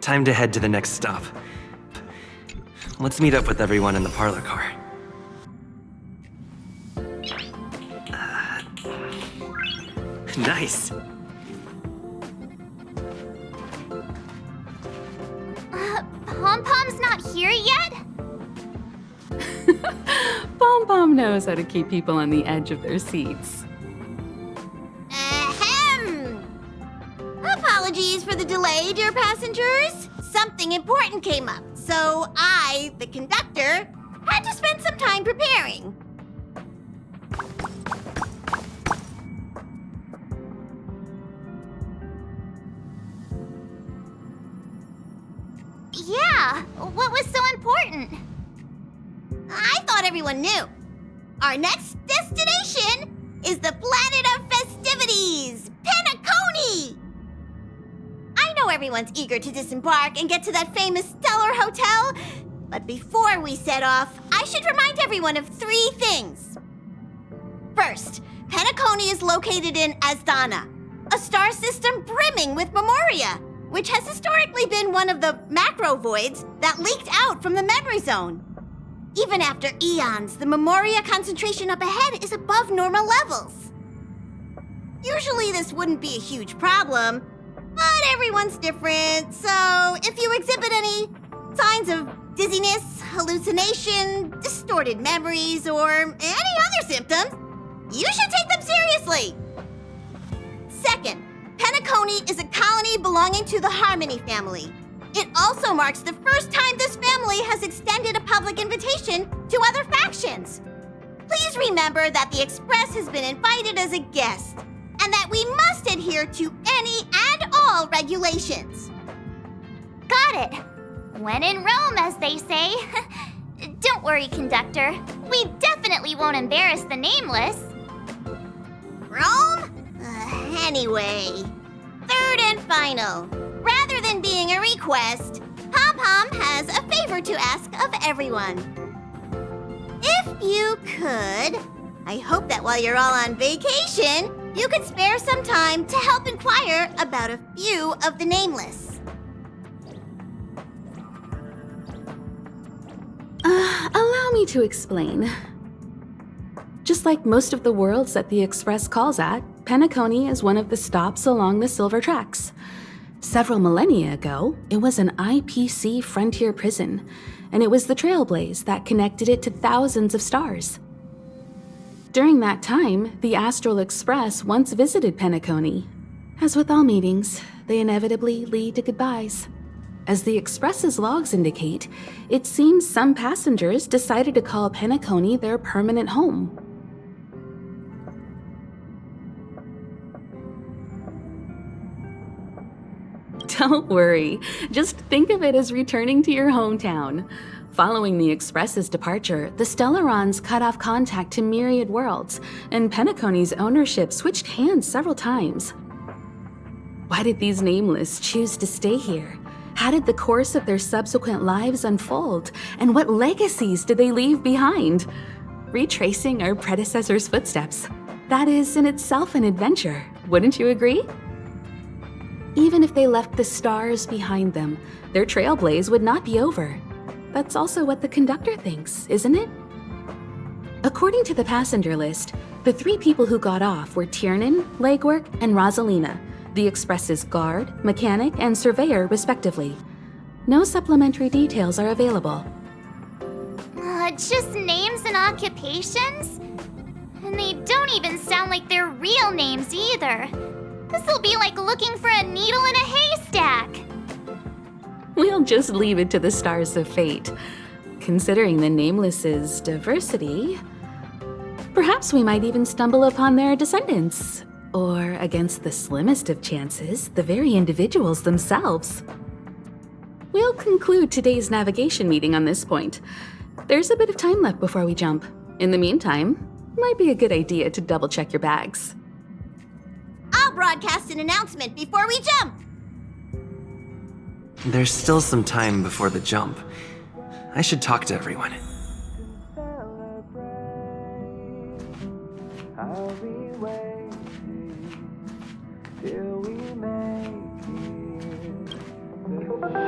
Time to head to the next stop. Let's meet up with everyone in the parlor car. Nice. Pom-Pom's not here yet? Pom-Pom knows how to keep people on the edge of their seats. Ahem! Apologies for the delay, dear passengers. Something important came up, so I, the conductor, had to spend some time preparing. Yeah, what was so important? I thought everyone knew. Our next destination is the planet of festivities, Penakonii! I know everyone's eager to disembark and get to that famous stellar hotel, but before we set off, I should remind everyone of 3 things. First, Penakonii is located in Asdana, a star system brimming with memoria, which has historically been one of the macro voids that leaked out from the memory zone. Even after eons, the memoria concentration up ahead is above normal levels. Usually this wouldn't be a huge problem, but everyone's different, so if you exhibit any signs of dizziness, hallucination, distorted memories, or any other symptoms, you should take them seriously. Second, Penakonii is a colony belonging to the Harmony family. It also marks the first time this family has extended a public invitation to other factions. Please remember that the Express has been invited as a guest, and that we must adhere to any and all regulations. Got it. When in Rome, as they say. Don't worry, conductor. We definitely won't embarrass the nameless. Rome? Anyway, third and final. Rather than being a request, Pom-Pom has a favor to ask of everyone. If you could, I hope that while you're all on vacation, you could spare some time to help inquire about a few of the nameless. Allow me to explain. Just like most of the worlds that the Express calls at, Penakonii is one of the stops along the Silver Tracks. Several millennia ago, it was an IPC frontier prison, and it was the trailblaze that connected it to thousands of stars. During that time, the Astral Express once visited Penakonii. As with all meetings, they inevitably lead to goodbyes. As the Express's logs indicate, it seems some passengers decided to call Penakonii their permanent home. Don't worry, just think of it as returning to your hometown. Following the Express's departure, the Stellarons cut off contact to myriad worlds, and Penakonii's ownership switched hands several times. Why did these nameless choose to stay here? How did the course of their subsequent lives unfold? And what legacies did they leave behind? Retracing our predecessors' footsteps. That is in itself an adventure, wouldn't you agree? Even if they left the stars behind them, their trailblaze would not be over. That's also what the conductor thinks, isn't it? According to the passenger list, the 3 people who got off were Tiernan, Legwork, and Rosalina, the Express's guard, mechanic, and surveyor, respectively. No supplementary details are available. Just names and occupations? And they don't even sound like their real names either. This'll be like looking for a needle in a haystack. We'll just leave it to the stars of fate. Considering the Nameless's diversity, perhaps we might even stumble upon their descendants. Or, against the slimmest of chances, the very individuals themselves. We'll conclude today's navigation meeting on this point. There's a bit of time left before we jump. In the meantime, might be a good idea to double-check your bags. I'll broadcast an announcement before we jump. There's still some time before the jump. I should talk to everyone. I'll be waiting till we make it.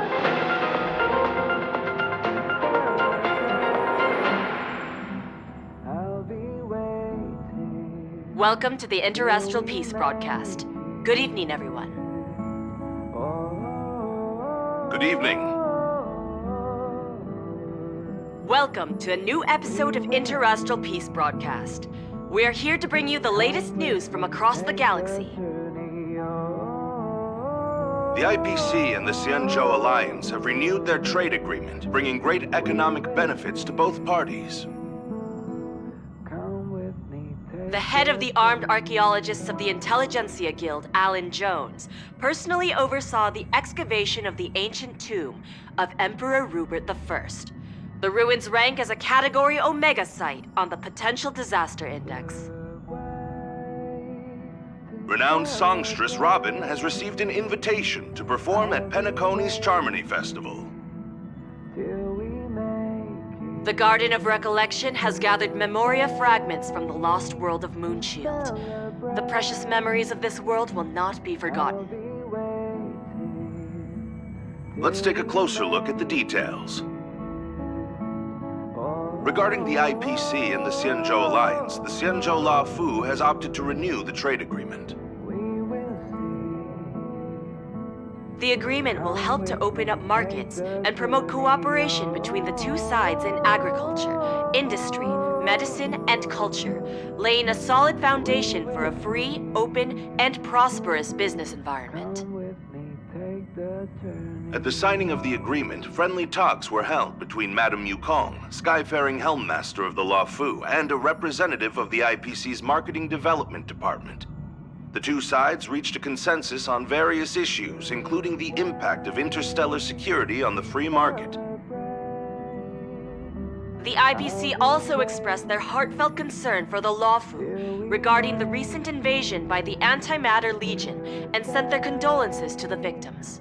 Welcome to the Interastral Peace broadcast. Good evening, everyone. Good evening. Welcome to a new episode of Interastral Peace broadcast. We are here to bring you the latest news from across the galaxy. The IPC and the Xianzhou Alliance have renewed their trade agreement, bringing great economic benefits to both parties. The head of the Armed Archaeologists of the Intelligentsia Guild, Alan Jones, personally oversaw the excavation of the ancient tomb of Emperor Rupert I. The ruins rank as a Category Omega site on the Potential Disaster Index. Renowned songstress Robin has received an invitation to perform at Peniconie's Charmony Festival. The Garden of Recollection has gathered memoria fragments from the lost world of Moonshield. The precious memories of this world will not be forgotten. Let's take a closer look at the details. Regarding the IPC and the Xianzhou Alliance, the Xianzhou La Fu has opted to renew the trade agreement. The agreement will help to open up markets and promote cooperation between the two sides in agriculture, industry, medicine, and culture, laying a solid foundation for a free, open, and prosperous business environment. At the signing of the agreement, friendly talks were held between Madame Yukong, Skyfaring Helmmaster of the La Fu, and a representative of the IPC's Marketing Development Department. The two sides reached a consensus on various issues, including the impact of interstellar security on the free market. The IPC also expressed their heartfelt concern for the La Fu regarding the recent invasion by the Antimatter Legion and sent their condolences to the victims.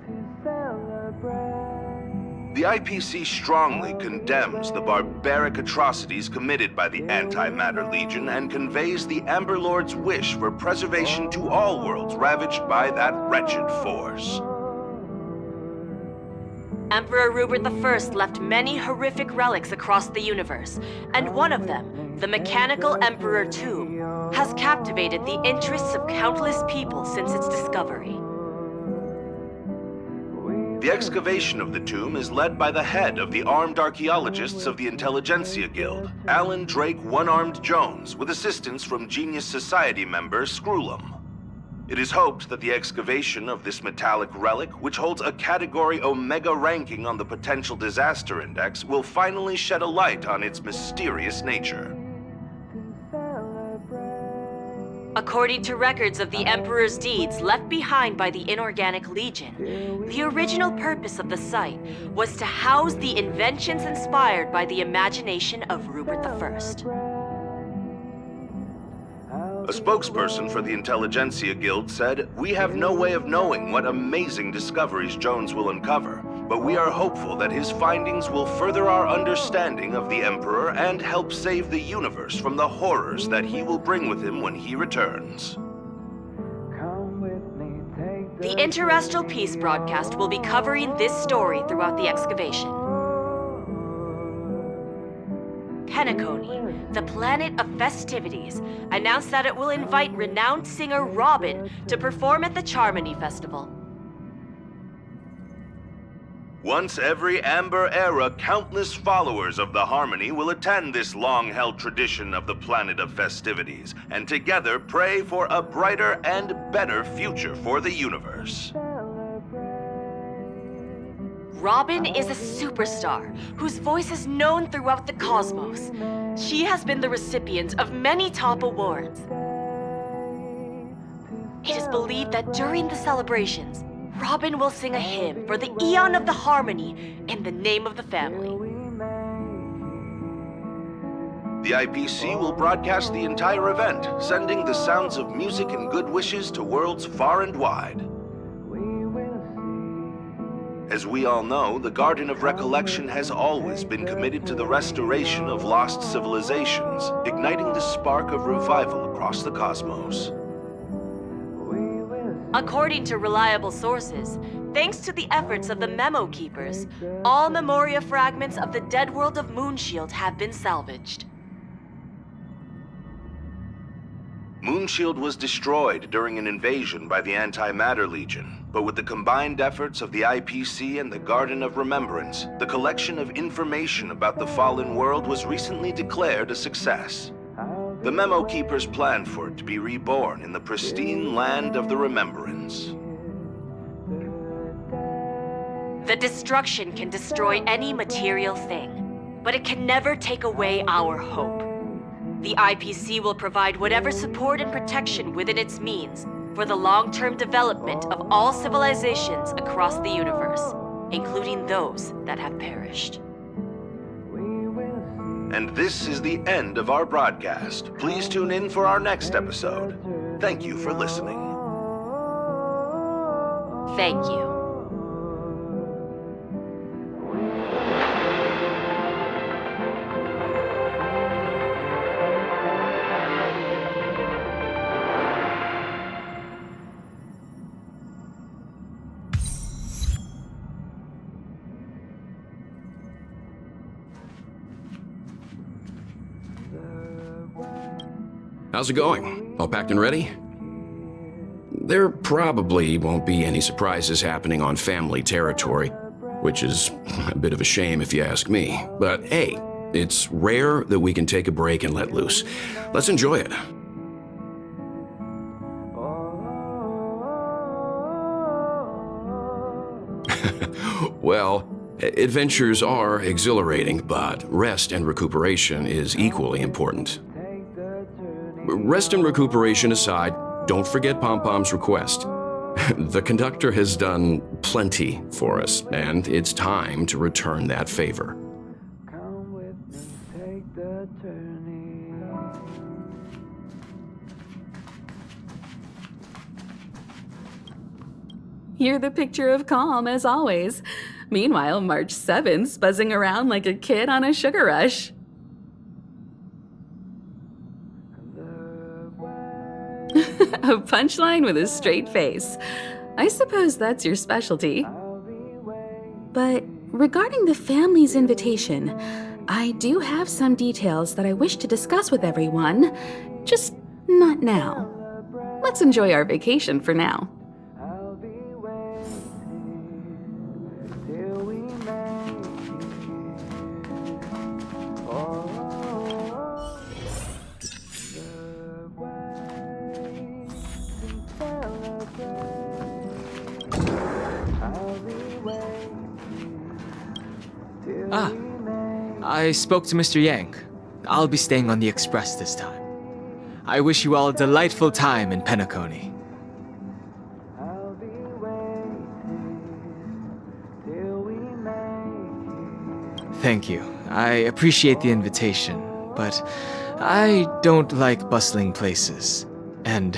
The IPC strongly condemns the barbaric atrocities committed by the Antimatter Legion and conveys the Amber Lord's wish for preservation to all worlds ravaged by that wretched force. Emperor Rupert I left many horrific relics across the universe, and one of them, the Mechanical Emperor Tomb, has captivated the interests of countless people since its discovery. The excavation of the tomb is led by the head of the Armed Archaeologists of the Intelligentsia Guild, Alan Drake One-Armed Jones, with assistance from Genius Society member Screwlum. It is hoped that the excavation of this metallic relic, which holds a Category Omega ranking on the Potential Disaster Index, will finally shed a light on its mysterious nature. According to records of the Emperor's deeds left behind by the Inorganic Legion, the original purpose of the site was to house the inventions inspired by the imagination of Rupert I. A spokesperson for the Intelligentsia Guild said, "We have no way of knowing what amazing discoveries Jones will uncover, but we are hopeful that his findings will further our understanding of the Emperor and help save the universe from the horrors that he will bring with him when he returns." The Interastral Peace broadcast will be covering this story throughout the excavation. Penacony, the planet of festivities, announced that it will invite renowned singer Robin to perform at the Charmony Festival. Once every Amber Era, countless followers of the Harmony will attend this long-held tradition of the planet of festivities, and together pray for a brighter and better future for the universe. Robin is a superstar whose voice is known throughout the cosmos. She has been the recipient of many top awards. It is believed that during the celebrations, Robin will sing a hymn for the Eon of the Harmony in the name of the family. The IPC will broadcast the entire event, sending the sounds of music and good wishes to worlds far and wide. As we all know, the Garden of Recollection has always been committed to the restoration of lost civilizations, igniting the spark of revival across the cosmos. According to reliable sources, thanks to the efforts of the Memo Keepers, all memoria fragments of the dead world of Moonshield have been salvaged. Moonshield was destroyed during an invasion by the Antimatter Legion, but with the combined efforts of the IPC and the Garden of Remembrance, the collection of information about the fallen world was recently declared a success. The Memo Keepers planned for it to be reborn in the pristine land of the Remembrance. The destruction can destroy any material thing, but it can never take away our hope. The IPC will provide whatever support and protection within its means for the long-term development of all civilizations across the universe, including those that have perished. And this is the end of our broadcast. Please tune in for our next episode. Thank you for listening. Thank you. How's it going? All packed and ready? There probably won't be any surprises happening on family territory, which is a bit of a shame if you ask me. But hey, it's rare that we can take a break and let loose. Let's enjoy it. Well, adventures are exhilarating, but rest and recuperation is equally important. Rest and recuperation aside, don't forget Pom-Pom's request. The conductor has done plenty for us, and it's time to return that favor. You're the picture of calm, as always. Meanwhile, March 7th's buzzing around like a kid on a sugar rush. A punchline with a straight face. I suppose that's your specialty. But regarding the family's invitation, I do have some details that I wish to discuss with everyone, just not now. Let's enjoy our vacation for now. I spoke to Mr. Yang. I'll be staying on the express this time. I wish you all a delightful time in Penakonii. Thank you. I appreciate the invitation, but I don't like bustling places. And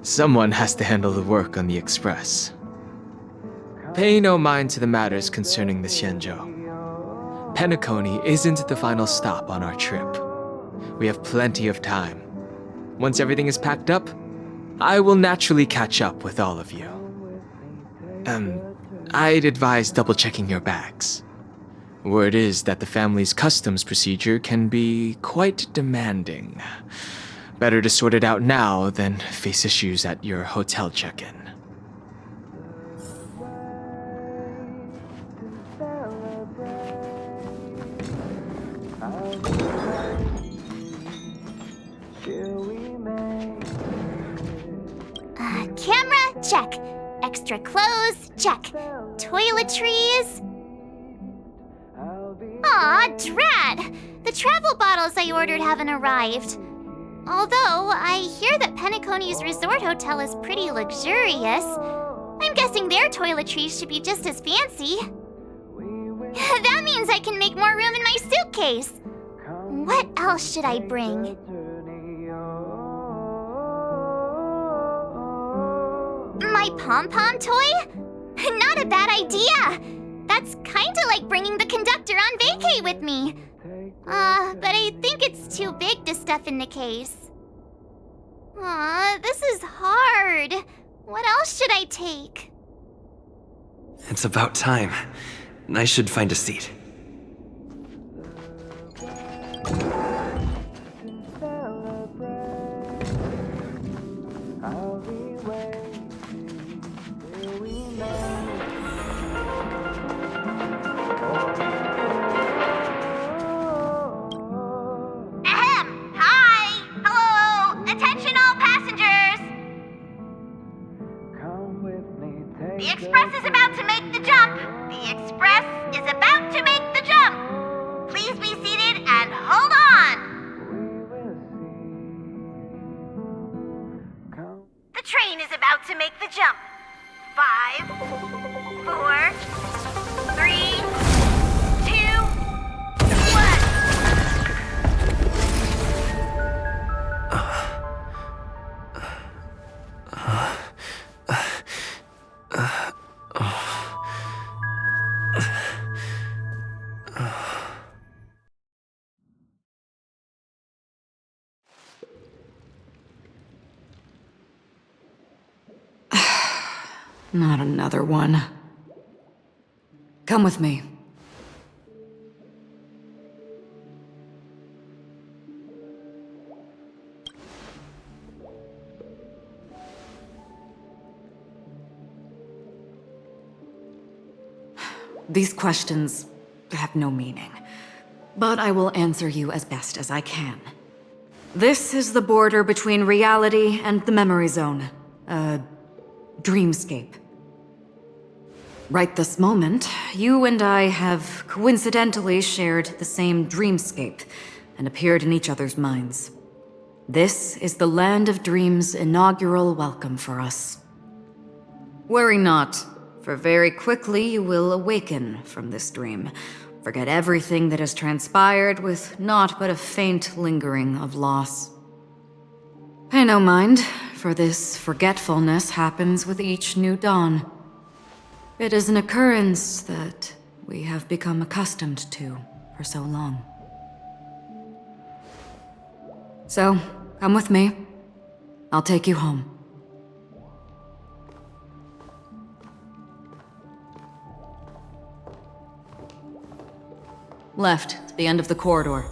someone has to handle the work on the express. Pay no mind to the matters concerning the Xianzhou. Penakonii isn't the final stop on our trip. We have plenty of time. Once everything is packed up, I will naturally catch up with all of you. I'd advise double-checking your bags. Word is that the family's customs procedure can be quite demanding. Better to sort it out now than face issues at your hotel check-in. Camera, check. Extra clothes, check. Toiletries. Aw, drat! The travel bottles I ordered haven't arrived. Although, I hear that Peniconie's resort hotel is pretty luxurious. I'm guessing their toiletries should be just as fancy. That means I can make more room in my suitcase. What else should I bring? My pom-pom toy? Not a bad idea! That's kinda like bringing the conductor on vacay with me. But I think it's too big to stuff in the case. This is hard. What else should I take? It's about time. I should find a seat. jump. 5, 4, 3, 2, Not another one. Come with me. These questions have no meaning, but I will answer you as best as I can. This is the border between reality and the memory zone, a dreamscape. Right this moment, you and I have coincidentally shared the same dreamscape and appeared in each other's minds. This is the Land of Dreams' inaugural welcome for us. Worry not, for very quickly you will awaken from this dream, forget everything that has transpired with naught but a faint lingering of loss. Pay no mind, for this forgetfulness happens with each new dawn. It is an occurrence that we have become accustomed to for so long. So, come with me. I'll take you home. Left, to the end of the corridor.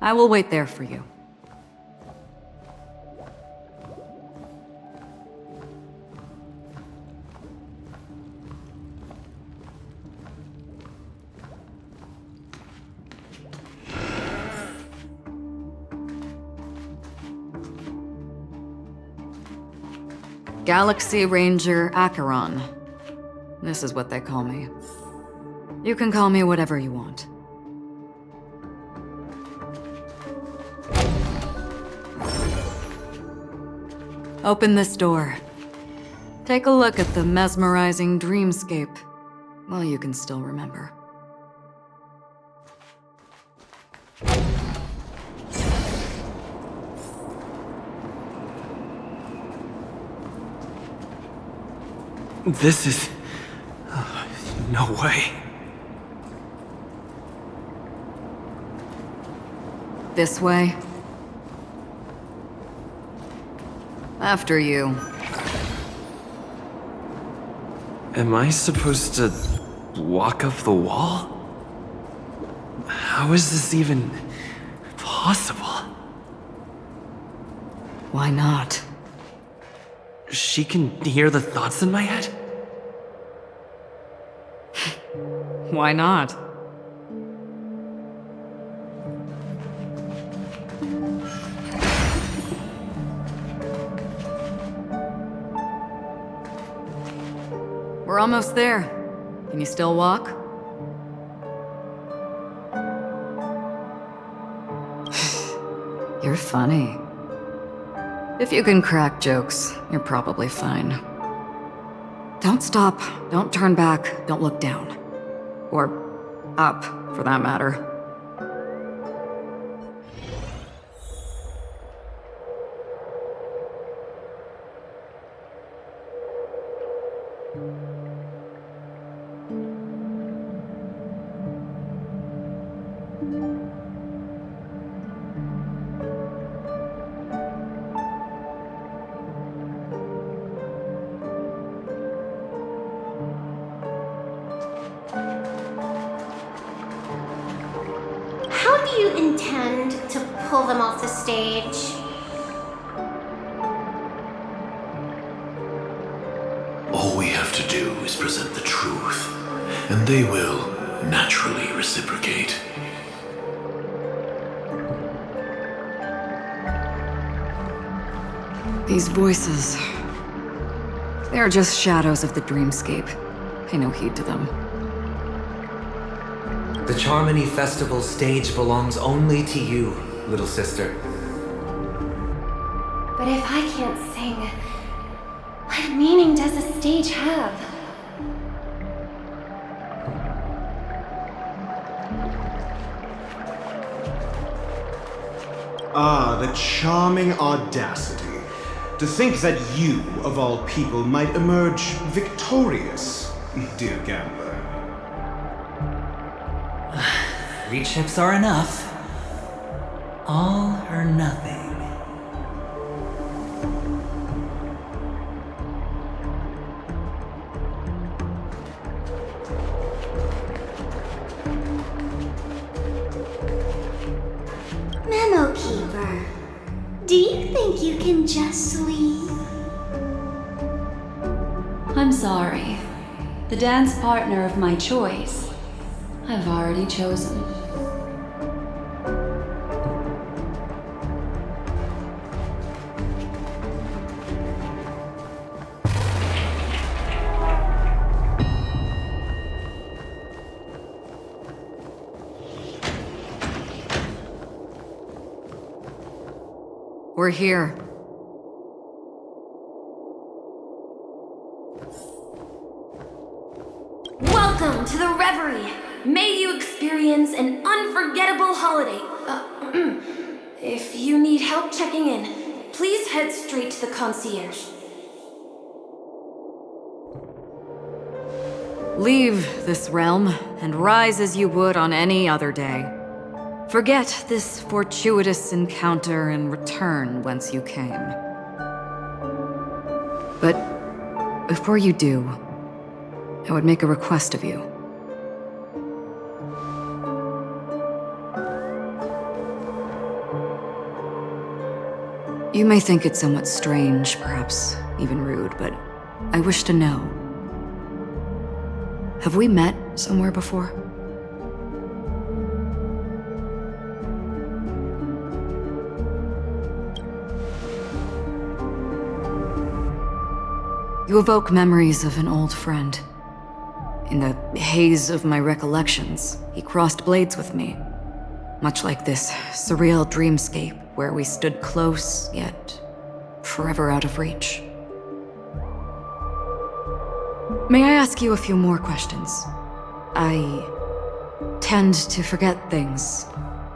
I will wait there for you. Galaxy Ranger Acheron. This is what they call me. You can call me whatever you want. Open this door. Take a look at the mesmerizing dreamscape. Well, you can still remember. This is... no way. This way. After you. Am I supposed to walk up the wall? How is this even possible? Why not? She can hear the thoughts in my head? Why not? We're almost there. Can you still walk? You're funny. If you can crack jokes, you're probably fine. Don't stop, don't turn back, don't look down. Or up, for that matter. How do you intend to pull them off the stage? All we have to do is present the truth, and they will naturally reciprocate. These voices... they are just shadows of the dreamscape. Pay no heed to them. The Charmony Festival stage belongs only to you, little sister. But if I can't sing, What meaning does the stage have? Ah, the charming audacity. To think that you, of all people, might emerge victorious, dear gambler. 3 chips are enough. All or nothing. Memo Keeper, do you think you can just leave? I'm sorry. The dance partner of my choice, I've already chosen. We're here. Welcome to the Reverie! May you experience an unforgettable holiday. If you need help checking in, please head straight to the concierge. Leave this realm and rise as you would on any other day. Forget this fortuitous encounter and return whence you came. But before you do, I would make a request of you. You may think it somewhat strange, perhaps even rude, but I wish to know. Have we met somewhere before? You evoke memories of an old friend. In the haze of my recollections, he crossed blades with me. Much like this surreal dreamscape where we stood close, yet forever out of reach. May I ask you a few more questions? I tend to forget things,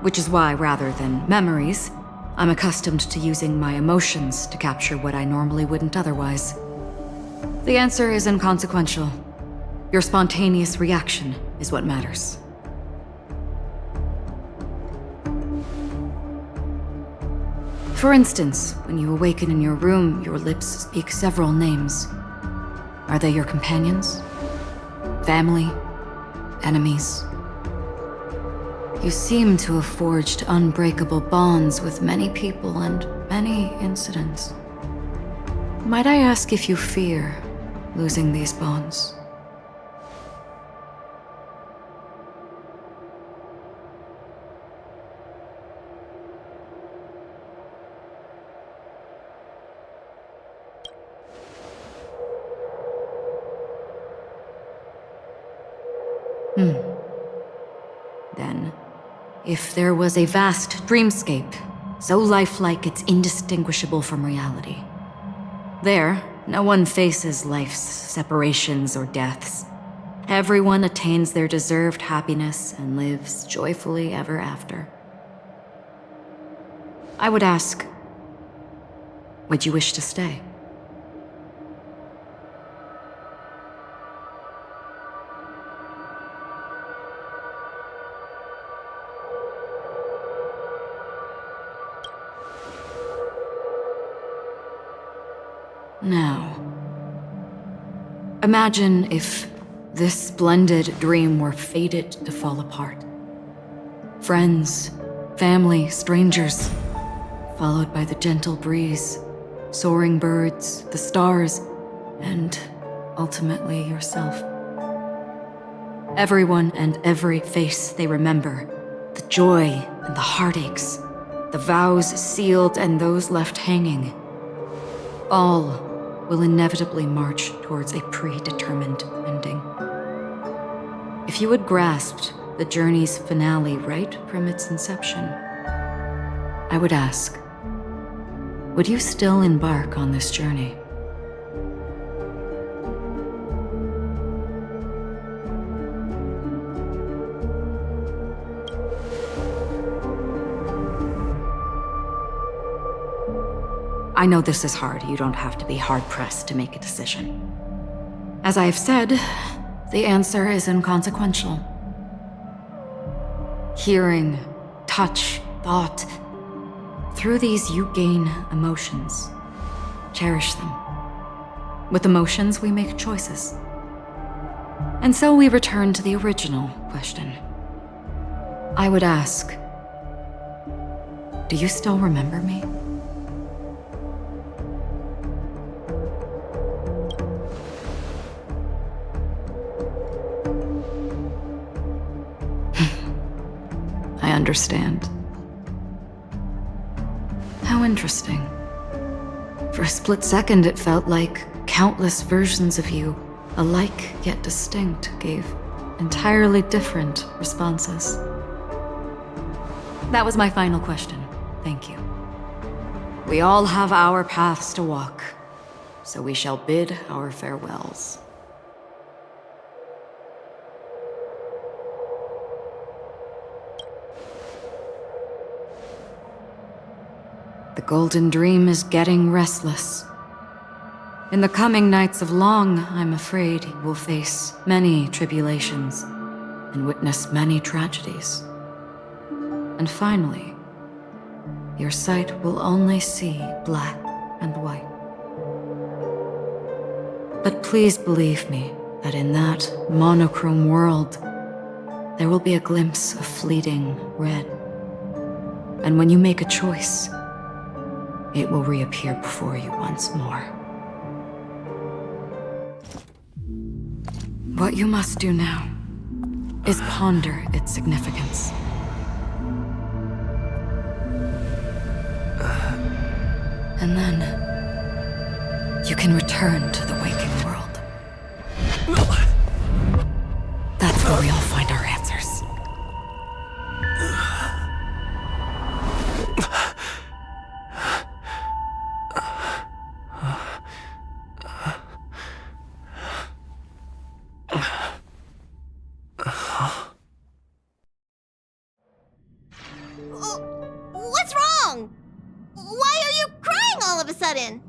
which is why, rather than memories, I'm accustomed to using my emotions to capture what I normally wouldn't otherwise. The answer is inconsequential. Your spontaneous reaction is what matters. For instance, when you awaken in your room, your lips speak several names. Are they your companions? Family? Enemies? You seem to have forged unbreakable bonds with many people and many incidents. Might I ask if you fear losing these bonds? Then, if there was a vast dreamscape, so lifelike it's indistinguishable from reality, there, no one faces life's separations or deaths. Everyone attains their deserved happiness and lives joyfully ever after. I would ask, would you wish to stay? Now, imagine if this splendid dream were fated to fall apart. Friends, family, strangers, followed by the gentle breeze, soaring birds, the stars, and ultimately yourself. Everyone and every face they remember, the joy and the heartaches, the vows sealed and those left hanging, all will inevitably march towards a predetermined ending. If you had grasped the journey's finale right from its inception, I would ask, would you still embark on this journey? I know this is hard. You don't have to be hard-pressed to make a decision. As I have said, the answer is inconsequential. Hearing, touch, thought. Through these, you gain emotions. Cherish them. With emotions, we make choices. And so we return to the original question. I would ask, do you still remember me? I understand. How interesting. For a split second, it felt like countless versions of you, alike yet distinct, gave entirely different responses. That was my final question. Thank you. We all have our paths to walk, so we shall bid our farewells. The Golden Dream is getting restless. In the coming nights of Long, I'm afraid you will face many tribulations and witness many tragedies. And finally, your sight will only see black and white. But please believe me that in that monochrome world, there will be a glimpse of fleeting red. And when you make a choice, it will reappear before you once more. What you must do now is ponder its significance. And then you can return to the waking world. That's where we all find our answers. What's wrong? Why are you crying all of a sudden?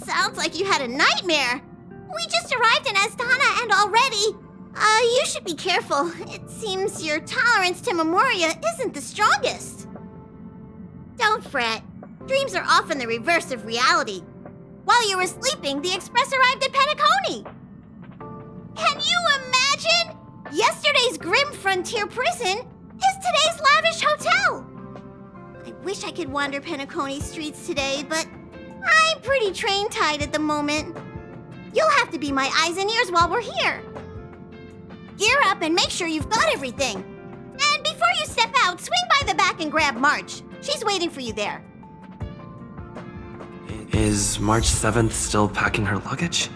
Sounds like you had a nightmare. We just arrived in Astana and already... you should be careful. It seems your tolerance to Memoria isn't the strongest. Don't fret. Dreams are often the reverse of reality. While you were sleeping, the express arrived at Penakoni. Can you imagine? Yesterday's grim frontier prison is today's lavish hotel. I wish I could wander Penaconi's streets today, but I'm pretty train-tied at the moment. You'll have to be my eyes and ears while we're here. Gear up and make sure you've got everything. And before you step out, swing by the back and grab March. She's waiting for you there. Is March 7th still packing her luggage?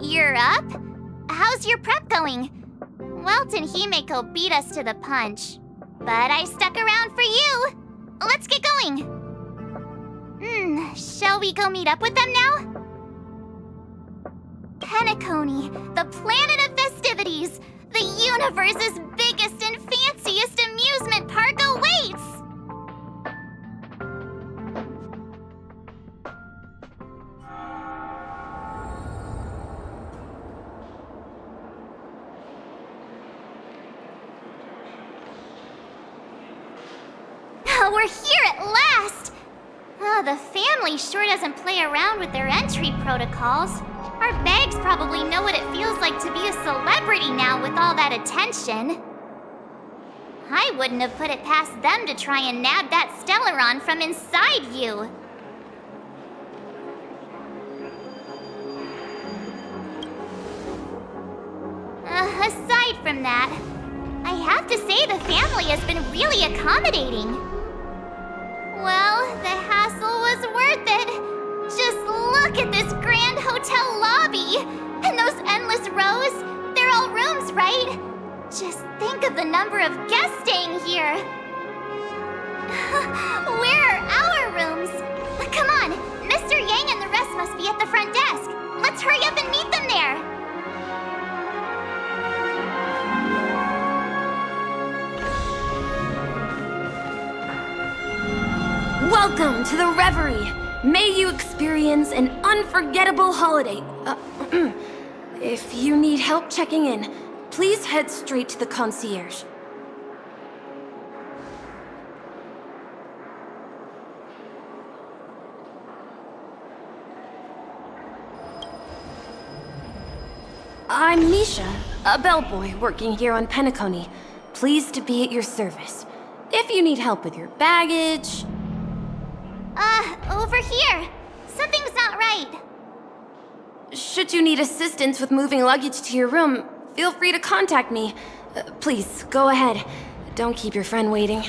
You're up? How's your prep going? Welt and Himeko beat us to the punch, but I stuck around for you. Let's get going. Shall we go meet up with them now? Penaconi, the planet of festivities, the universe's biggest and fanciest amusement park awaits! We're here at last! The family sure doesn't play around with their entry protocols. Our bags probably know what it feels like to be a celebrity now with all that attention. I wouldn't have put it past them to try and nab that Stellaron from inside you. Aside from that, I have to say the family has been really accommodating. Well, the hassle was worth it. Just look at this grand hotel lobby. And those endless rows. They're all rooms, right? Just think of the number of guests staying here. Where are our rooms? Come on, Mr. Yang and the rest must be at the front desk. Let's hurry up and meet them there. Welcome to the Reverie. May you experience an unforgettable holiday. If you need help checking in, please head straight to the concierge. I'm Misha, a bellboy working here on Penaconii. Pleased to be at your service. If you need help with your baggage... Over here. Something's not right. Should you need assistance with moving luggage to your room, feel free to contact me. Please, go ahead. Don't keep your friend waiting.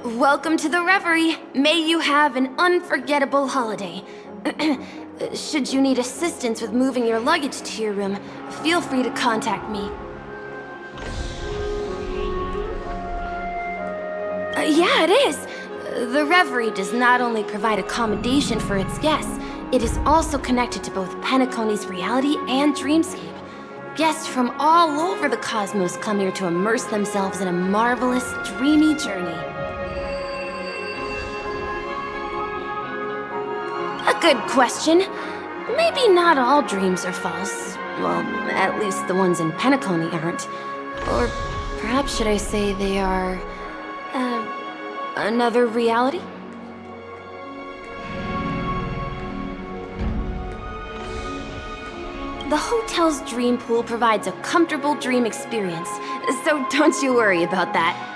Welcome to the Reverie. May you have an unforgettable holiday. Should you need assistance with moving your luggage to your room, feel free to contact me. Yeah, it is. The Reverie does not only provide accommodation for its guests, it is also connected to both Penaconii's reality and dreamscape. Guests from all over the cosmos come here to immerse themselves in a marvelous, dreamy journey. A good question. Maybe not all dreams are false. Well, at least the ones in Penaconii aren't. Or perhaps should I say they are... another reality? The hotel's dream pool provides a comfortable dream experience, so don't you worry about that.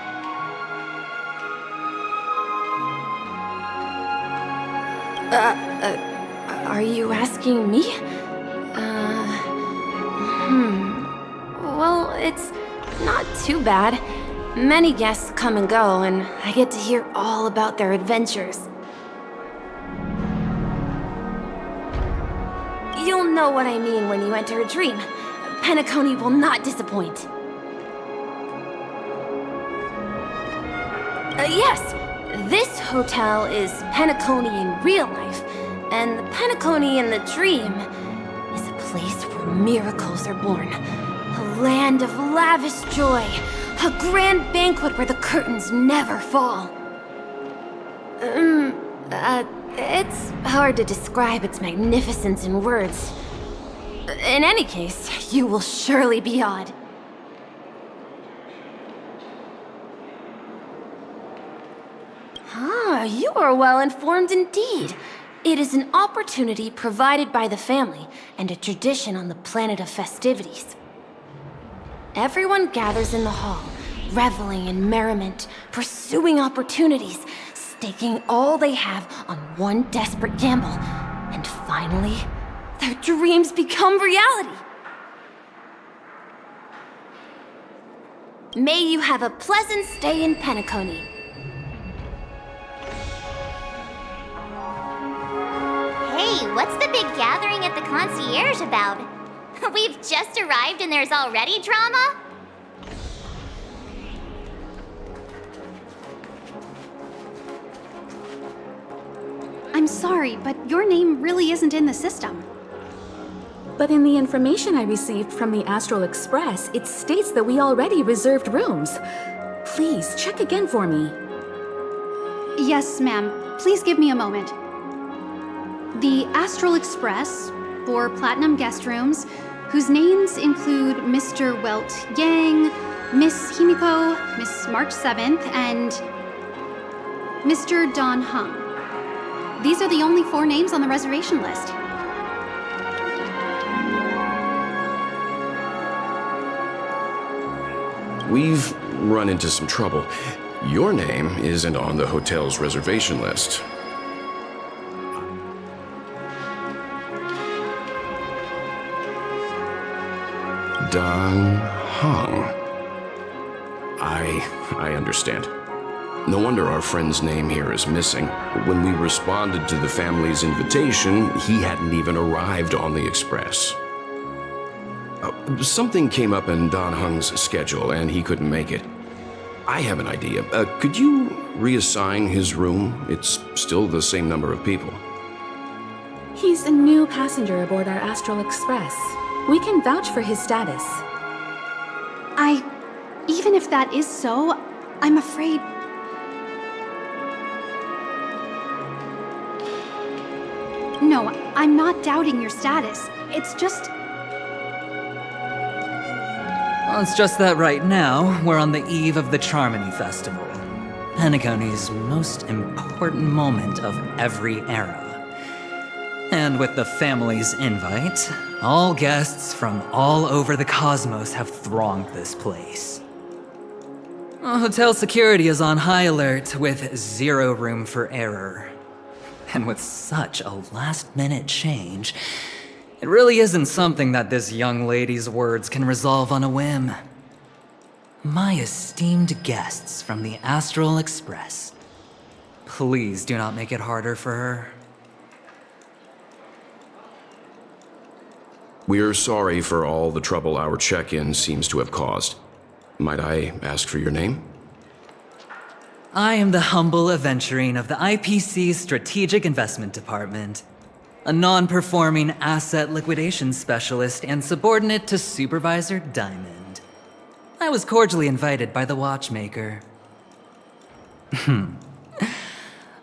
Are you asking me? Well, it's not too bad. Many guests come and go, and I get to hear all about their adventures. You'll know what I mean when you enter a dream. Penaconii will not disappoint. Yes, this hotel is Penaconii in real life, and the Penaconii in the dream is a place where miracles are born. A land of lavish joy. A grand banquet where the curtains never fall. It's hard to describe its magnificence in words. In any case, you will surely be awed. You are well informed indeed. It is an opportunity provided by the family and a tradition on the planet of festivities. Everyone gathers in the hall, reveling in merriment, pursuing opportunities, staking all they have on one desperate gamble, and finally, their dreams become reality. May you have a pleasant stay in Penaconii. Hey, what's the big gathering at the concierge about? We've just arrived and there's already drama? I'm sorry, but your name really isn't in the system. But in the information I received from the Astral Express, it states that we already reserved rooms. Please, check again for me. Yes, ma'am. Please give me a moment. The Astral Express, for Platinum guest rooms, whose names include Mr. Welt Yang, Miss Himiko, Miss March 7th, and Mr. Don Hung. These are the only 4 names on the reservation list. We've run into some trouble. Your name isn't on the hotel's reservation list. Don Hung. I understand. No wonder our friend's name here is missing. When we responded to the family's invitation, he hadn't even arrived on the express. Something came up in Don Hung's schedule, and he couldn't make it. I have an idea. Could you reassign his room? It's still the same number of people. He's a new passenger aboard our Astral Express. We can vouch for his status. Even if that is so, I'm afraid... No, I'm not doubting your status. It's just... Well, it's just that right now, we're on the eve of the Charmony Festival. Penaconi's most important moment of every era. And with the family's invite, all guests from all over the cosmos have thronged this place. Hotel security is on high alert with 0 room for error. And with such a last-minute change, it really isn't something that this young lady's words can resolve on a whim. My esteemed guests from the Astral Express, please do not make it harder for her. We're sorry for all the trouble our check-in seems to have caused. Might I ask for your name? I am the humble aventurine of the IPC's Strategic Investment Department, a non-performing asset liquidation specialist and subordinate to Supervisor Diamond. I was cordially invited by the watchmaker.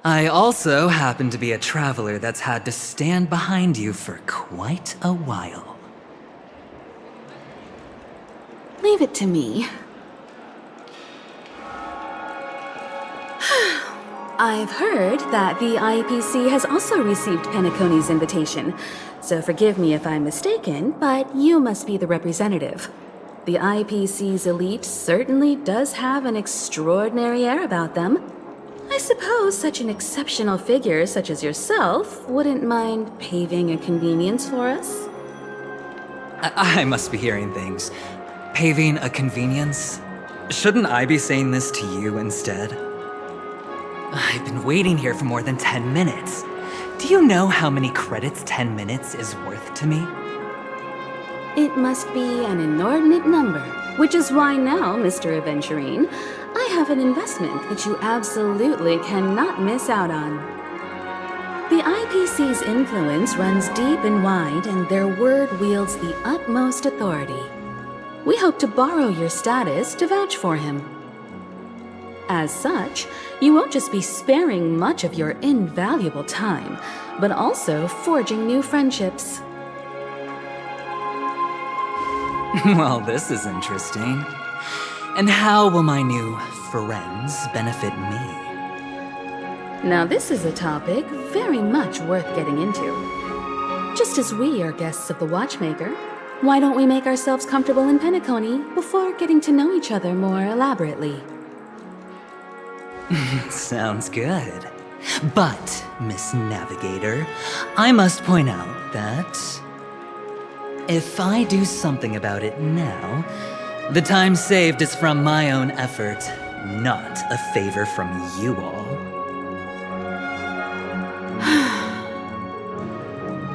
I also happen to be a traveler that's had to stand behind you for quite a while. Leave it to me. I've heard that the IPC has also received Peniconie's invitation, so forgive me if I'm mistaken, but you must be the representative. The IPC's elite certainly does have an extraordinary air about them. I suppose such an exceptional figure such as yourself wouldn't mind paving a convenience for us? I must be hearing things. Paving a convenience? Shouldn't I be saying this to you instead? I've been waiting here for more than 10 minutes. Do you know how many credits 10 minutes is worth to me? It must be an inordinate number, which is why now, Mr. Aventurine, I have an investment that you absolutely cannot miss out on. The IPC's influence runs deep and wide, and their word wields the utmost authority. We hope to borrow your status to vouch for him. As such, you won't just be sparing much of your invaluable time, but also forging new friendships. Well, this is interesting. And how will my new friends benefit me? Now this is a topic very much worth getting into. Just as we are guests of the Watchmaker, why don't we make ourselves comfortable in Peniconie before getting to know each other more elaborately? Sounds good. But, Miss Navigator, I must point out that if I do something about it now, the time saved is from my own effort, not a favor from you all.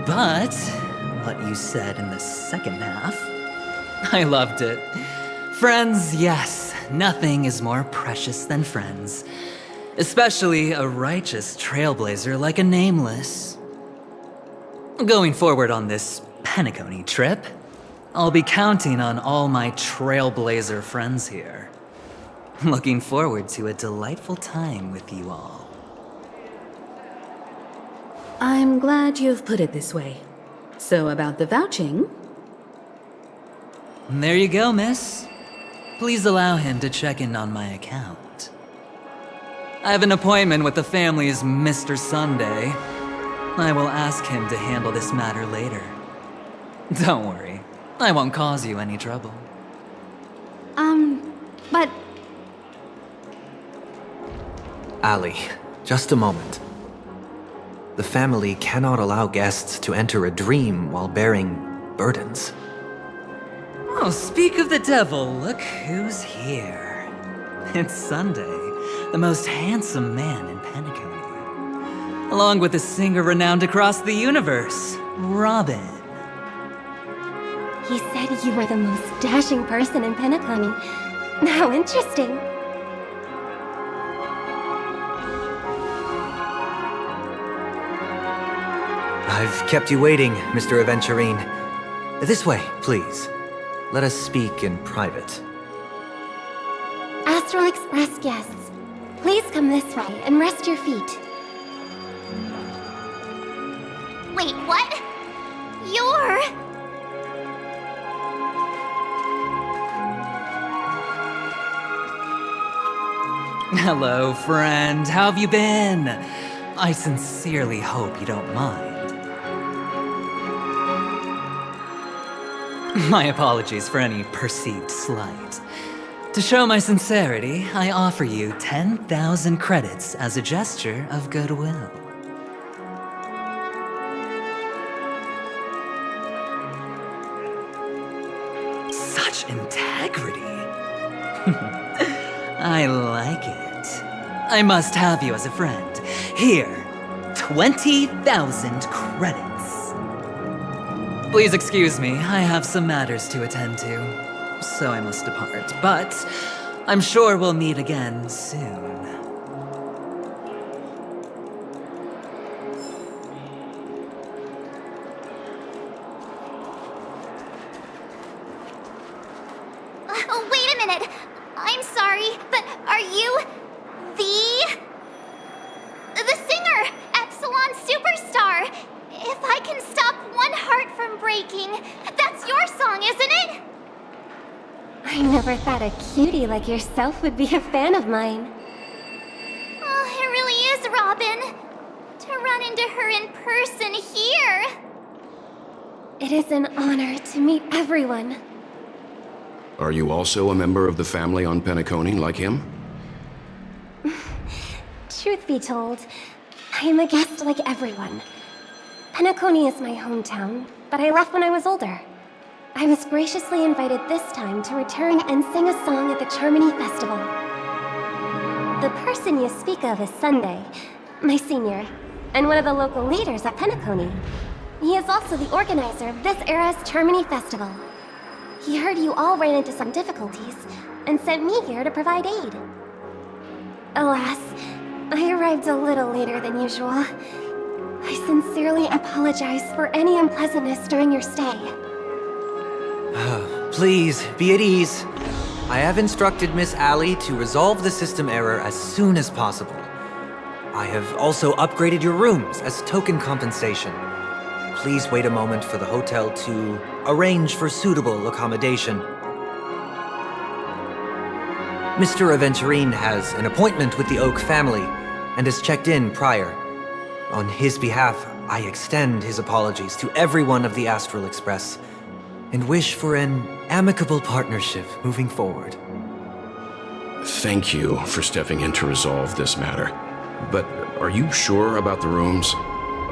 But what you said in the second half, I loved it. Friends, yes, nothing is more precious than friends. Especially a righteous trailblazer like a Nameless. Going forward on this Peniconie trip, I'll be counting on all my trailblazer friends here. Looking forward to a delightful time with you all. I'm glad you've put it this way. So about the vouching... There you go, miss. please allow him to check in on my account. I have an appointment with the family's Mr. Sunday. I will ask him to handle this matter later. Don't worry, I won't cause you any trouble. But... Ali, just a moment. The family cannot allow guests to enter a dream while bearing burdens. Oh, speak of the devil, look who's here. It's Sunday, the most handsome man in Penakoni. Along with a singer renowned across the universe, Robin. He said you were the most dashing person in Penakoni. How interesting. I've kept you waiting, Mr. Aventurine. This way, please. Let us speak in private. Astral Express guests, please come this way and rest your feet. Wait, what? You're... Hello, friend. How have you been? I sincerely hope you don't mind. My apologies for any perceived slight. To show my sincerity, I offer you 10,000 credits as a gesture of goodwill. Such integrity. I like it. I must have you as a friend. Here, 20,000 credits. Please excuse me, I have some matters to attend to, so I must depart. But I'm sure we'll meet again soon. Wait a minute. I'm sorry, but are you the singer, Epsilon Superstar? If I can stop one heart from breaking, that's your song, isn't it? I never thought a cutie like yourself would be a fan of mine. Oh, it really is, Robin. To run into her in person here. It is an honor to meet everyone. Are you also a member of the family on Penaconi like him? Truth be told, I am a guest like everyone. Penaconi is my hometown, but I left when I was older. I was graciously invited this time to return and sing a song at the Charmony Festival. The person you speak of is Sunday, my senior, and one of the local leaders at Penaconi. He is also the organizer of this era's Charmony Festival. He heard you all ran into some difficulties, and sent me here to provide aid. Alas, I arrived a little later than usual. I sincerely apologize for any unpleasantness during your stay. Please, be at ease. I have instructed Miss Ali to resolve the system error as soon as possible. I have also upgraded your rooms as token compensation. Please wait a moment for the hotel to arrange for suitable accommodation. Mr. Aventurine has an appointment with the Oak family and has checked in prior. On his behalf, I extend his apologies to everyone of the Astral Express and wish for an amicable partnership moving forward. Thank you for stepping in to resolve this matter. But are you sure about the rooms?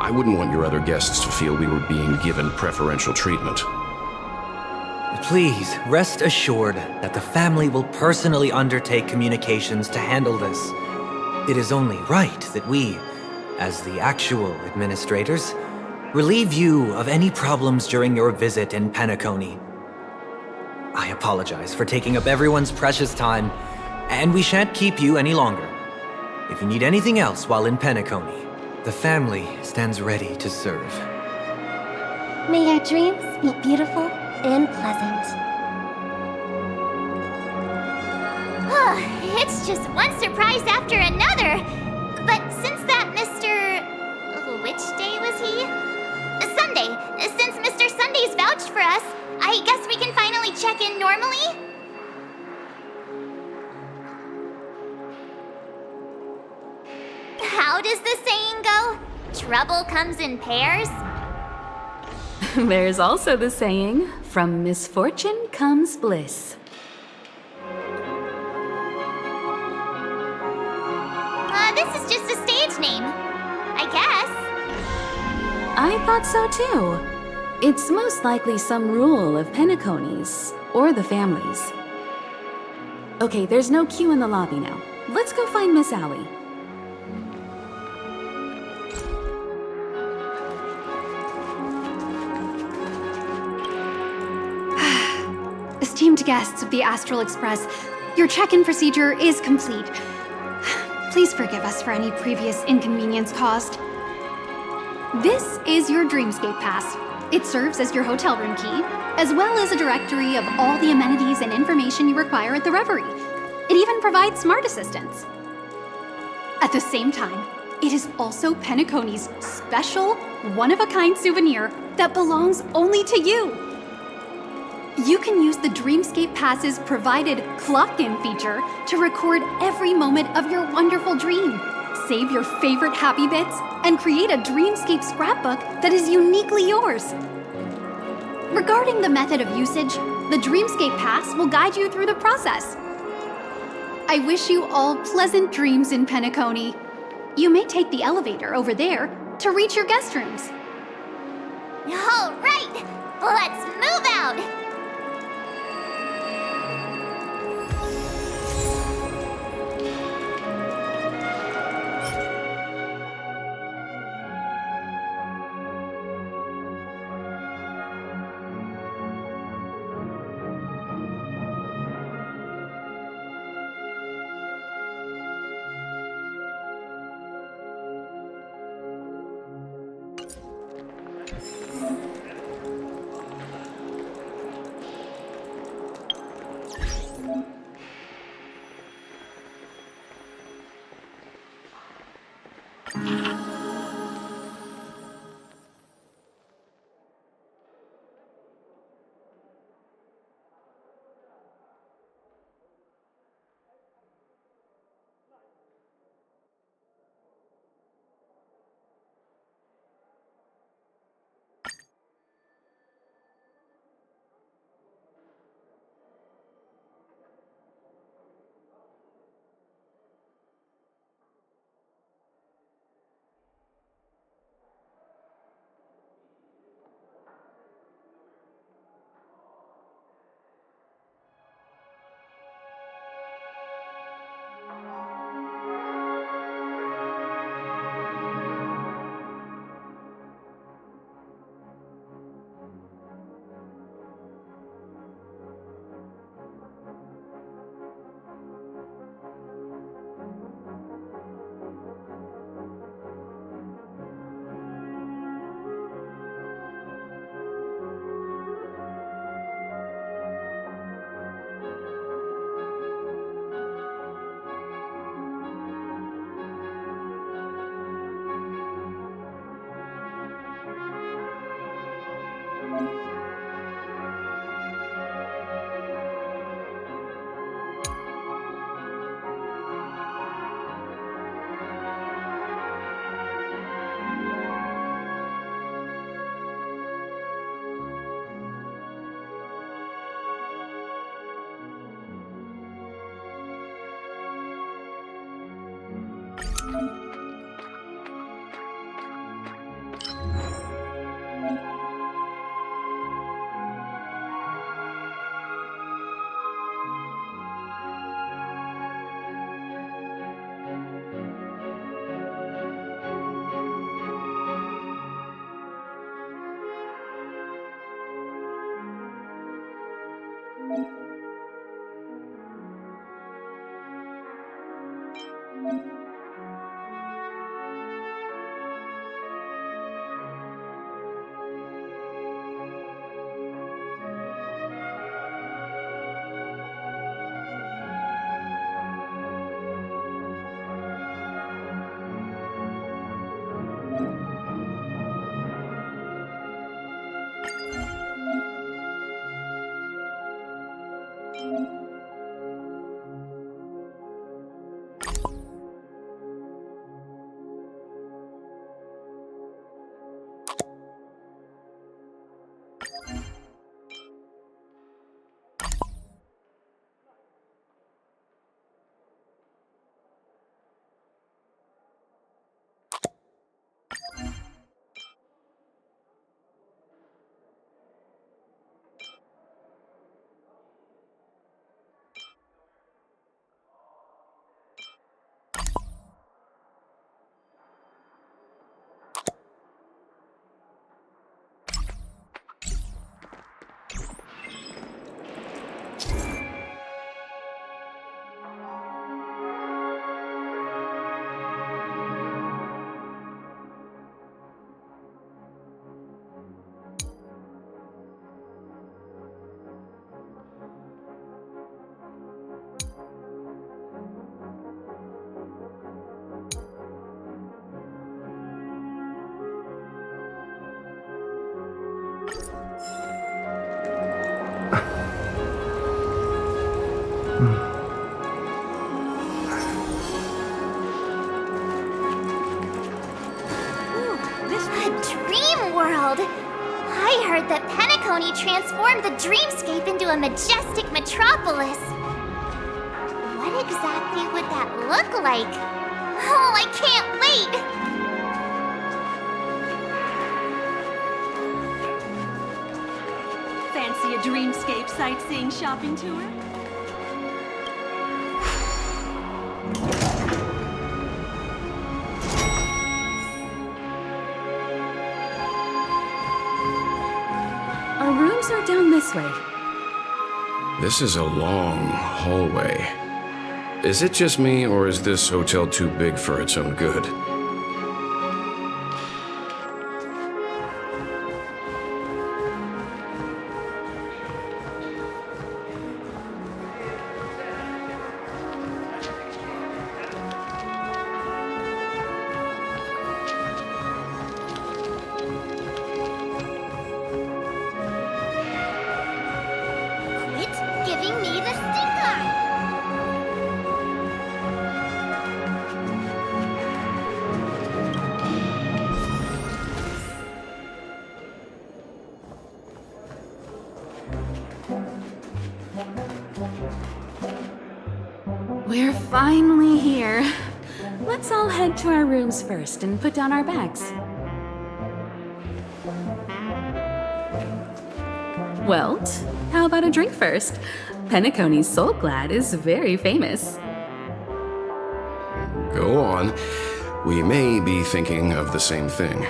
I wouldn't want your other guests to feel we were being given preferential treatment. Please, rest assured that the family will personally undertake communications to handle this. It is only right that we, as the actual administrators, relieve you of any problems during your visit in Penaconi. I apologize for taking up everyone's precious time, and we shan't keep you any longer. If you need anything else while in Penaconi, the family stands ready to serve. May your dreams be beautiful and pleasant. It's just one surprise after another. But since that Mr... which day was he? Sunday. Since Mr. Sunday's vouched for us, I guess we can finally check in normally? How does the saying go? Trouble comes in pairs? There's also the saying, from misfortune comes bliss. This is just a stage name, I guess. I thought so too. It's most likely some rule of Peniconie's, or the family's. Okay, there's no queue in the lobby now. Let's go find Miss Allie. Esteemed guests of the Astral Express, your check-in procedure is complete. Please forgive us for any previous inconvenience caused. This is your Dreamscape Pass. It serves as your hotel room key, as well as a directory of all the amenities and information you require at the Reverie. It even provides smart assistants. At the same time, it is also Penaconie's special, one-of-a-kind souvenir that belongs only to you. You can use the Dreamscape Pass's provided clock-in feature to record every moment of your wonderful dream, save your favorite happy bits, and create a Dreamscape scrapbook that is uniquely yours. Regarding the method of usage, the Dreamscape Pass will guide you through the process. I wish you all pleasant dreams in Peniconie. You may take the elevator over there to reach your guest rooms. All right, let's move out. world. I heard that Peniconia transformed the dreamscape into a majestic metropolis. What exactly would that look like? Oh, I can't wait! Fancy a dreamscape sightseeing shopping tour? Our rooms are down this way. This is a long hallway. Is it just me, or is this hotel too big for its own good? Giving me the stinker! We're finally here. Let's all head to our rooms first and put down our bags. Well, how about a drink first? Penaconi's Soul Glad is very famous. Go on. We may be thinking of the same thing.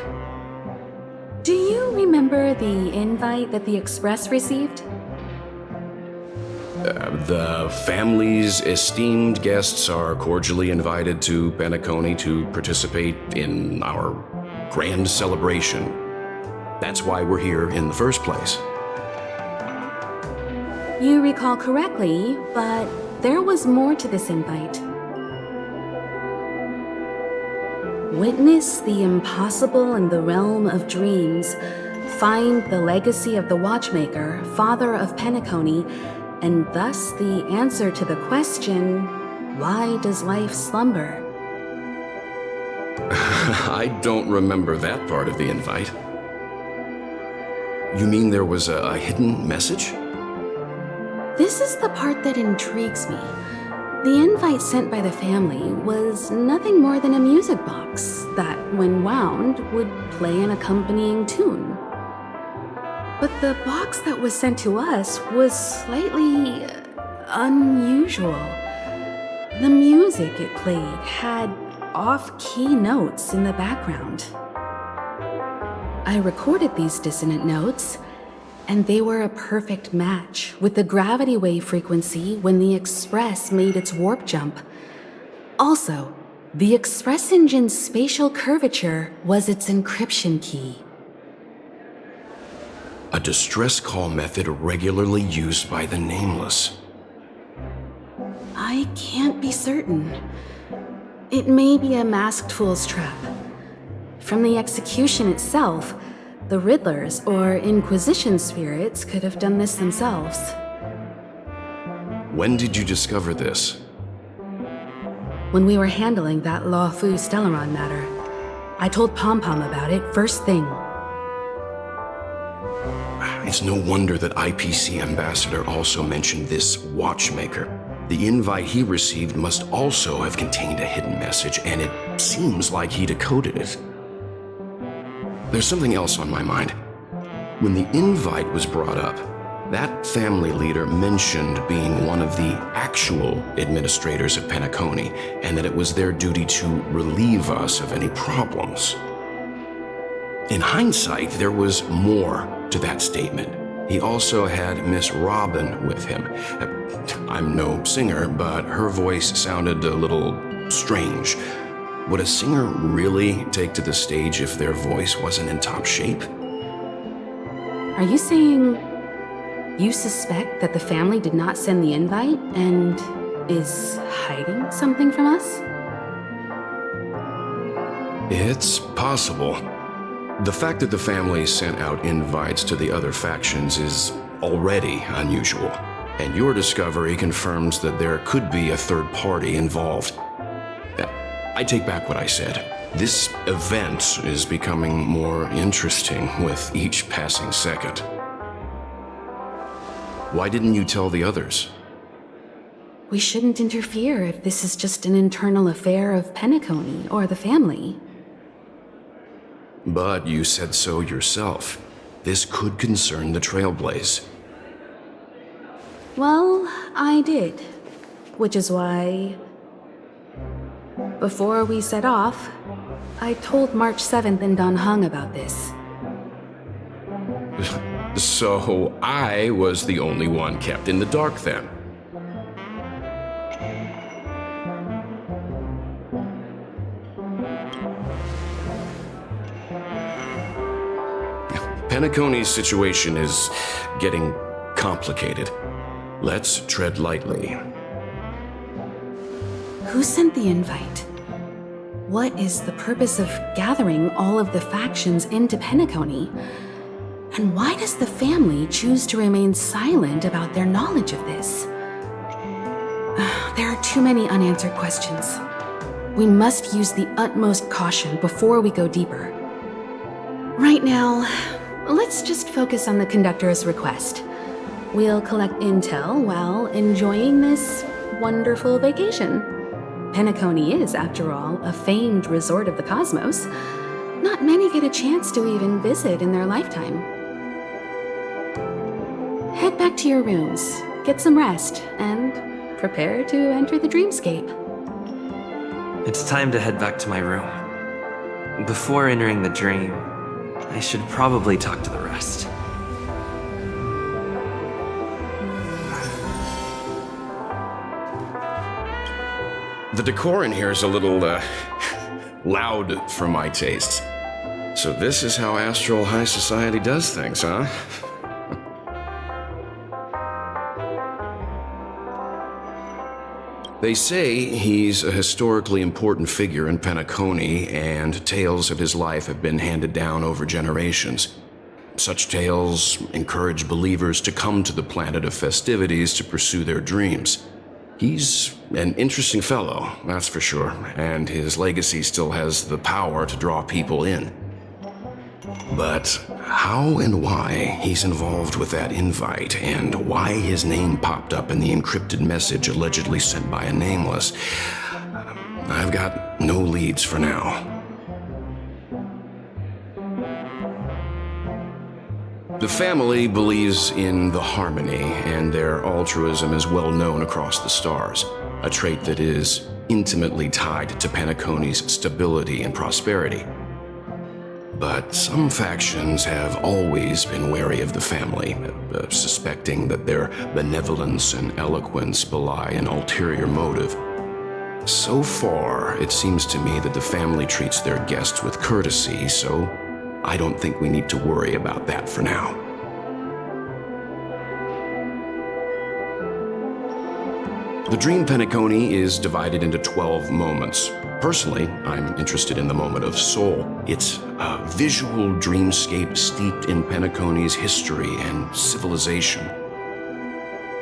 Do you remember the invite that the Express received? The family's esteemed guests are cordially invited to Peniconia to participate in our grand celebration. That's why we're here in the first place. You recall correctly, but there was more to this invite. Witness the impossible in the realm of dreams, find the legacy of the watchmaker, father of Peniconia, and thus the answer to the question, why does life slumber? I don't remember that part of the invite. You mean there was a hidden message? This is the part that intrigues me. The invite sent by the family was nothing more than a music box that, when wound, would play an accompanying tune. But the box that was sent to us was slightly unusual. The music it played had off-key notes in the background. I recorded these dissonant notes, and they were a perfect match with the gravity wave frequency when the Express made its warp jump. Also, the Express engine's spatial curvature was its encryption key. A distress call method regularly used by the Nameless. I can't be certain. It may be a masked fool's trap. From the execution itself, the Riddlers or Inquisition spirits could have done this themselves. When did you discover this? When we were handling that Lawfu Stellaron matter. I told Pom Pom about it first thing. It's no wonder that IPC Ambassador also mentioned this watchmaker. The invite he received must also have contained a hidden message, and it seems like he decoded it. There's something else on my mind. When the invite was brought up, that family leader mentioned being one of the actual administrators of Peniconia, and that it was their duty to relieve us of any problems. In hindsight, there was more to that statement. He also had Miss Robin with him. I'm no singer, but her voice sounded a little strange. Would a singer really take to the stage if their voice wasn't in top shape? Are you saying you suspect that the family did not send the invite and is hiding something from us? It's possible. The fact that the family sent out invites to the other factions is already unusual, and your discovery confirms that there could be a third party involved. I take back what I said. This event is becoming more interesting with each passing second. Why didn't you tell the others? We shouldn't interfere if this is just an internal affair of Peniconia or the family. But you said so yourself. This could concern the Trailblaze. Well, I did. Which is why... Before we set off, I told March 7th and Don Hung about this. So I was the only one kept in the dark then. Penaconi's situation is getting complicated. Let's tread lightly. Who sent the invite? What is the purpose of gathering all of the factions into Peniconia? And why does the family choose to remain silent about their knowledge of this? There are too many unanswered questions. We must use the utmost caution before we go deeper. Right now, let's just focus on the conductor's request. We'll collect intel while enjoying this wonderful vacation. Peniconia is, after all, a famed resort of the cosmos. Not many get a chance to even visit in their lifetime. Head back to your rooms, get some rest, and prepare to enter the dreamscape. It's time to head back to my room. Before entering the dream, I should probably talk to the rest. The decor in here is a little, loud for my tastes. So this is how Astral High Society does things, huh? They say he's a historically important figure in Penaconi, and tales of his life have been handed down over generations. Such tales encourage believers to come to the planet of festivities to pursue their dreams. He's an interesting fellow, that's for sure, and his legacy still has the power to draw people in. But how and why he's involved with that invite, and why his name popped up in the encrypted message allegedly sent by a nameless, I've got no leads for now. The family believes in the harmony, and their altruism is well known across the stars, a trait that is intimately tied to Penaconi's stability and prosperity. But some factions have always been wary of the family, suspecting that their benevolence and eloquence belie an ulterior motive. So far, it seems to me that the family treats their guests with courtesy, so I don't think we need to worry about that for now. The Dream Peniconia is divided into 12 moments. Personally, I'm interested in the moment of Soul. It's a visual dreamscape steeped in Penaconi's history and civilization.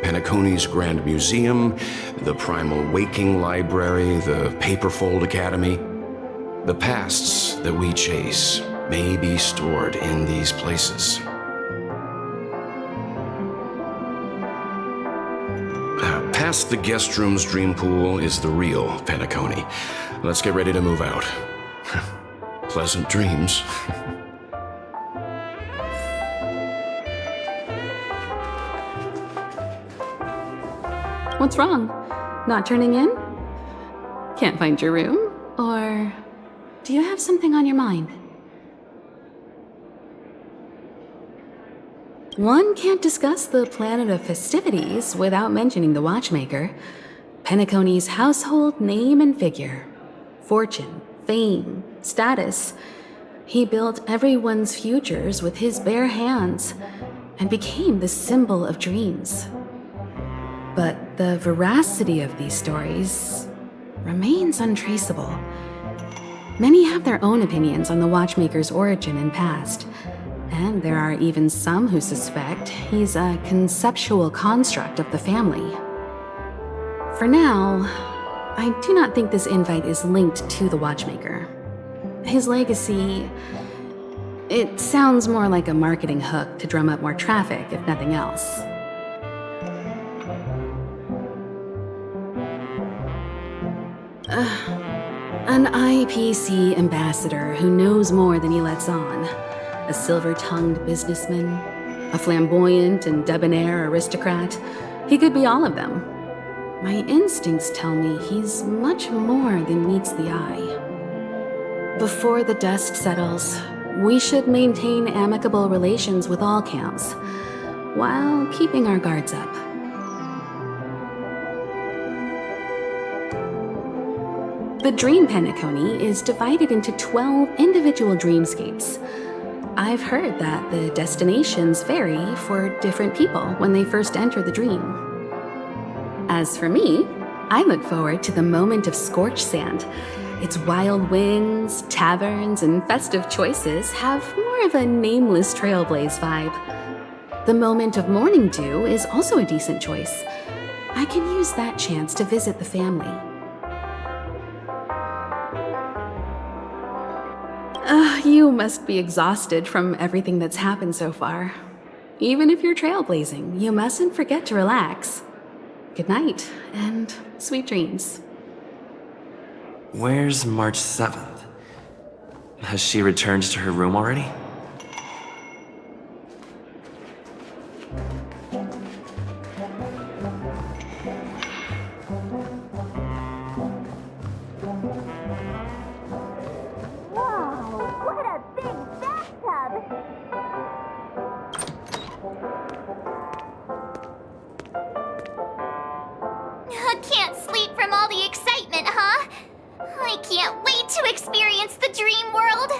Penaconi's Grand Museum, the Primal Waking Library, the Paperfold Academy. The pasts that we chase may be stored in these places. Past the guest room's dream pool is the real Peniconia. Let's get ready to move out. Pleasant dreams. What's wrong? Not turning in? Can't find your room? Or do you have something on your mind? One can't discuss the planet of festivities without mentioning the watchmaker. Penaconi's household name and figure. Fortune, fame, status. He built everyone's futures with his bare hands and became the symbol of dreams. But the veracity of these stories remains untraceable. Many have their own opinions on the watchmaker's origin and past, and there are even some who suspect he's a conceptual construct of the family. For now, I do not think this invite is linked to the watchmaker. his legacy... It sounds more like a marketing hook to drum up more traffic, if nothing else. An IPC ambassador who knows more than he lets on. A silver-tongued businessman. A flamboyant and debonair aristocrat. He could be all of them. My instincts tell me he's much more than meets the eye. Before the dust settles, we should maintain amicable relations with all camps, while keeping our guards up. The Dream Peniconie is divided into 12 individual dreamscapes. I've heard that the destinations vary for different people when they first enter the dream. As for me, I look forward to the moment of scorched sand. Its wild winds, taverns, and festive choices have more of a nameless trailblaze vibe. The moment of morning dew is also a decent choice. I can use that chance to visit the family. You must be exhausted from everything that's happened so far. Even if you're trailblazing, you mustn't forget to relax. Good night, and sweet dreams. Where's March 7th? Has she returned to her room already? Can't sleep from all the excitement, huh? I can't wait to experience the dream world!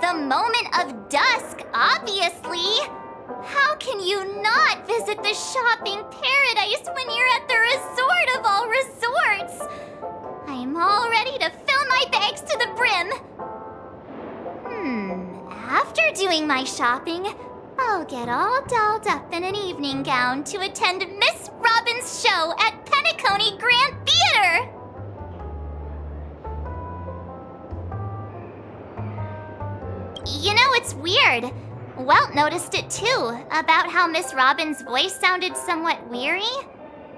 The moment of dusk, obviously! How can you not visit the shopping paradise when you're at the resort of all resorts? I'm all ready to fill my bags to the brim. After doing my shopping, I'll get all dolled up in an evening gown to attend Miss Robin's show at Peniconia Grand Theater! You know, it's weird. Welt noticed it too, about how Miss Robin's voice sounded somewhat weary.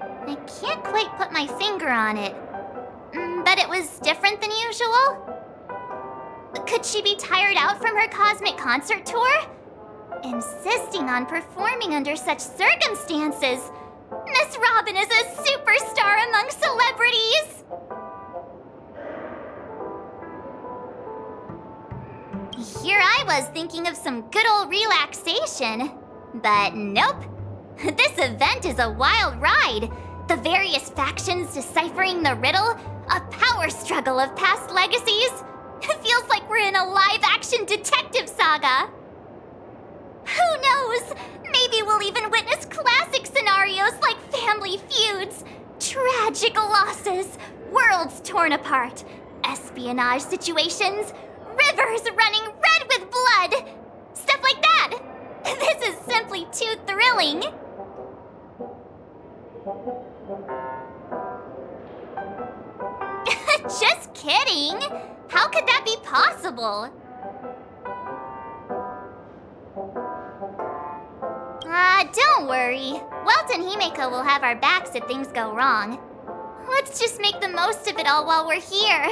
I can't quite put my finger on it, but it was different than usual. Could she be tired out from her cosmic concert tour? Insisting on performing under such circumstances. Miss Robin is a superstar among celebrities! Here I was thinking of some good old relaxation. But nope. This event is a wild ride. The various factions deciphering the riddle, a power struggle of past legacies. It feels like we're in a live-action detective saga. Who knows? Maybe we'll even witness classic scenarios like family feuds, tragic losses, worlds torn apart, espionage situations, rivers running red with blood. Stuff like that. This is simply too thrilling. Just kidding. How could that be possible? Don't worry. Welt and Himeko will have our backs if things go wrong. Let's just make the most of it all while we're here.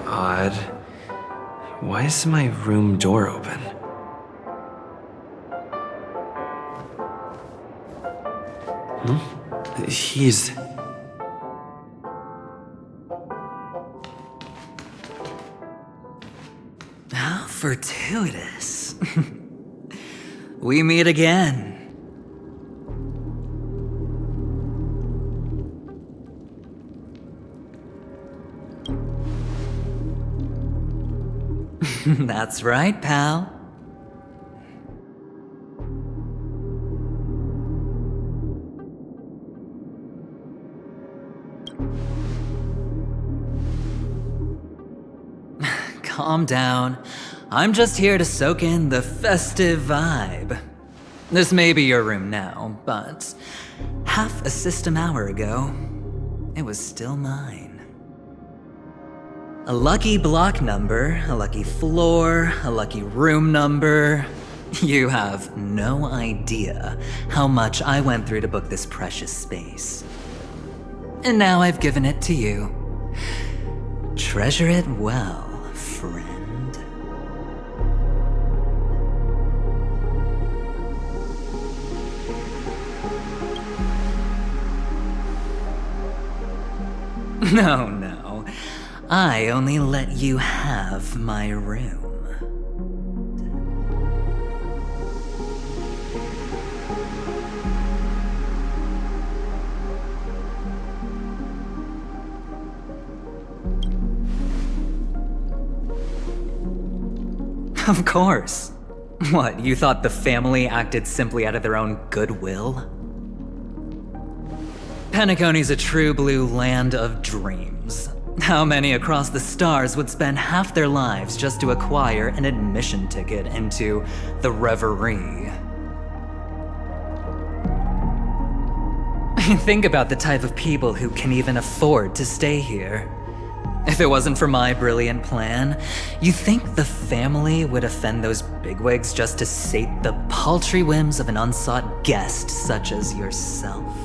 Odd. Why is my room door open? He's... How fortuitous. We meet again. That's right, pal. Calm down. I'm just here to soak in the festive vibe. This may be your room now, but half a system hour ago, it was still mine. A lucky block number, a lucky floor, a lucky room number. You have no idea how much I went through to book this precious space. And now I've given it to you. Treasure it well, friend. No. I only let you have my room. Of course. What, you thought the family acted simply out of their own goodwill? Penaconi's a true blue land of dreams. How many across the stars would spend half their lives just to acquire an admission ticket into the reverie? Think about the type of people who can even afford to stay here. If it wasn't for my brilliant plan, you think the family would offend those bigwigs just to sate the paltry whims of an unsought guest such as yourself?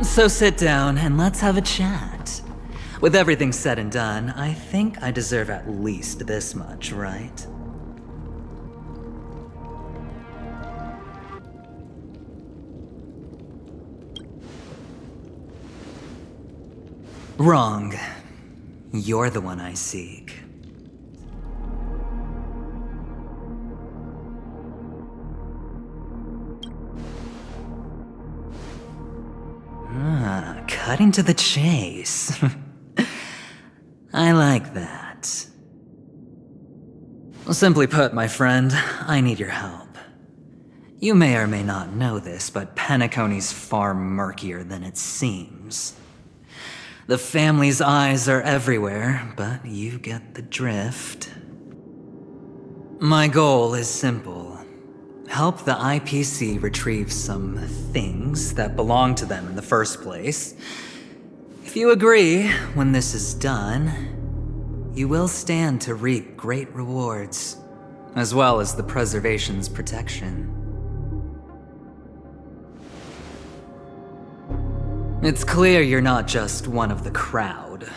So sit down and let's have a chat. With everything said and done, I think I deserve at least this much, right? Wrong. You're the one I seek. Cutting to the chase. I like that. Simply put, my friend, I need your help. You may or may not know this, but Penaconi's far murkier than it seems. The family's eyes are everywhere, but you get the drift. My goal is simple. Help the IPC retrieve some things that belong to them in the first place. If you agree, when this is done, you will stand to reap great rewards, as well as the preservation's protection. It's clear you're not just one of the crowd.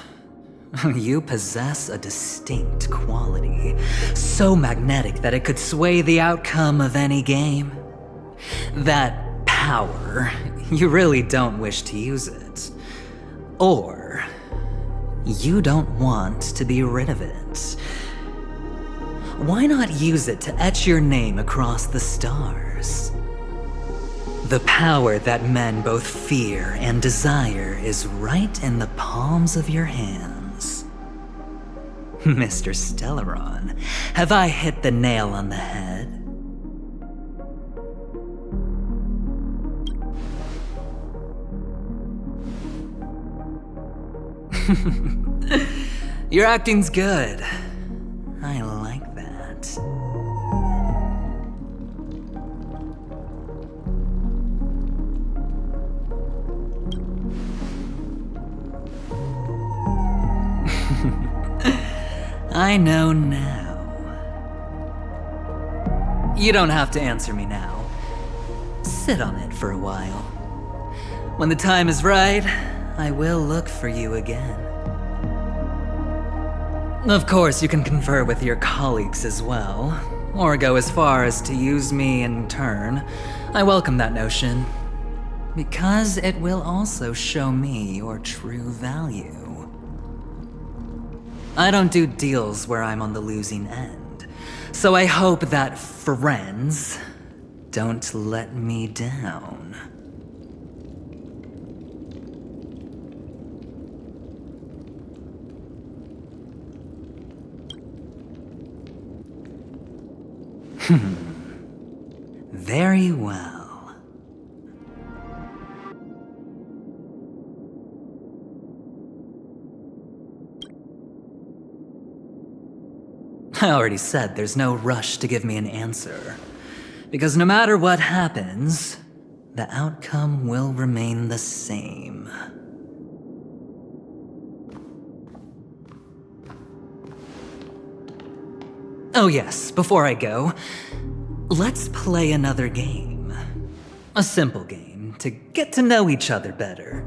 You possess a distinct quality, so magnetic that it could sway the outcome of any game. That power, you really don't wish to use it. Or, you don't want to be rid of it. Why not use it to etch your name across the stars? The power that men both fear and desire is right in the palms of your hands. Mr. Stellaron, have I hit the nail on the head? Your acting's good. I like that. I know now. You don't have to answer me now. Sit on it for a while. When the time is right, I will look for you again. Of course, you can confer with your colleagues as well, or go as far as to use me in turn. I welcome that notion, because it will also show me your true value. I don't do deals where I'm on the losing end, so I hope that friends don't let me down. Very well. I already said there's no rush to give me an answer. Because no matter what happens, the outcome will remain the same. Oh yes, before I go, let's play another game. A simple game to get to know each other better.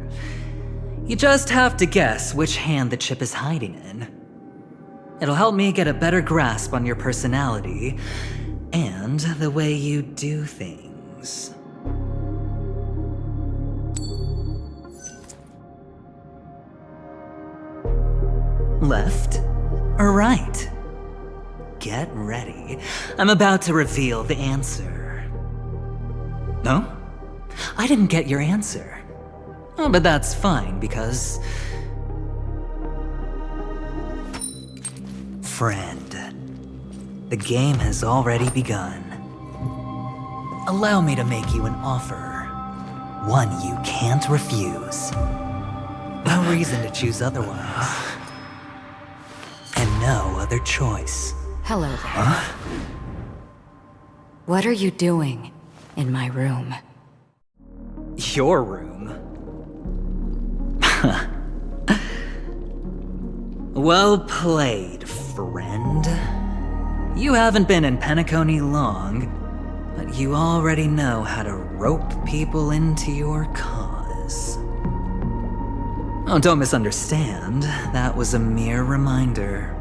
You just have to guess which hand the chip is hiding in. It'll help me get a better grasp on your personality and the way you do things. Left or right? Get ready. I'm about to reveal the answer. No? I didn't get your answer. Oh, but that's fine because... Friend, the game has already begun. Allow me to make you an offer. One you can't refuse. No reason to choose otherwise. And no other choice. Hello there. What are you doing in my room? Your room? Well played, friend. You haven't been in Penakoni long, but you already know how to rope people into your cause. Oh, don't misunderstand. That was a mere reminder.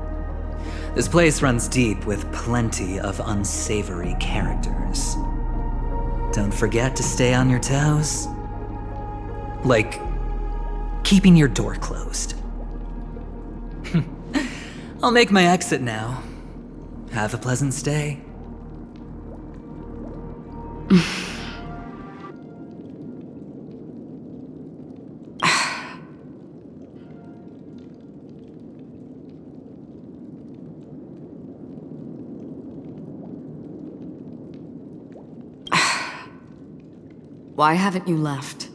This place runs deep with plenty of unsavory characters. Don't forget to stay on your toes. Like, keeping your door closed. I'll make my exit now. Have a pleasant stay. Why haven't you left?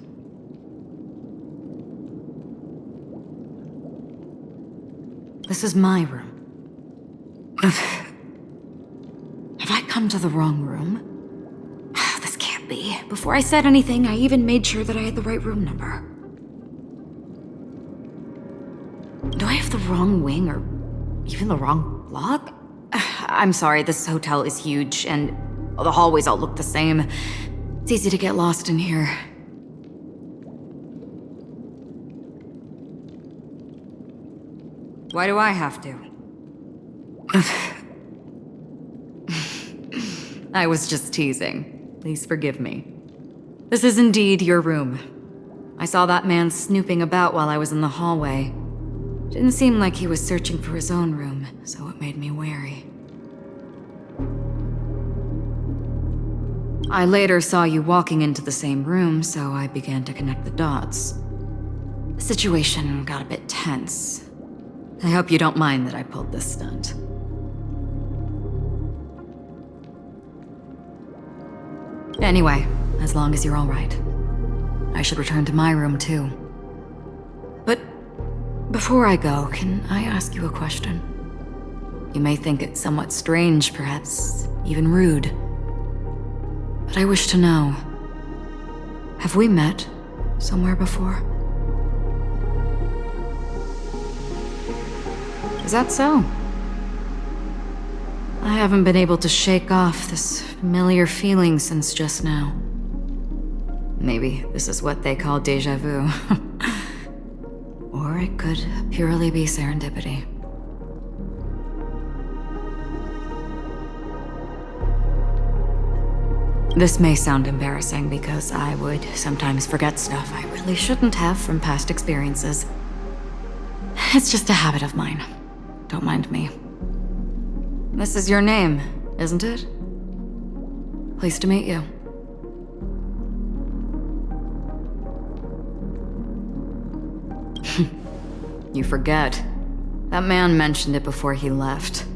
This is my room. Have I come to the wrong room? This can't be. Before I said anything, I even made sure that I had the right room number. Do I have the wrong wing or even the wrong block? I'm sorry, this hotel is huge and the hallways all look the same. It's easy to get lost in here. Why do I have to? I was just teasing. Please forgive me. This is indeed your room. I saw that man snooping about while I was in the hallway. Didn't seem like he was searching for his own room, so it made me wary. I later saw you walking into the same room, so I began to connect the dots. The situation got a bit tense. I hope you don't mind that I pulled this stunt. Anyway, as long as you're all right. I should return to my room too. But before I go, can I ask you a question? You may think it somewhat strange, perhaps even rude. But I wish to know, have we met somewhere before? Is that so? I haven't been able to shake off this familiar feeling since just now. Maybe this is what they call déjà vu. Or it could purely be serendipity. This may sound embarrassing because I would sometimes forget stuff I really shouldn't have from past experiences. It's just a habit of mine. Don't mind me. This is your name, isn't it? Pleased to meet you. You forget. That man mentioned it before he left.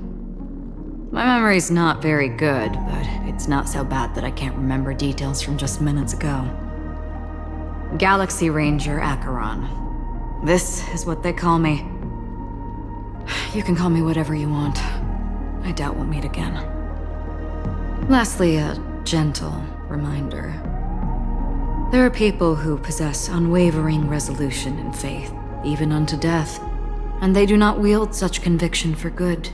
My memory's not very good, but it's not so bad that I can't remember details from just minutes ago. Galaxy Ranger Acheron. This is what they call me. You can call me whatever you want. I doubt we'll meet again. Lastly, a gentle reminder. There are people who possess unwavering resolution and faith, even unto death, and they do not wield such conviction for good.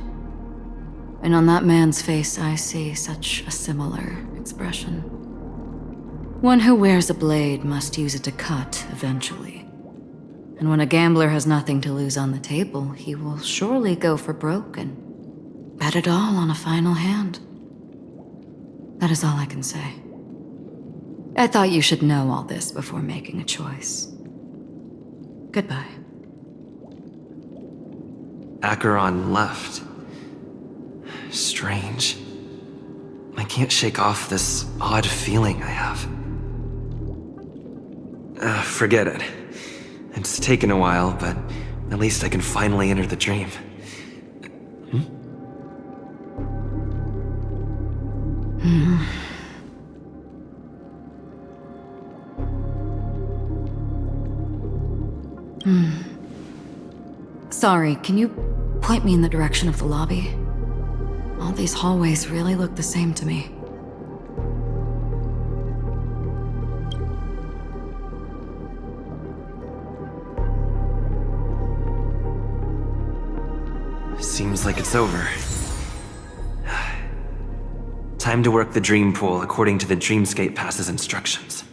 And on that man's face I see such a similar expression. One who wears a blade must use it to cut eventually. And when a gambler has nothing to lose on the table, he will surely go for broke and bet it all on a final hand. That is all I can say. I thought you should know all this before making a choice. Goodbye. Acheron left. Strange. I can't shake off this odd feeling I have. Forget it. It's taken a while, but at least I can finally enter the dream. Sorry, can you point me in the direction of the lobby? All these hallways really look the same to me. Seems like it's over. Time to work the dream pool according to the Dreamscape Pass's instructions.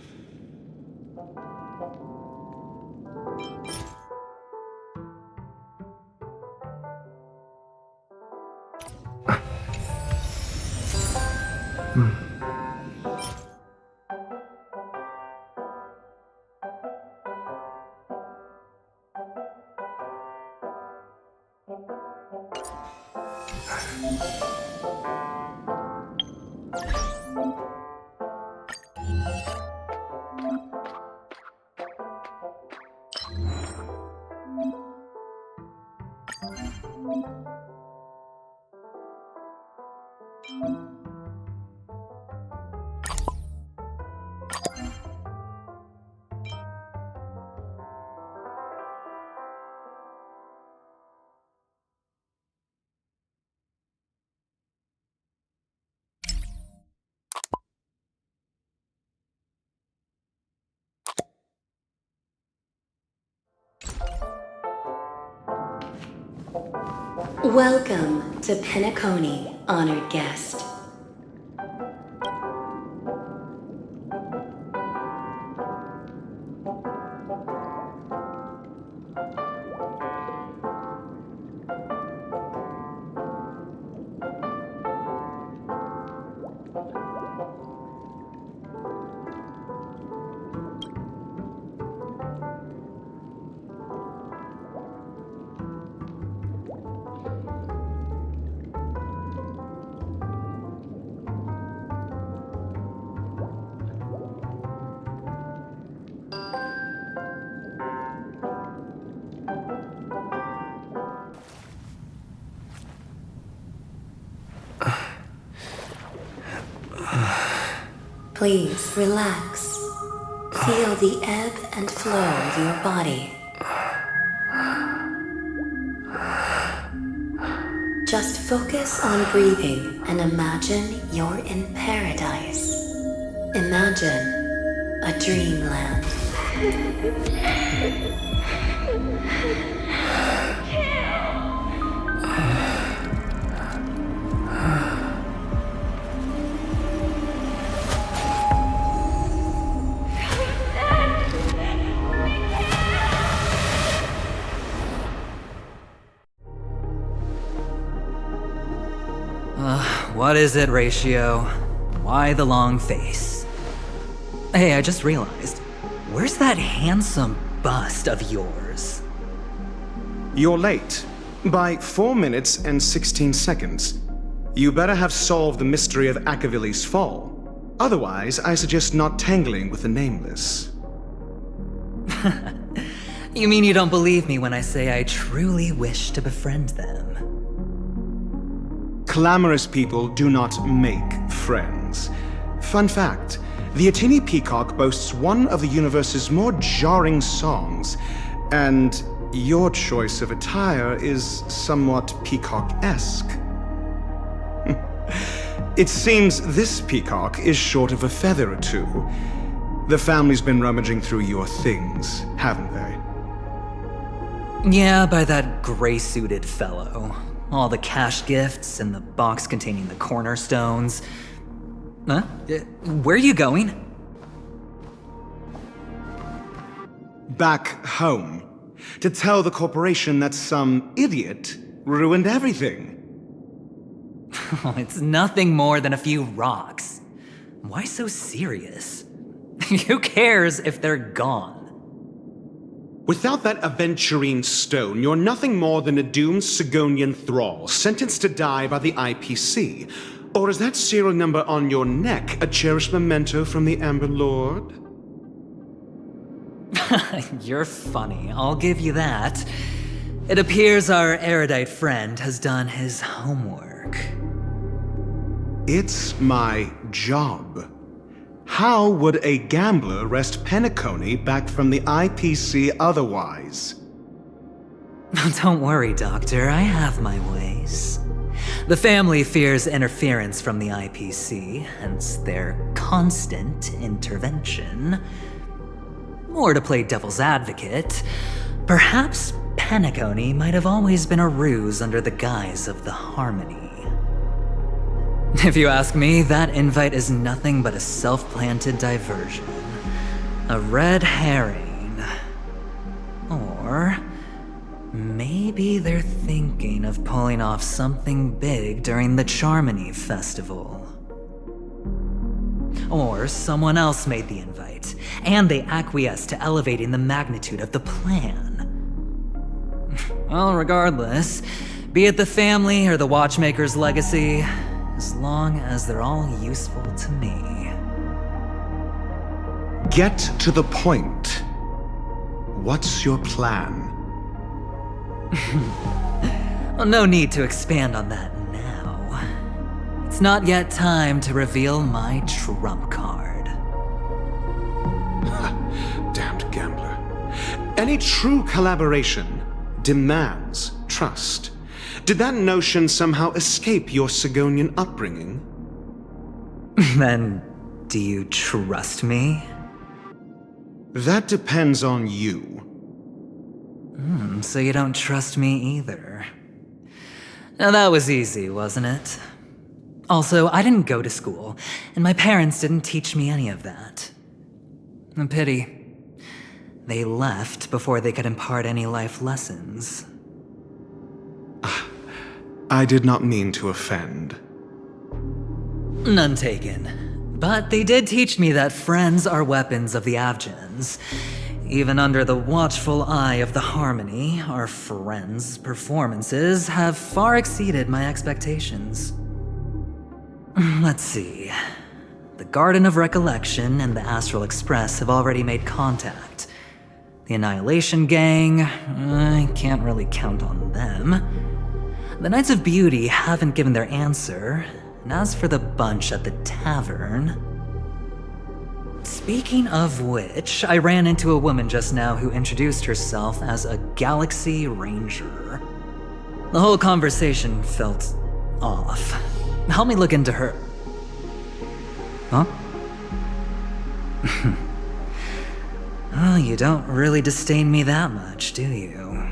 Welcome to Penakonii, honored guest. Please relax. Feel the ebb and flow of your body. Just focus on breathing and imagine you're in paradise. Imagine a dreamland. What is it, Ratio? Why the long face? Hey, I just realized. Where's that handsome bust of yours? You're late. By 4 minutes and 16 seconds. You better have solved the mystery of Akavili's fall. Otherwise, I suggest not tangling with the Nameless. You mean you don't believe me when I say I truly wish to befriend them? Clamorous people do not make friends. Fun fact, the Atini Peacock boasts one of the universe's more jarring songs, and your choice of attire is somewhat peacock-esque. It seems this peacock is short of a feather or two. The family's been rummaging through your things, haven't they? Yeah, by that gray-suited fellow. All the cash gifts and the box containing the cornerstones. Huh? Where are you going? Back home. To tell the corporation that some idiot ruined everything. Oh, it's nothing more than a few rocks. Why so serious? Who cares if they're gone? Without that aventurine stone, you're nothing more than a doomed Sigonian thrall, sentenced to die by the IPC. Or is that serial number on your neck a cherished memento from the Amber Lord? You're funny, I'll give you that. It appears our erudite friend has done his homework. It's my job. How would a gambler wrest Penaconi back from the IPC otherwise? Don't worry, Doctor, I have my ways. The family fears interference from the IPC, hence their constant intervention. Or to play devil's advocate, perhaps Penaconi might have always been a ruse under the guise of the Harmony. If you ask me, that invite is nothing but a self-planted diversion. A red herring. Or maybe they're thinking of pulling off something big during the Charmony Festival. Or someone else made the invite, and they acquiesced to elevating the magnitude of the plan. Well, regardless, be it the family or the Watchmaker's legacy, as long as they're all useful to me. Get to the point. What's your plan? Well, no need to expand on that now. It's not yet time to reveal my trump card. Damned gambler. Any true collaboration demands trust. Did that notion somehow escape your Sigonian upbringing? Then, do you trust me? That depends on you. So you don't trust me either. Now that was easy, wasn't it? Also, I didn't go to school, and my parents didn't teach me any of that. A pity. They left before they could impart any life lessons. I did not mean to offend. None taken. But they did teach me that friends are weapons of the Avgens. Even under the watchful eye of the Harmony, our friends' performances have far exceeded my expectations. Let's see. The Garden of Recollection and the Astral Express have already made contact. The Annihilation Gang, I can't really count on them. The Knights of Beauty haven't given their answer, and as for the bunch at the tavern... Speaking of which, I ran into a woman just now who introduced herself as a Galaxy Ranger. The whole conversation felt off. Help me look into her... Huh? Oh, you don't really disdain me that much, do you?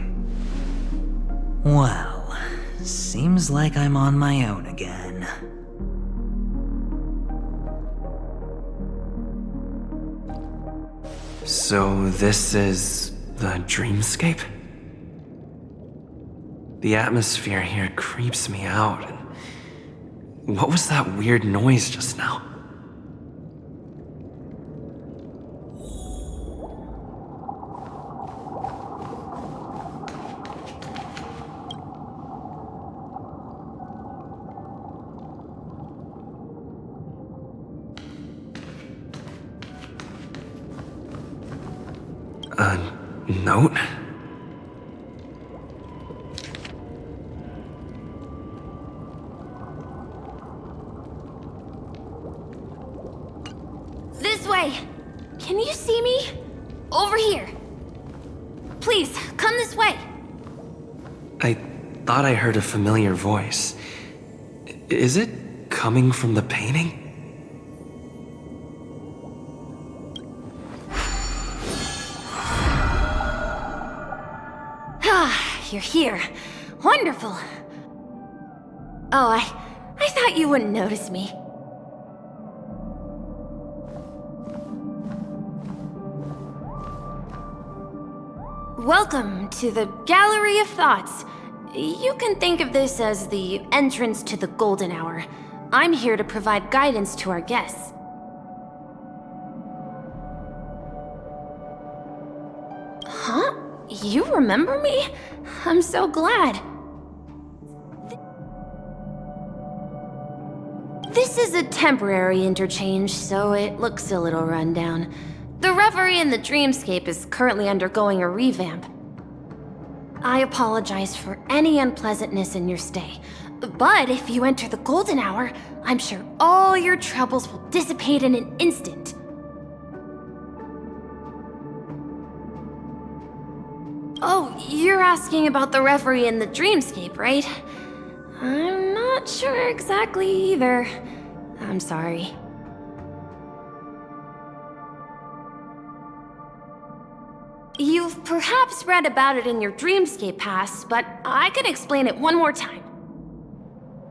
Well... Seems like I'm on my own again. So this is the dreamscape? The atmosphere here creeps me out. What was that weird noise just now? A note? This way! Can you see me? Over here! Please, come this way! I thought I heard a familiar voice. Is it coming from the painting? Ah, you're here. Wonderful. Oh, I thought you wouldn't notice me. Welcome to the Gallery of Thoughts. You can think of this as the entrance to the Golden Hour. I'm here to provide guidance to our guests. Huh? You remember me? I'm so glad. This is a temporary interchange, so it looks a little rundown. The Reverie in the Dreamscape is currently undergoing a revamp. I apologize for any unpleasantness in your stay, but if you enter the Golden Hour, I'm sure all your troubles will dissipate in an instant. Oh, you're asking about the Reverie in the Dreamscape, right? I'm not sure exactly either. I'm sorry. You've perhaps read about it in your Dreamscape Pass, but I can explain it one more time.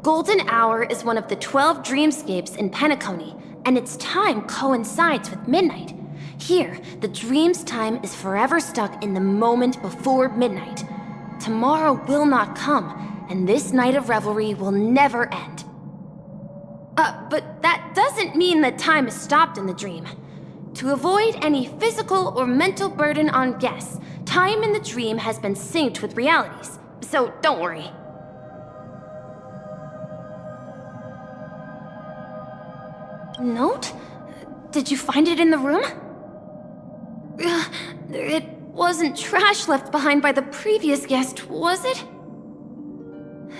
Golden Hour is one of the 12 dreamscapes in Penaconii, and its time coincides with midnight. Here, the dream's time is forever stuck in the moment before midnight. Tomorrow will not come, and this night of revelry will never end. But that doesn't mean that time is stopped in the dream. To avoid any physical or mental burden on guests, time in the dream has been synced with realities, so don't worry. Note? Did you find it in the room? It wasn't trash left behind by the previous guest, was it?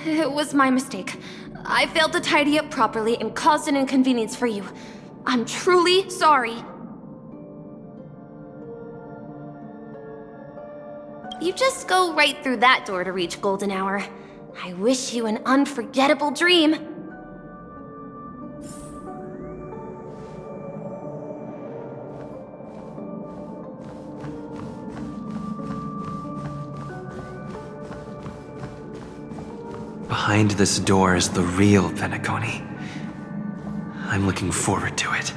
It was my mistake. I failed to tidy up properly and caused an inconvenience for you. I'm truly sorry. You just go right through that door to reach Golden Hour. I wish you an unforgettable dream. Behind this door is the real Penaconi. I'm looking forward to it.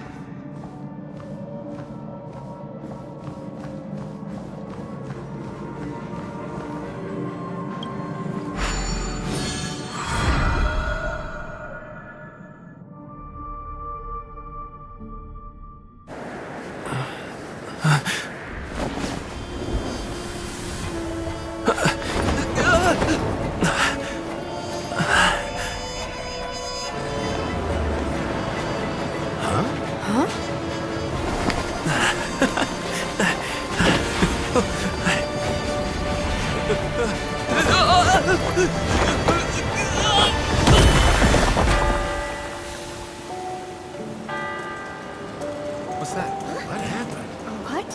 What's that? What happened? What?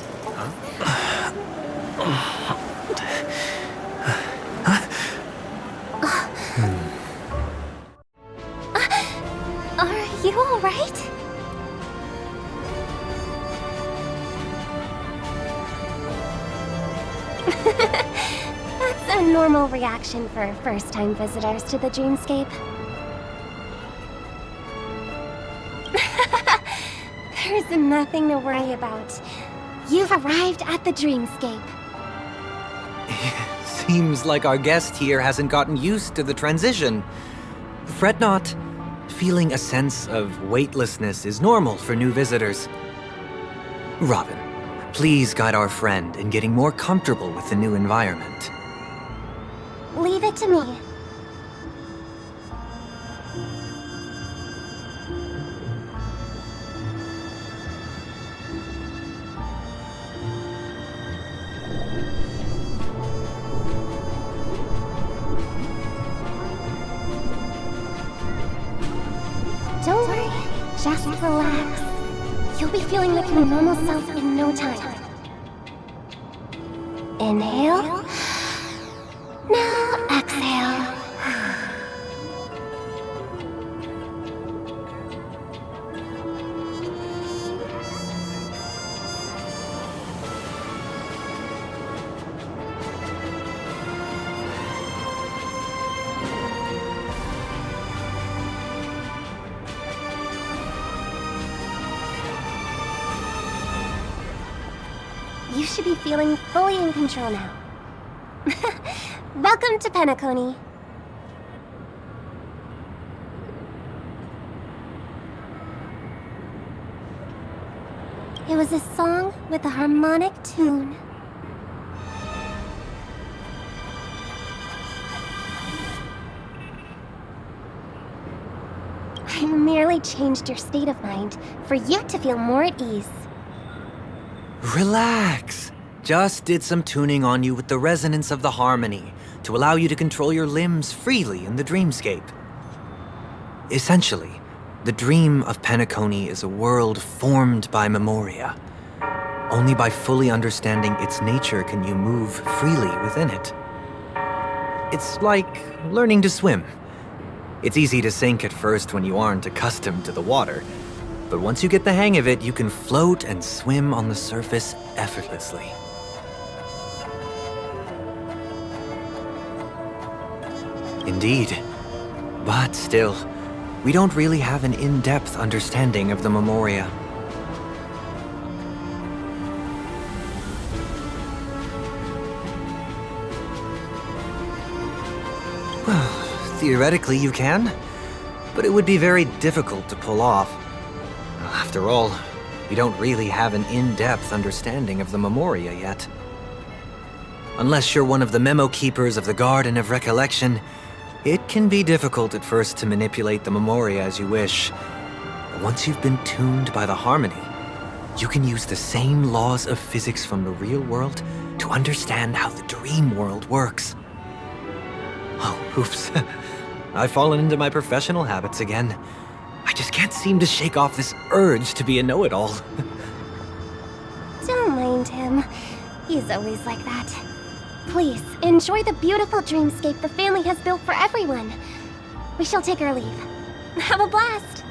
Are you all right? That's a normal reaction for first-time visitors to the dreamscape. There's nothing to worry about. You've arrived at the dreamscape. Seems like our guest here hasn't gotten used to the transition. Fret not. Feeling a sense of weightlessness is normal for new visitors. Robin, please guide our friend in getting more comfortable with the new environment. Leave it to me. Don't worry, just relax. You'll be feeling like your normal self in no time. Inhale. Now exhale. You should be feeling fully in control now. Welcome to Penaconii. It was a song with a harmonic tune. I merely changed your state of mind for you to feel more at ease. Relax. Just did some tuning on you with the resonance of the harmony to allow you to control your limbs freely in the dreamscape. Essentially, the dream of Penaconii is a world formed by memoria. Only by fully understanding its nature can you move freely within it. It's like learning to swim. It's easy to sink at first when you aren't accustomed to the water, but once you get the hang of it, you can float and swim on the surface effortlessly. Indeed. But still, we don't really have an in-depth understanding of the memoria. Well, theoretically you can, but it would be very difficult to pull off. After all, we don't really have an in-depth understanding of the memoria yet. Unless you're one of the memo keepers of the Garden of Recollection, it can be difficult at first to manipulate the memoria as you wish. But once you've been tuned by the harmony, you can use the same laws of physics from the real world to understand how the dream world works. Oh, oops. I've fallen into my professional habits again. I just can't seem to shake off this urge to be a know-it-all. Don't mind him. He's always like that. Please, enjoy the beautiful dreamscape the family has built for everyone. We shall take our leave. Have a blast!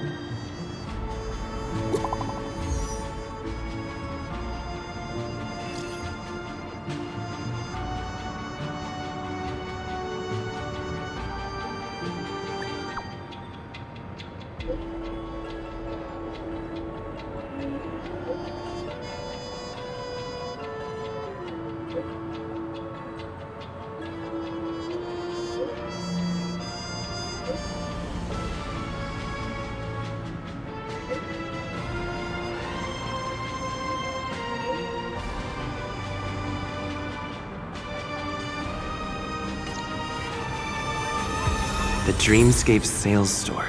The Dreamscape sales store.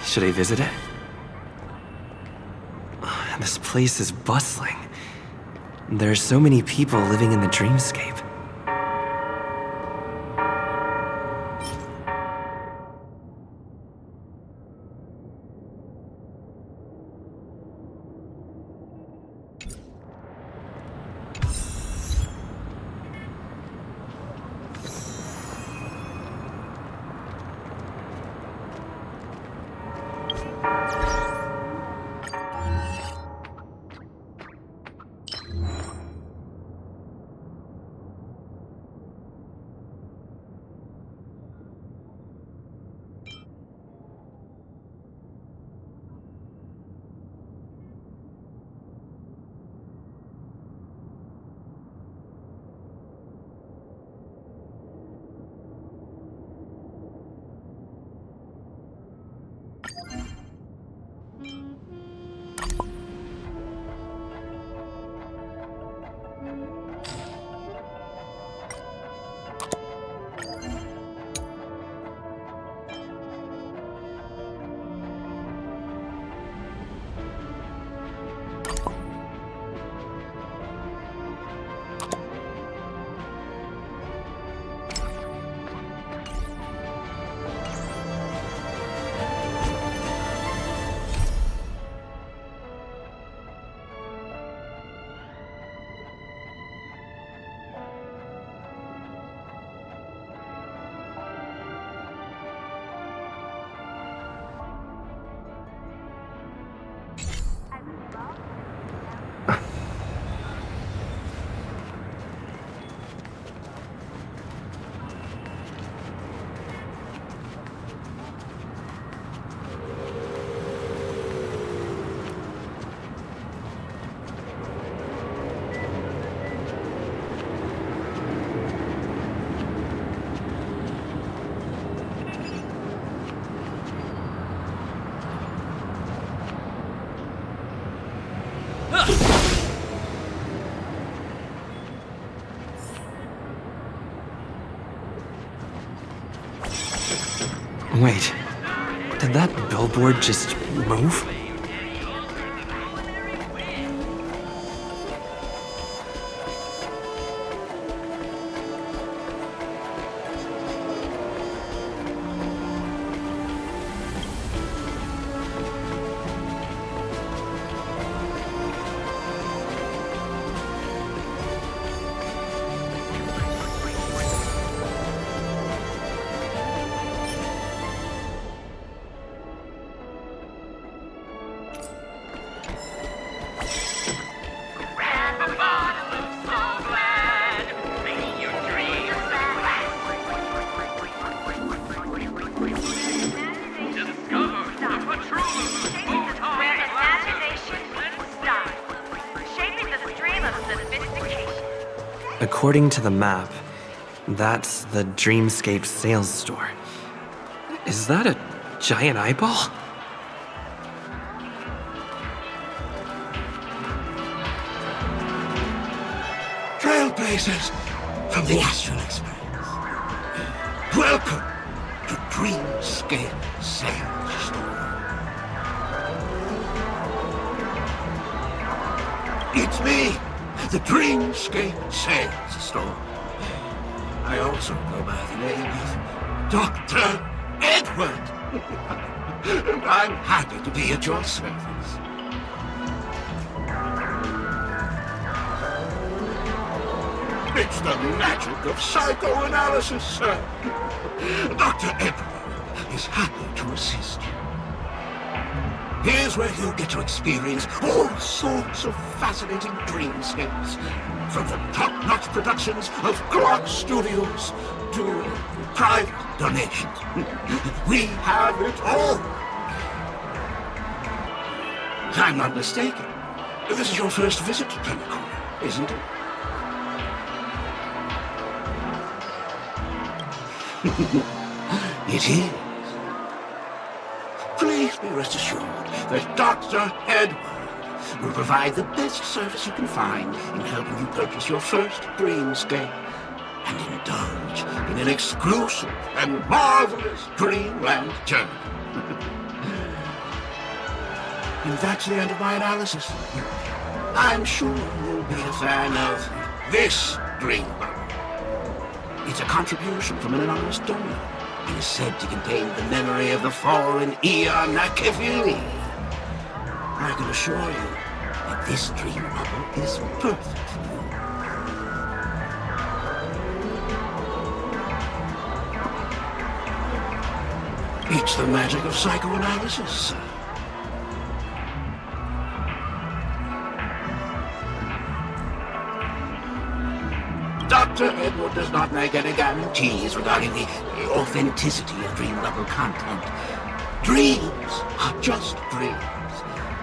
Should I visit it? This place is bustling. There are so many people living in the Dreamscape. Wait, did that billboard just move? According to the map, that's the Dreamscape sales store. Is that a giant eyeball? Trailblazers from the Astral Express. Welcome to Dreamscape Sales Store. It's me, the Dreamscape Sales Store. I also go by the name of Dr. Edward. And I'm happy to be at your service. It's the magic of psychoanalysis, sir. Dr. Edward is happy to assist you. Here's where you get to experience all sorts of fascinating dreamscapes. From the top-notch productions of Clark Studios to private donations. We have it all. If I'm not mistaken, this is your first visit to Peniconia, isn't it? It is. Please be rest assured that Dr. Edward will provide the best service you can find in helping you purchase your first dreamscape and indulge in an exclusive and marvelous dreamland journey. And that's the end of my analysis. I'm sure you'll be a fan of this dream bubble. It's a contribution from an anonymous donor. It is said to contain the memory of the fallen Eon Akavili. I can assure you that this dream bubble is perfect for you. It's the magic of psychoanalysis. Dr. Edward does not make any guarantees regarding the authenticity of dream bubble content. Dreams are just dreams,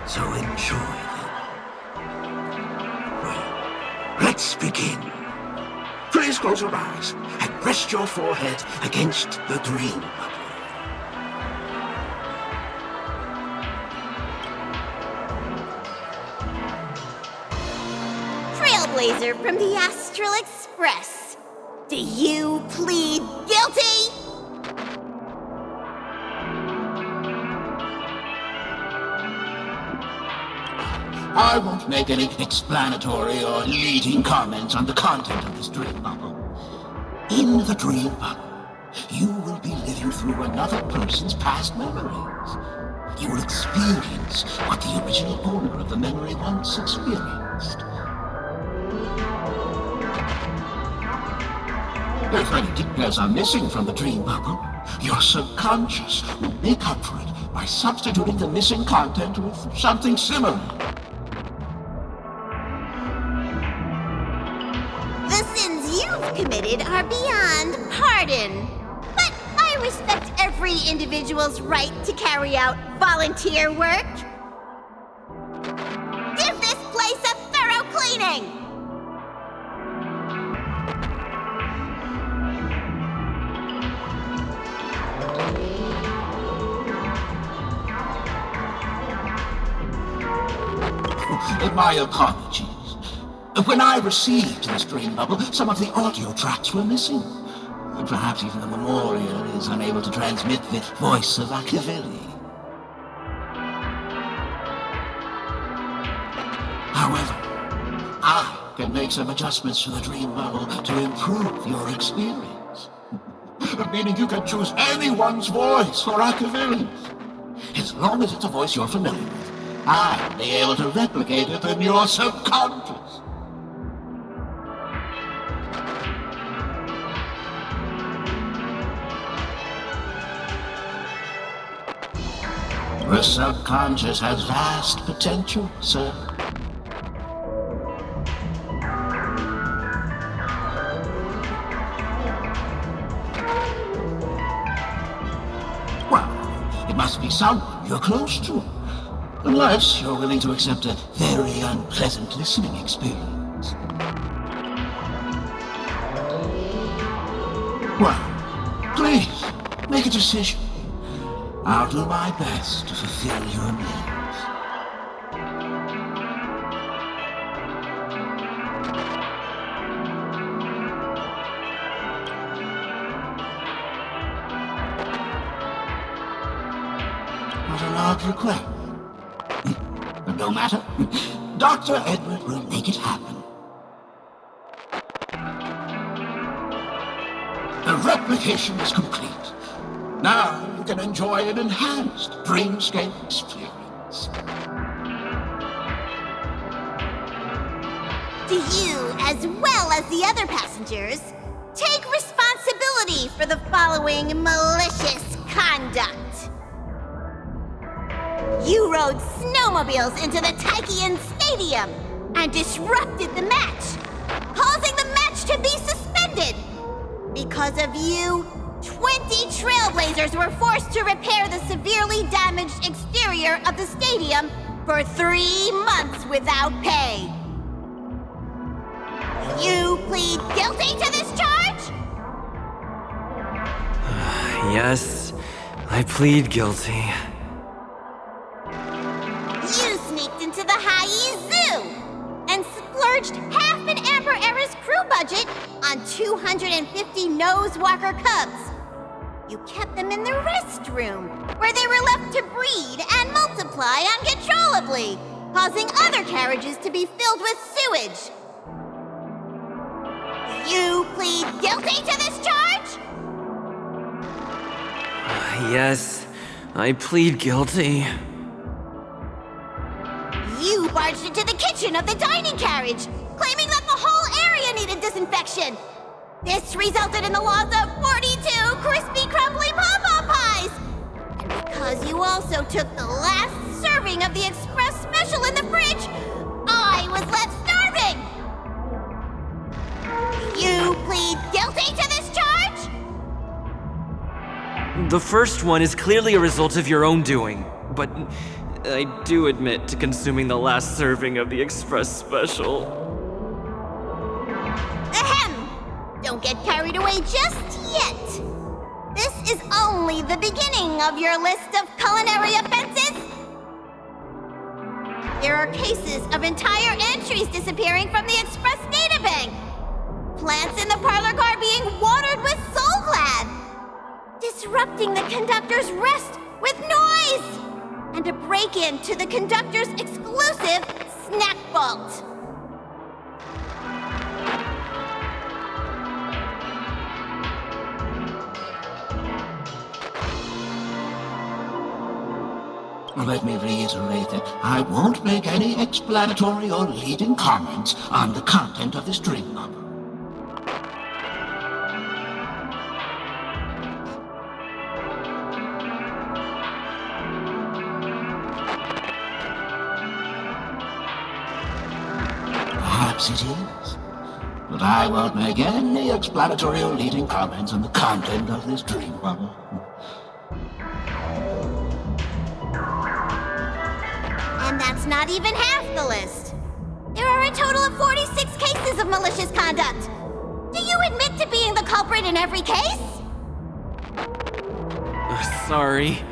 so enjoy them. Well, let's begin. Please close your eyes and rest your forehead against the dream bubble. Trailblazer from the Astral Express. Do you plead guilty? I won't make any explanatory or leading comments on the content of this dream bubble. In the dream bubble, you will be living through another person's past memories. You will experience what the original owner of the memory once experienced. If any details are missing from the dream bubble, your subconscious will make up for it by substituting the missing content with something similar. The sins you've committed are beyond pardon. But I respect every individual's right to carry out volunteer work. Give this place a thorough cleaning! My apologies. When I received this dream bubble, some of the audio tracks were missing. And perhaps even the memorial is unable to transmit the voice of Akavili. However, I can make some adjustments to the dream bubble to improve your experience. Meaning you can choose anyone's voice for Akavili's. As long as it's a voice you're familiar with, I'll be able to replicate it in your subconscious. The subconscious has vast potential, sir. Well, it must be someone you're close to. Unless you're willing to accept a very unpleasant listening experience. Well, please, make a decision. I'll do my best to fulfill your needs. What an odd request. But no matter. Dr. Edward will make it happen. The replication is complete. Now you can enjoy an enhanced dreamscape experience. Do you, as well as the other passengers, take responsibility for the following malicious conduct? You rode snowmobiles into the Taikian Stadium and disrupted the match, causing the match to be suspended. Because of you, 20 trailblazers were forced to repair the severely damaged exterior of the stadium for 3 months without pay. You plead guilty to this charge? Yes, I plead guilty. You sneaked into the Haie Zoo and splurged half an Amber Era's crew budget on 250 Nosewalker cubs. You kept them in the restroom, where they were left to breed and multiply uncontrollably, causing other carriages to be filled with sewage. You plead guilty to this charge? Yes, I plead guilty. You barged into the kitchen of the dining carriage, claiming that the whole area needed disinfection. This resulted in the loss of 42 crispy, crumbly pom-pom pies! And because you also took the last serving of the express special in the fridge, I was left starving! You plead guilty to this charge? The first one is clearly a result of your own doing, but I do admit to consuming the last serving of the express special. Ahem! Don't get carried away just yet. This is only the beginning of your list of culinary offenses. There are cases of entire entries disappearing from the express databank. Plants in the parlor car being watered with Soul Glad. Disrupting the conductor's rest with noise. And a break-in to the conductor's exclusive snack vault. Let me reiterate that I won't make any explanatory or leading comments on the content of this dream bubble. Perhaps it is, but I won't make any explanatory or leading comments on the content of this dream bubble. And that's not even half the list. There are a total of 46 cases of malicious conduct. Do you admit to being the culprit in every case? Sorry.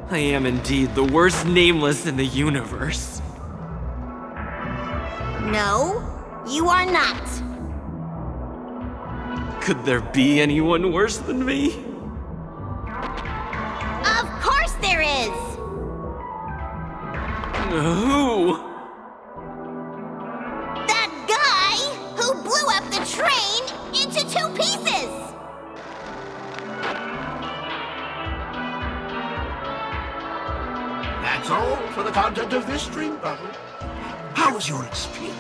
I am indeed the worst nameless in the universe. No, you are not. Could there be anyone worse than me? Of course there is! Who? That guy who blew up the train into 2 pieces! That's all for the content of this dream bubble. How was your experience?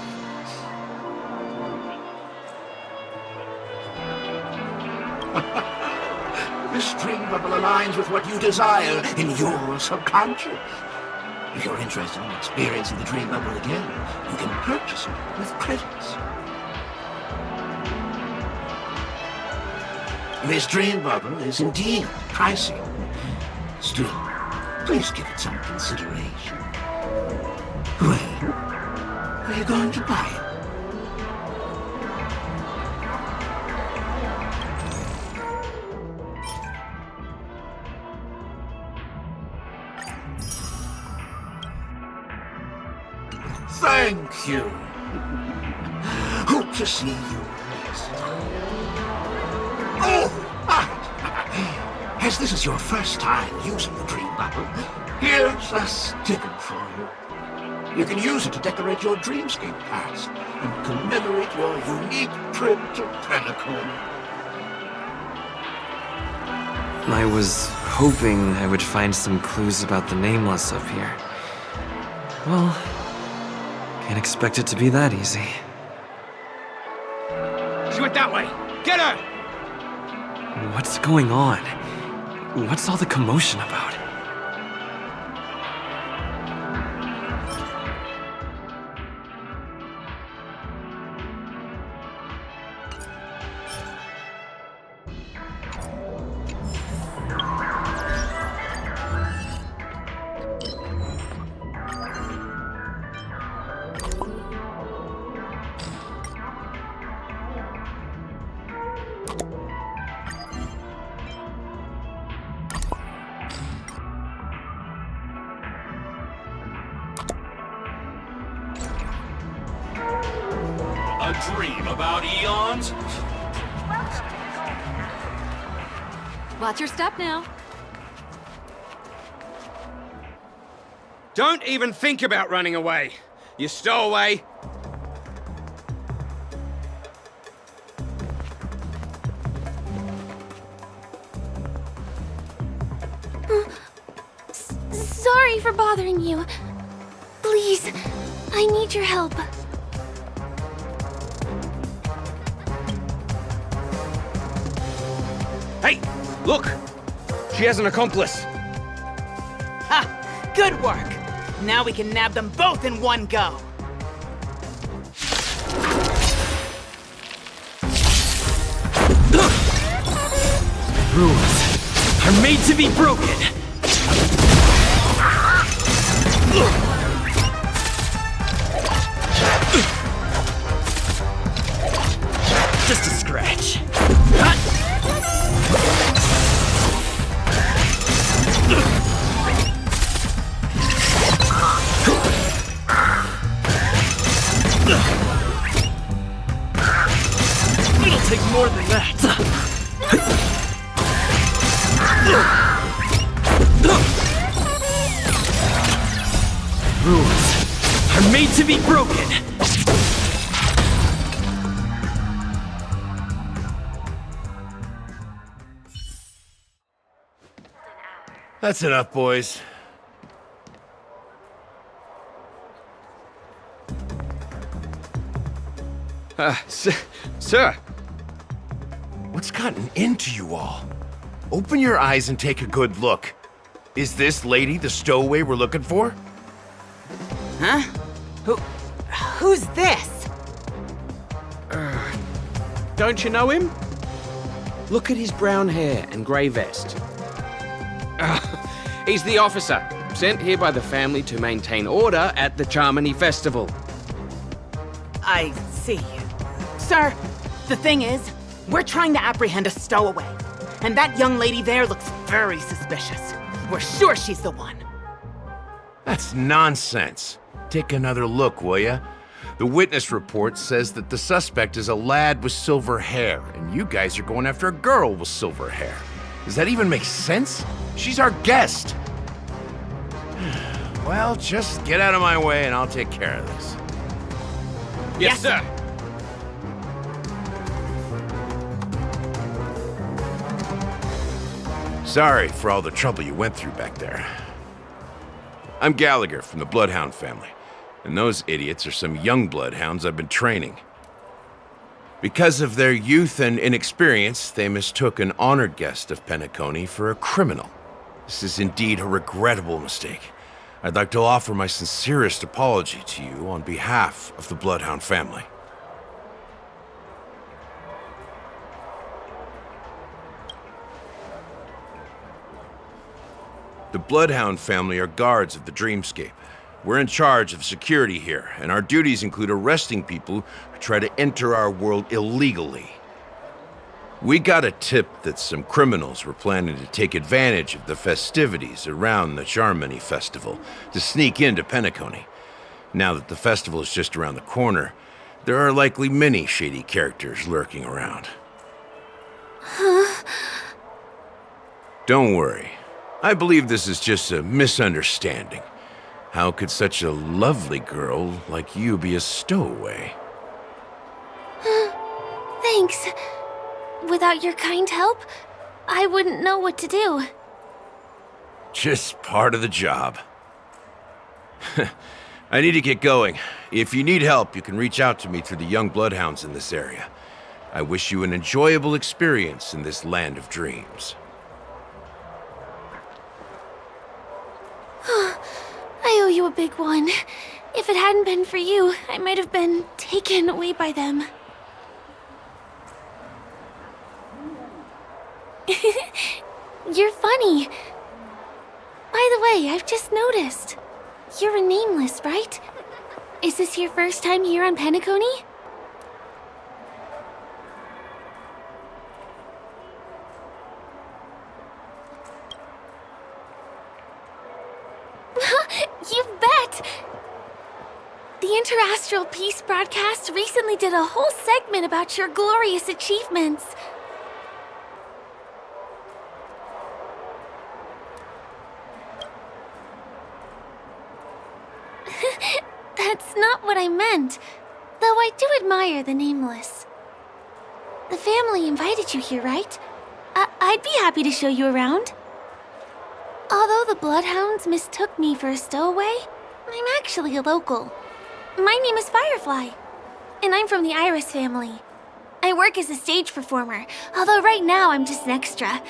This dream bubble aligns with what you desire in your subconscious. If you're interested in experiencing the dream bubble again, you can purchase it with credits. This dream bubble is indeed pricey. Still, please give it some consideration. When are you going to buy it? Thank you. Hope to see you next time. Oh, as this is your first time using the dream bubble, here's a sticker for you. You can use it to decorate your dreamscape pass and commemorate your unique trip to Peniconia. I was hoping I would find some clues about the Nameless up here. Well, can't expect it to be that easy. She went that way! Get her! What's going on? What's all the commotion about? A dream about eons? Watch your step now. Don't even think about running away. You stowaway. Sorry for bothering you. Please, I need your help. Hey, look! She has an accomplice. Ha! Good work! Now we can nab them both in one go. Rules are made to be broken. Just a scratch. It'll take more than that. Rules are made to be broken. That's enough, boys. Sir. What's gotten into you all? Open your eyes and take a good look. Is this lady the stowaway we're looking for? Huh? Who's this? Don't you know him? Look at his brown hair and grey vest. He's the officer, sent here by the family to maintain order at the Charmony Festival. I see. Sir, the thing is, we're trying to apprehend a stowaway. And that young lady there looks very suspicious. We're sure she's the one. That's nonsense. Take another look, will ya? The witness report says that the suspect is a lad with silver hair, and you guys are going after a girl with silver hair. Does that even make sense? She's our guest. Well, just get out of my way and I'll take care of this. Yes, sir. Sorry for all the trouble you went through back there. I'm Gallagher from the Bloodhound family, and those idiots are some young bloodhounds I've been training. Because of their youth and inexperience, they mistook an honored guest of Penaconii for a criminal. This is indeed a regrettable mistake. I'd like to offer my sincerest apology to you on behalf of the Bloodhound family. The Bloodhound family are guards of the Dreamscape. We're in charge of security here, and our duties include arresting people who try to enter our world illegally. We got a tip that some criminals were planning to take advantage of the festivities around the Charmony Festival to sneak into Penaconii. Now that the festival is just around the corner, there are likely many shady characters lurking around. Huh? Don't worry. I believe this is just a misunderstanding. How could such a lovely girl like you be a stowaway? Thanks. Without your kind help, I wouldn't know what to do. Just part of the job. I need to get going. If you need help, you can reach out to me through the young bloodhounds in this area. I wish you an enjoyable experience in this land of dreams. I owe you a big one. If it hadn't been for you, I might have been taken away by them. You're funny. By the way, I've just noticed. You're a nameless, right? Is this your first time here on Penaconii? You bet! The Interastral Peace broadcast recently did a whole segment about your glorious achievements. That's not what I meant, though I do admire the nameless. The family invited you here, right? I'd be happy to show you around. Although the Bloodhounds mistook me for a stowaway, I'm actually a local. My name is Firefly, and I'm from the Iris family. I work as a stage performer, although right now I'm just an extra.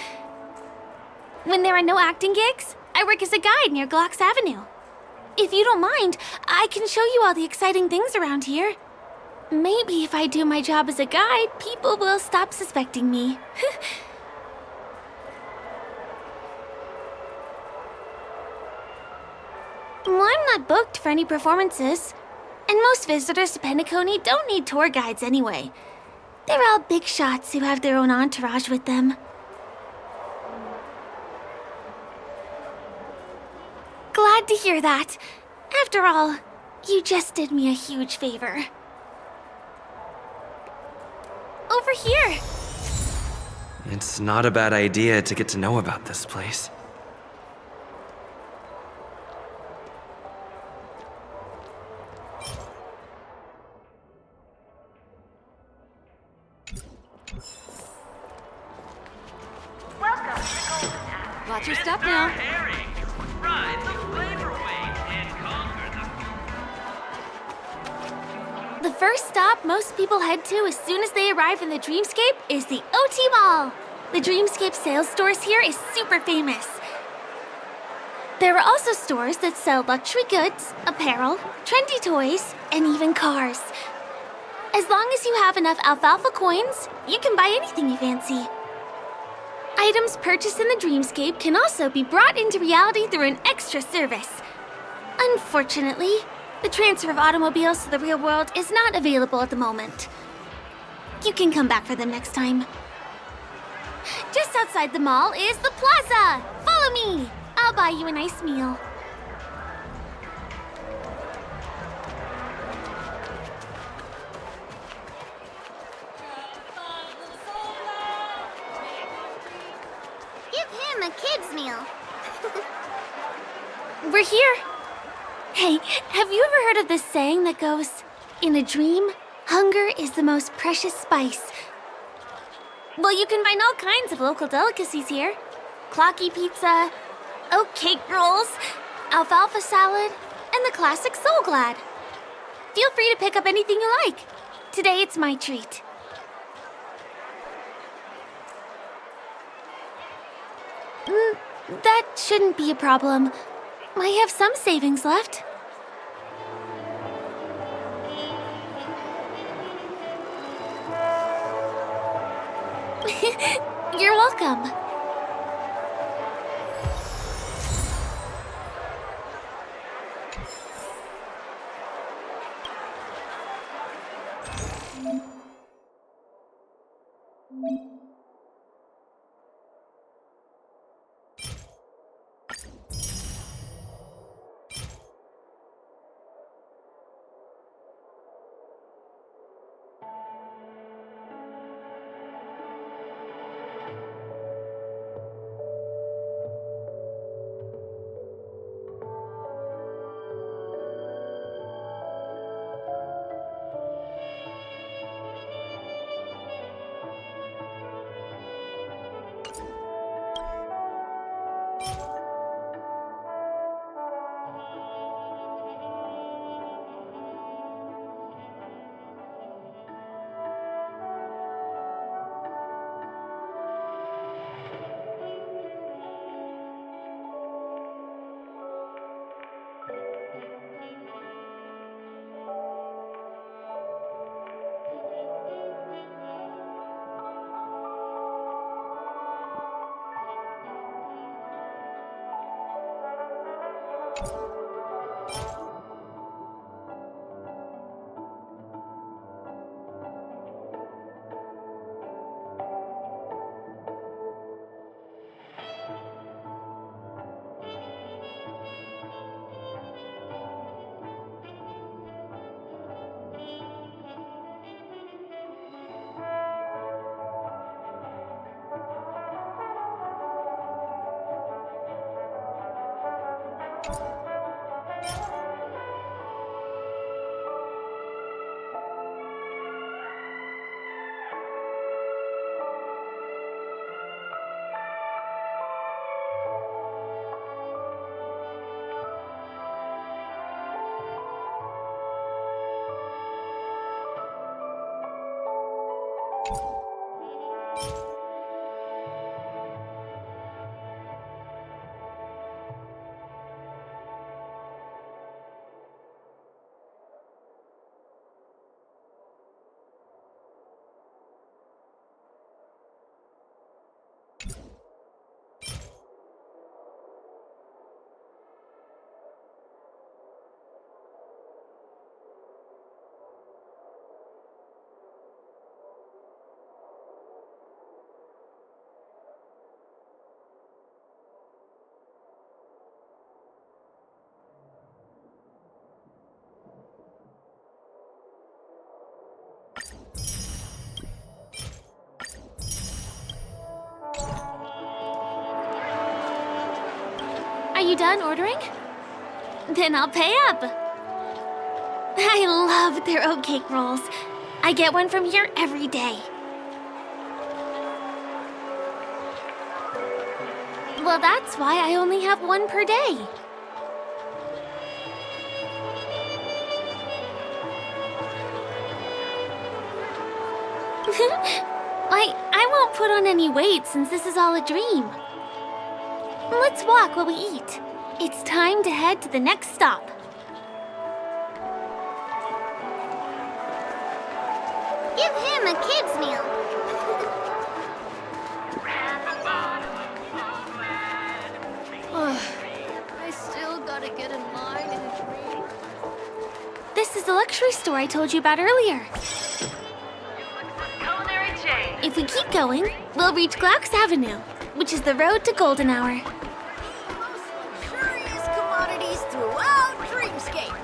When there are no acting gigs, I work as a guide near Glocks Avenue. If you don't mind, I can show you all the exciting things around here. Maybe if I do my job as a guide, people will stop suspecting me. Well, I'm not booked for any performances, and most visitors to Penaconii don't need tour guides anyway. They're all big shots who have their own entourage with them. Glad to hear that. After all, you just did me a huge favor. Over here! It's not a bad idea to get to know about this place. Watch your step now. The first stop most people head to as soon as they arrive in the Dreamscape is the OT Mall. The Dreamscape sales stores here is super famous. There are also stores that sell luxury goods, apparel, trendy toys, and even cars. As long as you have enough alfalfa coins, you can buy anything you fancy. Items purchased in the Dreamscape can also be brought into reality through an extra service. Unfortunately, the transfer of automobiles to the real world is not available at the moment. You can come back for them next time. Just outside the mall is the plaza! Follow me! I'll buy you a nice meal. We're here. Hey, have you ever heard of this saying that goes, in a dream, hunger is the most precious spice? Well, you can find all kinds of local delicacies here. Clocky pizza, oat cake rolls, alfalfa salad, and the classic Soul Glad. Feel free to pick up anything you like. Today it's my treat. That shouldn't be a problem. I have some savings left. You're welcome. Are you done ordering? Then I'll pay up. I love their oat cake rolls. I get one from here every day. Well, that's why I only have one per day. I won't put on any weight since this is all a dream. Let's walk while we eat. It's time to head to the next stop. Give him a kid's meal. I still gotta get in line and drink. This is the luxury store I told you about earlier. If we keep going, we'll reach Glauc's Avenue, which is the road to Golden Hour. Luxurious commodities throughout Dreamscape.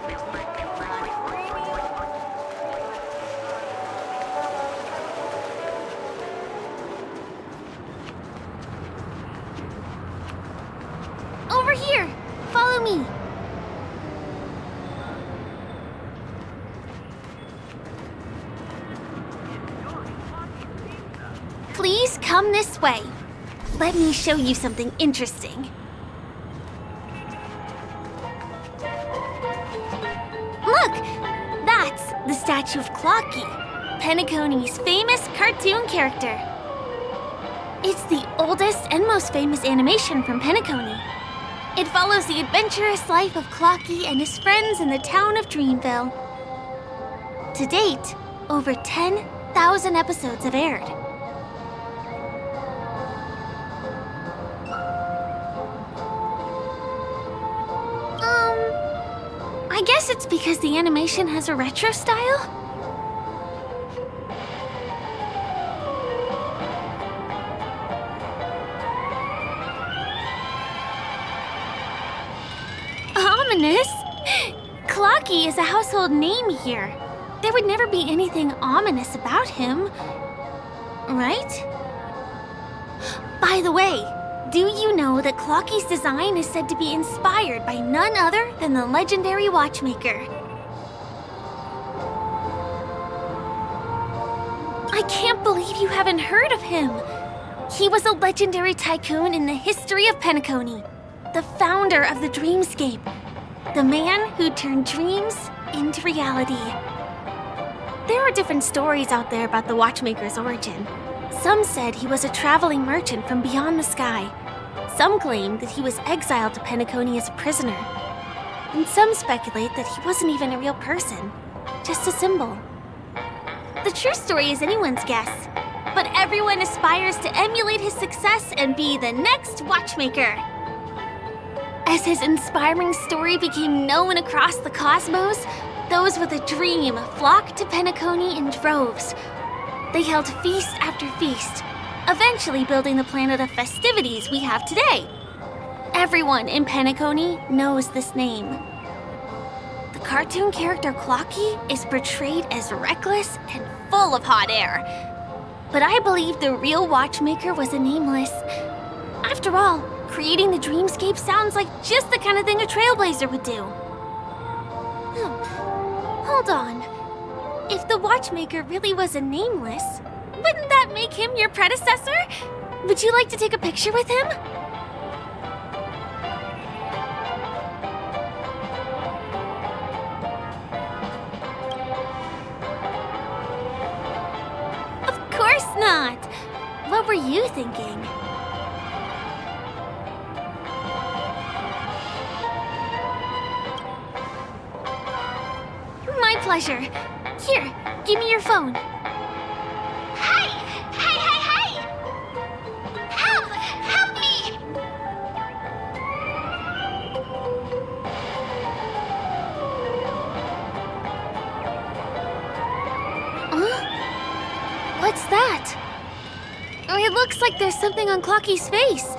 Over here! Follow me. Come this way. Let me show you something interesting. Look! That's the statue of Clocky, Penaconi's famous cartoon character. It's the oldest and most famous animation from Peniconie. It follows the adventurous life of Clocky and his friends in the town of Dreamville. To date, over 10,000 episodes have aired. I guess it's because the animation has a retro style? Ominous? Clocky is a household name here. There would never be anything ominous about him, right? By the way, do you know that Clocky's design is said to be inspired by none other than the legendary watchmaker? I can't believe you haven't heard of him. He was a legendary tycoon in the history of Peniconie, the founder of the dreamscape, the man who turned dreams into reality. There are different stories out there about the watchmaker's origin. Some said he was a traveling merchant from beyond the sky. Some claimed that he was exiled to Peniconie as a prisoner. And some speculate that he wasn't even a real person, just a symbol. The true story is anyone's guess, but everyone aspires to emulate his success and be the next watchmaker. As his inspiring story became known across the cosmos, those with a dream flocked to Peniconie in droves. They held feast after feast, eventually building the planet of festivities we have today. Everyone in Peniconie knows this name. The cartoon character Clocky is portrayed as reckless and full of hot air. But I believe the real watchmaker was a nameless. After all, creating the dreamscape sounds like just the kind of thing a trailblazer would do. Hold on. If the watchmaker really was a nameless, wouldn't that make him your predecessor? Would you like to take a picture with him? Of course not. What were you thinking? My pleasure. Here, give me your phone. Hey! Hey, hey, hey! Help! Help me! Huh? What's that? It looks like there's something on Clocky's face.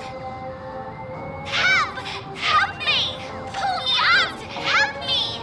Help! Help me! Pull me out! Help me!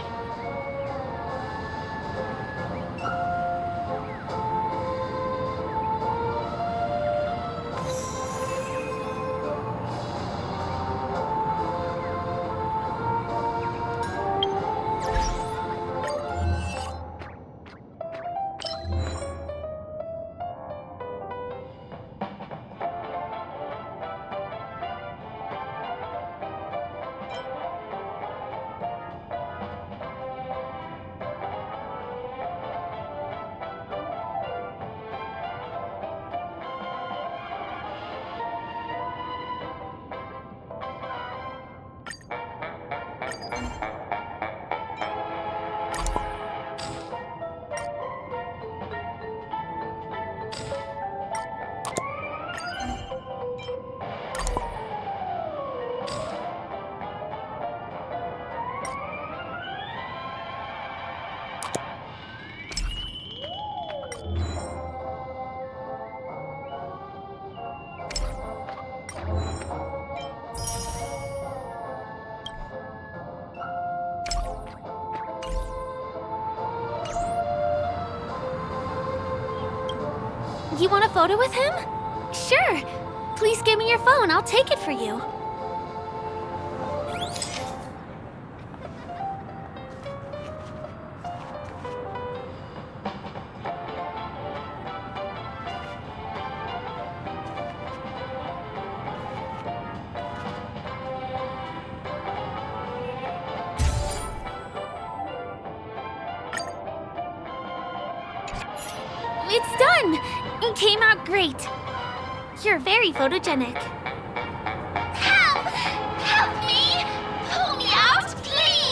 You want a photo with him? Sure. Please give me your phone. I'll take it for you. It's done! It came out great. You're very photogenic. Help! Help me! Pull me out, please!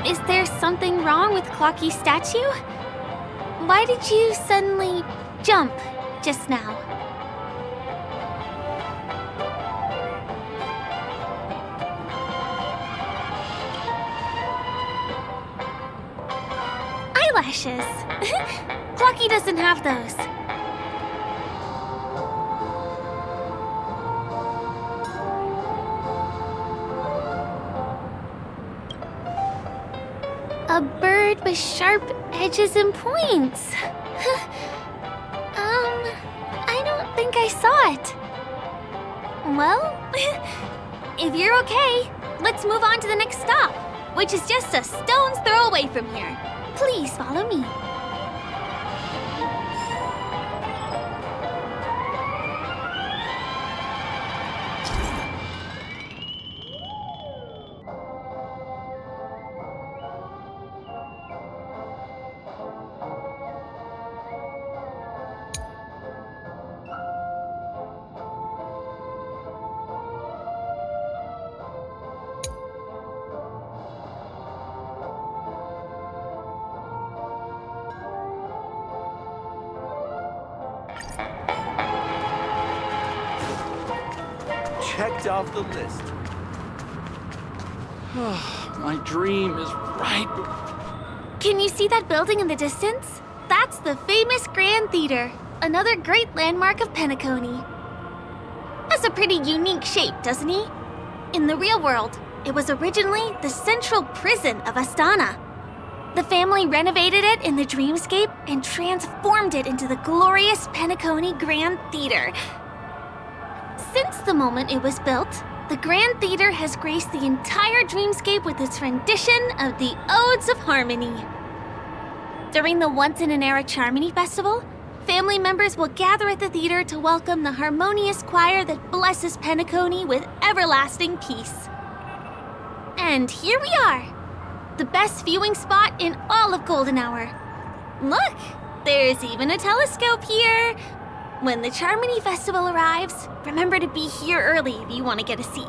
Is there something wrong with Clocky's statue? Why did you suddenly jump just now? Eyelashes. Clocky doesn't have those. A bird with sharp edges and points. I don't think I saw it. Well, if you're okay, let's move on to the next stop, which is just a stone's throw away from here. Please follow me. Checked off the list. My dream is right. Can you see that building in the distance? That's the famous Grand Theater, another great landmark of Penacony. Has a pretty unique shape, doesn't he? In the real world, it was originally the central prison of Astana. The family renovated it in the dreamscape and transformed it into the glorious Penacony Grand Theater. Since the moment it was built, the Grand Theater has graced the entire dreamscape with its rendition of the Odes of Harmony. During the Once-in-an-Era Charmony Festival, family members will gather at the theater to welcome the harmonious choir that blesses Penacony with everlasting peace. And here we are, the best viewing spot in all of Golden Hour. Look, there's even a telescope here. When the Charmony Festival arrives, remember to be here early if you want to get a seat.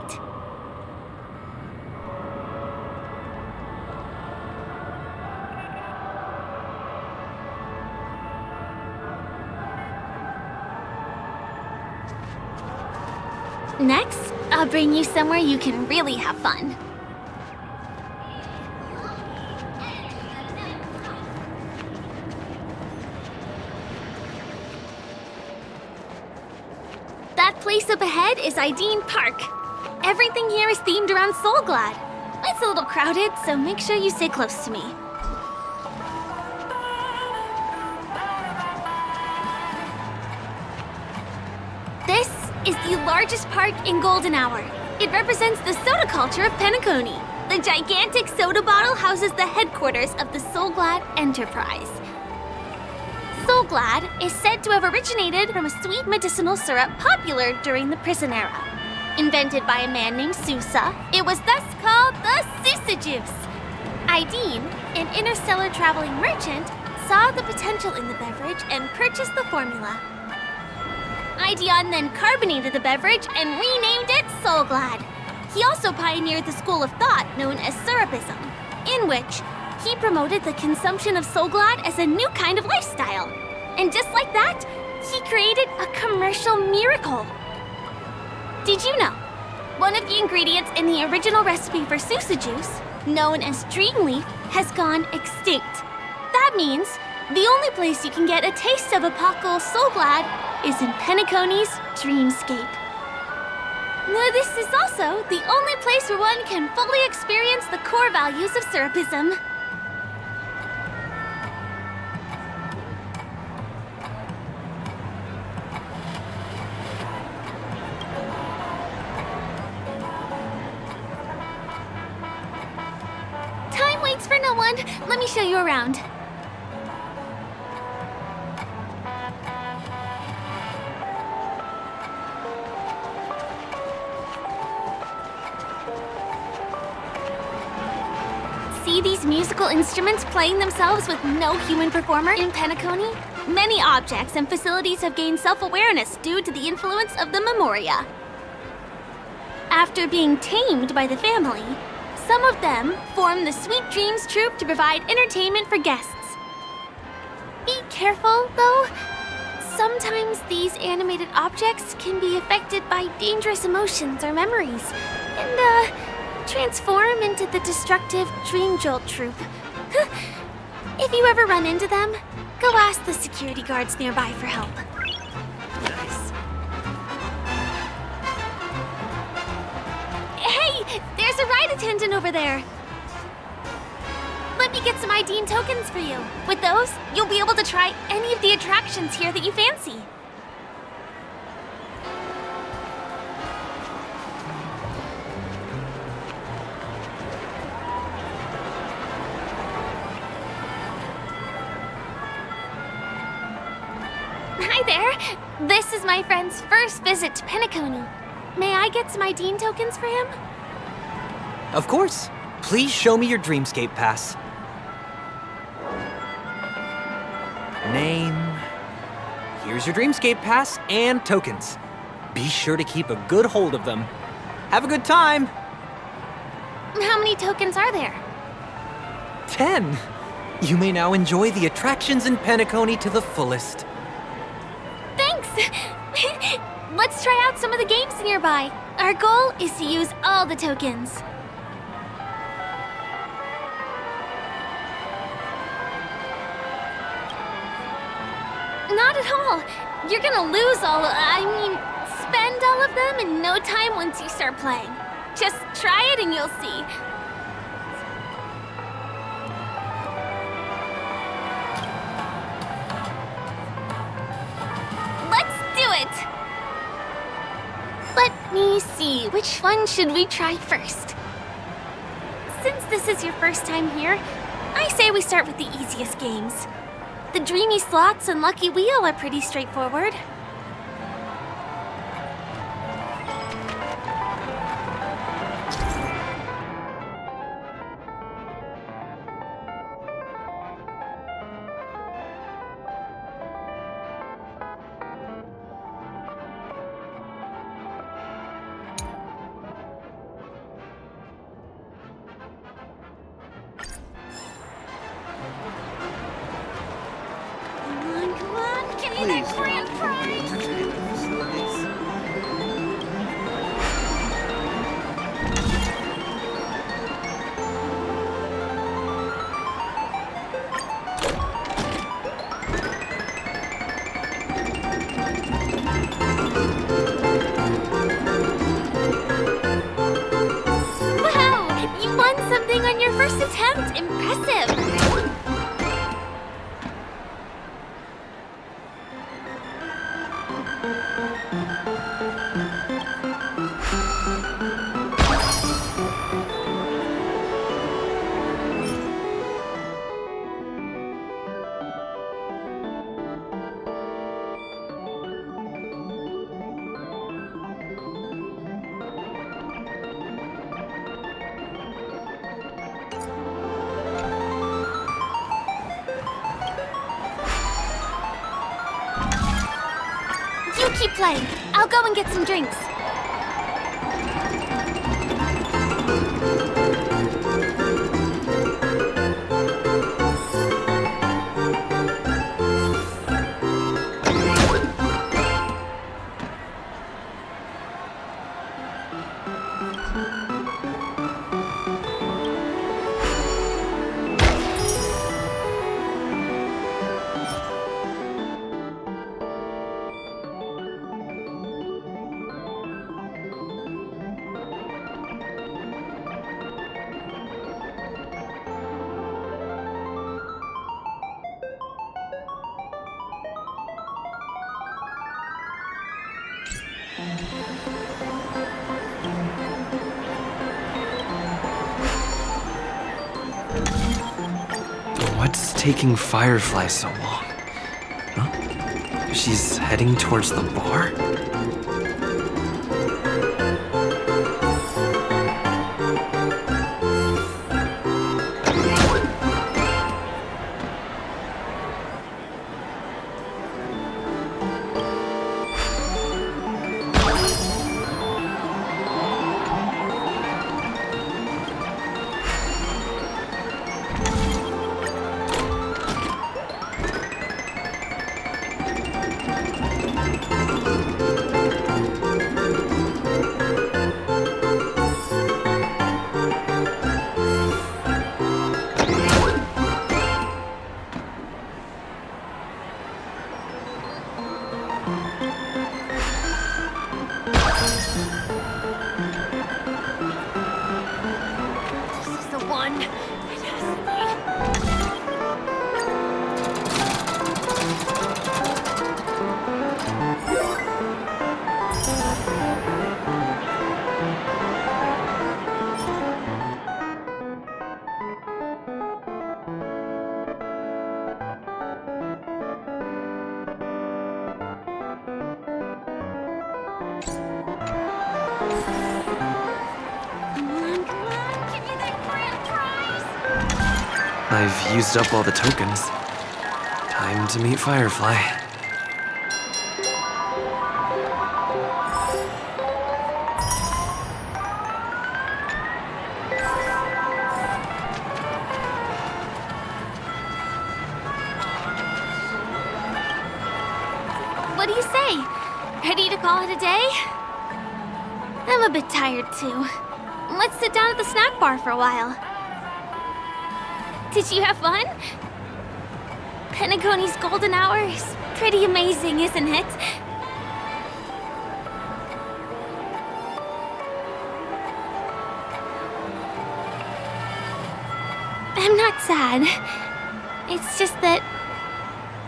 Next, I'll bring you somewhere you can really have fun. That place up ahead is Ideen Park. Everything here is themed around Solglad. It's a little crowded, so make sure you stay close to me. This is the largest park in Golden Hour. It represents the soda culture of Penacony. The gigantic soda bottle houses the headquarters of the Solglad Enterprise. Solglad is said to have originated from a sweet medicinal syrup popular during the prison era. Invented by a man named Sousa, it was thus called the Sousa juice. Ideen, an interstellar traveling merchant, saw the potential in the beverage and purchased the formula. Ideon then carbonated the beverage and renamed it Solglad. He also pioneered the school of thought known as Syrupism, in which he promoted the consumption of Soulglad as a new kind of lifestyle. And just like that, he created a commercial miracle. Did you know? One of the ingredients in the original recipe for Susa juice, known as Dreamleaf, has gone extinct. That means the only place you can get a taste of Apocal Soulglad is in Penaconi's Dreamscape. Now, this is also the only place where one can fully experience the core values of Syrupism. Time waits for no one. Let me show you around. See these musical instruments playing themselves with no human performer in Peniconia? Many objects and facilities have gained self-awareness due to the influence of the Memoria. After being tamed by the family, some of them form the Sweet Dreams Troupe to provide entertainment for guests. Be careful, though. Sometimes these animated objects can be affected by dangerous emotions or memories, and, transform into the destructive Dream Jolt Troupe. If you ever run into them, go ask the security guards nearby for help. Nice. Hey, there's a ride attendant over there. Let me get some ID and tokens for you. With those, you'll be able to try any of the attractions here that you fancy. Hi there. This is my friend's first visit to Peniconia. May I get some ID and tokens for him? Of course. Please show me your Dreamscape pass. Name. Here's your Dreamscape pass and tokens. Be sure to keep a good hold of them. Have a good time! How many tokens are there? 10! You may now enjoy the attractions in Peniconia to the fullest. Thanks! Let's try out some of the games nearby. Our goal is to use all the tokens. Not at all. You're gonna lose spend all of them in no time once you start playing. Just try it and you'll see. Let's do it! Let me see, which one should we try first? Since this is your first time here, I say we start with the easiest games. The Dreamy Slots and Lucky Wheel are pretty straightforward. Keep playing. I'll go and get some drinks. What's taking Firefly so long? Huh? She's heading towards the bar? I've used up all the tokens. Time to meet Firefly. What do you say? Ready to call it a day? I'm a bit tired too. Let's sit down at the snack bar for a while. Did you have fun? Penaconi's golden hour is pretty amazing, isn't it? I'm not sad. It's just that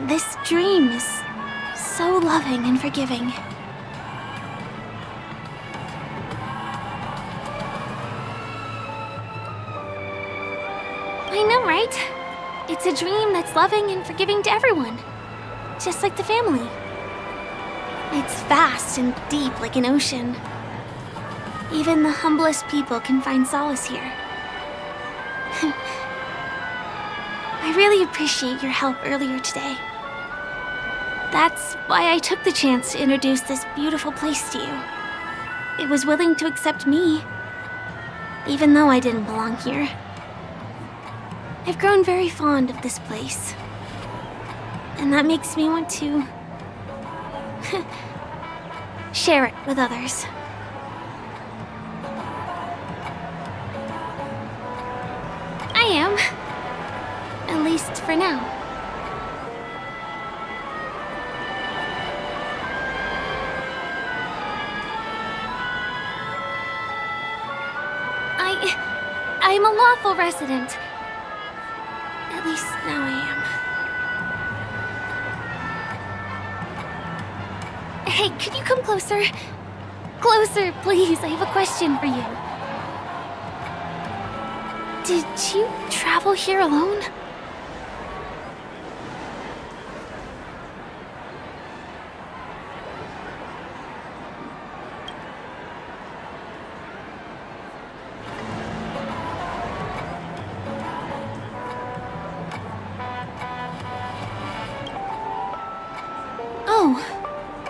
this dream is so loving and forgiving. I know, right? It's a dream that's loving and forgiving to everyone. Just like the family. It's vast and deep like an ocean. Even the humblest people can find solace here. I really appreciate your help earlier today. That's why I took the chance to introduce this beautiful place to you. It was willing to accept me, even though I didn't belong here. I've grown very fond of this place. And that makes me want to share it with others. I am. At least for now. I'm a lawful resident. At least now I am. Hey, could you come closer? Closer, please. I have a question for you. Did you travel here alone?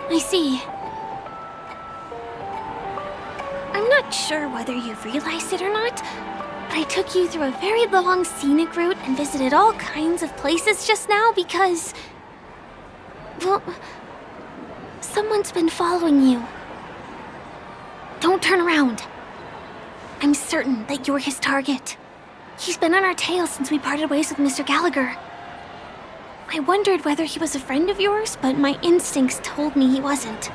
I see. I'm not sure whether you've realized it or not, but I took you through a very long scenic route and visited all kinds of places just now because... well, someone's been following you. Don't turn around. I'm certain that you're his target. He's been on our tail since we parted ways with Mr. Gallagher. I wondered whether he was a friend of yours, but my instincts told me he wasn't.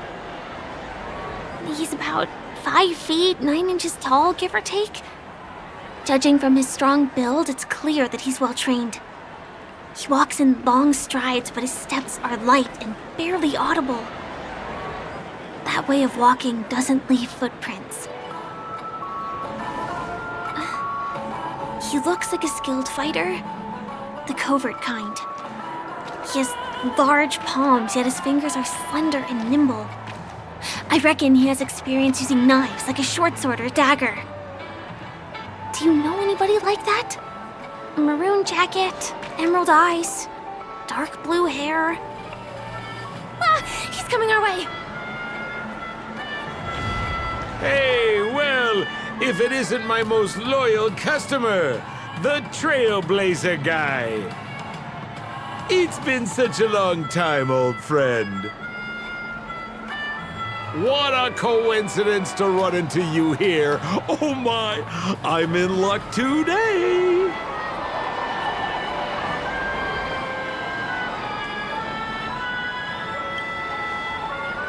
He's about 5 feet, 9 inches tall, give or take. Judging from his strong build, it's clear that he's well trained. He walks in long strides, but his steps are light and barely audible. That way of walking doesn't leave footprints. He looks like a skilled fighter. The covert kind. He has large palms, yet his fingers are slender and nimble. I reckon he has experience using knives, like a short sword or dagger. Do you know anybody like that? A maroon jacket, emerald eyes, dark blue hair. Ah, he's coming our way. Hey, well, if it isn't my most loyal customer, the Trailblazer guy. It's been such a long time, old friend. What a coincidence to run into you here. Oh my, I'm in luck today.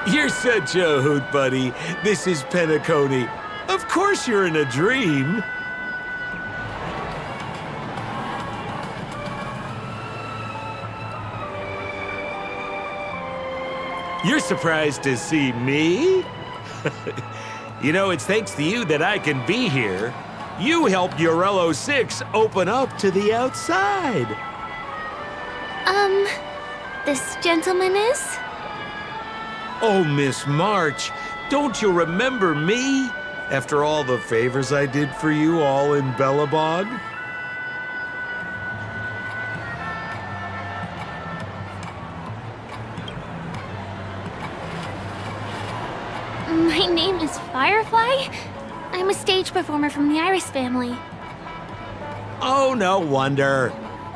You're such a hoot, buddy. This is Penaconii. Of course you're in a dream. You're surprised to see me? You know, it's thanks to you that I can be here. You helped Urello 6 open up to the outside. This gentleman is? Oh, Miss March, don't you remember me? After all the favors I did for you all in Bellabog? My name is Firefly. I'm a stage performer from the Iris family. Oh, no wonder.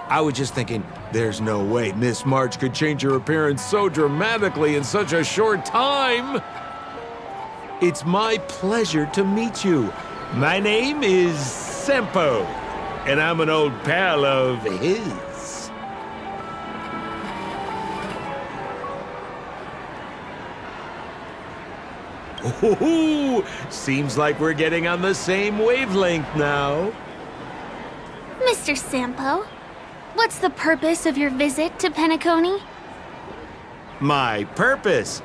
I was just thinking, there's no way Miss March could change her appearance so dramatically in such a short time. It's my pleasure to meet you. My name is Sempo, and I'm an old pal of his. Ooh, seems like we're getting on the same wavelength now. Mr. Sampo, what's the purpose of your visit to Penaconii? My purpose?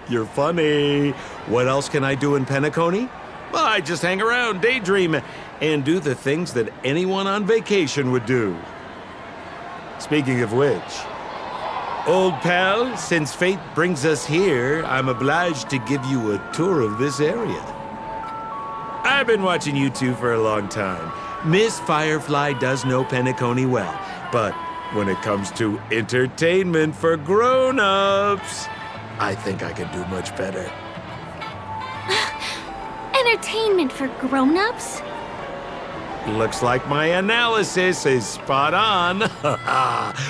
You're funny. What else can I do in Penaconii? Well, I just hang around, daydream, and do the things that anyone on vacation would do. Speaking of which, old pal, since fate brings us here, I'm obliged to give you a tour of this area. I've been watching you two for a long time. Miss Firefly does know Penaconii well, but when it comes to entertainment for grown-ups, I think I can do much better. Entertainment for grown-ups? Looks like my analysis is spot on.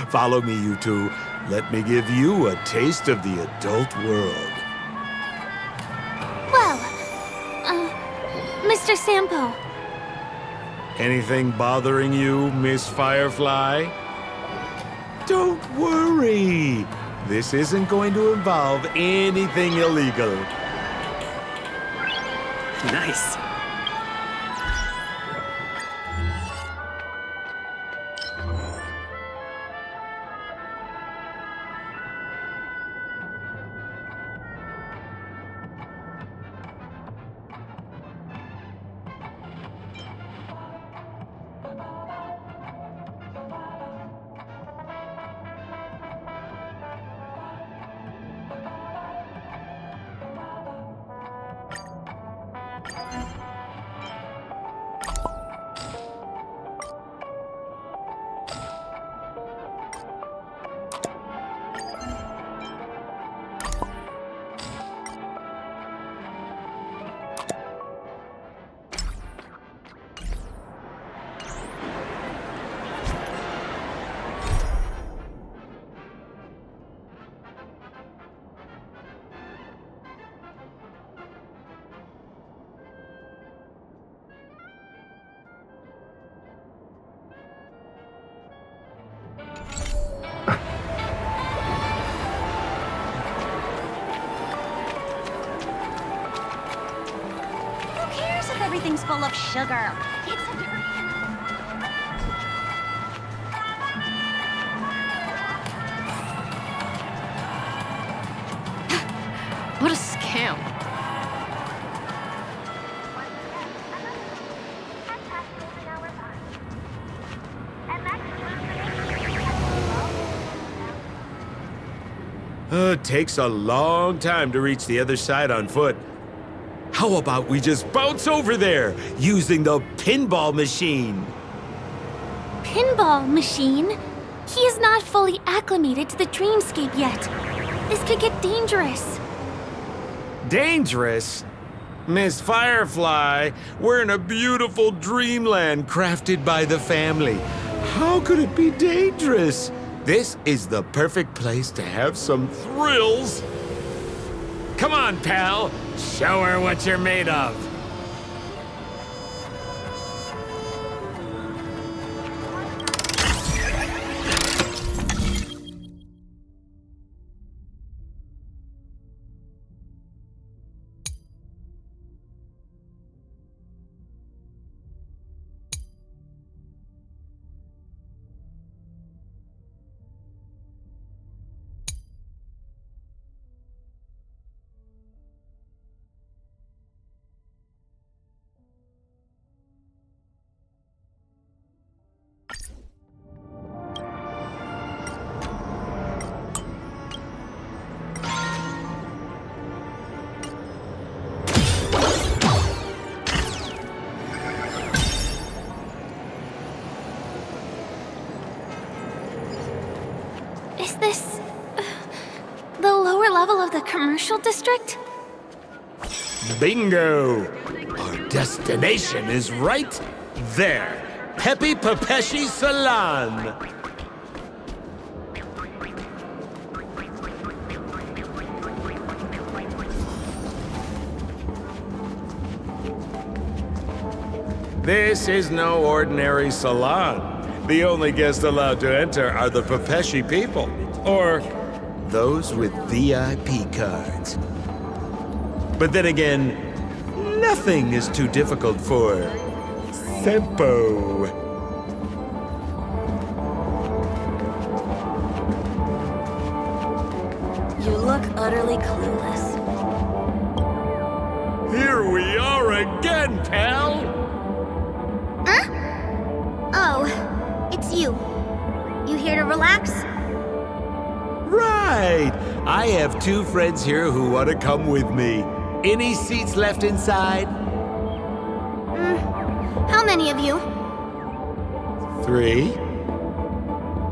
Follow me, you two. Let me give you a taste of the adult world. Well, Mr. Sampo. Anything bothering you, Miss Firefly? Don't worry. This isn't going to involve anything illegal. Nice. Everything's full of sugar. What a him. It takes a long time to reach the other side on foot. How about we just bounce over there using the pinball machine? Pinball machine? He is not fully acclimated to the dreamscape yet. This could get dangerous. Dangerous? Miss Firefly, we're in a beautiful dreamland crafted by the family. How could it be dangerous? This is the perfect place to have some thrills. Come on, pal. Show her what you're made of. Is this the lower level of the commercial district? Bingo! Our destination is right there. Pepe Papeshi Salon. This is no ordinary salon. The only guests allowed to enter are the Papeshi people, or those with VIP cards. But then again, nothing is too difficult for Sempo. You look utterly clueless. Here we are again, pal! Huh? Oh, it's you. You here to relax? Right! I have two friends here who want to come with me. Any seats left inside? How many of you? 3.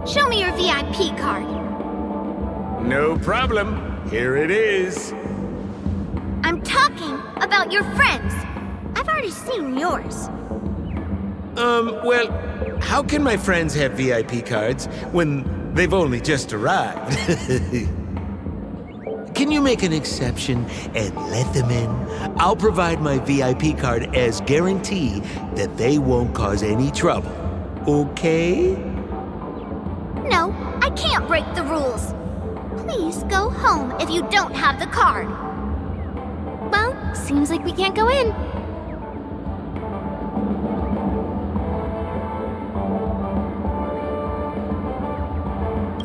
Show me your VIP card. No problem. Here it is. I'm talking about your friends. I've already seen yours. Well, how can my friends have VIP cards when they've only just arrived? Can you make an exception and let them in? I'll provide my VIP card as guarantee that they won't cause any trouble. Okay? No, I can't break the rules. Please go home if you don't have the card. Well, seems like we can't go in.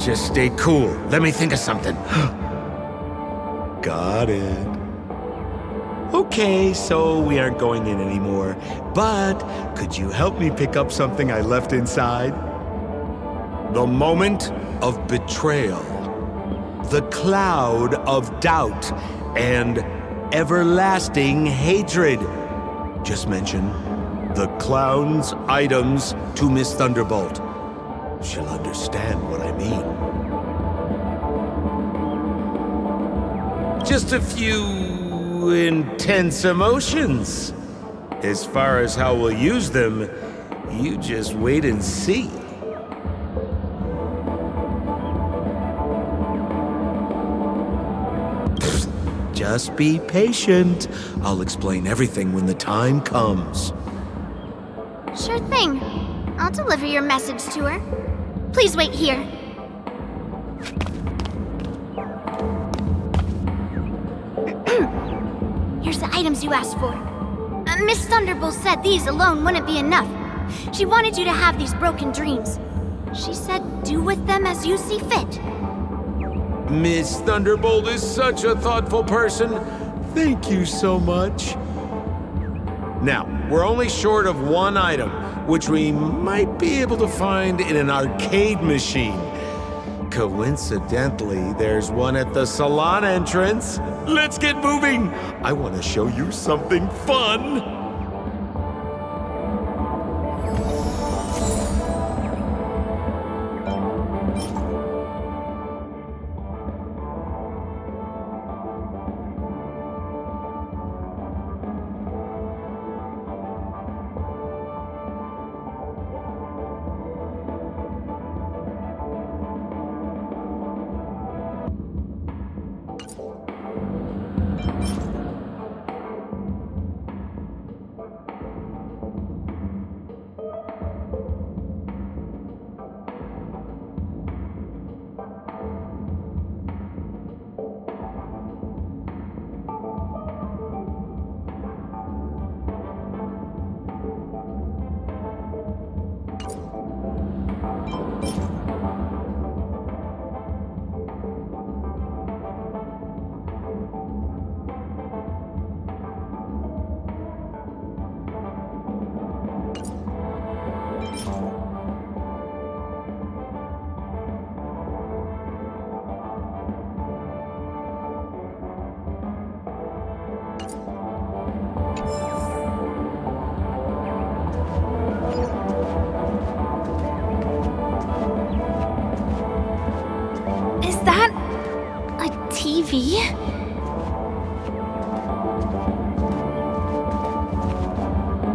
Just stay cool. Let me think of something. Got it. Okay, so we aren't going in anymore. But could you help me pick up something I left inside? The moment of betrayal. The cloud of doubt and everlasting hatred. Just mention the clown's items to Miss Thunderbolt. She'll understand what I mean. Just a few intense emotions. As far as how we'll use them, you just wait and see. Just be patient. I'll explain everything when the time comes. Sure thing. I'll deliver your message to her. Please wait here. Here's the items you asked for. Miss Thunderbolt said these alone wouldn't be enough. She wanted you to have these broken dreams. She said do with them as you see fit. Miss Thunderbolt is such a thoughtful person. Thank you so much. Now, we're only short of one item, which we might be able to find in an arcade machine. Coincidentally, there's one at the salon entrance. Let's get moving. I want to show you something fun.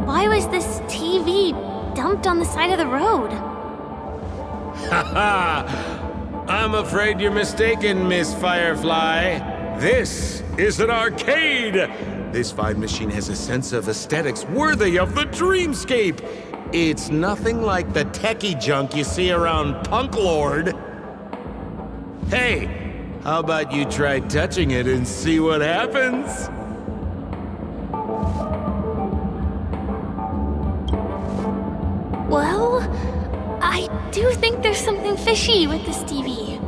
Why was this TV dumped on the side of the road? Haha! I'm afraid you're mistaken, Miss Firefly. This is an arcade! This fine machine has a sense of aesthetics worthy of the dreamscape. It's nothing like the techie junk you see around Punk Lord. Hey! How about you try touching it and see what happens? Well, I do think there's something fishy with this TV.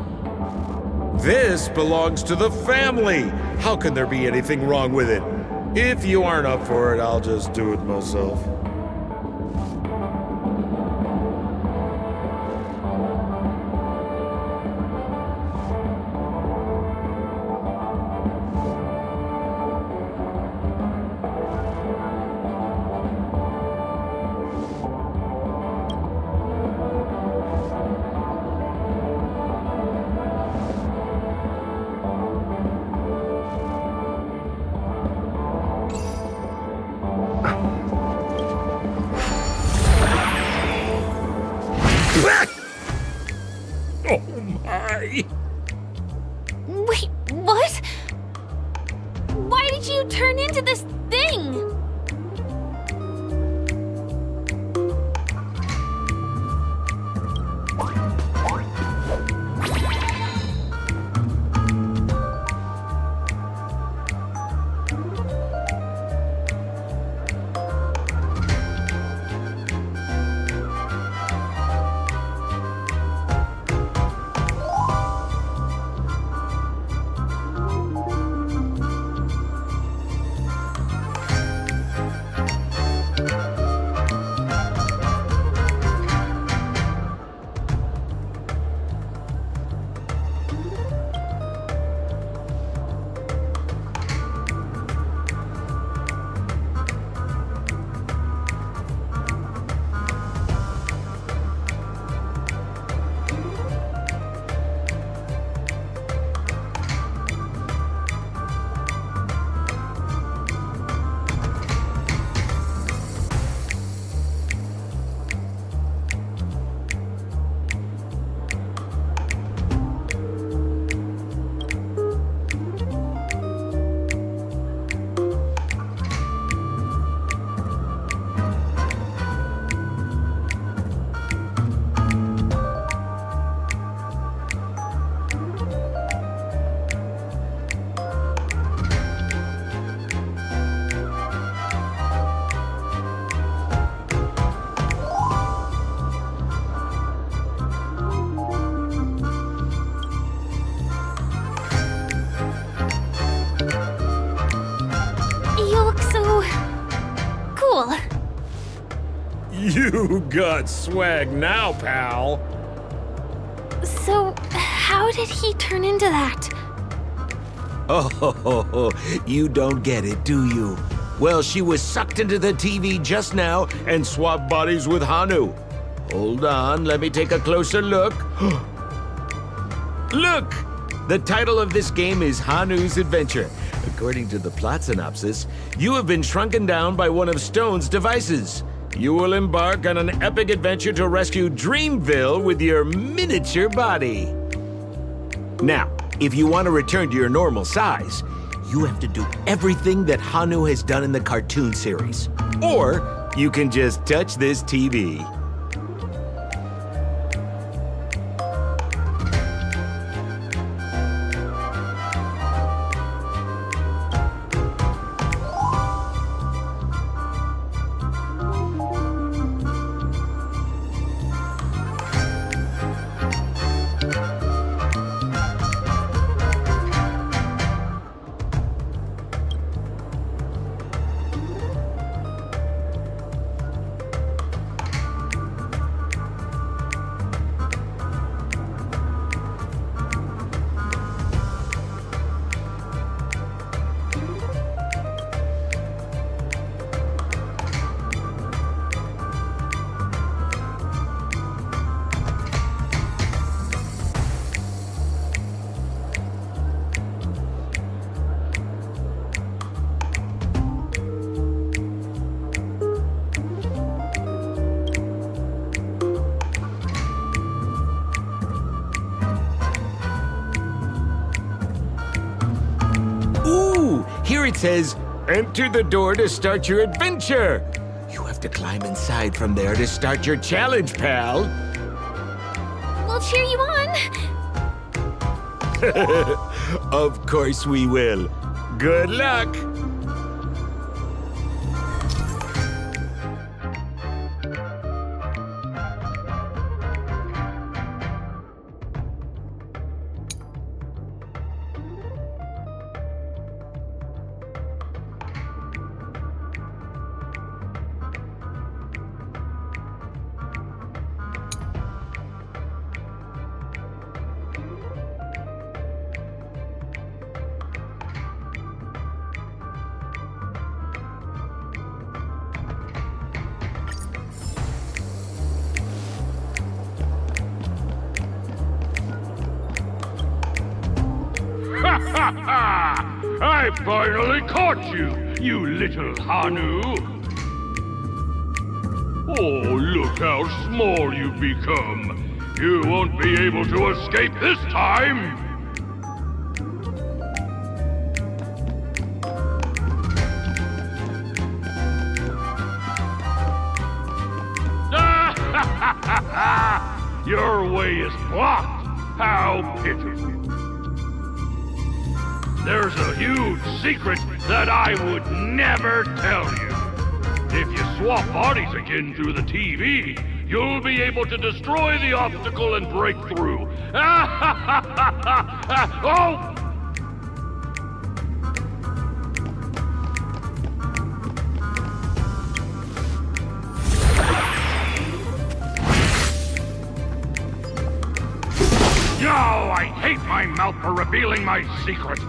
This belongs to the family. How can there be anything wrong with it? If you aren't up for it, I'll just do it myself. Oh my! Wait, what? Why did you turn into this thing? You got swag now, pal. So, how did he turn into that? Oh, you don't get it, do you? Well, she was sucked into the TV just now and swapped bodies with Hanu. Hold on, let me take a closer look. Look! The title of this game is Hanu's Adventure. According to the plot synopsis, you have been shrunken down by one of Stone's devices. You will embark on an epic adventure to rescue Dreamville with your miniature body. Now, if you want to return to your normal size, you have to do everything that Hanu has done in the cartoon series. Or you can just touch this TV. Here it says, enter the door to start your adventure. You have to climb inside from there to start your challenge, pal. We'll cheer you on. Of course we will. Good luck. I finally caught you, you little Hanu! Oh, look how small you've become! You won't be able to escape this time! Your way is blocked! How pitiful! There's a huge secret that I would never tell you. If you swap bodies again through the TV, you'll be able to destroy the obstacle and break through. Oh! No, I hate my mouth for revealing my secret.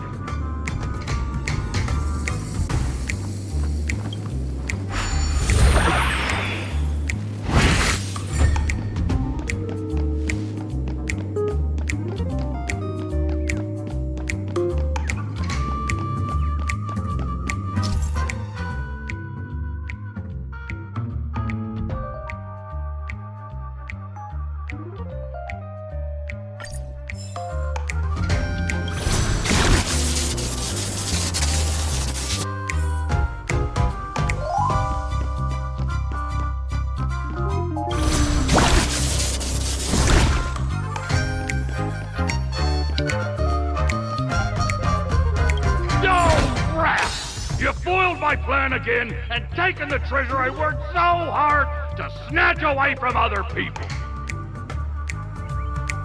My plan again and taken the treasure I worked so hard to snatch away from other people.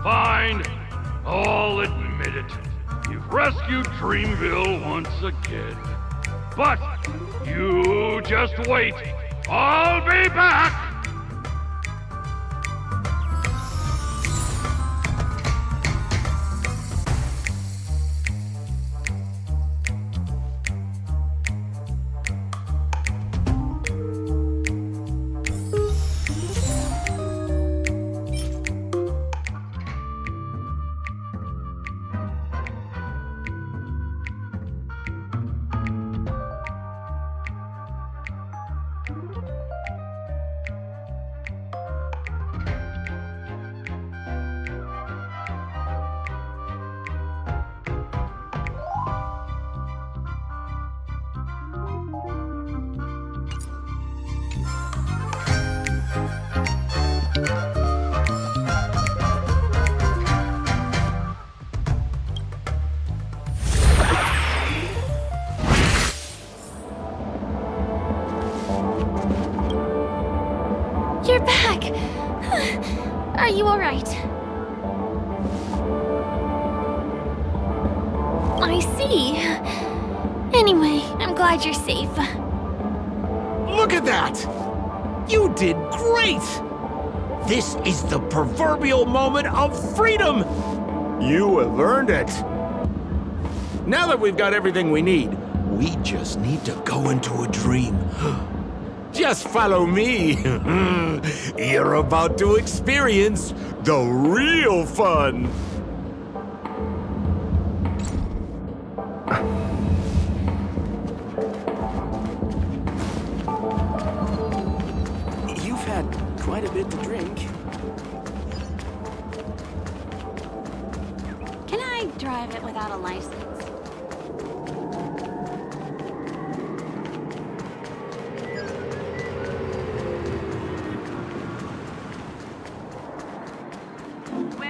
Fine, I'll admit it. You've rescued Dreamville once again. But you just wait. I'll be back! back. Are you alright? I see. Anyway, I'm glad you're safe. Look at that! You did great! This is the proverbial moment of freedom! You have earned it. Now that we've got everything we need, we just need to go into a dream. Just follow me. You're about to experience the real fun. You've had quite a bit to drink. Can I drive it without a license?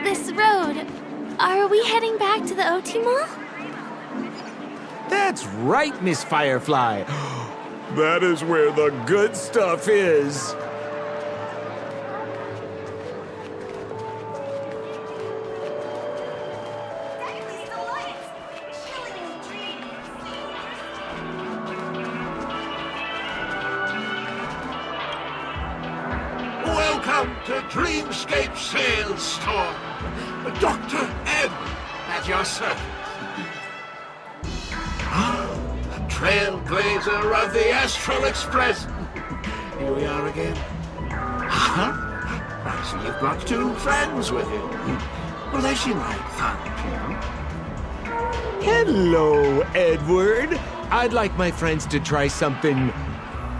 This road, are we heading back to the OT Mall? That's right, Miss Firefly. That is where the good stuff is. Welcome to Dreamscape Sales Store. Dr. Edward at your service. Trailblazer of the Astral Express. Here we are again. I see you've got two friends with you. Well, they seem like fun people. Hello, Edward. I'd like my friends to try something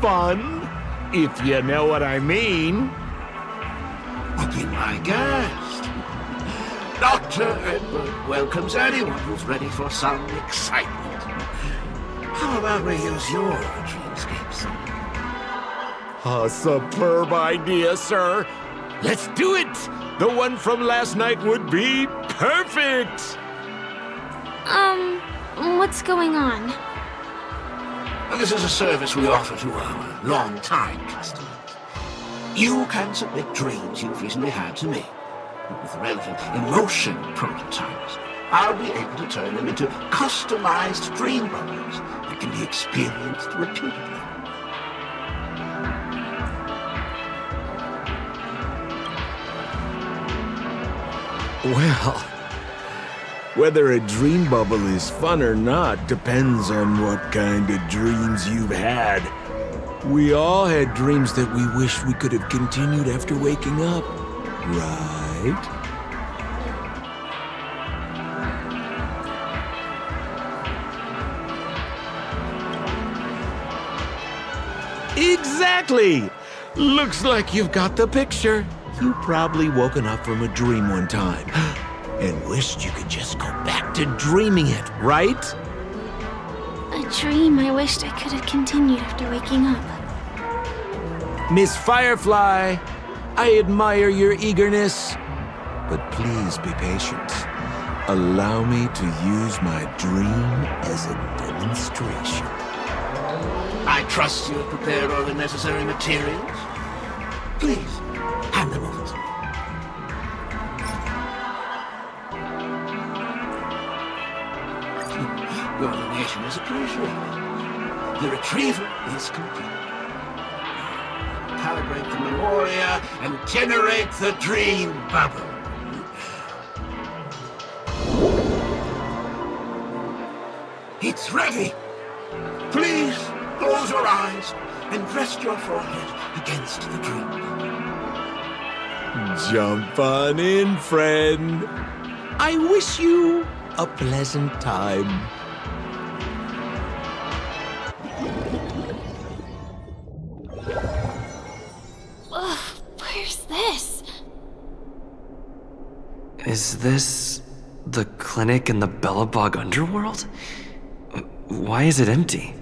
fun, if you know what I mean. Be my guest. Dr. Edward welcomes anyone who's ready for some excitement. How about we use your dreamscapes? A superb idea, sir. Let's do it. The one from last night would be perfect. What's going on? This is a service we offer to our long-time customers. You can submit dreams you've recently had to me. With relevant emotion prototypes, I'll be able to turn them into customized dream bubbles that can be experienced repeatedly. Well, whether a dream bubble is fun or not depends on what kind of dreams you've had. We all had dreams that we wish we could have continued after waking up, right? Exactly! Looks like you've got the picture. You probably woken up from a dream one time and wished you could just go back to dreaming it, right? A dream I wished I could have continued after waking up. Miss Firefly, I admire your eagerness, but please be patient. Allow me to use my dream as a demonstration. I trust you have prepared all the necessary materials. Please, hand them over to me. Your donation is appreciated. The retrieval is complete. Calibrate the memoria and generate the dream bubble. It's ready. Please close your eyes and rest your forehead against the dream bubble. Jump on in, friend. I wish you a pleasant time. Ugh, where's this? Is this the clinic in the Bellabog underworld? Why is it empty?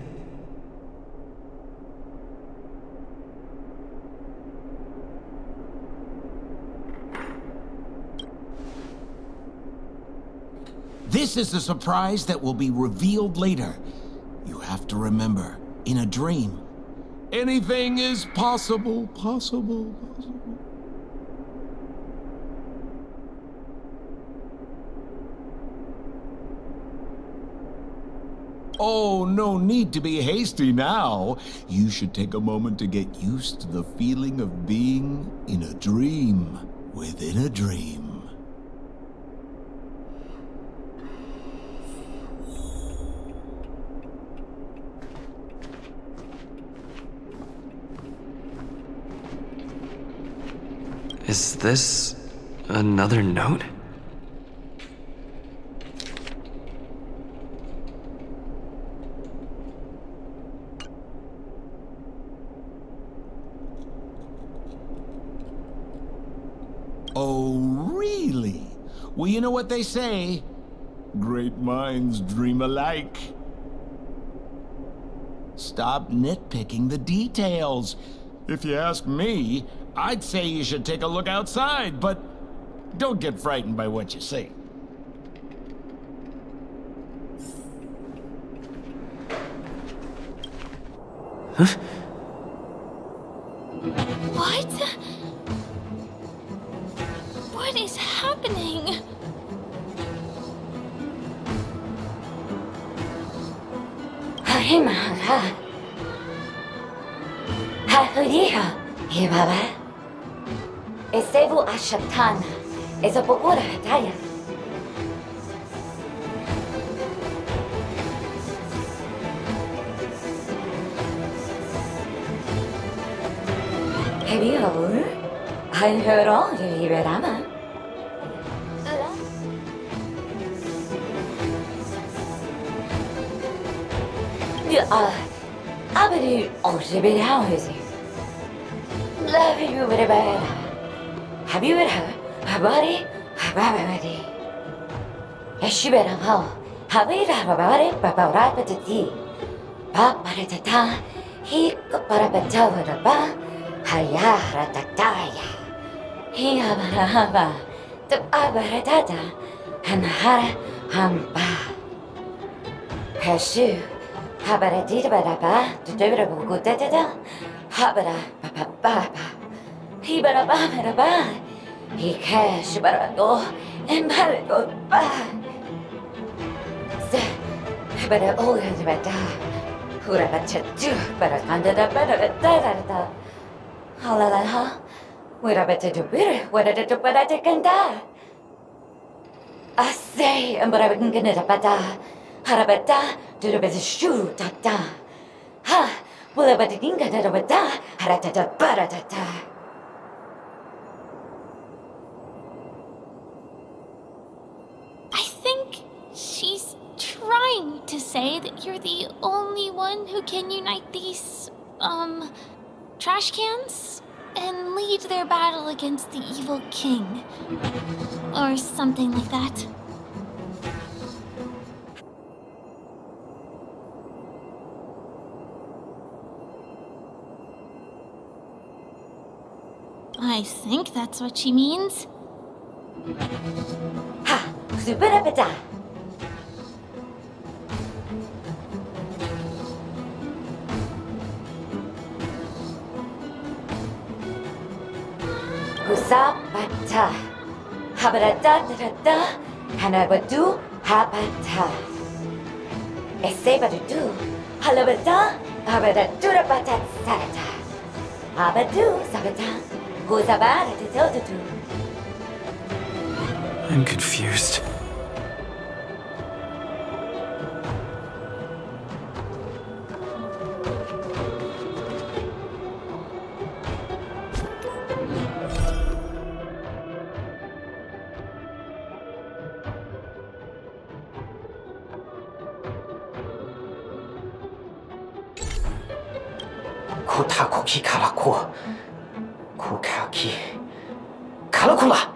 This is a surprise that will be revealed later. You have to remember, in a dream, anything is possible. Oh, no need to be hasty now. You should take a moment to get used to the feeling of being in a dream within a dream. Is this another note? Oh, really? Well, you know what they say. Great minds dream alike. Stop nitpicking the details. If you ask me, I'd say you should take a look outside, but don't get frightened by what you see. Huh? What? What is happening? Esevu Ashatana, Ezapokura Hataya. Have you heard? I heard all you, Iberama. Abadu, Oshibidao is you. Love you, Iberama. Have you heard? Habari, Hababadi. Eshibera ho, Habira Habari, Babara Petiti. Paparatata, he Parapatava, Hayara Tataya. He Habarahaba, the Abaratata, and Hara Hamba. Hashu, Habaratita Baraba, the Durable Gutata, Habara Papa. He barababa, he cash barado, and barado ba. But I always bada, Hurabatu, Barakanda, Barada. Halalaha, we're a better to beer, what a little better can die. I say, and but I wouldn't get a bada, Harabata, to the best shoe, tata. Ha, will I but think that a bada, Haratata Baratata. I think she's trying to say that you're the only one who can unite these, trash cans and lead their battle against the evil king. Or something like that. I think that's what she means. Ha! Superapeta! Husapata! Habarata, Hanabadu, Habata. Esebadu, Halabata, Habadura Batat Sarata. Abadu, Sabata, Husabara to tell the two. I'm confused. Kotakoki Karako. Kokaki. Karakula!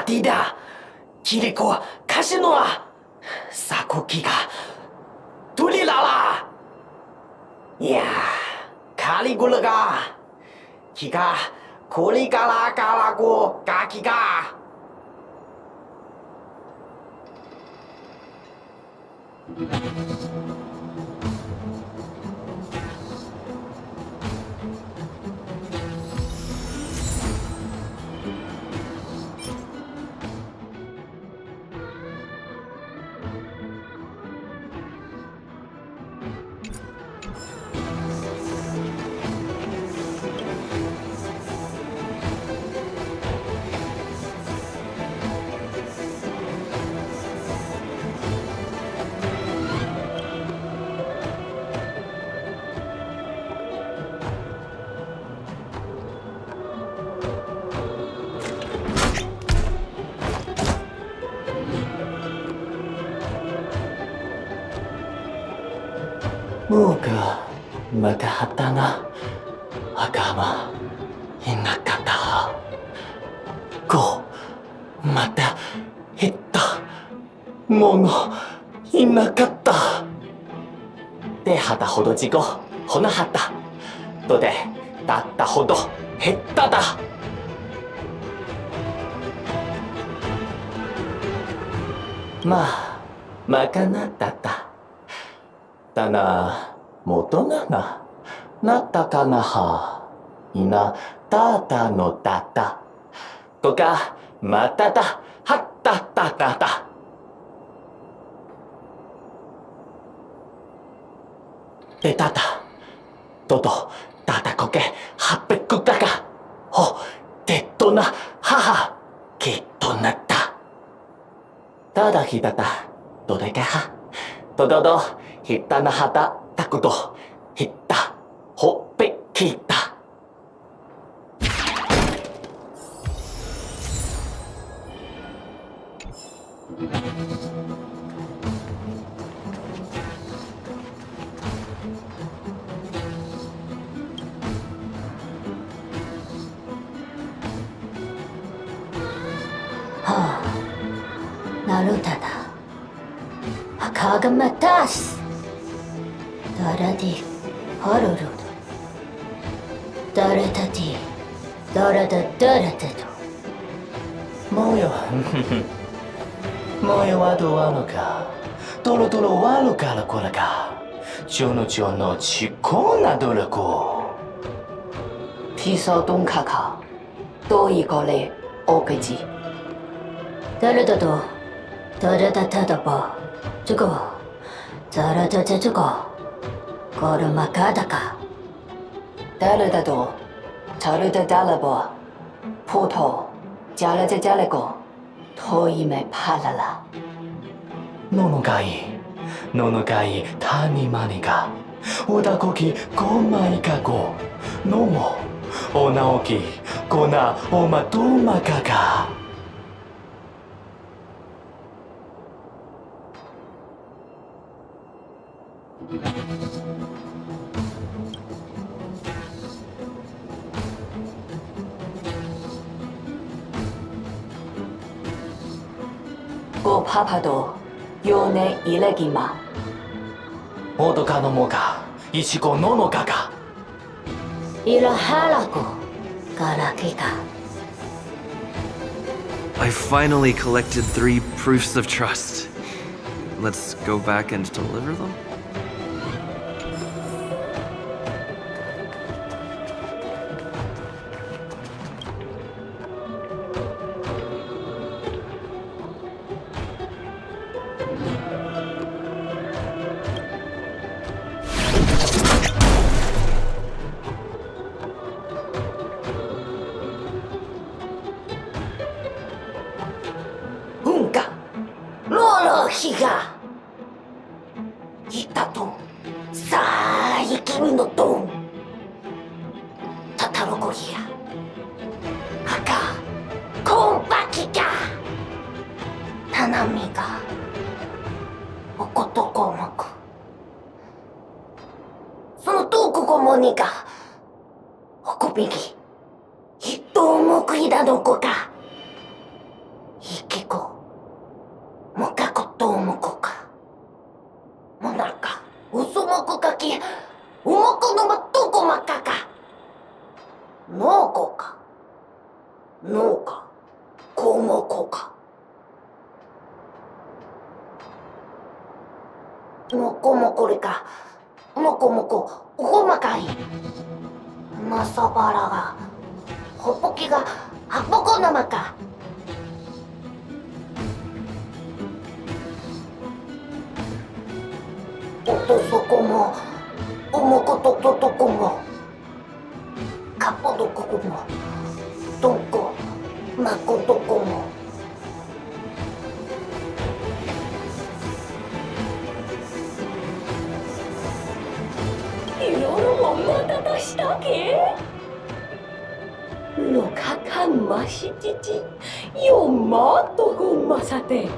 Tidak, Kiriko Kashinoa Sakokiga Tulilala Ya Kaligulaga Kika Koligala Kalago Kakiga Moga makahatana agama hinakata. Go mata hitta mono hinakata. De hata hodo jigo honahata. To de datta hodo hetta da. Ma, makana data. だな、元なな、なったかなは、いな、たたのたた、とか、またた、はったたたた。でたた、とと、たたこけ、はっぺくたか、ほ、てっとな、はは、きっとなった。ただひたた、どでかは、とどど、ひったなはたたくとひったほっぺきったはあ、なるただ。赤がまたす。ダラディ、ハルルド。ダラダディ、ダラダダラダド。もよ、もよはどうあのか。トロトロワルからこらか。ちょのちょのちこなどらこ。ピソドンカカ。どういこれ、おけじ。ダラダド、ダラダダダバ。这个，ザラダ这个，ゴルマカダカ。ダラダド、ザラダダラボ、ポト、ジャラジャジャレゴ、トイメパララ。ののがい、ののがい、たにまにが。おだこき、ごまいかご。のも、おなおき、ごな、おまどまかか。ごパパド、よねいれぎま。おどかのもか、いしこののかか。いらはらこ、からきか。I finally collected 3 proofs of trust. Let's go back and deliver them? もこもこりか、もこもこ、ほまかい。まさばらが、ほっぽきが、はっぽこなまか。おとそこも、おもこととこも、かぽどこも、どんこ、まことこも。Ilo mata ta ke? Lo kakan mashichichi, yo mato gumasate.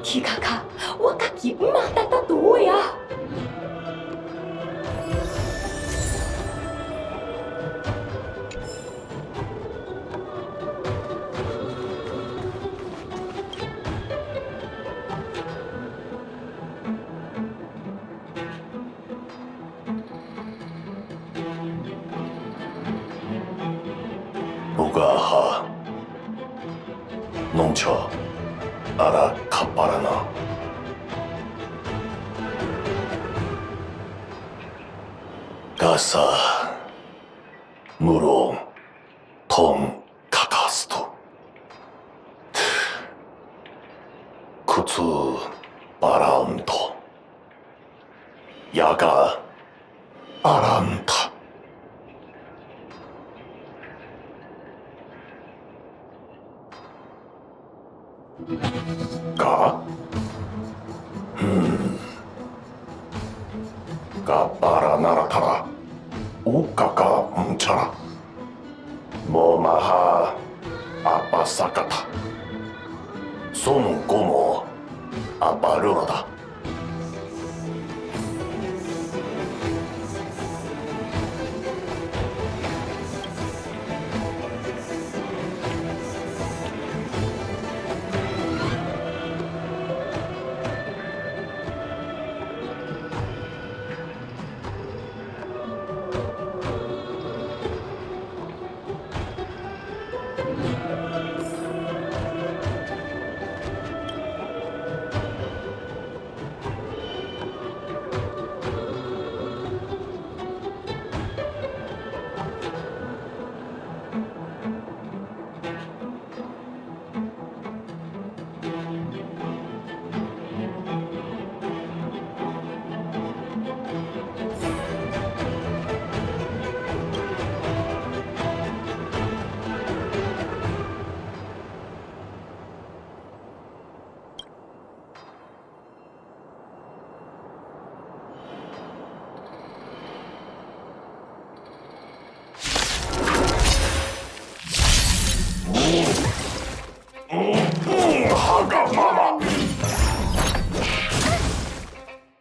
Kikaka, wakaki mata ta doya. 僕はのんちゃあらかっぱらながさ無論とんかかすと靴バランとやがあらんたががバラならたらおかかんちゃらもまはあぱさかたその子もあぱるらだ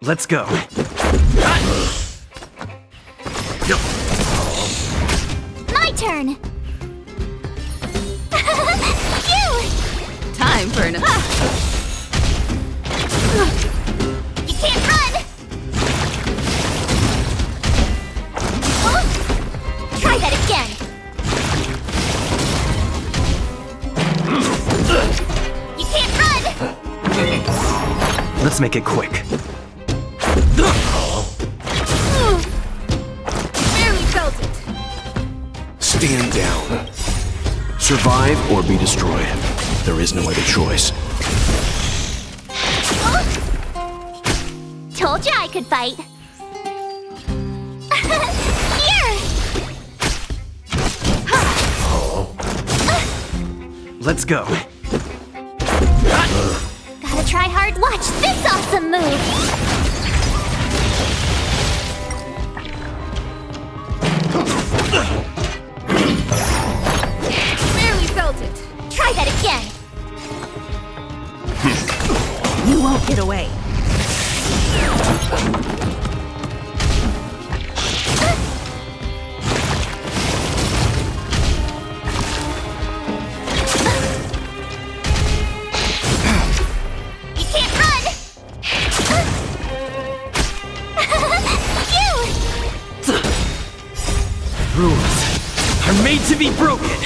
Let's go. My turn. Time for an... You can't run. Huh? Try that again. You can't run. Let's make it quick. Barely felt it. Stand down. Survive or be destroyed. There is no other choice. Told you I could fight. Here. Let's go. Gotta try hard. Watch this awesome move. Barely felt it. Try that again. You won't get away. You can't run. Rules are made to be broken.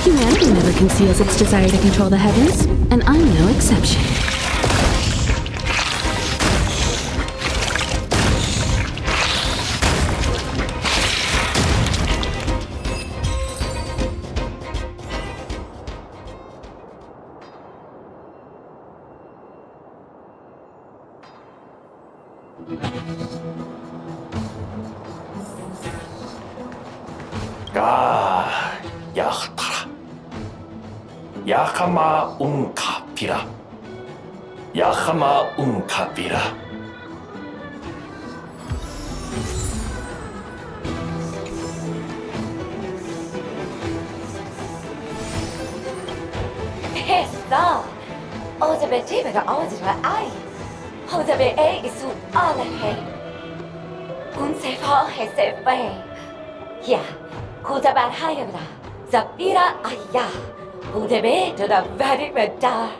Humanity never conceals its desire to control the heavens, and I'm no exception. Yahtara Yakama Unka Pira Yakama Unka Pira. Hessa Ozabe Tiba Ozra Ai Ozabe A Isu Alahe Unsefa Hesefe Ya Kozaban Hayabra Zapira Aya Udebe to the very radar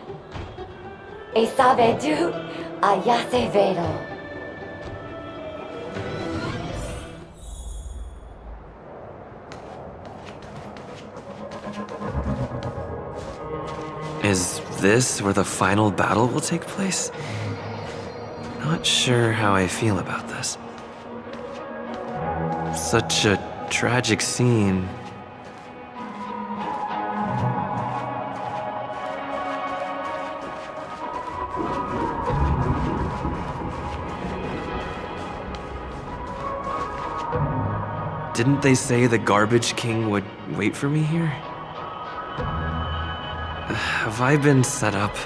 Esabe du Ayase Vedo. Is this where the final battle will take place? Not sure how I feel about this. Such a tragic scene. Didn't they say the Garbage King would wait for me here? Have I been set up?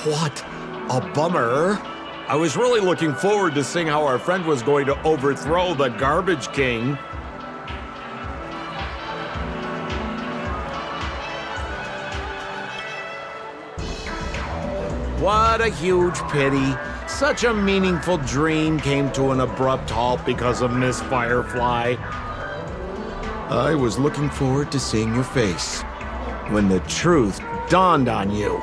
What a bummer. I was really looking forward to seeing how our friend was going to overthrow the Garbage King. What a huge pity. Such a meaningful dream came to an abrupt halt because of Miss Firefly. I was looking forward to seeing your face when the truth dawned on you.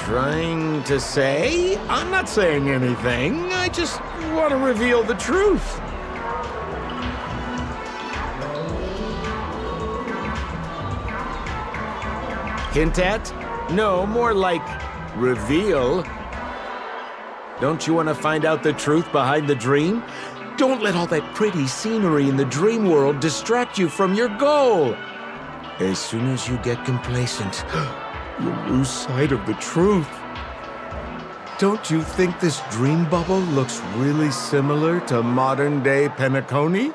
Trying to say? I'm not saying anything. I just want to reveal the truth. Hint at? No, more like reveal. Don't you want to find out the truth behind the dream? Don't let all that pretty scenery in the dream world distract you from your goal. As soon as you get complacent, you'll lose sight of the truth. Don't you think this dream bubble looks really similar to modern-day Penakoni?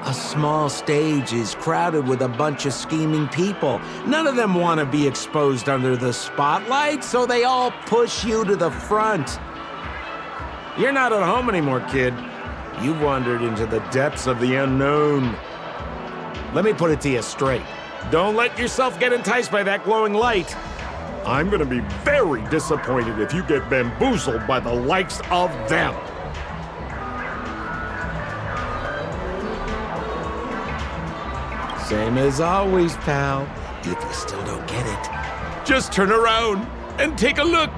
A small stage is crowded with a bunch of scheming people. None of them want to be exposed under the spotlight, so they all push you to the front. You're not at home anymore, kid. You've wandered into the depths of the unknown. Let me put it to you straight. Don't let yourself get enticed by that glowing light. I'm gonna be very disappointed if you get bamboozled by the likes of them. Same as always, pal. If you still don't get it, just turn around and take a look.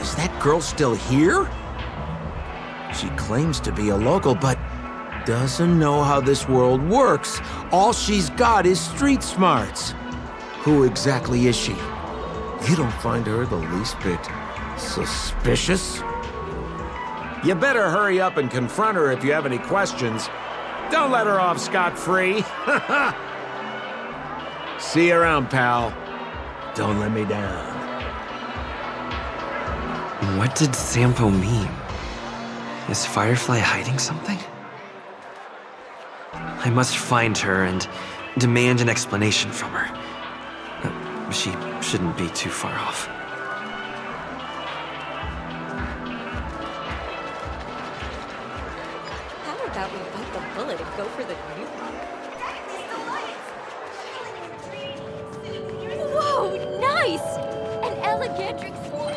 Is that girl still here? She claims to be a local, but doesn't know how this world works. All she's got is street smarts. Who exactly is she? You don't find her the least bit suspicious? You better hurry up and confront her if you have any questions. Don't let her off scot-free. See you around, pal. Don't let me down. What did Sampo mean? Is Firefly hiding something? I must find her and demand an explanation from her. She shouldn't be too far off. How about we bite the bullet and go for the nuke? Whoa, nice! An Elegantric swan.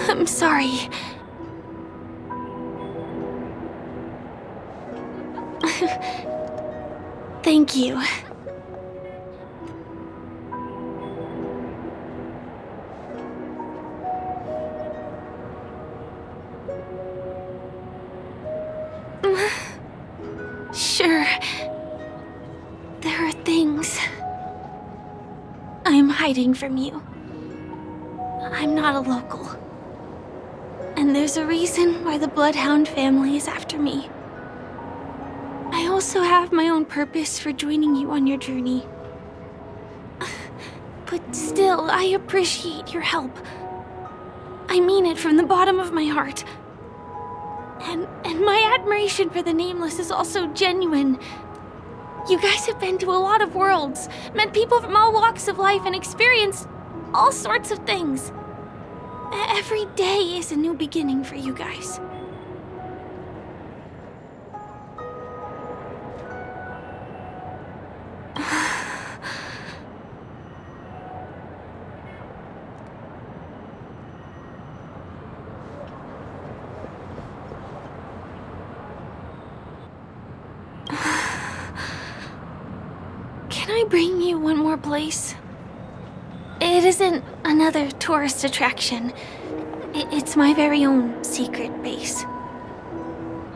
I'm sorry. Thank you. Sure. There are things I'm hiding from you. I'm not a local. And there's a reason why the Bloodhound family is after me. I also have my own purpose for joining you on your journey. But still, I appreciate your help. I mean it from the bottom of my heart. And my admiration for the Nameless is also genuine. You guys have been to a lot of worlds, met people from all walks of life, and experienced all sorts of things. Every day is a new beginning for you guys. Can I bring you one more place? It isn't another tourist attraction. It's my very own secret base.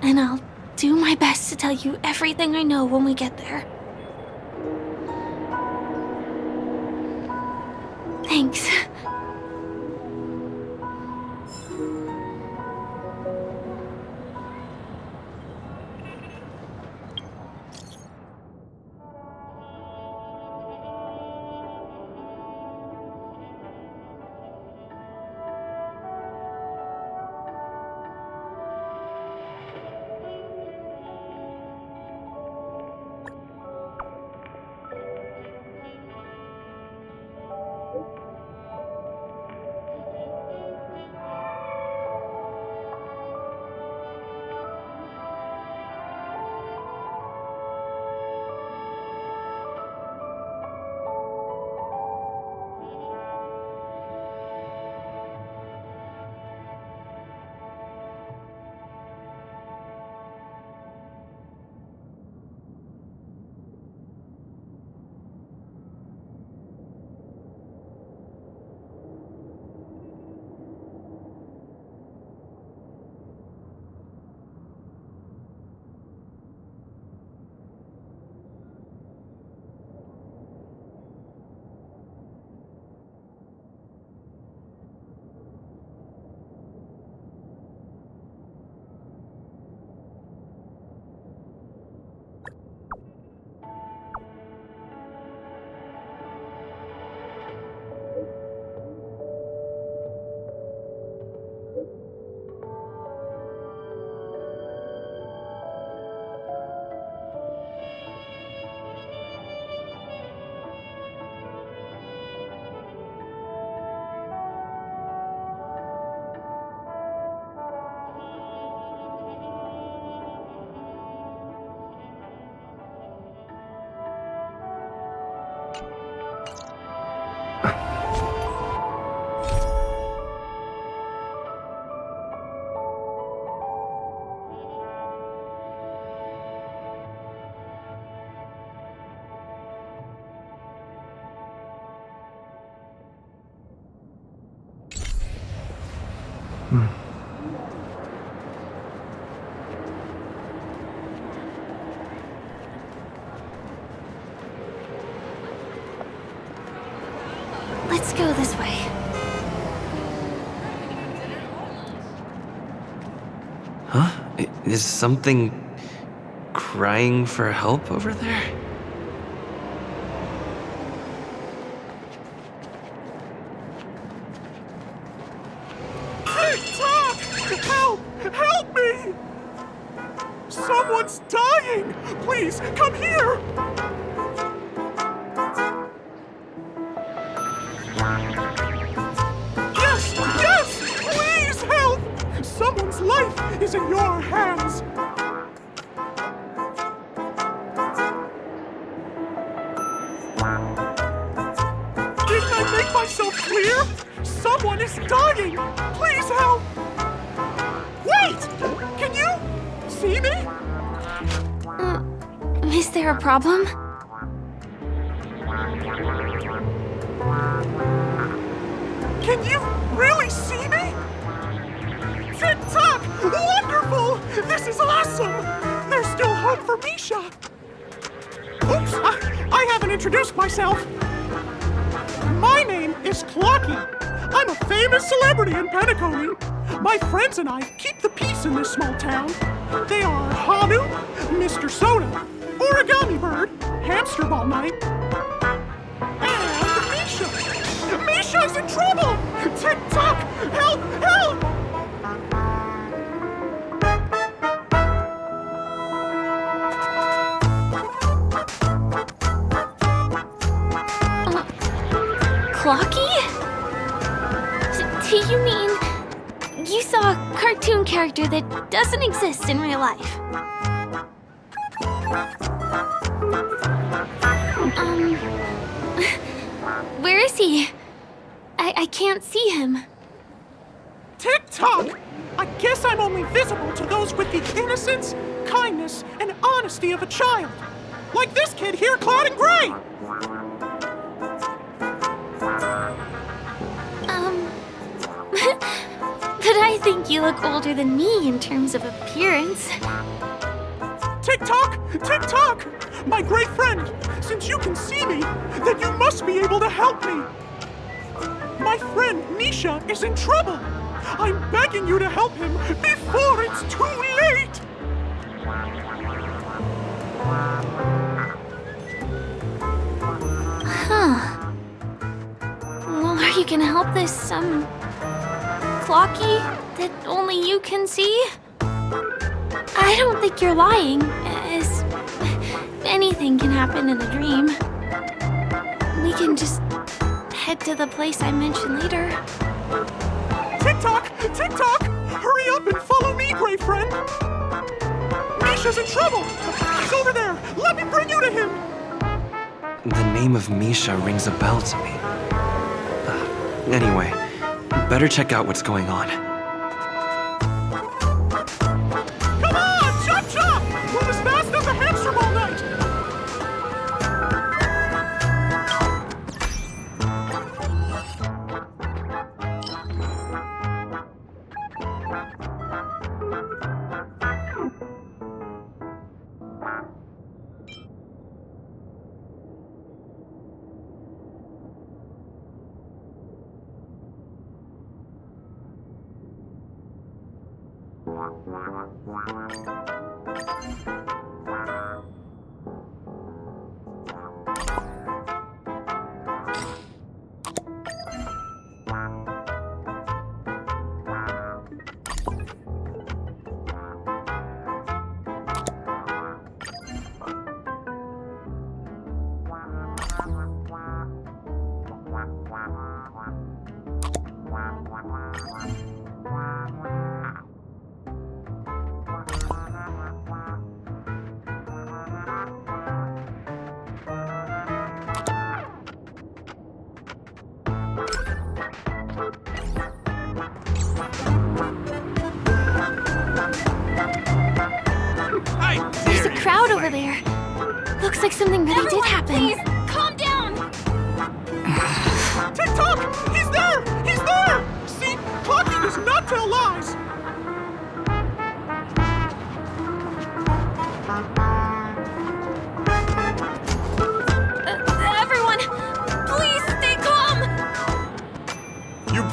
And I'll do my best to tell you everything I know when we get there. Thanks. Let's go this way. Huh? Is something crying for help over there? TikTok! Help! Help me! Someone's dying! Please, come here! Yes! Yes! Please help! Someone's life is in your hands! Didn't I make myself clear? Someone is dying! Please help! Wait! Can you see me? Is there a problem? Can you really see me? TikTok! Wonderful! This is awesome! There's still hope for Misha! Oops! I haven't introduced myself. My name is Clocky. I'm a famous celebrity in Penaconii. My friends and I keep the peace in this small town. They are Hanu, Mr. Soda, Origami Bird, Hamster Ball Night, and Misha. Misha's in trouble! TikTok! Help! Help! Clocky? Do you mean you saw a cartoon character that doesn't exist in real life? Where is he? I can't see him. TikTok! I guess I'm only visible to those with the innocence, kindness, and honesty of a child. Like this kid here clad in gray! But I think you look older than me in terms of appearance. TikTok! TikTok! My great friend, since you can see me, then you must be able to help me. My friend Misha is in trouble. I'm begging you to help him before it's too late. Huh. Well, are you gonna help this, Clocky that only you can see? I don't think you're lying, as anything can happen in a dream. We can just head to the place I mentioned later. TikTok! TikTok! Hurry up and follow me, great friend! Misha's in trouble! He's over there! Let me bring you to him! The name of Misha rings a bell to me. Anyway, better check out what's going on. Come on! Chop chop! Move as fast as a hamster ball night! There's a crowd over there. Looks like something really did happen. Please, calm down! TikTok! He's there! He's there! See, Clocky does not tell lies!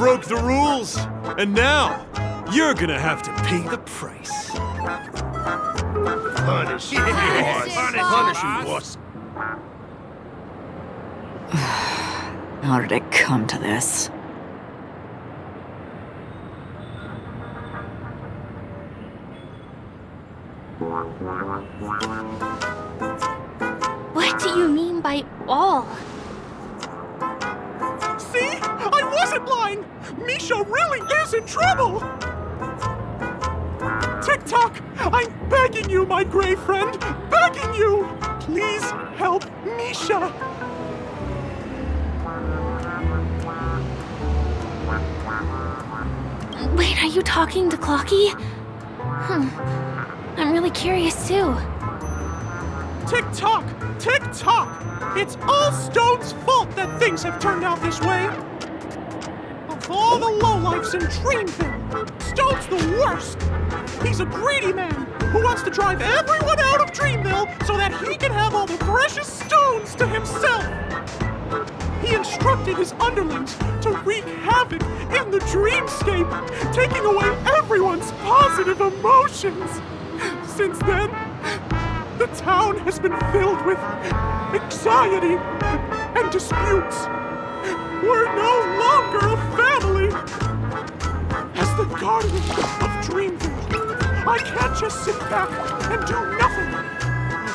broke the rules, and now you're gonna have to pay the price. Punish him, boss. Punish him, boss. How did it come to this? What do you mean by all? See? I wasn't lying! Misha really is in trouble! Tick-tock! I'm begging you, my gray friend! Begging you! Please help Misha! Wait, are you talking to Clocky? I'm really curious too. Tick-tock! Tick-tock! It's all Stone's fault that things have turned out this way! Of all the lowlifes in Dreamville, Stone's the worst! He's a greedy man who wants to drive everyone out of Dreamville so that he can have all the precious stones to himself! He instructed his underlings to wreak havoc in the dreamscape, taking away everyone's positive emotions! Since then, the town has been filled with anxiety and disputes. We're no longer a family! As the guardian of Dreamville, I can't just sit back and do nothing.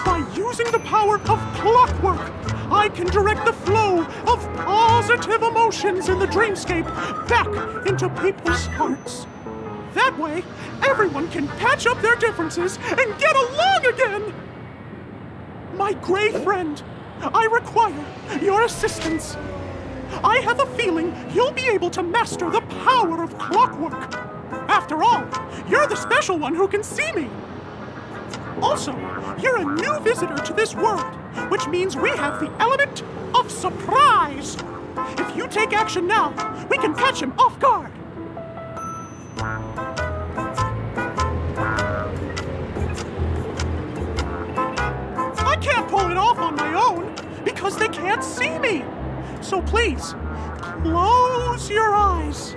By using the power of clockwork, I can direct the flow of positive emotions in the dreamscape back into people's hearts. That way, everyone can patch up their differences and get along again! My gray friend, I require your assistance. I have a feeling you'll be able to master the power of clockwork. After all, you're the special one who can see me. Also, you're a new visitor to this world, which means we have the element of surprise. If you take action now, we can catch him off guard. I can't pull it off on my own because they can't see me. So please, close your eyes.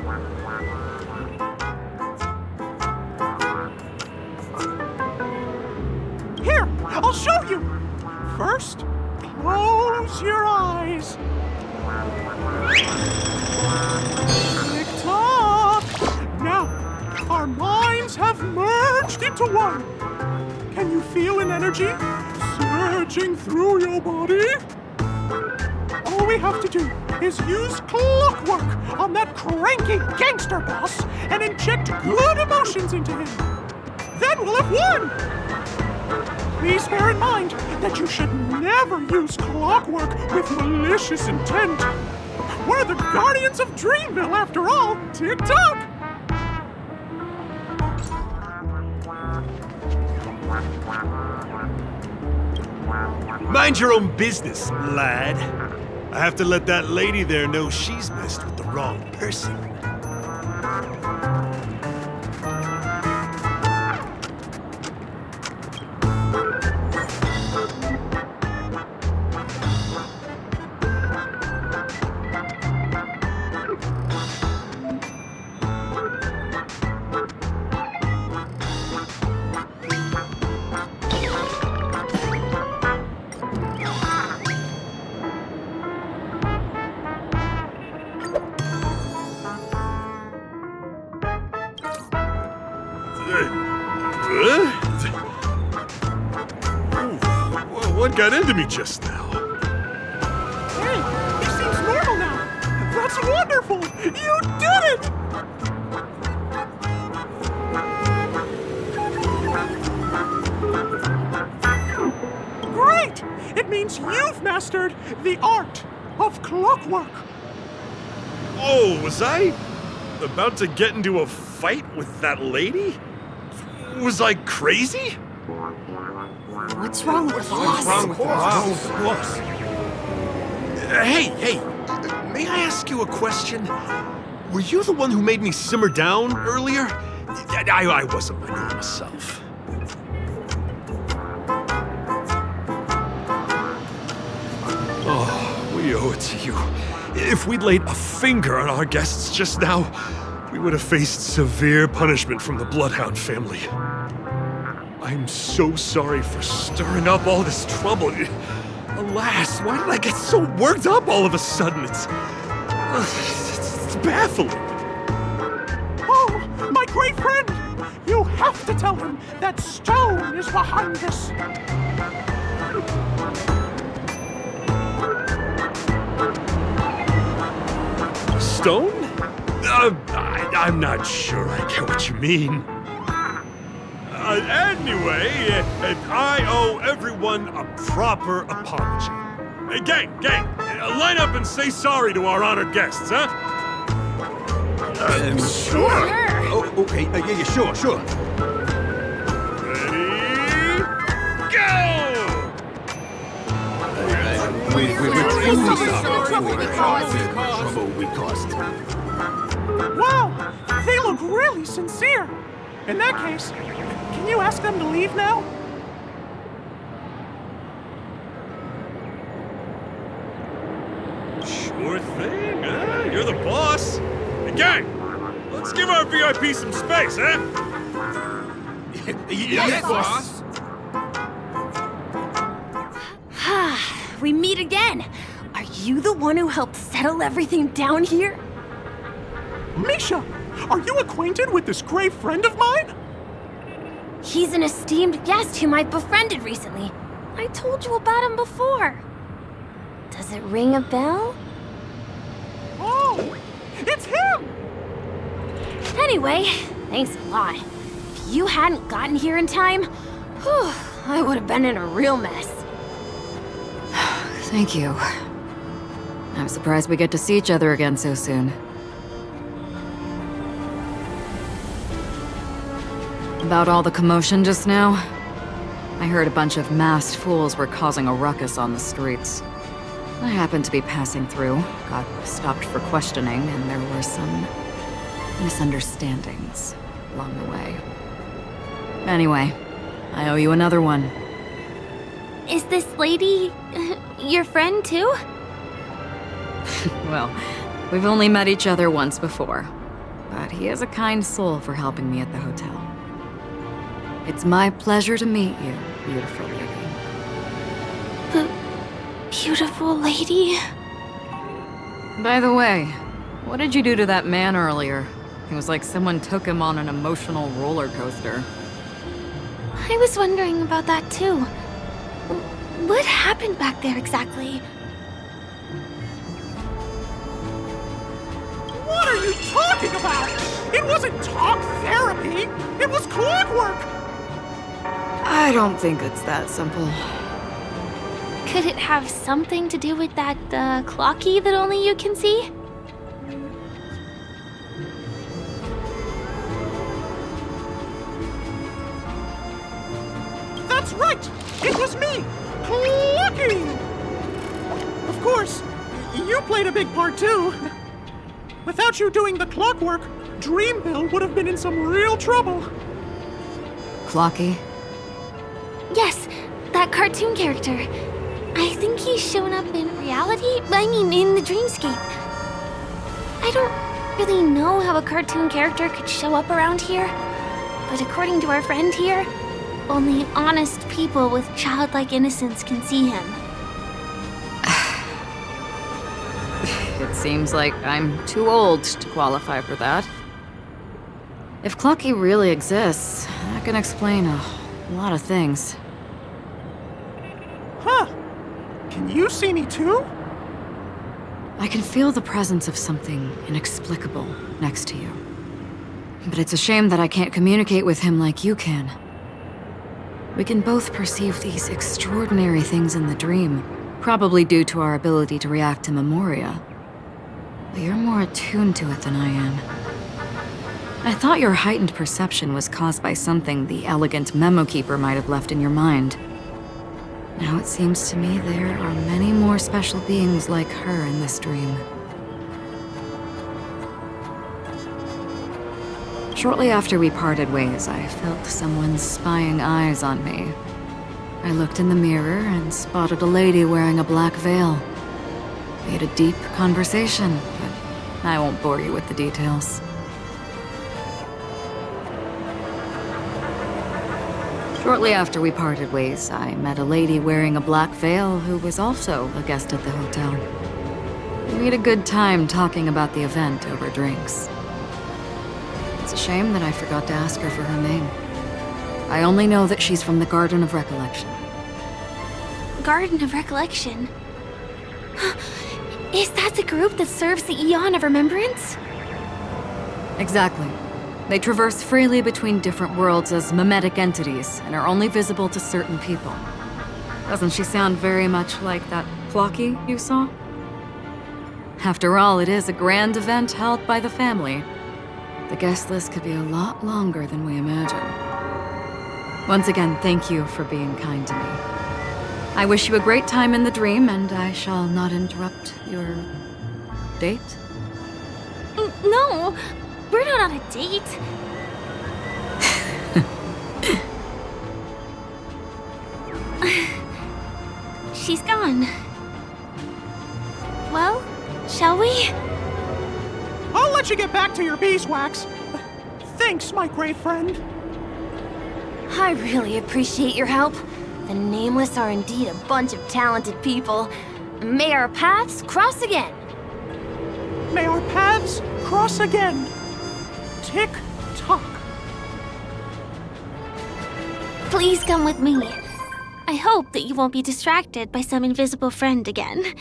Here, I'll show you. First, close your eyes. Tick-tock. Now, our minds have merged into one. Can you feel an energy surging through your body? All we have to do is use clockwork on that cranky gangster boss and inject good emotions into him. Then we'll have won! Please bear in mind that you should never use clockwork with malicious intent. We're the guardians of Dreamville, after all. Tick-tock! Mind your own business, lad. I have to let that lady there know she's messed with the wrong person. What got into me just now? Hey, he seems normal now. That's wonderful! You did it! Great! It means you've mastered the art of clockwork. Oh, was I about to get into a fight with that lady? Was I crazy? What's wrong with the boss? What's wrong with the boss? Hey, may I ask you a question? Were you the one who made me simmer down earlier? I wasn't my normal self. Oh, we owe it to you. If we'd laid a finger on our guests just now, we would have faced severe punishment from the Bloodhound family. I'm so sorry for stirring up all this trouble. Alas, why did I get so worked up all of a sudden? It's baffling. Oh, my great friend! You have to tell him that Stone is behind this. Stone? I'm not sure I get what you mean. Anyway, I owe everyone a proper apology. Hey, gang, line up and say sorry to our honored guests, huh? Sure. Oh, okay. Yeah, sure. Ready? Go! We're truly sorry for the trouble we caused. Wow, they look really sincere. In that case, can you ask them to leave now? Sure thing, huh? You're the boss. Hey, gang, let's give our VIP some space, huh? Yes, boss. We meet again. Are you the one who helped settle everything down here? Misha, are you acquainted with this great friend of mine? He's an esteemed guest whom I befriended recently. I told you about him before. Does it ring a bell? Oh, it's him! Anyway, thanks a lot. If you hadn't gotten here in time, whew, I would have been in a real mess. Thank you. I'm surprised we get to see each other again so soon. About all the commotion just now, I heard a bunch of masked fools were causing a ruckus on the streets. I happened to be passing through, got stopped for questioning, and there were some misunderstandings along the way. Anyway, I owe you another one. Is this lady your friend too? Well, we've only met each other once before, but he is a kind soul for helping me at the hotel. It's my pleasure to meet you, beautiful lady. Beautiful lady? By the way, what did you do to that man earlier? It was like someone took him on an emotional roller coaster. I was wondering about that too. What happened back there exactly? What are you talking about? It wasn't talk therapy. It was clockwork. I don't think it's that simple. Could it have something to do with that clocky that only you can see? That's right. It was me, Clocky. Of course, you played a big part too. Without you doing the clockwork, Dreamville would have been in some real trouble. Clocky? Yes, that cartoon character. I think he's shown up in reality. I mean, in the dreamscape. I don't really know how a cartoon character could show up around here, but according to our friend here, only honest people with childlike innocence can see him. It seems like I'm too old to qualify for that. If Clocky really exists, that can explain a lot of things. Huh. Can you see me too? I can feel the presence of something inexplicable next to you. But it's a shame that I can't communicate with him like you can. We can both perceive these extraordinary things in the dream, probably due to our ability to react to memoria. But you're more attuned to it than I am. I thought your heightened perception was caused by something the elegant memo keeper might have left in your mind. Now it seems to me there are many more special beings like her in this dream. Shortly after we parted ways, I felt someone's spying eyes on me. I looked in the mirror and spotted a lady wearing a black veil. We had a deep conversation, but I won't bore you with the details. Shortly after we parted ways, I met a lady wearing a black veil who was also a guest at the hotel. We had a good time talking about the event over drinks. It's a shame that I forgot to ask her for her name. I only know that she's from the Garden of Recollection. Garden of Recollection? Is that the group that serves the Eon of Remembrance? Exactly. They traverse freely between different worlds as mimetic entities and are only visible to certain people. Doesn't she sound very much like that Clocky you saw? After all, it is a grand event held by the family. The guest list could be a lot longer than we imagine. Once again, thank you for being kind to me. I wish you a great time in the dream, and I shall not interrupt your date. No, we're not on a date. She's gone. Well, shall we? I'll let you get back to your beeswax. Thanks, my great friend. I really appreciate your help. The Nameless are indeed a bunch of talented people. May our paths cross again. May our paths cross again. Tick-tock. Please come with me. I hope that you won't be distracted by some invisible friend again.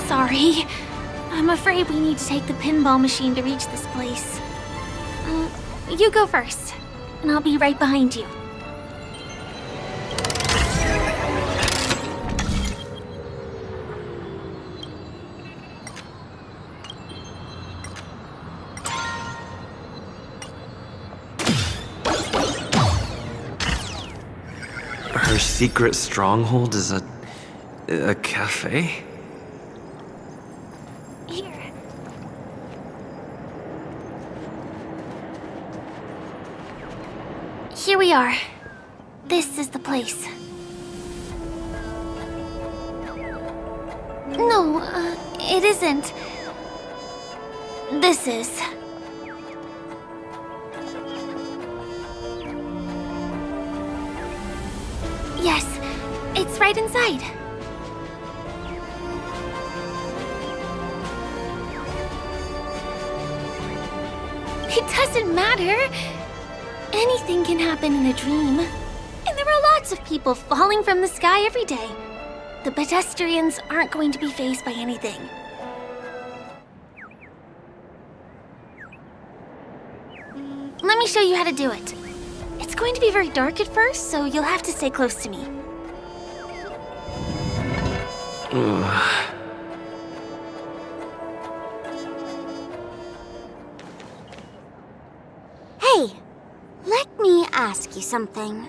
Sorry. I'm afraid we need to take the pinball machine to reach this place. You go first, and I'll be right behind you. Her secret stronghold is a cafe? Here we are. This is the place. No, it isn't. This is. Yes, it's right inside. It doesn't matter. Anything can happen in a dream. And there are lots of people falling from the sky every day. The pedestrians aren't going to be fazed by anything. Let me show you how to do it. It's going to be very dark at first, so you'll have to stay close to me. Hey, let me ask you something.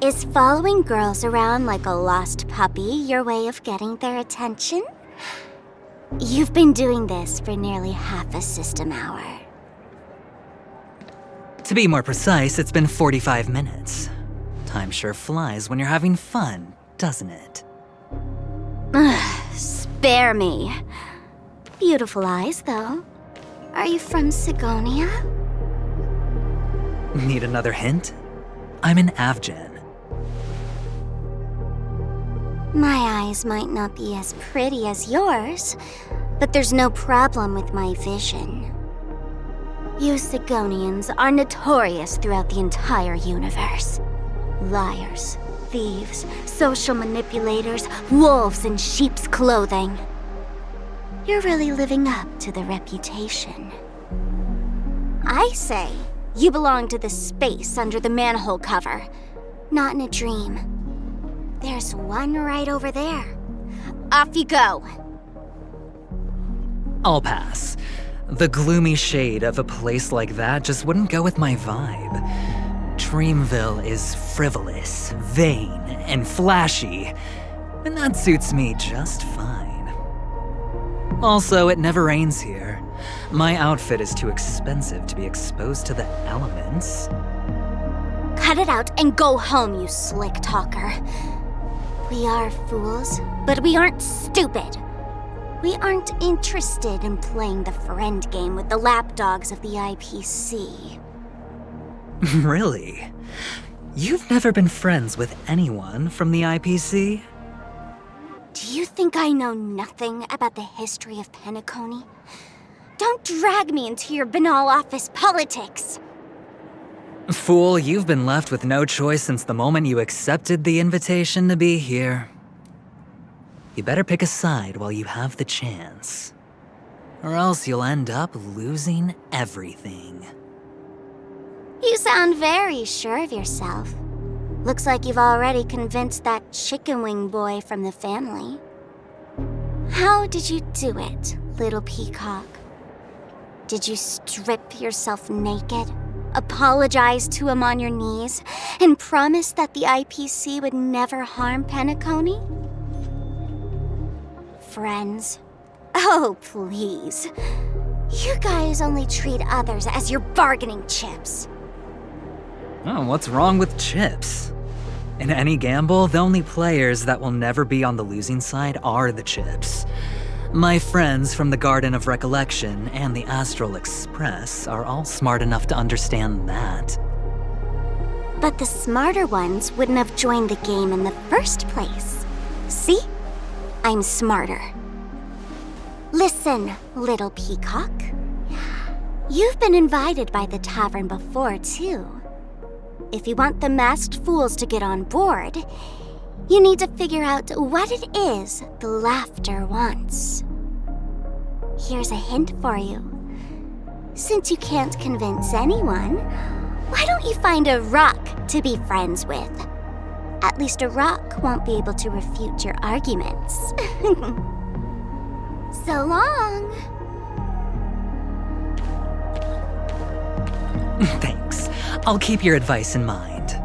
Is following girls around like a lost puppy your way of getting their attention? You've been doing this for nearly half a system hour. To be more precise, it's been 45 minutes. Time sure flies when you're having fun, doesn't it? Spare me. Beautiful eyes, though. Are you from Sagonia? Need another hint? I'm an Avgen. My eyes might not be as pretty as yours, but there's no problem with my vision. You Sigonians are notorious throughout the entire universe. Liars, thieves, social manipulators, wolves in sheep's clothing. You're really living up to the reputation. I say, you belong to the space under the manhole cover, not in a dream. There's one right over there. Off you go. I'll pass. The gloomy shade of a place like that just wouldn't go with my vibe. Dreamville is frivolous, vain, and flashy, and that suits me just fine. Also, it never rains here. My outfit is too expensive to be exposed to the elements. Cut it out and go home, you slick talker. We are fools, but we aren't stupid. We aren't interested in playing the friend game with the lapdogs of the IPC. Really? You've never been friends with anyone from the IPC? Do you think I know nothing about the history of Penaconi? Don't drag me into your banal office politics! Fool, you've been left with no choice since the moment you accepted the invitation to be here. You better pick a side while you have the chance. Or else you'll end up losing everything. You sound very sure of yourself. Looks like you've already convinced that chicken wing boy from the family. How did you do it, little peacock? Did you strip yourself naked, apologize to him on your knees, and promise that the IPC would never harm Penaconi? Friends? Oh, please. You guys only treat others as your bargaining chips. Oh, what's wrong with chips? In any gamble, the only players that will never be on the losing side are the chips. My friends from the Garden of Recollection and the Astral Express are all smart enough to understand that. But the smarter ones wouldn't have joined the game in the first place. See? I'm smarter. Listen, little peacock. You've been invited by the tavern before, too. If you want the masked fools to get on board, you need to figure out what it is the laughter wants. Here's a hint for you. Since you can't convince anyone, why don't you find a rock to be friends with? At least a rock won't be able to refute your arguments. So long. Thanks. I'll keep your advice in mind.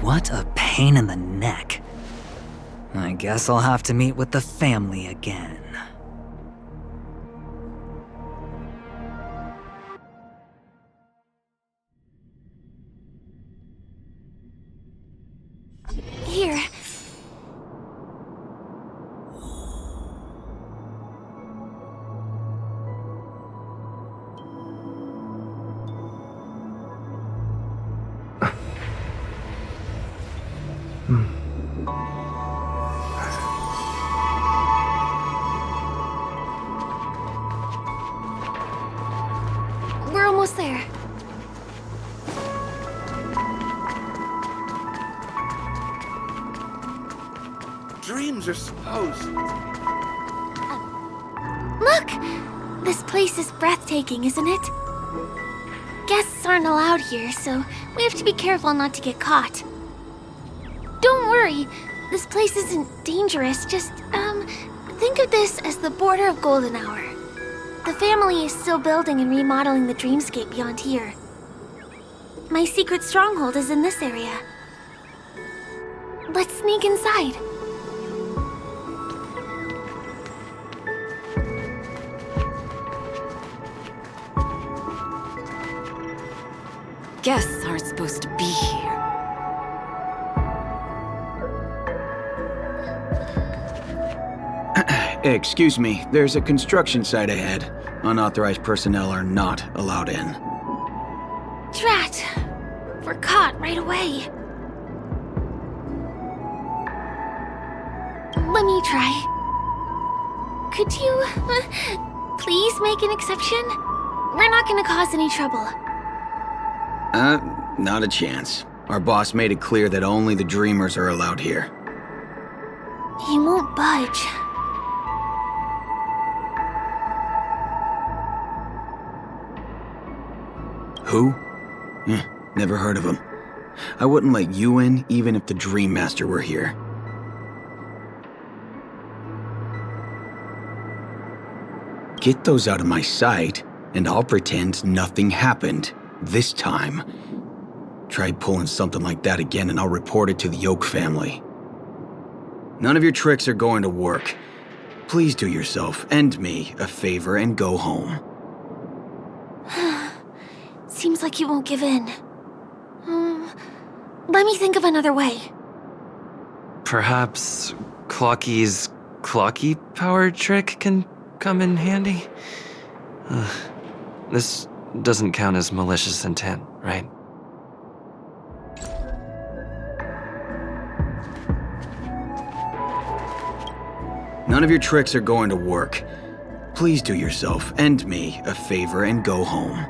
What a pain in the neck. I guess I'll have to meet with the family again. Here. We're almost there. Dreams are supposed. Look! This place is breathtaking, isn't it? Guests aren't allowed here, so we have to be careful not to get caught. Don't worry, this place isn't dangerous, just, think of this as the border of Golden Hour. The family is still building and remodeling the dreamscape beyond here. My secret stronghold is in this area. Let's sneak inside. Guests aren't supposed to be here. Excuse me, there's a construction site ahead. Unauthorized personnel are not allowed in. Drat! We're caught right away. Let me try. Could you, please make an exception? We're not gonna cause any trouble. Not a chance. Our boss made it clear that only the dreamers are allowed here. He won't budge. Who? Never heard of him. I wouldn't let you in, even if the Dream Master were here. Get those out of my sight, and I'll pretend nothing happened. This time. Try pulling something like that again, and I'll report it to the Oak family. None of your tricks are going to work. Please do yourself and me a favor and go home. Seems like he won't give in. Let me think of another way. Perhaps Clocky's Clocky power trick can come in handy? This doesn't count as malicious intent, right? None of your tricks are going to work. Please do yourself and me a favor and go home.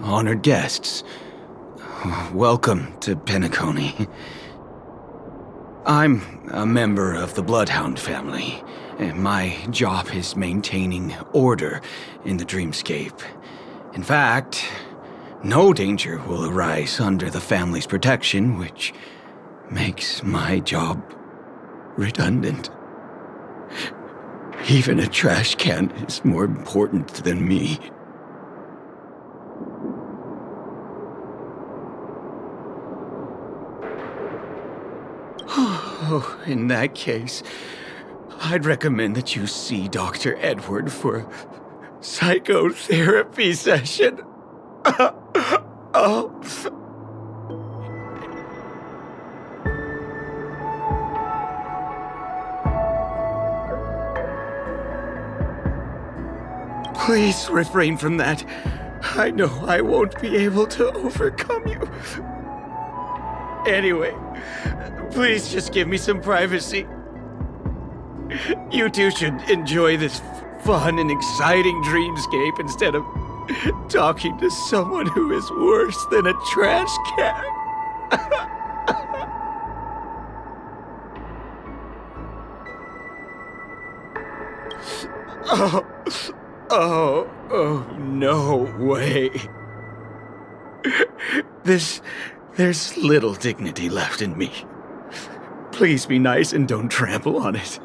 Honored guests. Welcome to Penaconii. I'm a member of the Bloodhound family, and my job is maintaining order in the dreamscape. In fact, no danger will arise under the family's protection, which makes my job redundant. Even a trash can is more important than me. Oh, in that case, I'd recommend that you see Dr. Edward for a psychotherapy session. Please refrain from that. I know I won't be able to overcome you. Anyway, please just give me some privacy. You two should enjoy this fun and exciting dreamscape instead of talking to someone who is worse than a trash can. Oh, no way. There's little dignity left in me. Please be nice and don't trample on it.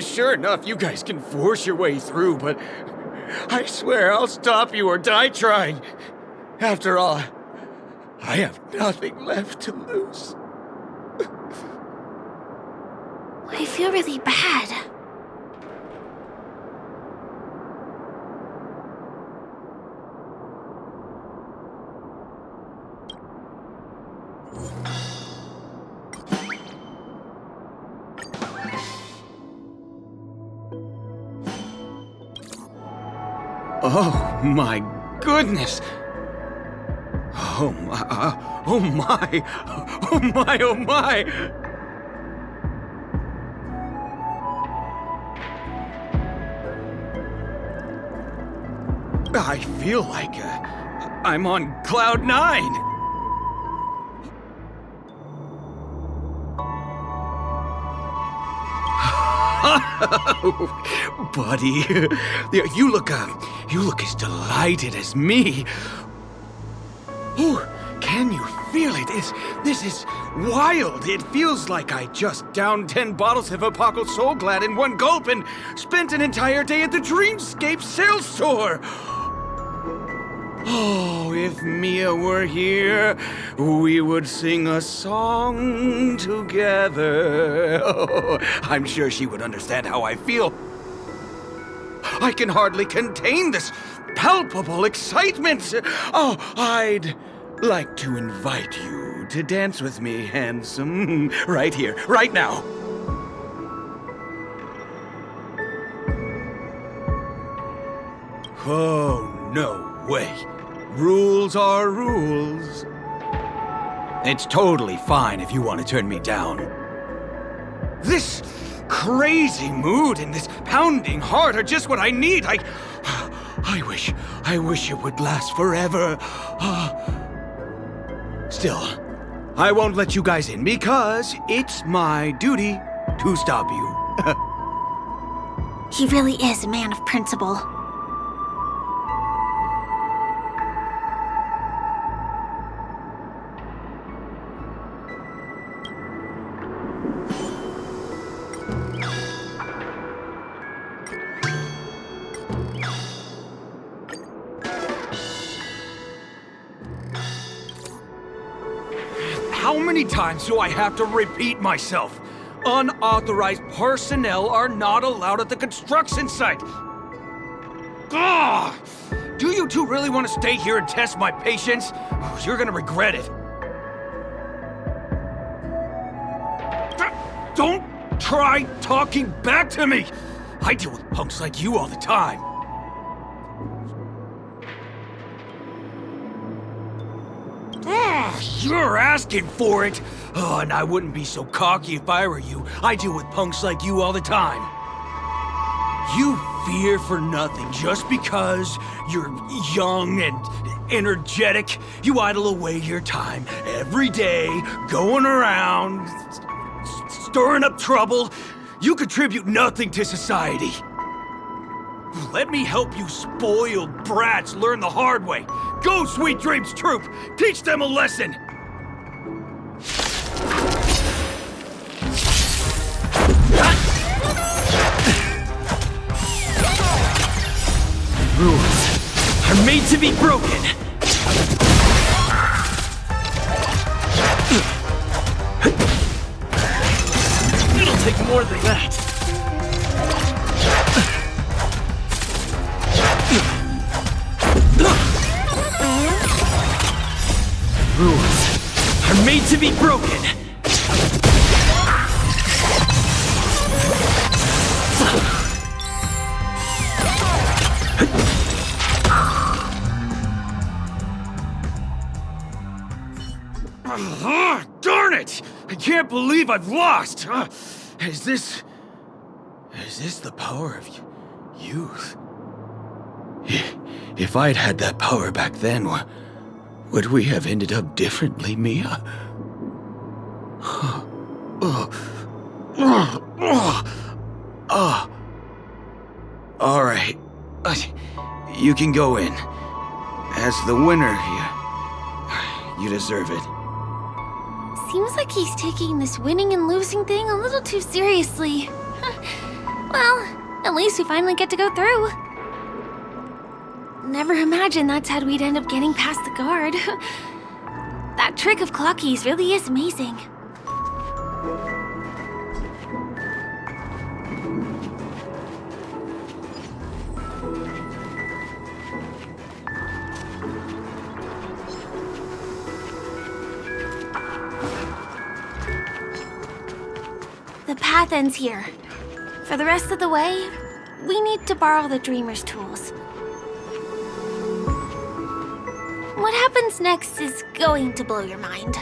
Sure enough, you guys can force your way through, but I swear I'll stop you or die trying. After all, I have nothing left to lose. I feel really bad. Oh my goodness! Oh my, oh my, oh my, oh my! I feel like I'm on cloud 9. Buddy, you look as delighted as me. Ooh, can you feel it? This is wild. It feels like I just downed 10 bottles of Apocal Soul Glad in one gulp and spent an entire day at the Dreamscape sales store. Oh, if Mia were here, we would sing a song together. Oh, I'm sure she would understand how I feel. I can hardly contain this palpable excitement. Oh, I'd like to invite you to dance with me, handsome. Right here, right now. Oh, no way. Rules are rules. It's totally fine if you want to turn me down. This crazy mood and this pounding heart are just what I need. I wish it would last forever. Still, I won't let you guys in because it's my duty to stop you. He really is a man of principle. How many times do I have to repeat myself? Unauthorized personnel are not allowed at the construction site. Ugh! Do you two really want to stay here and test my patience? You're gonna regret it. Don't try talking back to me! I deal with punks like you all the time. You're asking for it! Oh, and I wouldn't be so cocky if I were you. I deal with punks like you all the time. You fear for nothing just because you're young and energetic. You idle away your time every day, going around, stirring up trouble. You contribute nothing to society. Let me help you spoiled brats learn the hard way. Go, Sweet Dreams Troop! Teach them a lesson! Rules are made to be broken. It'll take more than that. Rules are made to be broken. Darn it! I can't believe I've lost! Is this the power of youth? If I'd had that power back then, would we have ended up differently, Mia? Alright. You can go in. As the winner, you deserve it. Seems like he's taking this winning and losing thing a little too seriously. Well, at least we finally get to go through. Never imagined that's how we'd end up getting past the guard. That trick of Clocky's really is amazing. The path ends here. For the rest of the way, we need to borrow the Dreamer's tools. What happens next is going to blow your mind.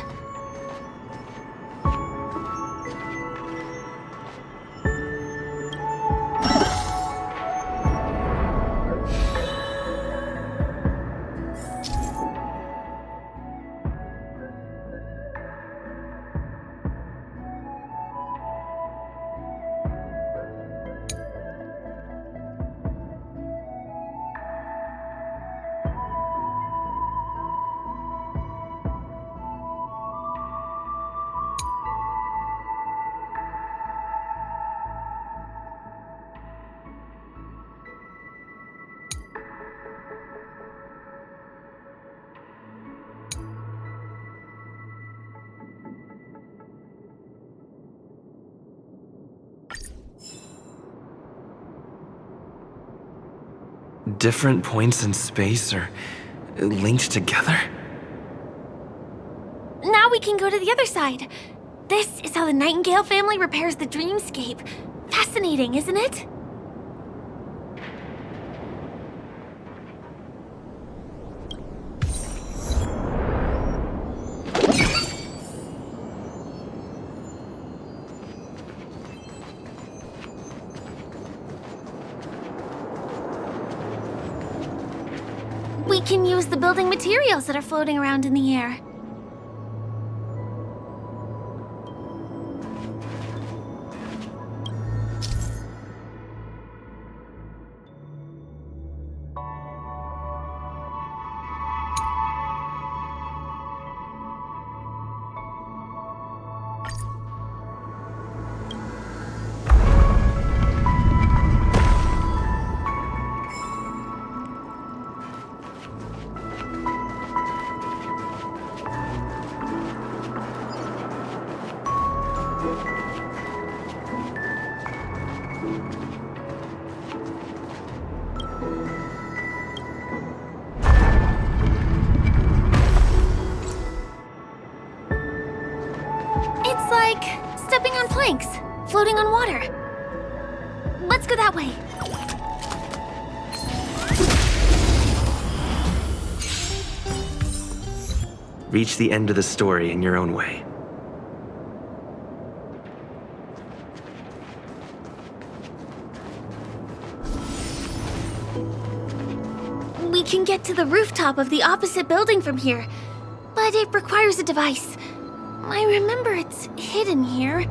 Different points in space are linked together? Now we can go to the other side. This is how the Nightingale family repairs the dreamscape. Fascinating, isn't it? can use the building materials that are floating around in the air. It's like stepping on planks, floating on water. Let's go that way. Reach the end of the story in your own way. We can get to the rooftop of the opposite building from here, but it requires a device. I remember it's hidden here.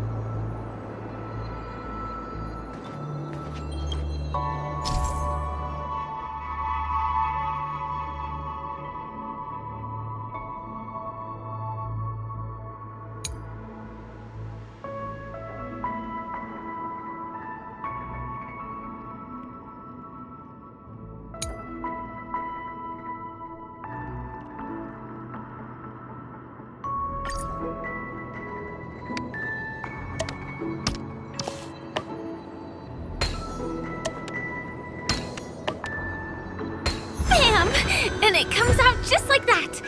And it comes out just like that.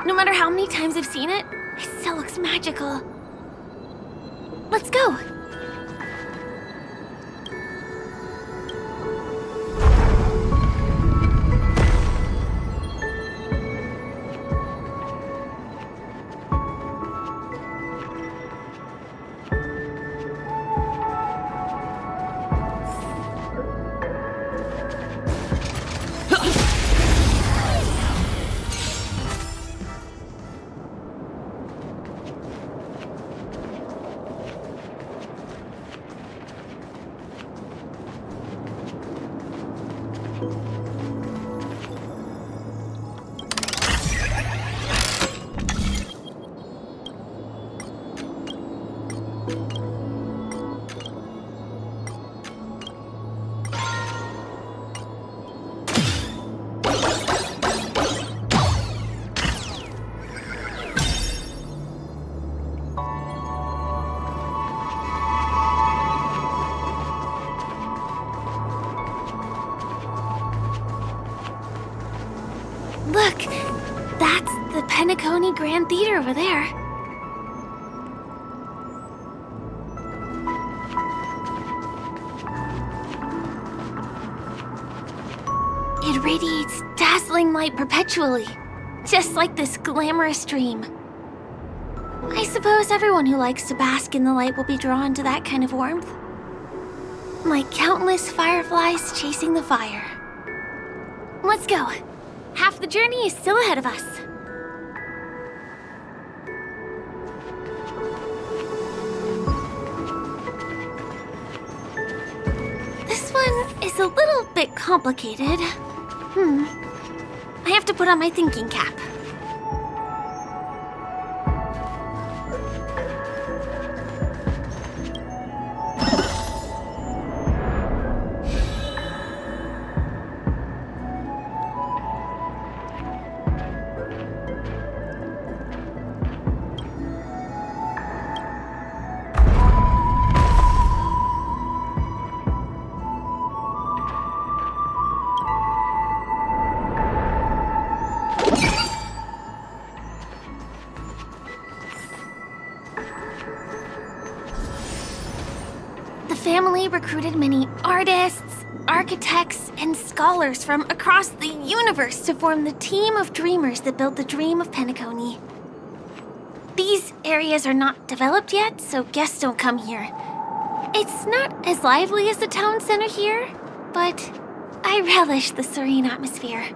No matter how many times I've seen it, it still looks magical. Let's go. Look, that's the Penaconii Grand Theater over there. It radiates dazzling light perpetually, just like this glamorous dream. I suppose everyone who likes to bask in the light will be drawn to that kind of warmth. Like countless fireflies chasing the fire. Let's go. Half the journey is still ahead of us. This one is a little bit complicated. I have to put on my thinking cap. Family recruited many artists, architects, and scholars from across the universe to form the team of dreamers that built the dream of Penaconii. These areas are not developed yet, so guests don't come here. It's not as lively as the town center here, but I relish the serene atmosphere.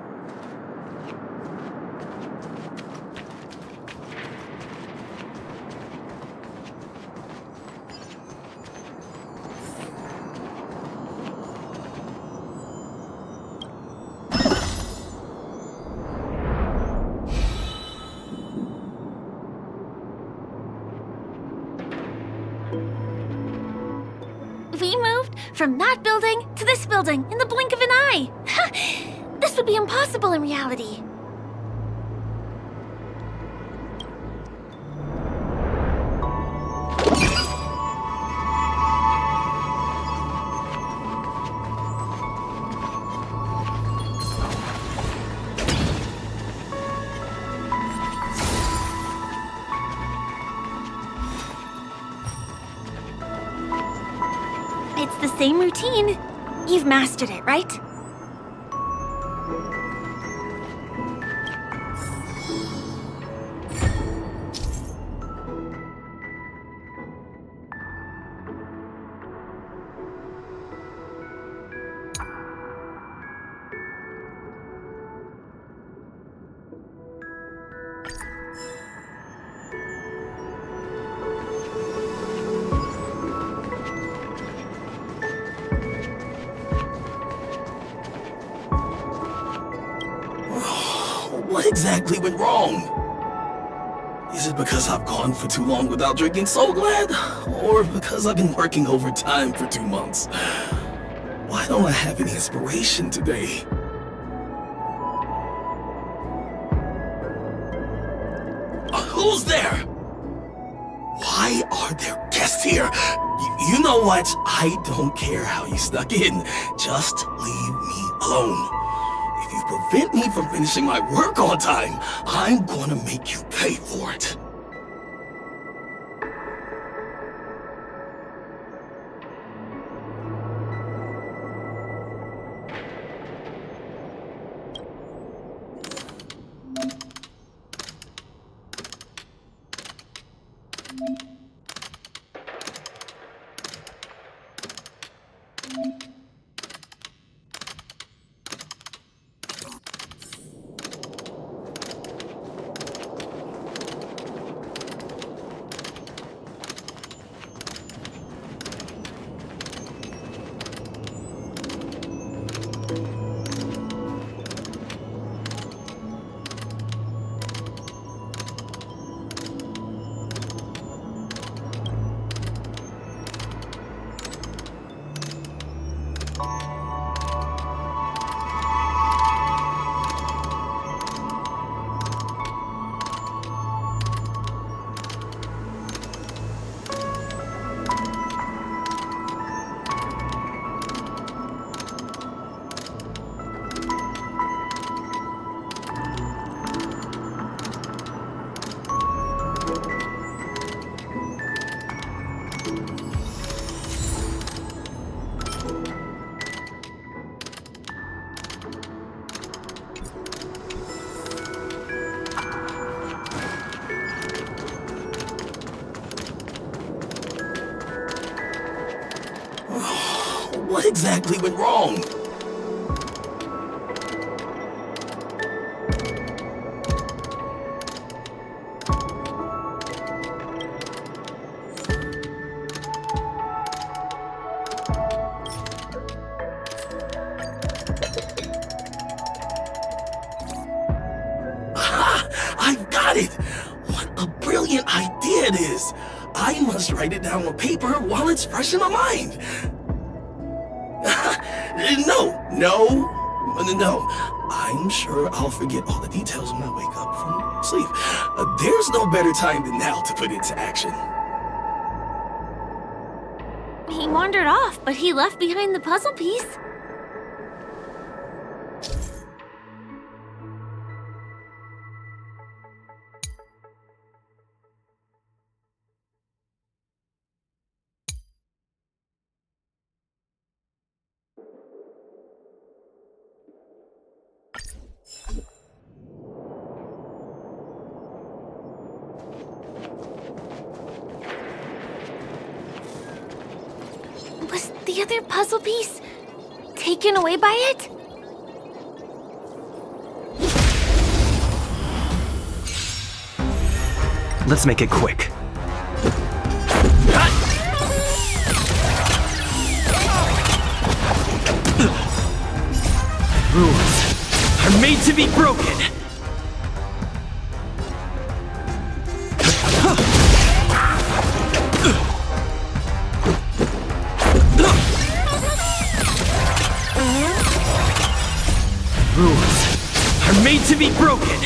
From that building to this building in the blink of an eye. This would be impossible in reality. It's the same routine. You've mastered it, right? What exactly went wrong? Is it because I've gone for too long without drinking So Glad? Or because I've been working overtime for 2 months? Why don't I have any inspiration today? Who's there? Why are there guests here? You know what? I don't care how you snuck in. Just leave me alone. If you prevent me from finishing my work on time, I'm gonna make you pay for it. What exactly went wrong? I've got it! What a brilliant idea it is! I must write it down on paper while it's fresh in my mind. No. I'm sure I'll forget all the details when I wake up from sleep. There's no better time than now to put into action. He wandered off, but he left behind the puzzle piece. Was the other puzzle piece taken away by it? Let's make it quick. Rules are made to be broken. to be broken!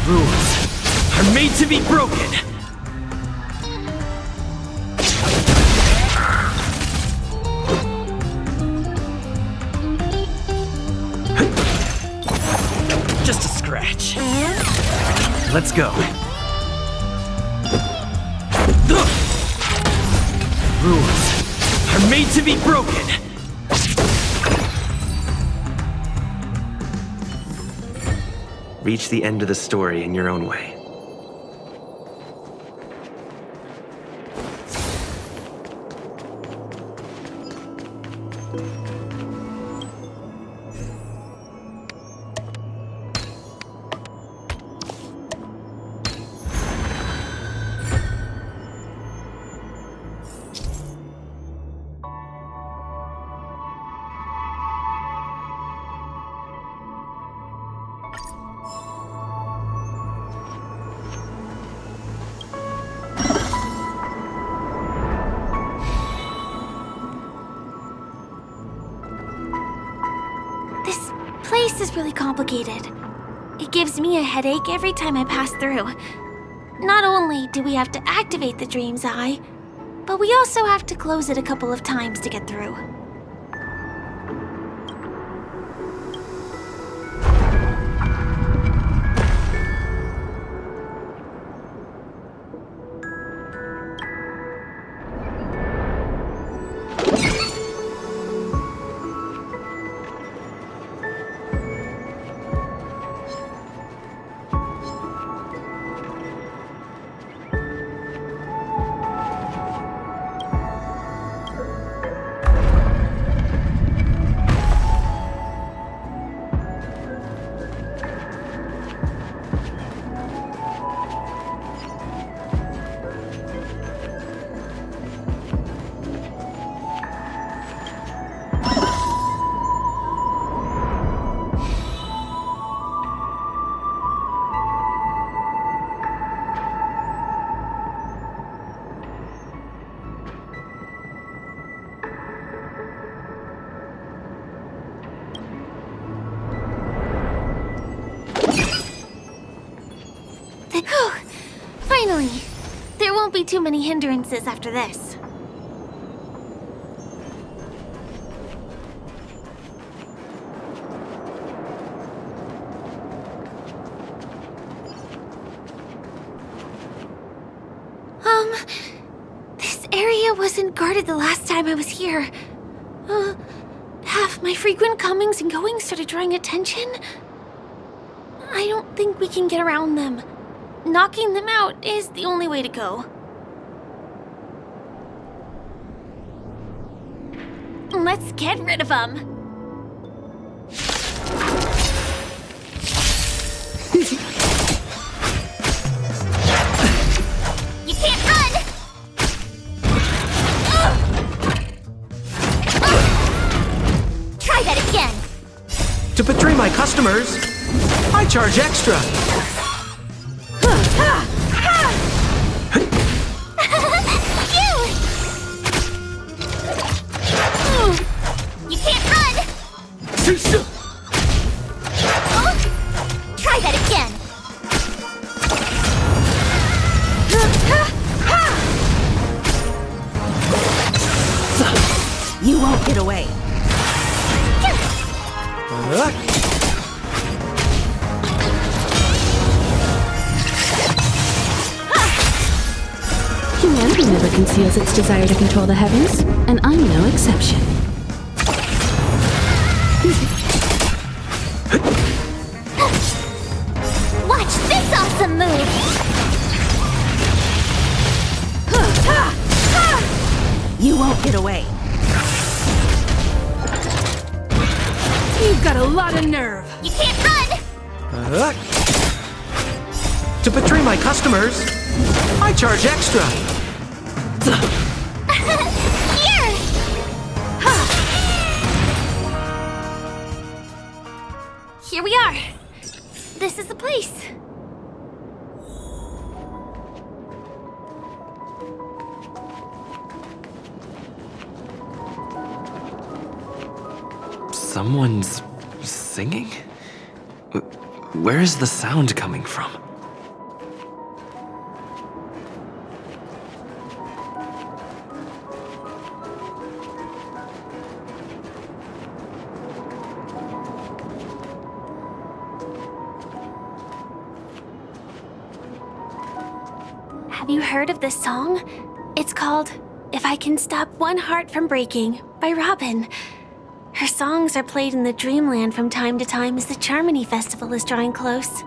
Rules are made to be broken! Just a scratch. Let's go. Rules are made to be broken! Reach the end of the story in your own way. This is really complicated. It gives me a headache every time I pass through. Not only do we have to activate the dream's eye, but we also have to close it a couple of times to get through. Finally! There won't be too many hindrances after this. This area wasn't guarded the last time I was here. Have my frequent comings and goings started drawing attention? I don't think we can get around them. Knocking them out is the only way to go. Let's get rid of them. You can't run! Try that again! To betray my customers, I charge extra. You can't run! Try that again! You won't get away. Humanity never conceals its desire to control the heavens, and I'm no exception. Watch this awesome move! You won't get away. You've got a lot of nerve. You can't run! To betray my customers, I charge extra. Here! Here we are. this is the place. Someone's singing? Where is the sound coming from? Have you heard of this song? It's called If I Can Stop One Heart from Breaking by Robin. Her songs are played in the Dreamland from time to time as the Charmony Festival is drawing close.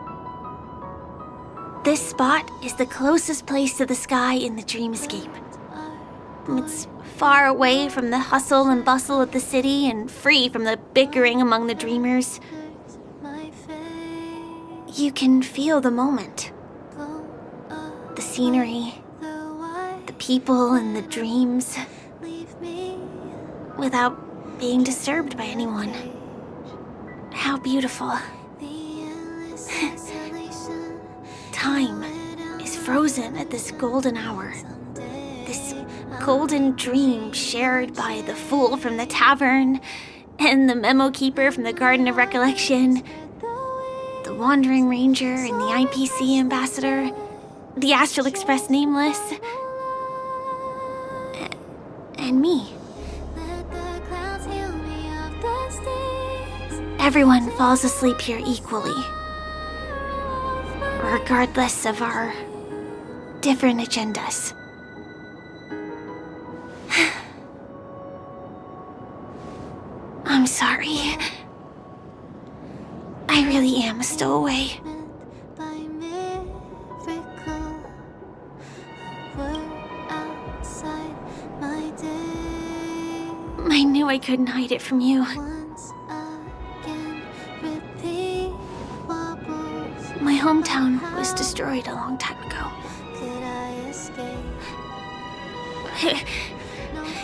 This spot is the closest place to the sky in the dreamscape. It's far away from the hustle and bustle of the city and free from the bickering among the dreamers. You can feel the moment. The scenery, the people and the dreams, without being disturbed by anyone. How beautiful. Time is frozen at this golden hour. This golden dream shared by the fool from the tavern and the memo keeper from the Garden of Recollection, the wandering ranger and the IPC ambassador, the Astral Express nameless, and me. Everyone falls asleep here equally, regardless of our different agendas. I'm sorry. I really am a stowaway. I knew I couldn't hide it from you. My hometown was destroyed a long time ago.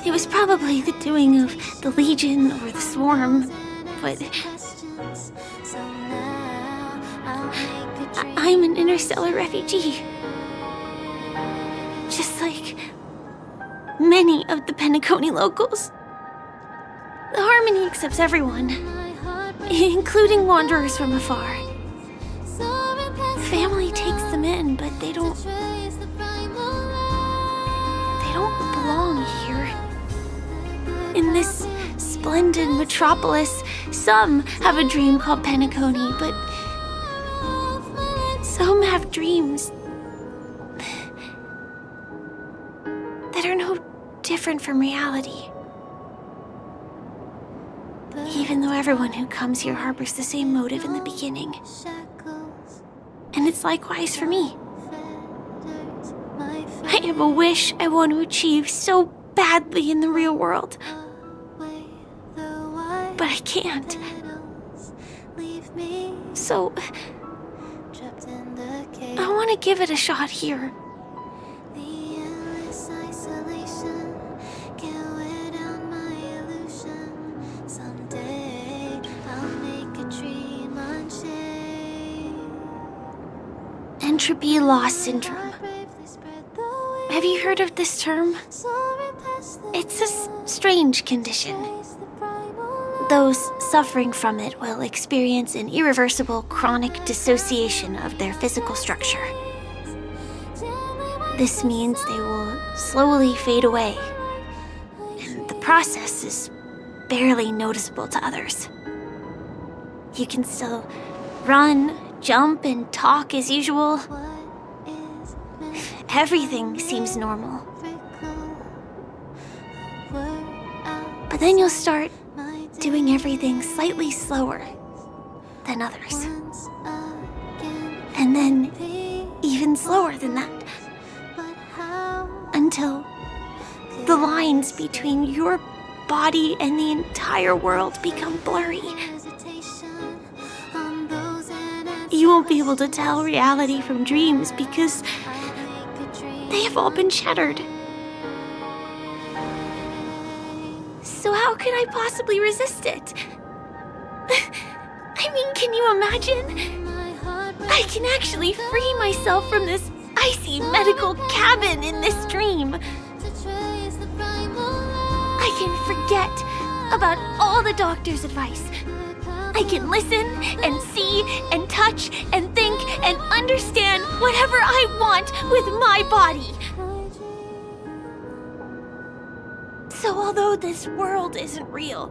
It was probably the doing of the Legion or the Swarm, but I'm an interstellar refugee. Just like many of the Penaconi locals. The Harmony accepts everyone, including wanderers from afar. Family takes them in, but they don't belong here. In this splendid metropolis, some have a dream called Penaconi, but some have dreams that are no different from reality. Even though everyone who comes here harbors the same motive in the beginning. And it's likewise for me. I have a wish I want to achieve so badly in the real world. But I can't. So, I want to give it a shot here. Entropy loss syndrome. Have you heard of this term? It's a strange condition. Those suffering from it will experience an irreversible chronic dissociation of their physical structure. This means they will slowly fade away, and the process is barely noticeable to others. You can still run, jump, and talk as usual. Everything seems normal. But then you'll start doing everything slightly slower than others. And then even slower than that. Until the lines between your body and the entire world become blurry. You won't be able to tell reality from dreams because they have all been shattered. So how could I possibly resist it? I mean, can you imagine? I can actually free myself from this icy medical cabin in this dream. I can forget about all the doctor's advice. I can listen and see and touch and think and understand whatever I want with my body. So although this world isn't real,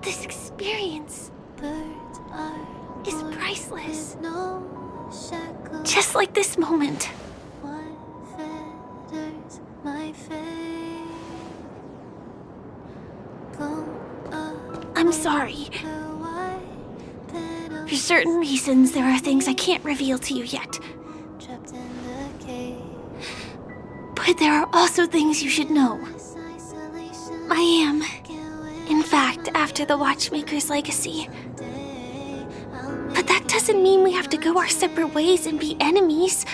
this experience is priceless. Just like this moment. I'm sorry. For certain reasons, there are things I can't reveal to you yet. But there are also things you should know. I am, in fact, after the Watchmaker's legacy. But that doesn't mean we have to go our separate ways and be enemies.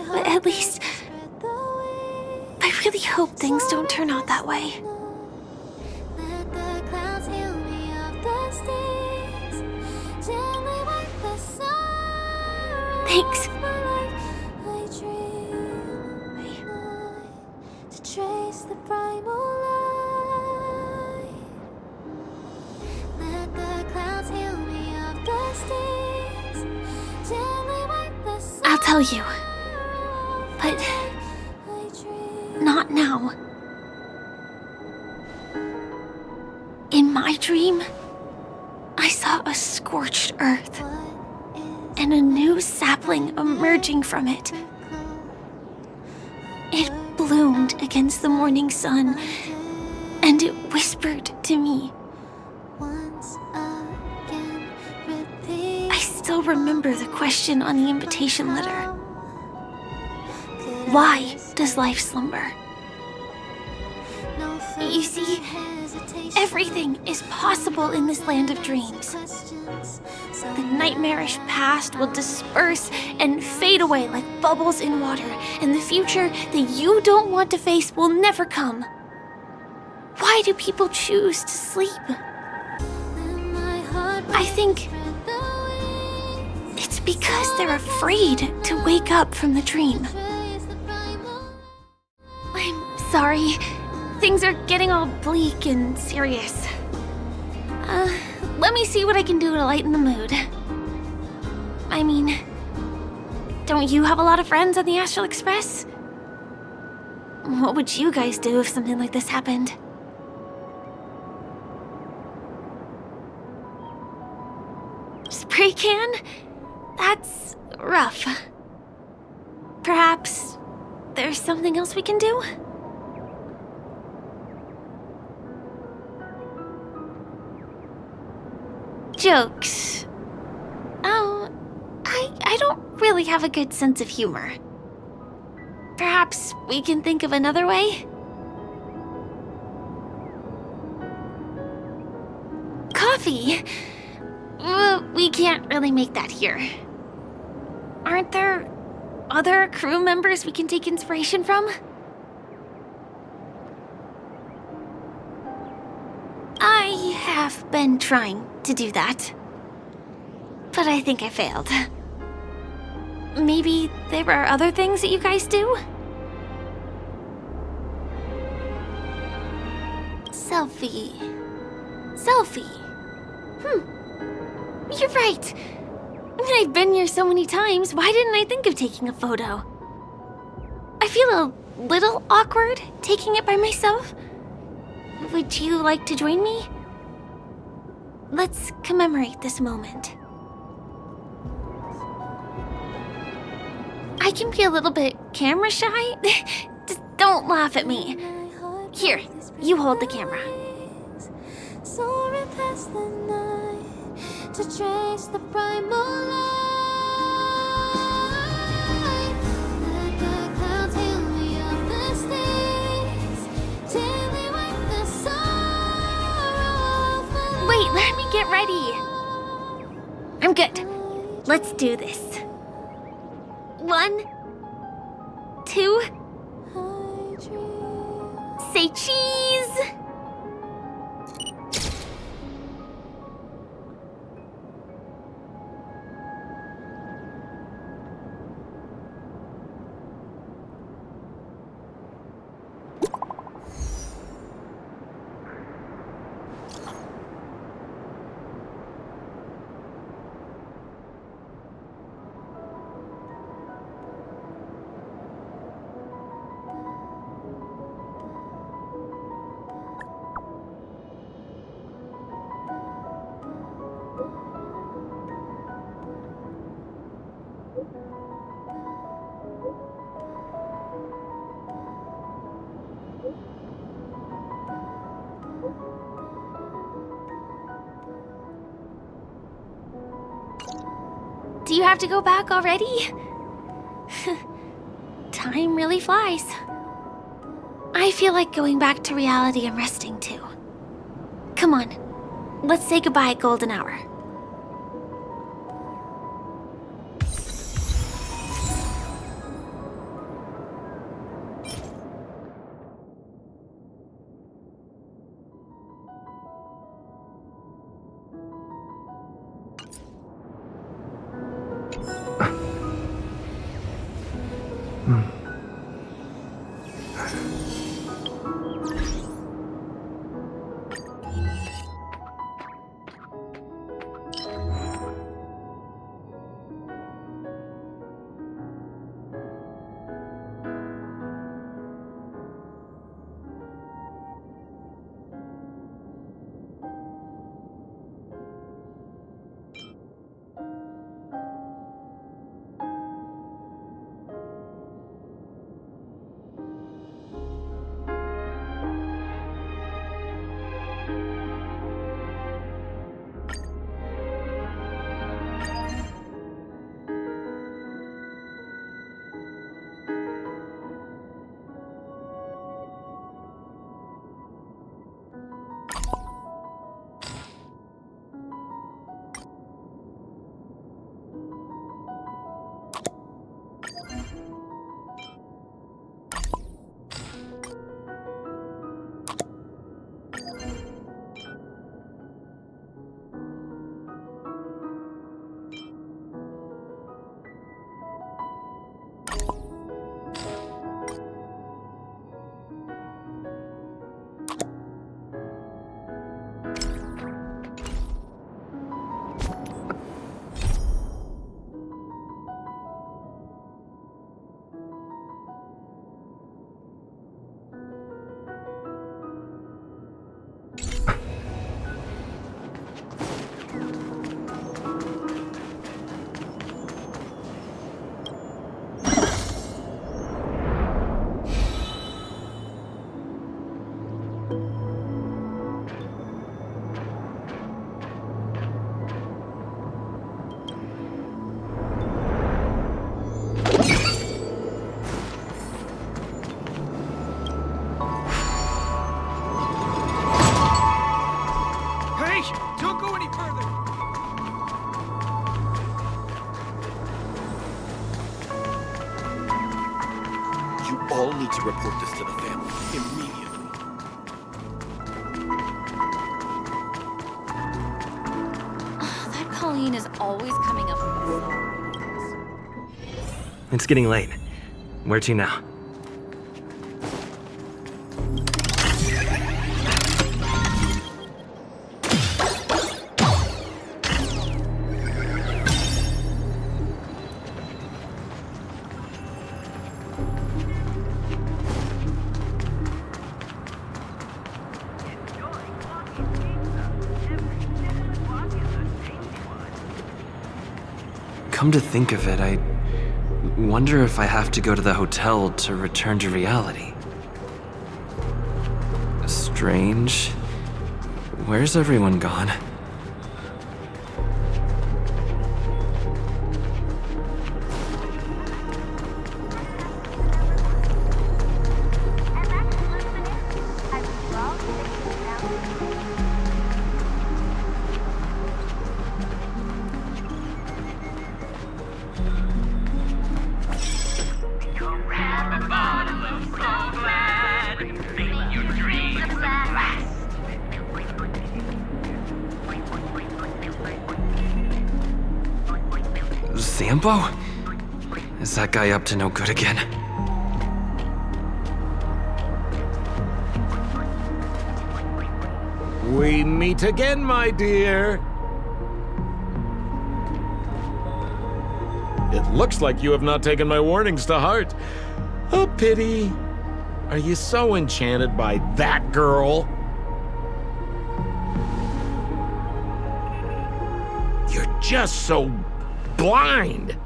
But at least, I really hope things don't turn out that way. Thanks. I'll tell you, but not now. In my dream, I saw a scorched earth and a new sapling emerging from it. It bloomed against the morning sun, and it whispered to me. I still remember the question on the invitation letter. Why does life slumber? You see, everything is possible in this land of dreams. The nightmarish past will disperse and fade away like bubbles in water, and the future that you don't want to face will never come. Why do people choose to sleep? I think it's because they're afraid to wake up from the dream. I'm sorry. Things are getting all bleak and serious. Let me see what I can do to lighten the mood. I mean, don't you have a lot of friends on the Astral Express? What would you guys do if something like this happened? Spray can? That's rough. Perhaps there's something else we can do? Jokes. Oh, I don't really have a good sense of humor. Perhaps we can think of another way? Coffee? We can't really make that here. Aren't there other crew members we can take inspiration from? I have been trying to do that, but I think I failed. Maybe there are other things that you guys do? Selfie. You're right. I've been here so many times, why didn't I think of taking a photo? I feel a little awkward taking it by myself. Would you like to join me? Let's commemorate this moment. I can be a little bit camera shy. Just don't laugh at me. Here, you hold the camera. Soaring past the night to trace the primal light. Let the clouds heal me of the stains till they wipe the sorrow of my life. Wait, let me get ready. I'm good. Let's do this. 1, 2. Say cheese. Do you have to go back already? Time really flies. I feel like going back to reality and resting too. Come on, let's say goodbye at golden hour. all need to report this to the family immediately. That Colleen is always coming up with this. It's getting late. Where to now? Come to think of it, I wonder if I have to go to the hotel to return to reality. Strange. Where's everyone gone? Sambo? Is that guy up to no good again? We meet again, my dear. It looks like you have not taken my warnings to heart. A pity. Are you so enchanted by that girl? You're just so blind.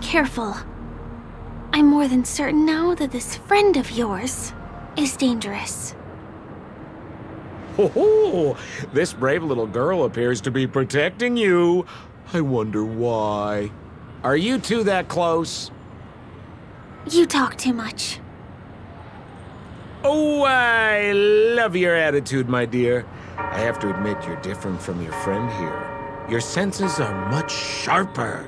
Careful. I'm more than certain now that this friend of yours is dangerous. Oh, this brave little girl appears to be protecting you. I wonder why. Are you two that close? You talk too much. Oh, I love your attitude, my dear. I have to admit you're different from your friend here. Your senses are much sharper.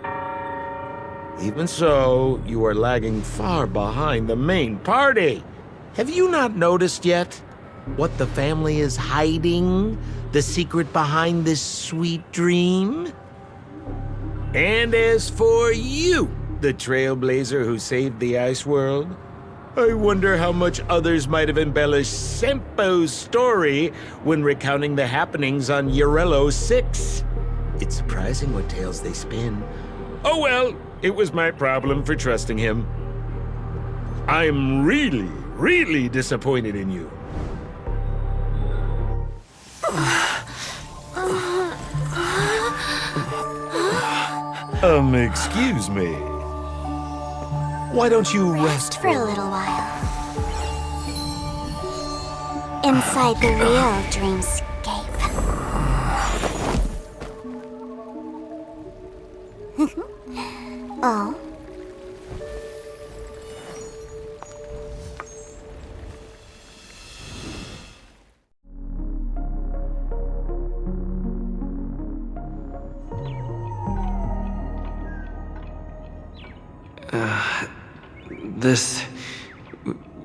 Even so, you are lagging far behind the main party. Have you not noticed yet what the family is hiding? The secret behind this sweet dream? And as for you, the trailblazer who saved the ice world, I wonder how much others might have embellished Sempo's story when recounting the happenings on Yarello 6. It's surprising what tales they spin. Oh well, it was my problem for trusting him. I'm really disappointed in you. Excuse me. Why don't you rest For a little while. Inside the real dreamscape. Oh?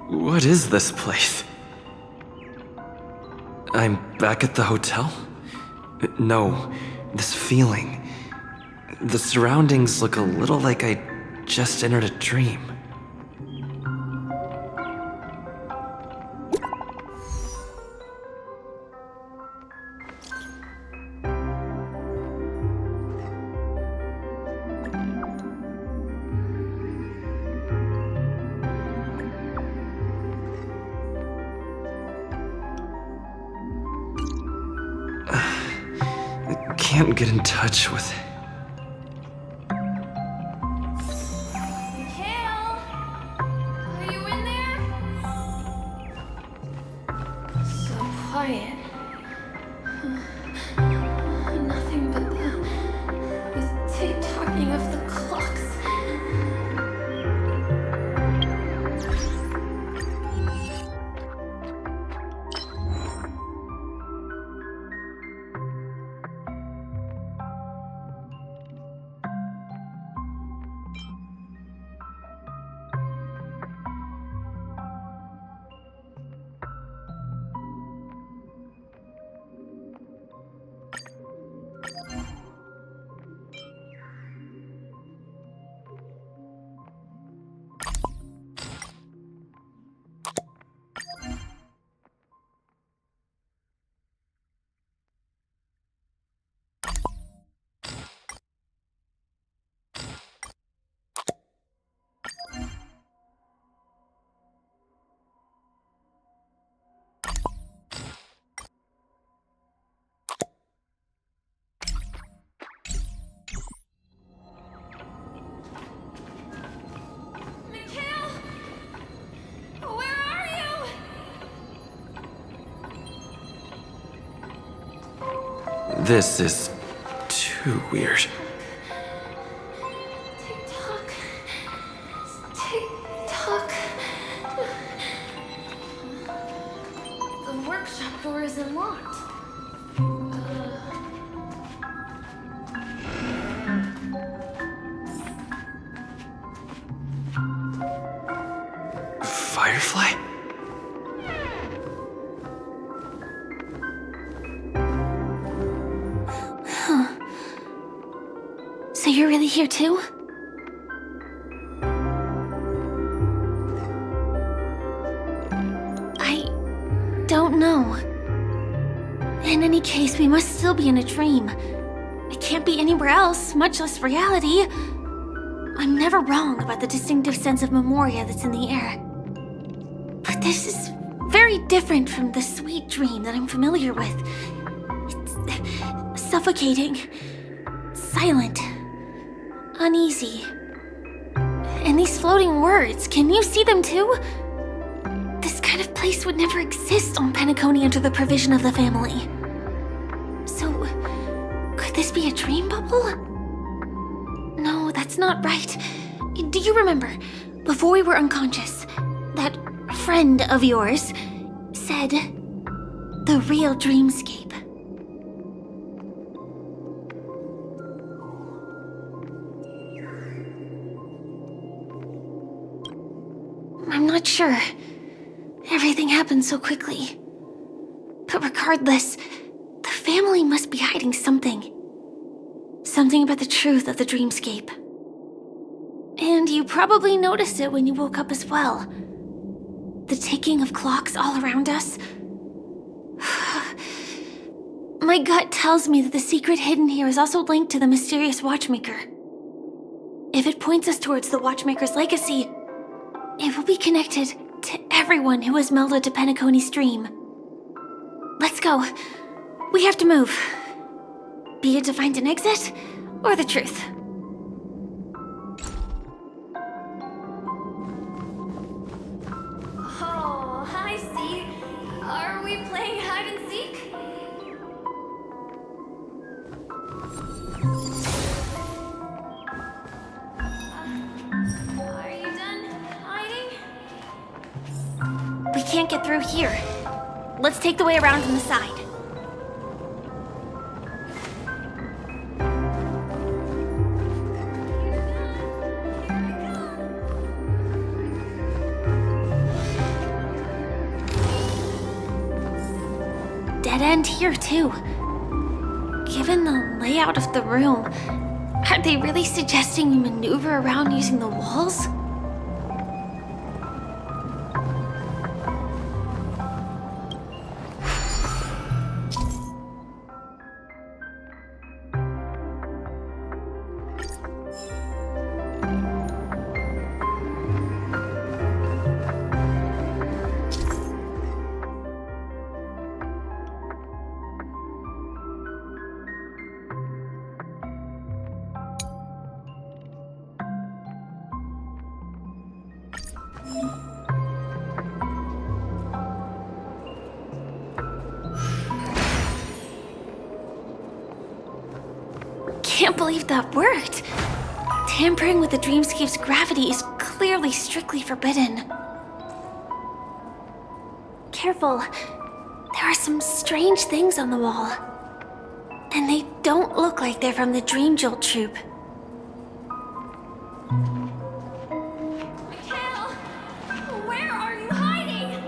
What is this place? I'm back at the hotel? No, this feeling. The surroundings look a little like I just entered a dream. Can't get in touch with it. Kale! Are you in there? So quiet. Nothing but the tick-tocking of the clocks. This is too weird. Tick-tock. Tick-tock. The workshop door isn't locked. Firefly? So you're really here too? I don't know. In any case, we must still be in a dream. It can't be anywhere else, much less reality. I'm never wrong about the distinctive sense of memoria that's in the air. But this is very different from the sweet dream that I'm familiar with. suffocating, silent, uneasy. And these floating words, can you see them too? This kind of place would never exist on Peniconia under the provision of the family. So, could this be a dream bubble? No, that's not right. Do you remember, before we were unconscious, that friend of yours said the real dreamscape? I'm not sure. Everything happened so quickly. But regardless, the family must be hiding something. Something about the truth of the dreamscape. And you probably noticed it when you woke up as well. The ticking of clocks all around us. My gut tells me that the secret hidden here is also linked to the mysterious watchmaker. If it points us towards the watchmaker's legacy, it will be connected to everyone who has melded to Penaconi's dream. Let's go. We have to move. Be it to find an exit, or the truth. Oh, hi, C. Are we playing hide and seek? Are you done hiding? We can't get through here. Let's take the way around on the side. Dead end here, too. Given the layout of the room, are they really suggesting we maneuver around using the walls? Can't believe that worked. Tampering with the dreamscape's gravity is clearly strictly forbidden. Careful. There are some strange things on the wall. And they don't look like they're from the Dream Jolt troupe. Mikhail! Where are you hiding?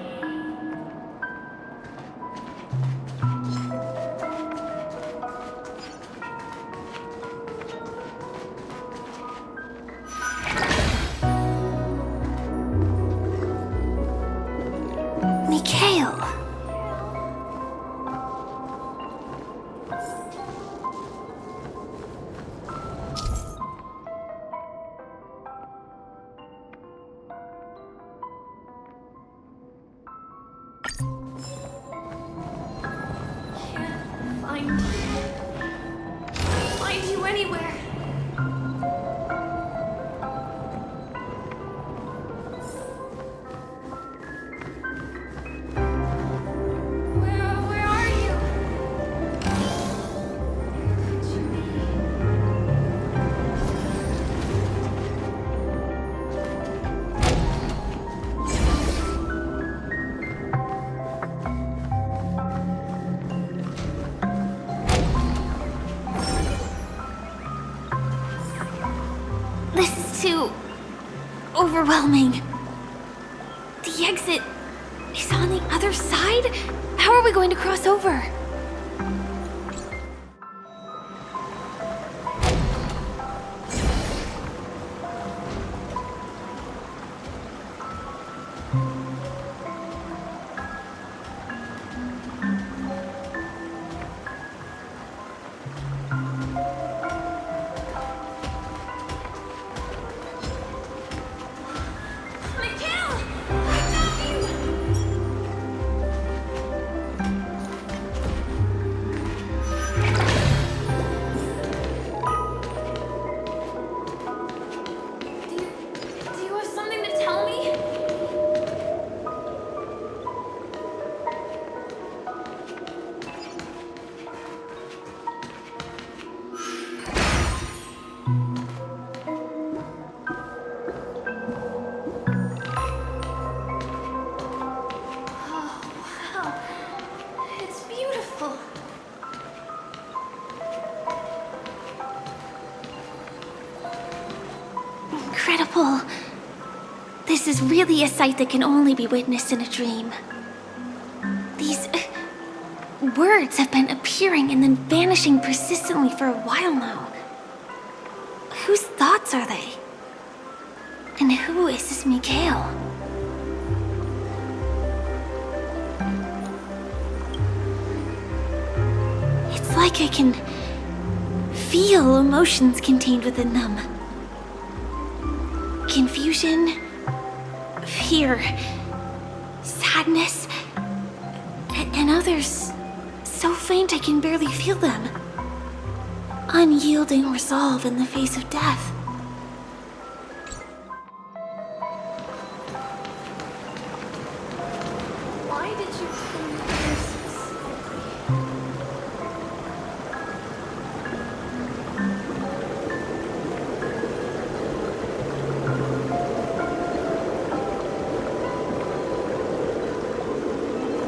Mikhail. Find you anywhere. Where are you? Could you be? This is too overwhelming. The exit is on the other side? How are we going to cross over? Mikhail! I got you! incredible. This is really a sight that can only be witnessed in a dream. These words have been appearing and then vanishing persistently for a while now. Whose thoughts are they? And who is this Mikhail? It's like I can feel emotions contained within them. Confusion, fear, sadness, and others so faint I can barely feel them. Unyielding resolve in the face of death. Why did you come here specifically?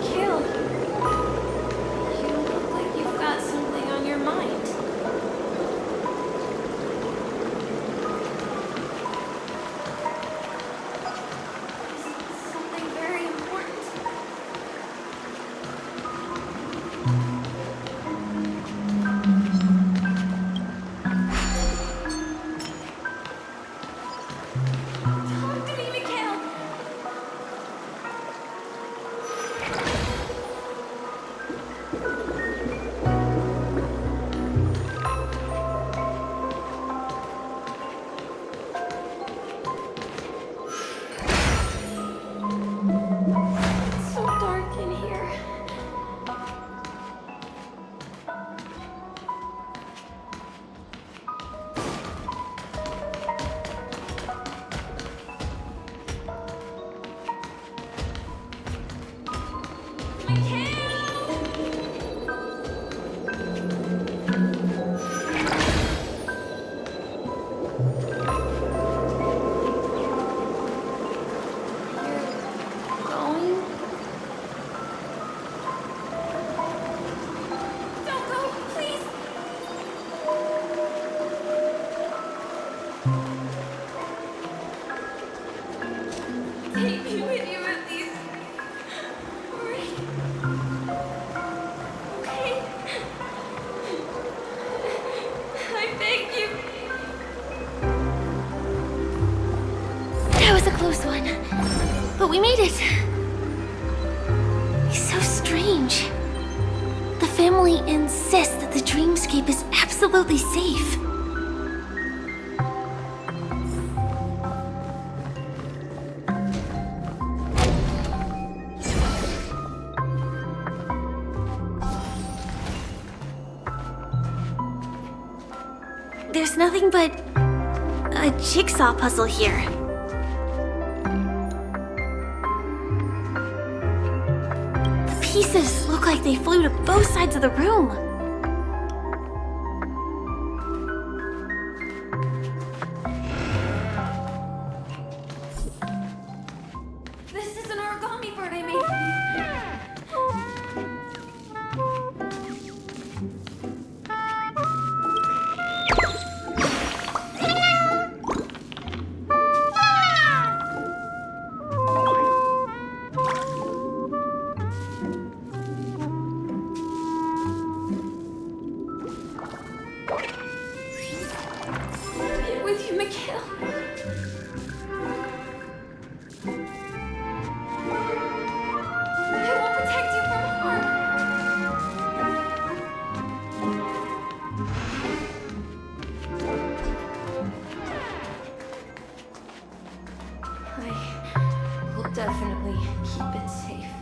Kill. You look like you've got something on your mind. Something very important. Talk to me, Mikhail. It's so dark in here. Going? Don't go, please. Take me with you at least. Hurry. Okay. I beg you. That was a close one. But we made it. It's so strange. The family insists that the dreamscape is absolutely safe. There's nothing but a jigsaw puzzle here. The pieces look like they flew to both sides of the room. This is an origami bird I made for you. Get with you, Mikhail. I will protect you from harm. I will definitely keep it safe.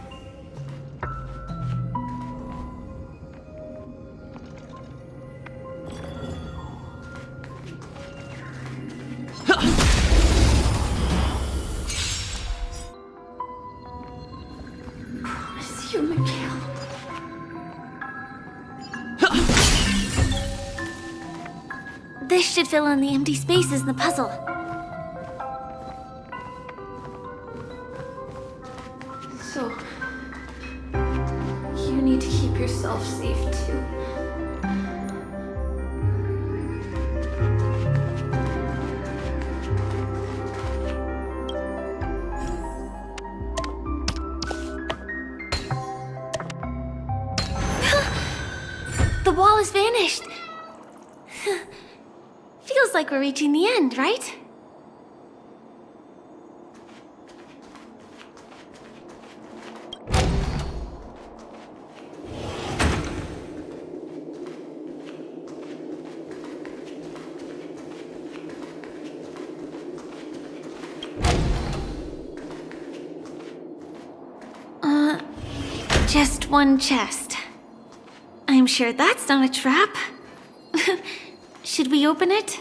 Promise you, Mikhail. This should fill in the empty spaces in the puzzle. So, you need to keep yourself safe too. wall has vanished. Feels like we're reaching the end, right? Just one chest. I'm sure that's not a trap. Should we open it?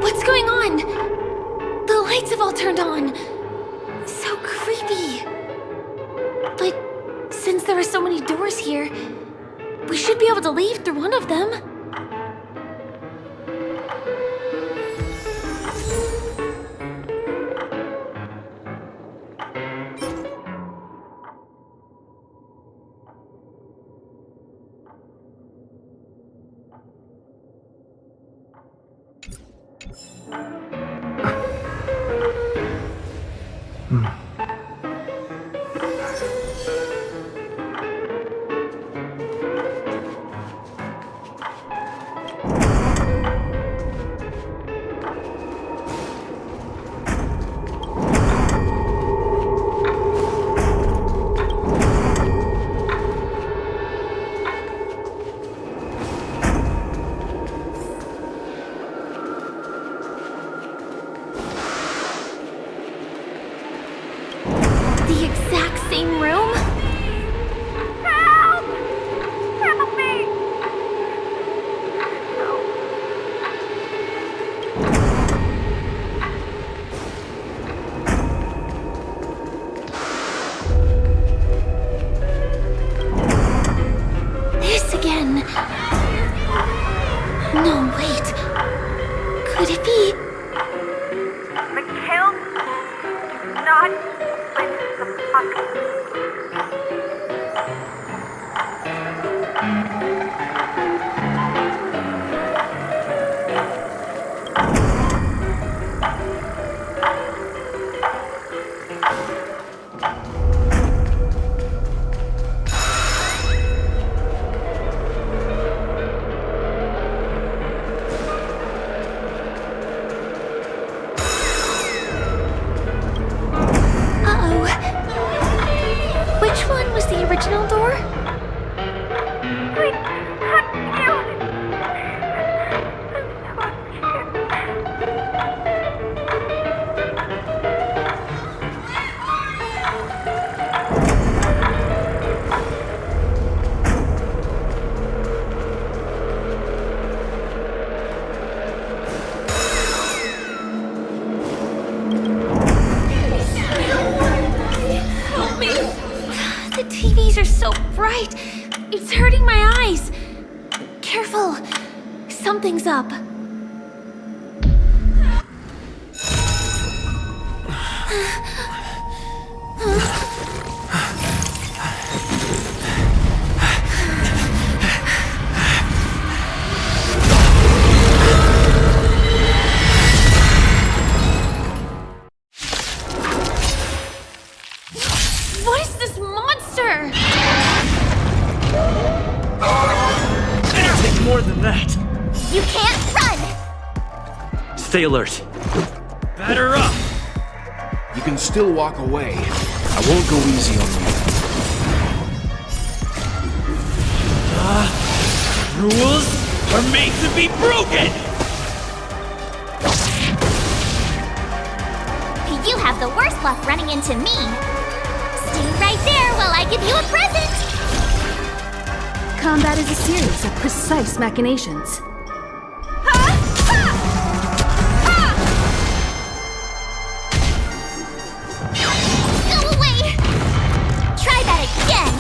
What's going on? The lights have all turned on. So creepy. But since there are so many doors here, we should be able to leave through one of them. It's hurting my eyes. Careful. Something's up. What is this monster? It'll take more than that. You can't run! Stay alert. Batter up! You can still walk away. I won't go easy on you. Rules are made to be broken! You have the worst luck running into me. Stay right there while I give you a present! Combat is a series of precise machinations. Go away! Try that again!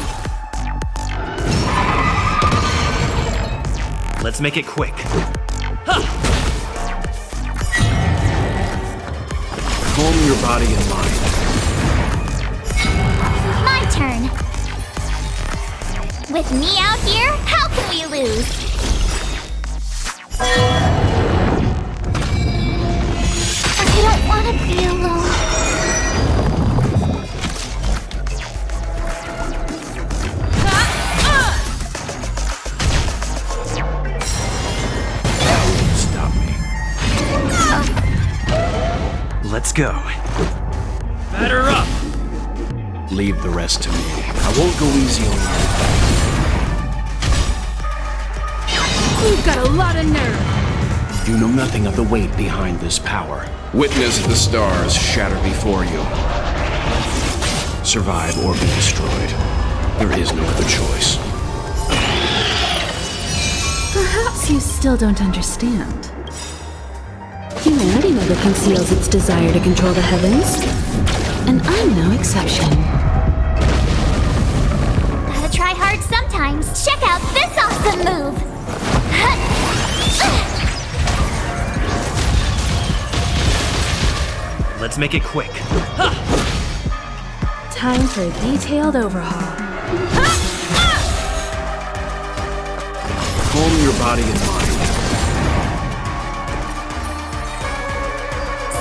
Let's make it quick. Calm your body and mind. My turn. With me out here, how can we lose? I don't want to be alone. go. Batter up! Leave the rest to me. I won't go easy on you. You've got a lot of nerve. You know nothing of the weight behind this power. Witness the stars shatter before you. Survive or be destroyed. There is no other choice. Perhaps you still don't understand. Humanity never conceals its desire to control the heavens, and I'm no exception. Gotta try hard sometimes. Check out this awesome move! Let's make it quick. Time for a detailed overhaul. Calm your body and mind.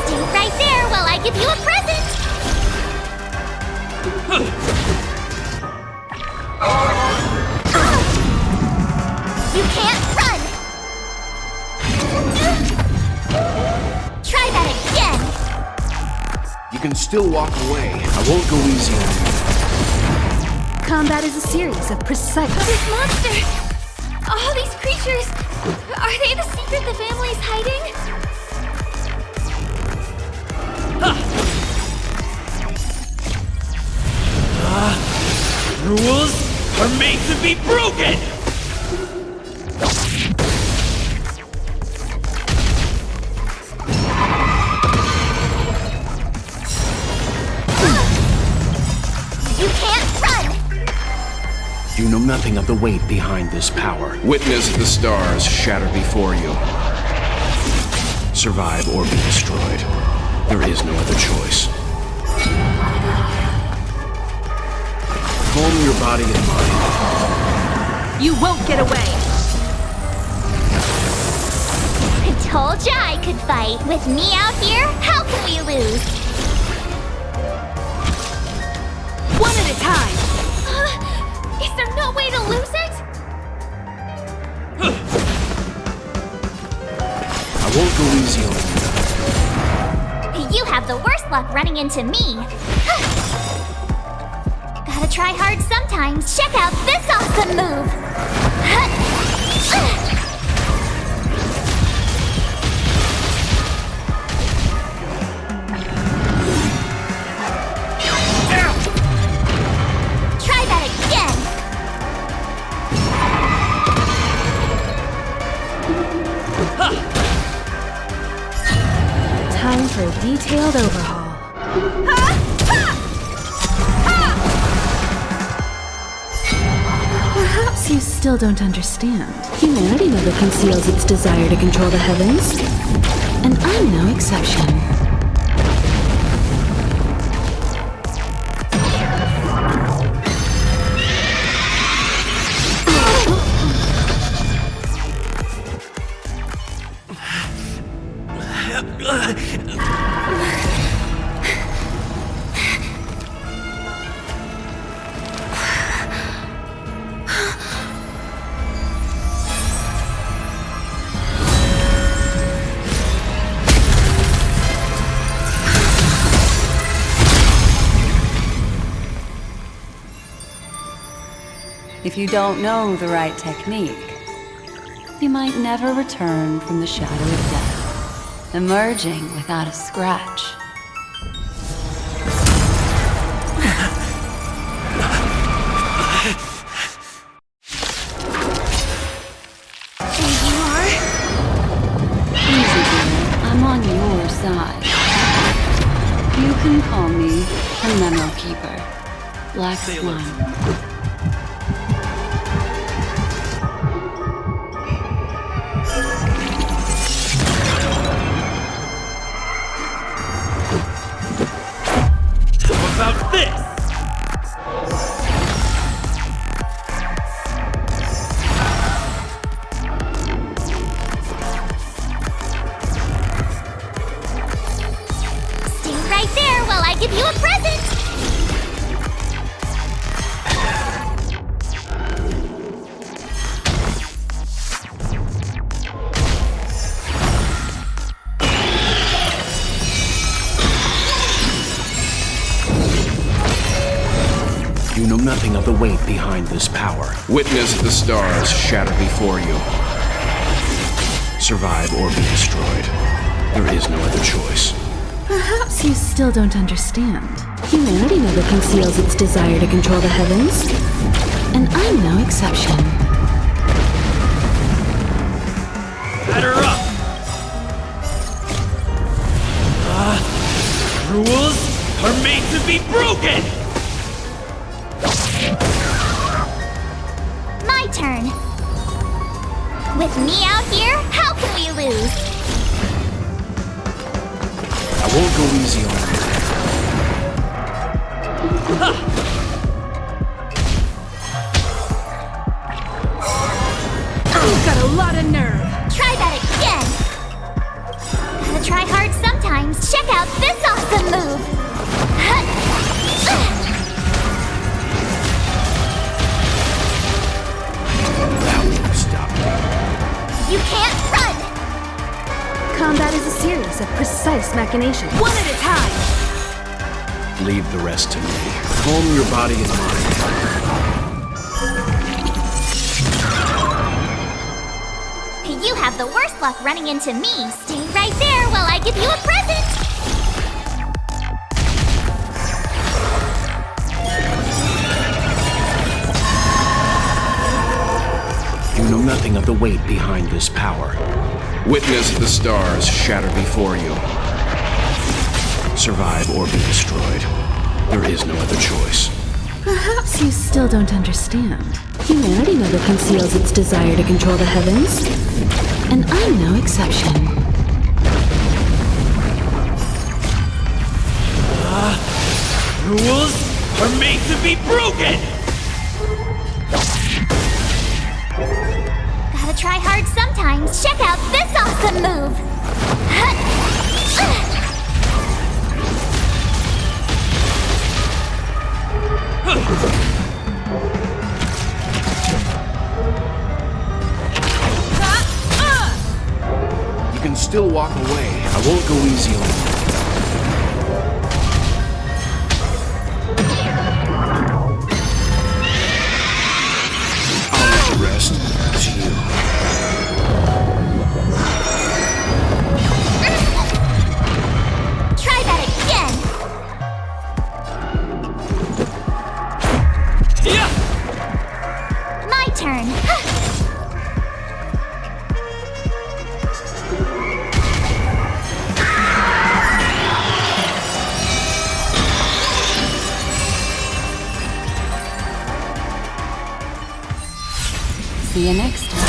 Stay right there while I give you a present! You can't run! Try that again! You can still walk away. I won't go easy on you. Combat is a series of precise... This monster! All these creatures! Are they the secret the family's hiding? Rules are made to be broken! You can't run! You know nothing of the weight behind this power. Witness the stars shatter before you. Survive or be destroyed. There is no other choice. Calm your body and mind. You won't get away! I told ya I could fight. With me out here, how can we lose? One at a time! Is there no way to lose it? I won't go easy on You have the worst luck running into me. Gotta try hard sometimes. Check out this awesome move! Try that again! Time for a detailed overhaul. Perhaps you still don't understand. Humanity never conceals its desire to control the heavens, and I'm no exception. If you don't know the right technique, you might never return from the shadow of death, emerging without a scratch. And you are? Easy, dear. I'm on your side. You can call me a memo keeper. Black Swan. About this! Stay right there while I give you a present! You know nothing of the weight behind this power. Witness the stars shatter before you. Survive or be destroyed. There is no other choice. Perhaps you still don't understand. Humanity never conceals its desire to control the heavens. And I'm no exception. Batter up! Rules are made to be broken! My turn. With me out here, how can we lose? I won't go easy on you. You've got a lot of nerve. Try that again. Gotta try hard sometimes. Check out this awesome move. That won't stop me. You can't run. Combat is a series of precise machinations. One at a time. Leave the rest to me. Calm your body and mind. You have the worst luck running into me. Stay right there while I give you a present. You know nothing of the weight behind this power. Witness the stars shatter before you. Survive or be destroyed. There is no other choice. Perhaps you still don't understand. Humanity never conceals its desire to control the heavens. And I'm no exception. Rules are made to be broken! Gotta try hard sometimes. Check out this awesome move. You can still walk away. I won't go easy on you. I'll let the rest to you. Try that again. Yeah! My turn. See you next time.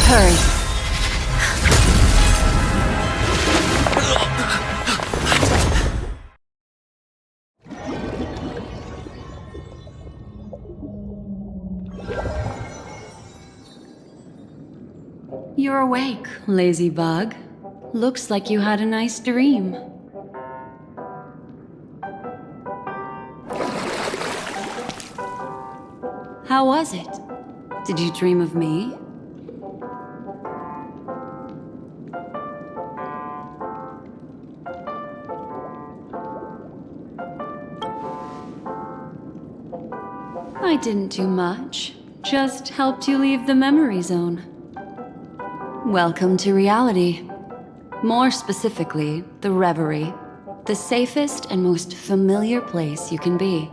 Hurry. You're awake, lazy bug. Looks like you had a nice dream. How was it? Did you dream of me? I didn't do much. Just helped you leave the memory zone. Welcome to reality. More specifically, the reverie. The safest and most familiar place you can be.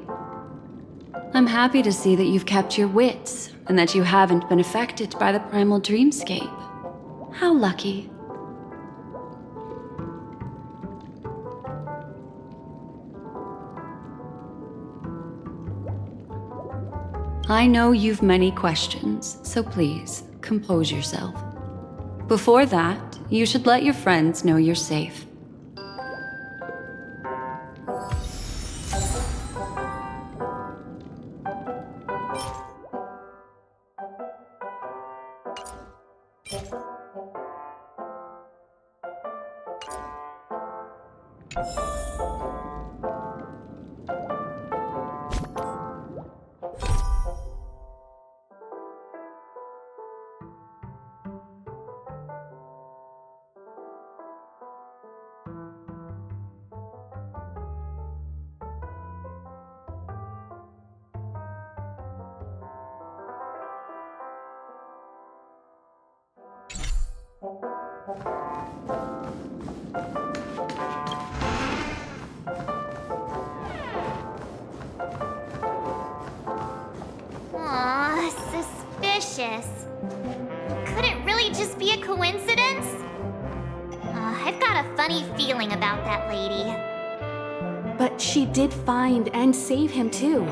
I'm happy to see that you've kept your wits, and that you haven't been affected by the primal dreamscape. How lucky. I know you've many questions, so please, compose yourself. Before that, you should let your friends know you're safe. Aw, suspicious. Could it really just be a coincidence? I've got a funny feeling about that lady. But she did find and save him too.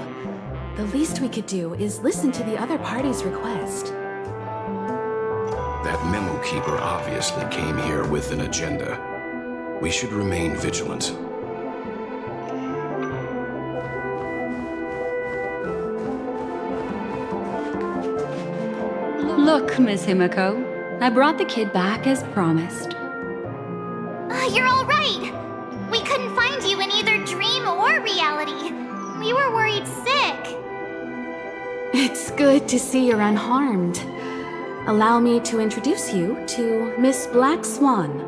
The least we could do is listen to the other party's request. That memo keeper obviously came here with an agenda. We should remain vigilant. Look, Miss Himiko, I brought the kid back as promised. You're all right. We couldn't find you in either dream or reality. We were worried sick. It's good to see you're unharmed. Allow me to introduce you to Miss Black Swan,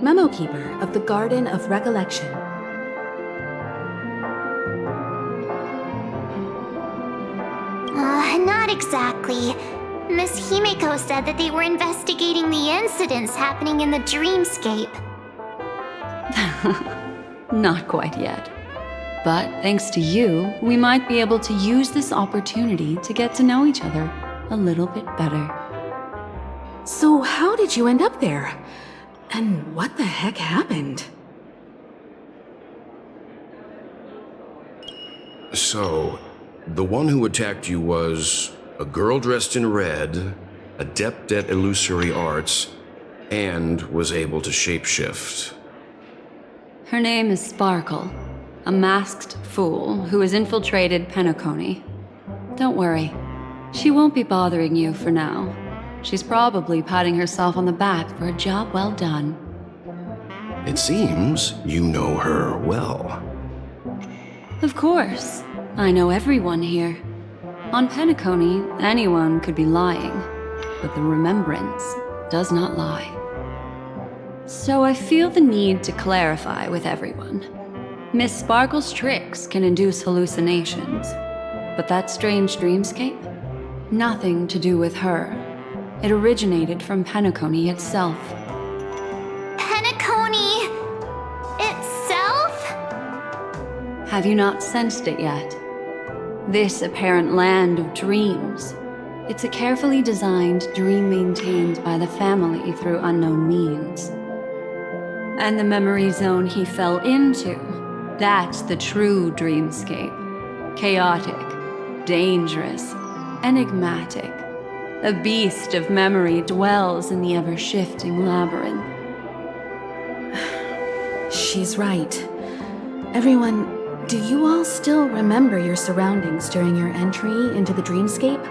memo keeper of the Garden of Recollection. Not exactly. Miss Himiko said that they were investigating the incidents happening in the dreamscape. Not quite yet. But thanks to you, we might be able to use this opportunity to get to know each other a little bit better. So how did you end up there? And what the heck happened? So, the one who attacked you was a girl dressed in red, adept at illusory arts, and was able to shapeshift. Her name is Sparkle, a masked fool who has infiltrated Penakoni. Don't worry, she won't be bothering you for now. She's probably patting herself on the back for a job well done. It seems you know her well. Of course, I know everyone here. On Penakoni, anyone could be lying, but the remembrance does not lie. So I feel the need to clarify with everyone. Miss Sparkle's tricks can induce hallucinations, but that strange dreamscape? Nothing to do with her. It originated from Penakoni itself. Penakoni itself? Have you not sensed it yet? This apparent land of dreams. It's a carefully designed dream maintained by the family through unknown means. And the memory zone he fell into, that's the true dreamscape. Chaotic, dangerous, enigmatic. A beast of memory dwells in the ever-shifting labyrinth. She's right. Everyone, do you all still remember your surroundings during your entry into the dreamscape?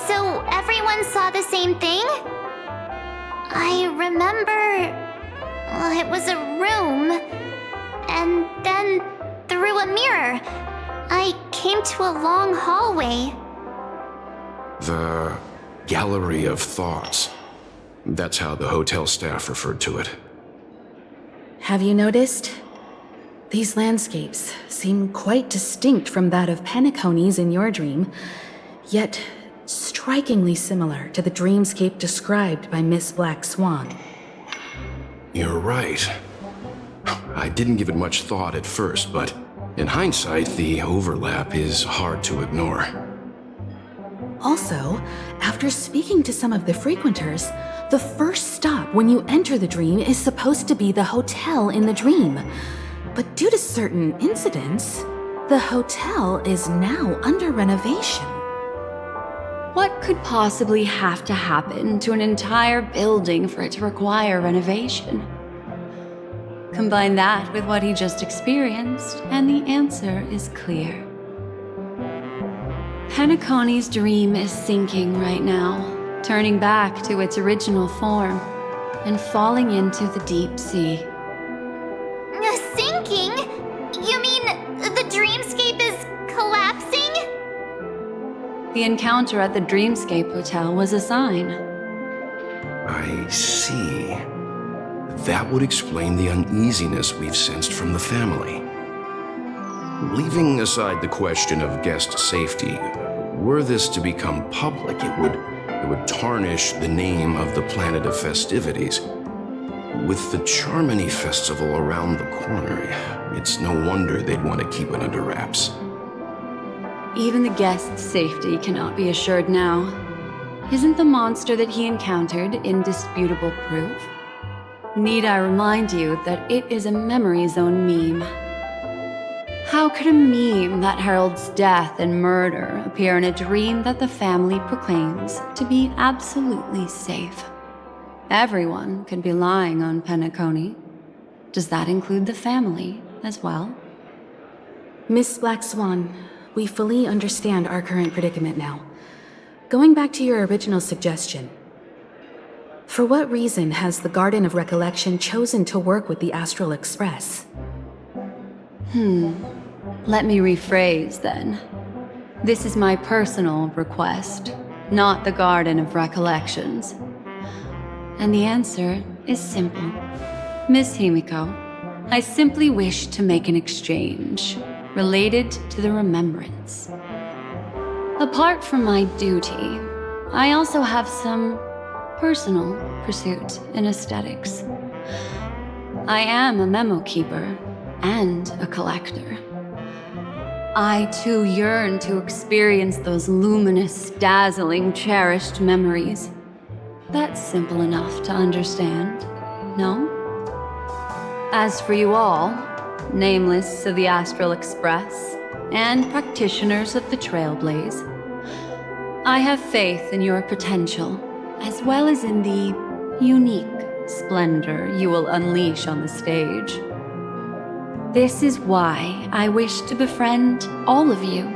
So everyone saw the same thing? I remember... it was a room. And then, through a mirror, I came to a long hallway. The Gallery of Thoughts. That's how the hotel staff referred to it. Have you noticed? These landscapes seem quite distinct from that of Peniconis in your dream, yet strikingly similar to the dreamscape described by Miss Black Swan. You're right. I didn't give it much thought at first, but in hindsight, the overlap is hard to ignore. Also, after speaking to some of the frequenters, the first stop when you enter the dream is supposed to be the hotel in the dream. But due to certain incidents, the hotel is now under renovation. What could possibly have to happen to an entire building for it to require renovation? Combine that with what he just experienced, and the answer is clear. Peniconis' dream is sinking right now, turning back to its original form, and falling into the deep sea. Sinking? You mean the dreamscape is collapsing? The encounter at the Dreamscape Hotel was a sign. I see. That would explain the uneasiness we've sensed from the family. Leaving aside the question of guest safety, were this to become public, it would tarnish the name of the planet of festivities. With the Charmony Festival around the corner, it's no wonder they'd want to keep it under wraps. Even the guest's safety cannot be assured now. Isn't the monster that he encountered indisputable proof? Need I remind you that it is a memory zone meme? How could a meme that heralds death and murder appear in a dream that the family proclaims to be absolutely safe? Everyone could be lying on Penaconii. Does that include the family as well? Miss Black Swan, we fully understand our current predicament now. Going back to your original suggestion, for what reason has the Garden of Recollection chosen to work with the Astral Express? Let me rephrase then. This is my personal request, not the Garden of Recollections. And the answer is simple. Miss Himiko, I simply wish to make an exchange related to the remembrance. Apart from my duty, I also have some personal pursuit in aesthetics. I am a memo keeper and a collector. I too yearn to experience those luminous, dazzling, cherished memories. That's simple enough to understand, no? As for you all, nameless of the Astral Express, and practitioners of the Trailblaze, I have faith in your potential, as well as in the unique splendor you will unleash on the stage. This is why I wish to befriend all of you.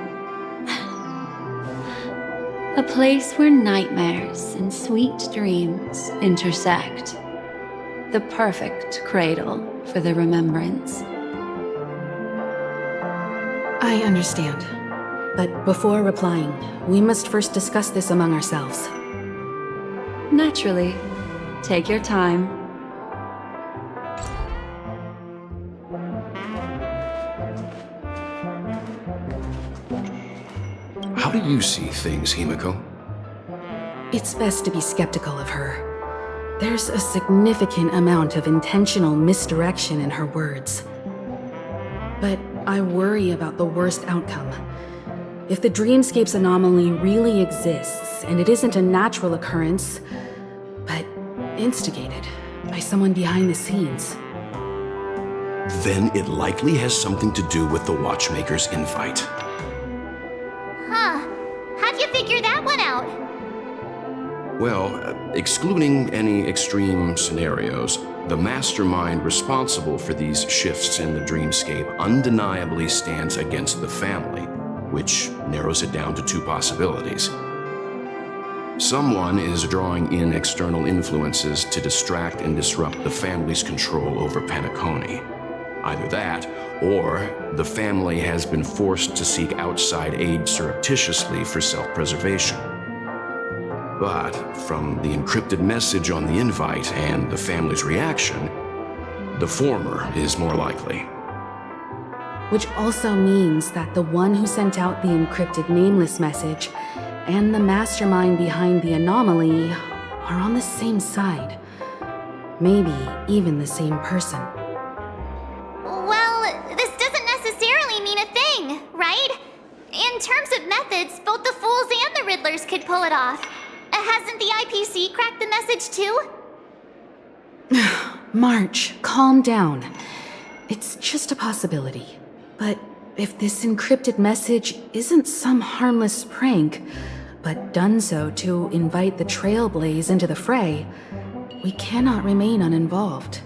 A place where nightmares and sweet dreams intersect. The perfect cradle for the remembrance. I understand. But before replying, we must first discuss this among ourselves. Naturally. Take your time. How do you see things, Himiko? It's best to be skeptical of her. There's a significant amount of intentional misdirection in her words. But I worry about the worst outcome. If the dreamscape's anomaly really exists, and it isn't a natural occurrence, but instigated by someone behind the scenes, then it likely has something to do with the Watchmaker's invite. Huh. How'd you figure that one out? Well, excluding any extreme scenarios, the mastermind responsible for these shifts in the dreamscape undeniably stands against the family, which narrows it down to two possibilities. Someone is drawing in external influences to distract and disrupt the family's control over Penaconii. Either that, or the family has been forced to seek outside aid surreptitiously for self-preservation. But from the encrypted message on the invite and the family's reaction, the former is more likely. which also means that the one who sent out the encrypted nameless message and the mastermind behind the anomaly are on the same side. Maybe even the same person. Well, this doesn't necessarily mean a thing, right? In terms of methods, both the Fools and the Riddlers could pull it off. Hasn't the IPC cracked the message too? March, calm down. It's just a possibility. But if this encrypted message isn't some harmless prank, but done so to invite the Trailblaze into the fray, we cannot remain uninvolved.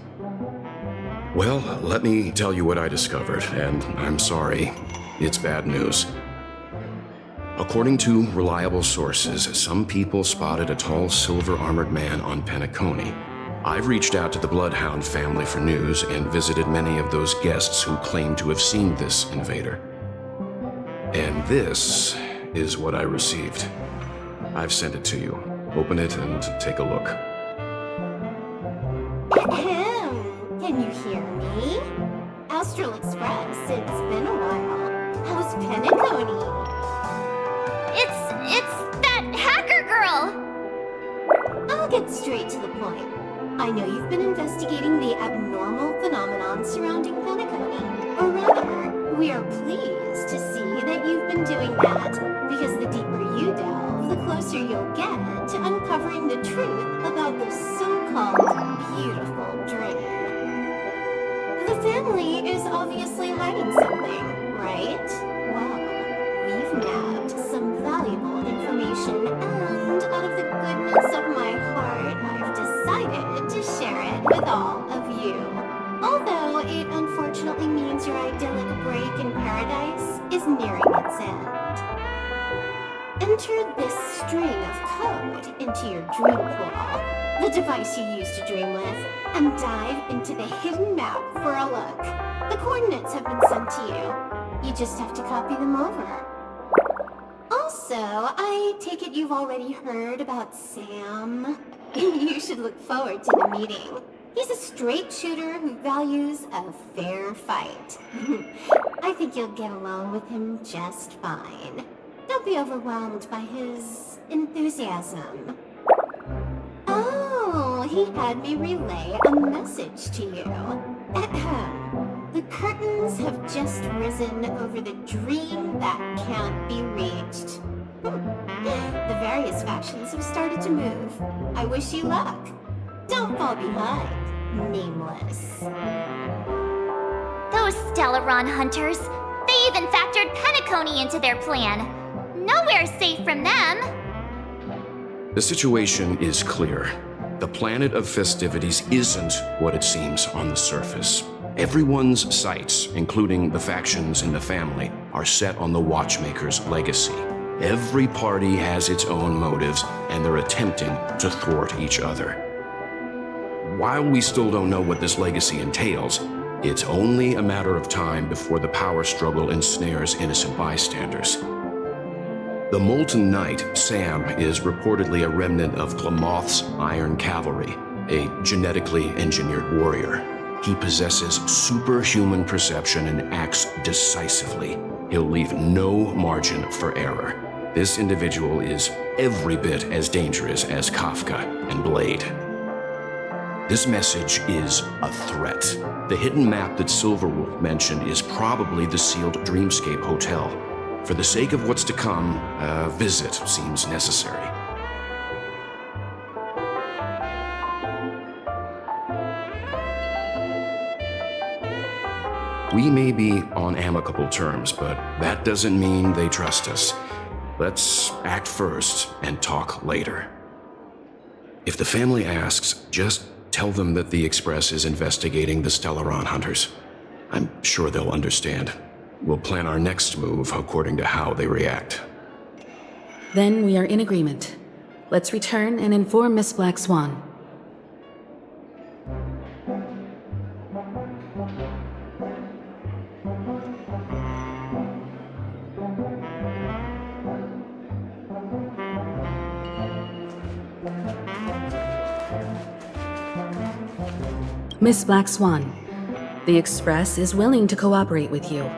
Well, let me tell you what I discovered, and I'm sorry, it's bad news. According to reliable sources, some people spotted a tall silver-armored man on Penaconii. I've reached out to the Bloodhound family for news and visited many of those guests who claim to have seen this invader. And this is what I received. I've sent it to you. Open it and take a look. Ahem. Can you hear me? Astral Express, it's been a while. How's Penaconii? It's that hacker girl! I'll get straight to the point. I know you've been investigating the abnormal phenomenon surrounding Penaconii. Or rather, we are pleased to see that you've been doing that, because the deeper you delve, the closer you'll get to uncovering the truth about this so-called beautiful dream. The family is obviously hiding something, right? Well, we've nabbed some valuable information, and out of the goodness of my heart, I've decided to share it with all of you. Although it unfortunately means your idyllic break in paradise is nearing its end. Enter this string of code into your dream pool, the device you use to dream with, and dive into the hidden map for a look. The coordinates have been sent to you. You just have to copy them over. Also, I take it you've already heard about Sam. You should look forward to the meeting. He's a straight shooter who values a fair fight. I think you'll get along with him just fine. Don't be overwhelmed by his enthusiasm. Oh, he had me relay a message to you. The curtains have just risen over the dream that can't be reached. The various factions have started to move. I wish you luck. Don't fall behind, nameless. Those Stellaron hunters, they even factored Penaconii into their plan. Nowhere's safe from them. The situation is clear. The planet of festivities isn't what it seems on the surface. Everyone's sights, including the factions in the family, are set on the Watchmaker's legacy. Every party has its own motives, and they're attempting to thwart each other. While we still don't know what this legacy entails, it's only a matter of time before the power struggle ensnares innocent bystanders. The Molten Knight, Sam, is reportedly a remnant of Glamoth's Iron Cavalry, a genetically engineered warrior. He possesses superhuman perception and acts decisively. He'll leave no margin for error. This individual is every bit as dangerous as Kafka and Blade. This message is a threat. The hidden map that Silverwolf mentioned is probably the sealed Dreamscape Hotel. For the sake of what's to come, a visit seems necessary. We may be on amicable terms, but that doesn't mean they trust us. Let's act first and talk later. If the family asks, just tell them that the Express is investigating the Stellaron hunters. I'm sure they'll understand. We'll plan our next move according to how they react. Then we are in agreement. Let's return and inform Miss Black Swan. Miss Black Swan, the Express is willing to cooperate with you.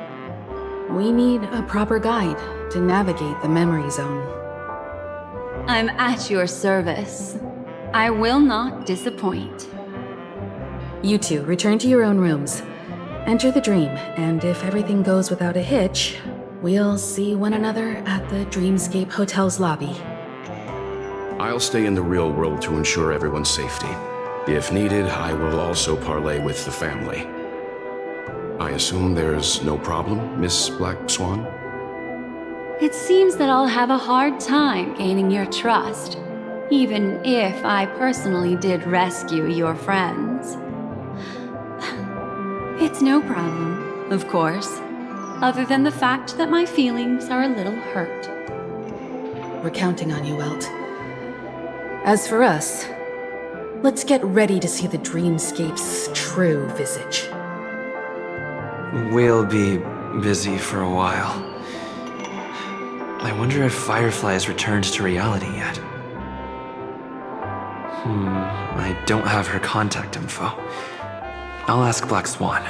We need a proper guide to navigate the memory zone. I'm at your service. I will not disappoint. You two return to your own rooms. Enter the dream, and if everything goes without a hitch, we'll see one another at the Dreamscape Hotel's lobby. I'll stay in the real world to ensure everyone's safety. If needed, I will also parley with the family. I assume there's no problem, Miss Black Swan? It seems that I'll have a hard time gaining your trust, even if I personally did rescue your friends. It's no problem, of course, other than the fact that my feelings are a little hurt. We're counting on you, Welt. As for us, let's get ready to see the Dreamscape's true visage. We'll be busy for a while. I wonder if Firefly has returned to reality yet. I don't have her contact info. I'll ask Black Swan.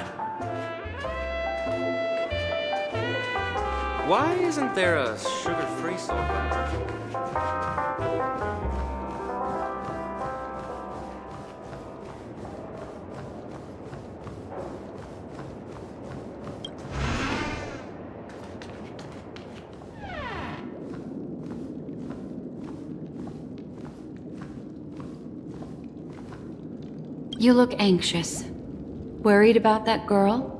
Why isn't there a sugar-free soda? You look anxious. Worried about that girl?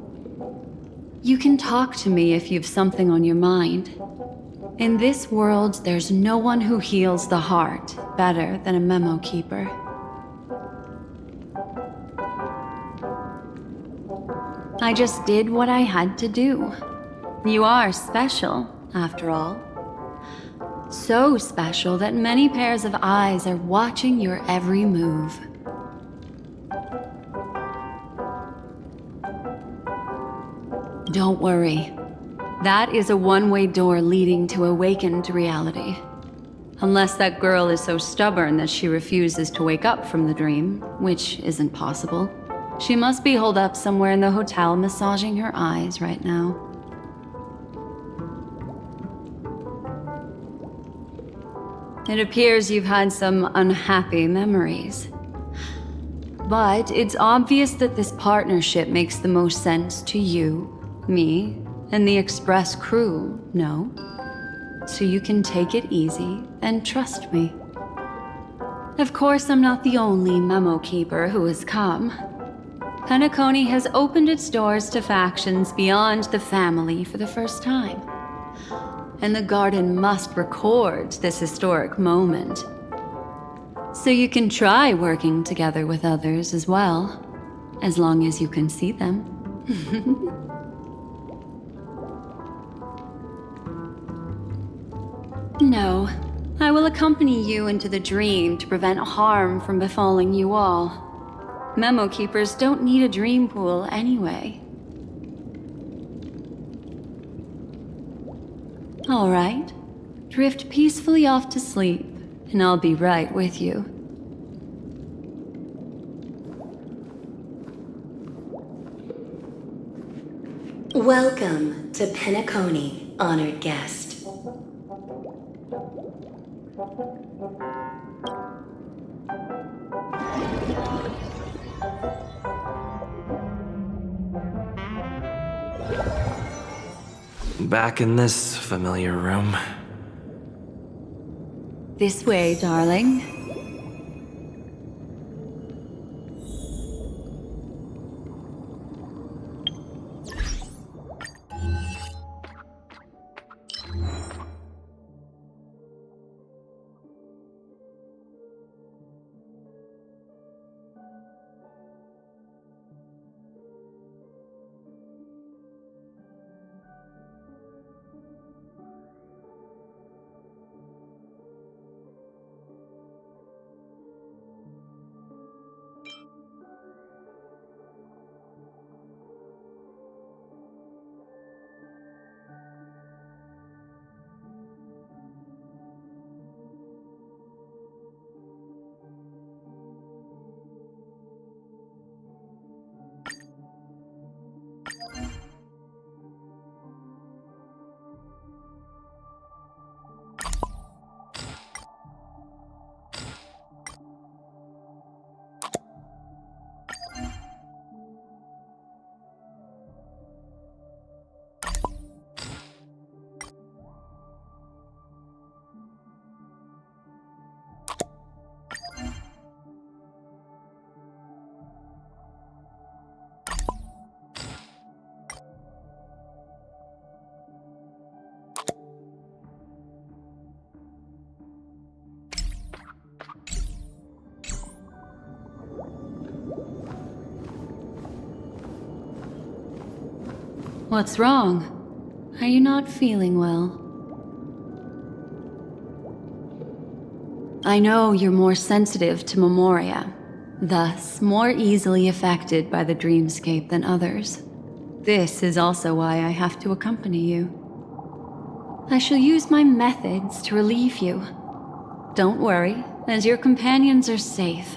You can talk to me if you've something on your mind. In this world, there's no one who heals the heart better than a memo keeper. I just did what I had to do. You are special, after all. So special that many pairs of eyes are watching your every move. Don't worry. That is a one-way door leading to awakened reality. Unless that girl is so stubborn that she refuses to wake up from the dream, which isn't possible. She must be holed up somewhere in the hotel massaging her eyes right now. It appears you've had some unhappy memories. But it's obvious that this partnership makes the most sense to you, me, and the Express crew, no? So you can take it easy and trust me. Of course, I'm not the only memo keeper who has come. Penaconi has opened its doors to factions beyond the family for the first time. And the Garden must record this historic moment. So you can try working together with others as well, as long as you can see them. No, I will accompany you into the dream to prevent harm from befalling you all. Memo keepers don't need a dream pool anyway. All right, drift peacefully off to sleep, and I'll be right with you. Welcome to Penaconi, honored guest. Back in this familiar room. This way, darling. What's wrong? Are you not feeling well? I know you're more sensitive to memoria, thus more easily affected by the dreamscape than others. This is also why I have to accompany you. I shall use my methods to relieve you. Don't worry, as your companions are safe.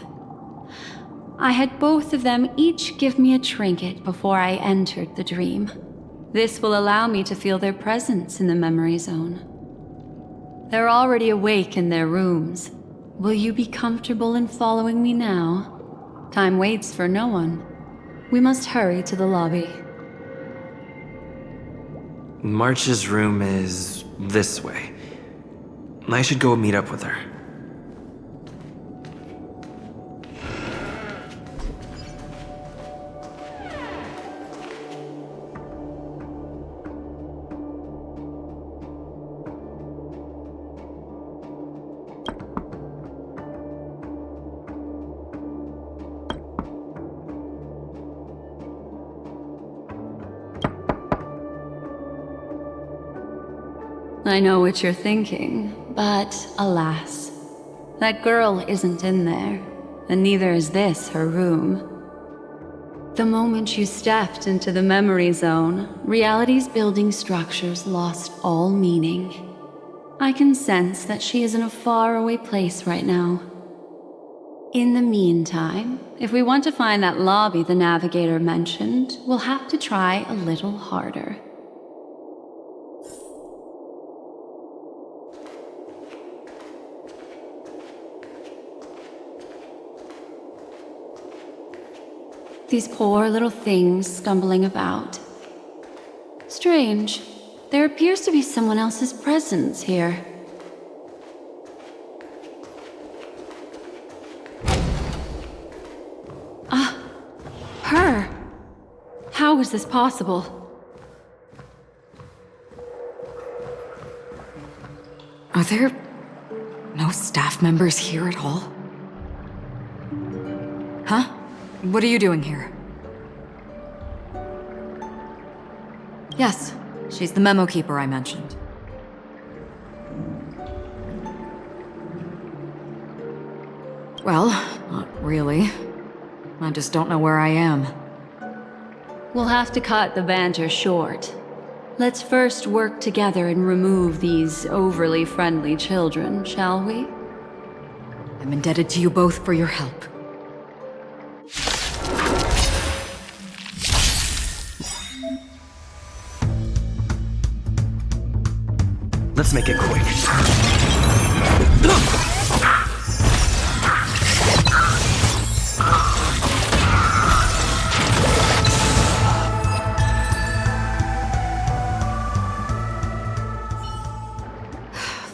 I had both of them each give me a trinket before I entered the dream. This will allow me to feel their presence in the memory zone. They're already awake in their rooms. Will you be comfortable in following me now? Time waits for no one. We must hurry to the lobby. March's room is this way. I should go meet up with her. I know what you're thinking, but alas, that girl isn't in there, and neither is this her room. The moment you stepped into the memory zone, reality's building structures lost all meaning. I can sense that she is in a faraway place right now. In the meantime, if we want to find that lobby the navigator mentioned, we'll have to try a little harder. These poor little things stumbling about. Strange. There appears to be someone else's presence here. Her! How is this possible? Are there no staff members here at all? Huh? What are you doing here? Yes, she's the memo keeper I mentioned. Well, not really. I just don't know where I am. We'll have to cut the banter short. Let's first work together and remove these overly friendly children, shall we? I'm indebted to you both for your help. Let's make it quick.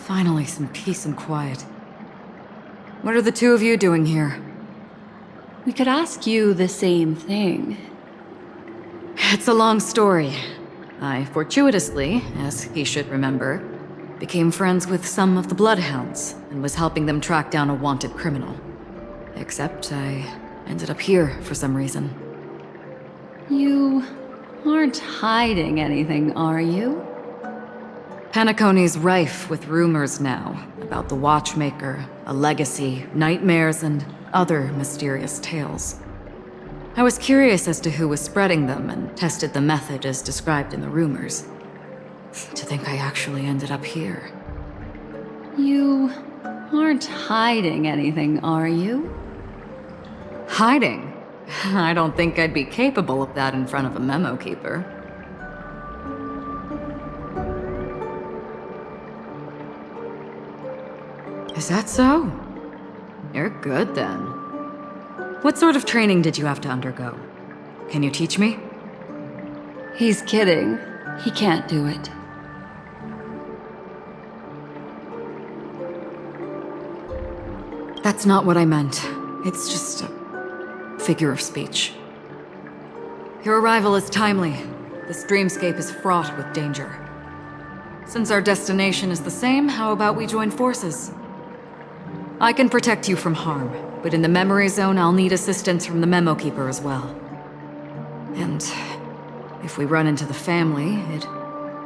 Finally, some peace and quiet. What are the two of you doing here? We could ask you the same thing. It's a long story. I fortuitously, as he should remember, became friends with some of the Bloodhounds and was helping them track down a wanted criminal. Except I ended up here for some reason. You aren't hiding anything, are you? Penaconi's rife with rumors now about the Watchmaker, a legacy, nightmares, and other mysterious tales. I was curious as to who was spreading them and tested the method as described in the rumors. To think I actually ended up here. You aren't hiding anything, are you? Hiding? I don't think I'd be capable of that in front of a memo keeper. Is that so? You're good then. What sort of training did you have to undergo? Can you teach me? He's kidding. He can't do it. That's not what I meant. It's just a figure of speech. Your arrival is timely. This dreamscape is fraught with danger. Since our destination is the same, how about we join forces? I can protect you from harm, but in the memory zone, I'll need assistance from the memo keeper as well. And if we run into the family, it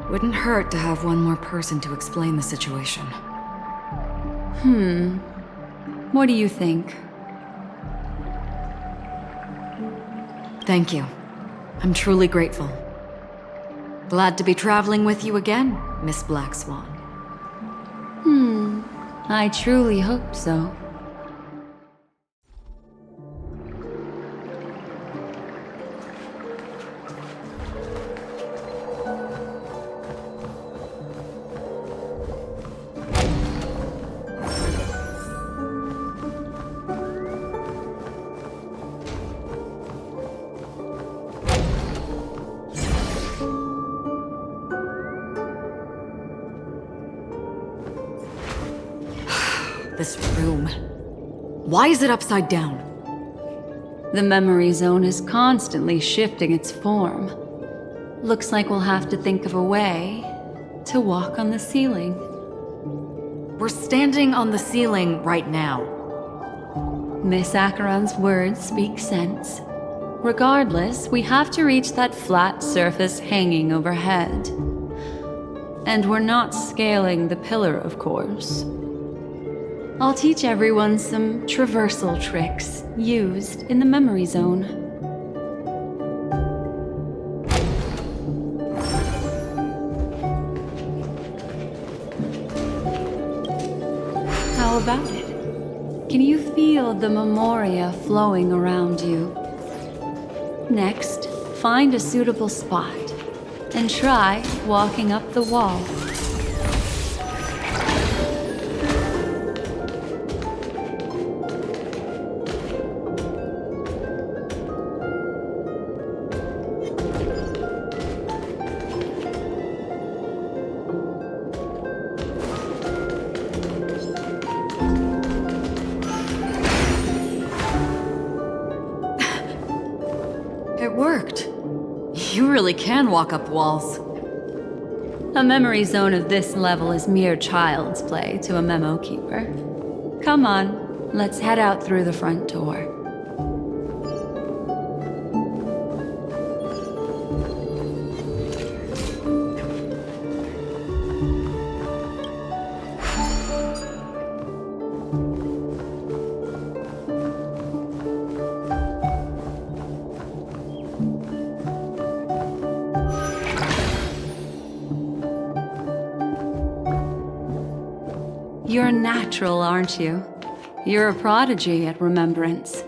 wouldn't hurt to have one more person to explain the situation. What do you think? Thank you. I'm truly grateful. Glad to be traveling with you again, Miss Black Swan. I truly hope so. this room. Why is it upside down? The memory zone is constantly shifting its form. Looks like we'll have to think of a way to walk on the ceiling. We're standing on the ceiling right now. Miss Acheron's words speak sense. Regardless, we have to reach that flat surface hanging overhead. And we're not scaling the pillar, of course. I'll teach everyone some traversal tricks used in the memory zone. How about it? Can you feel the memoria flowing around you? Next, find a suitable spot and try walking up the wall. It worked. You really can walk up walls. A memory zone of this level is mere child's play to a memo keeper. Come on, let's head out through the front door. You're a natural, aren't you? You're a prodigy at remembrance.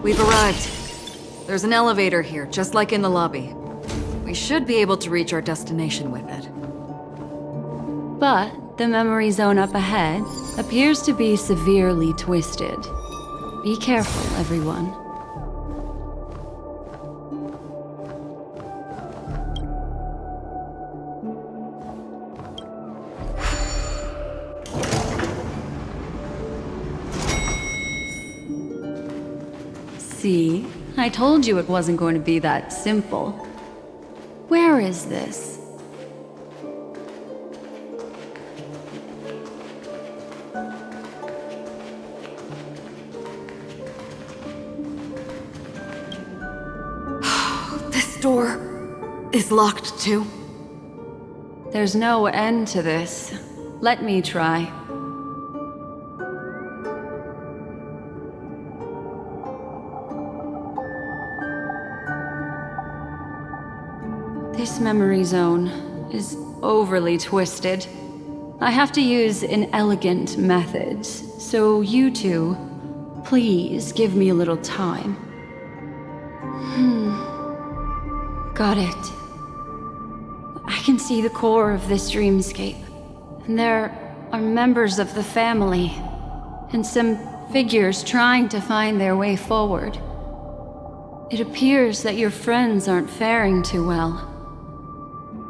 We've arrived. There's an elevator here, just like in the lobby. We should be able to reach our destination with it. But the memory zone up ahead appears to be severely twisted. Be careful, everyone. See? I told you it wasn't going to be that simple. Where is this? This door is locked too. There's no end to this. Let me try. This memory zone is overly twisted. I have to use inelegant methods, so you two, please give me a little time. Got it. I can see the core of this dreamscape. And there are members of the family, and some figures trying to find their way forward. It appears that your friends aren't faring too well.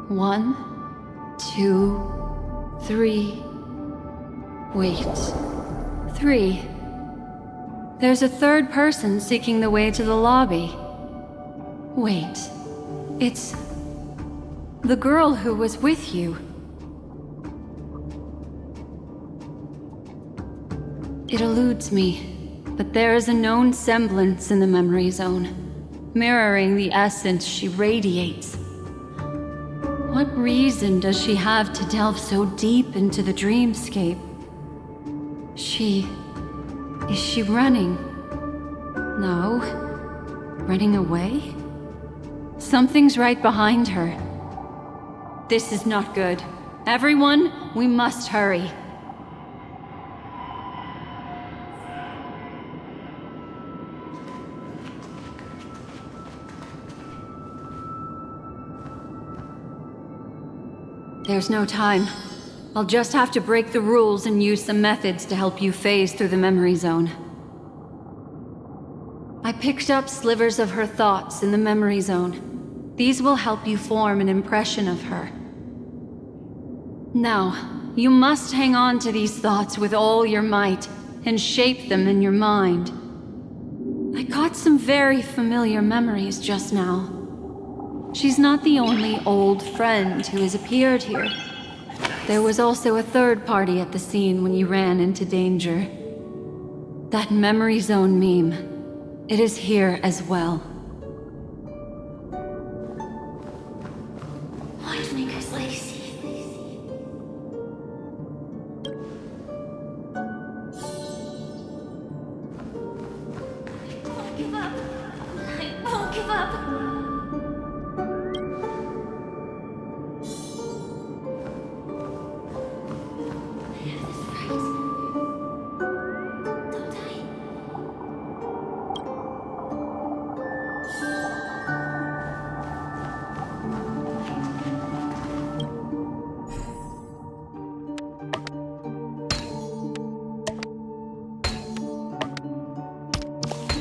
1, 2, 3. Wait. 3. There's a third person seeking the way to the lobby. Wait. It's the girl who was with you. It eludes me, but there is a known semblance in the memory zone, mirroring the essence she radiates. What reason does she have to delve so deep into the dreamscape? Is she running? No. Running away? Something's right behind her. This is not good. Everyone, we must hurry. There's no time. I'll just have to break the rules and use some methods to help you phase through the memory zone. I picked up slivers of her thoughts in the memory zone. These will help you form an impression of her. Now, you must hang on to these thoughts with all your might and shape them in your mind. I caught some very familiar memories just now. She's not the only old friend who has appeared here. There was also a third party at the scene when you ran into danger. That memory zone meme. It is here as well. Watchmaker's legacy. I won't give up. I won't give up.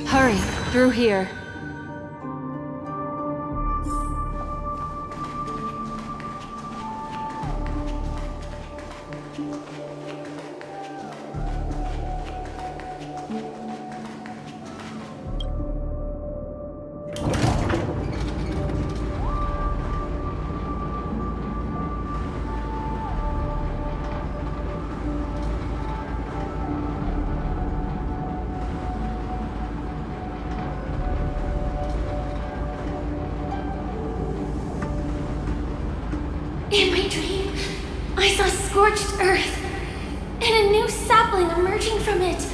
Hurry, through here. In my dream, I saw scorched earth and a new sapling emerging from it.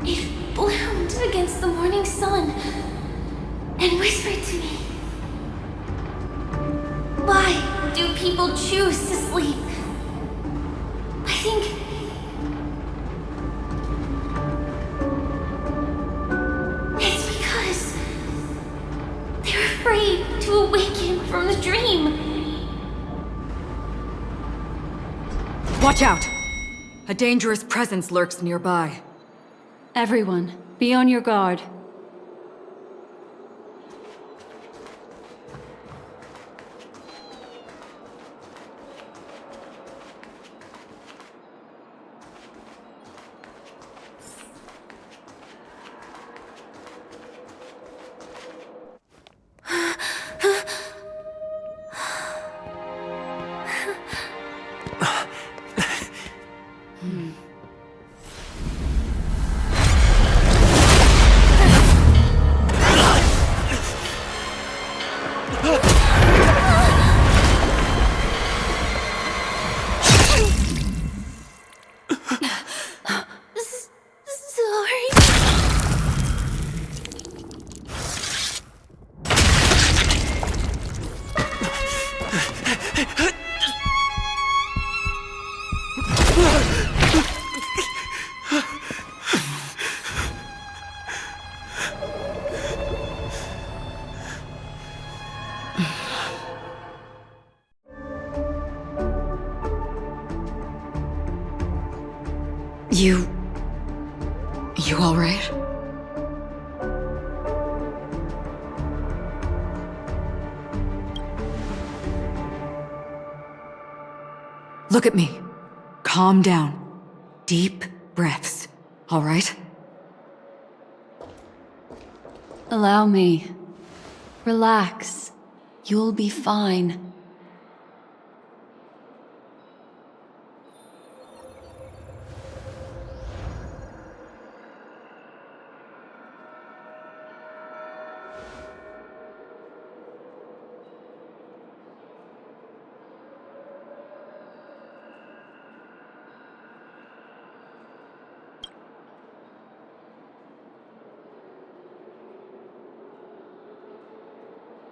It bloomed against the morning sun and whispered to me. Why do people choose to sleep? I think it's because they're afraid to awaken from the dream. Watch out! A dangerous presence lurks nearby. Everyone, be on your guard. You all right? Look at me. Calm down. Deep breaths, all right? Allow me. Relax. You'll be fine.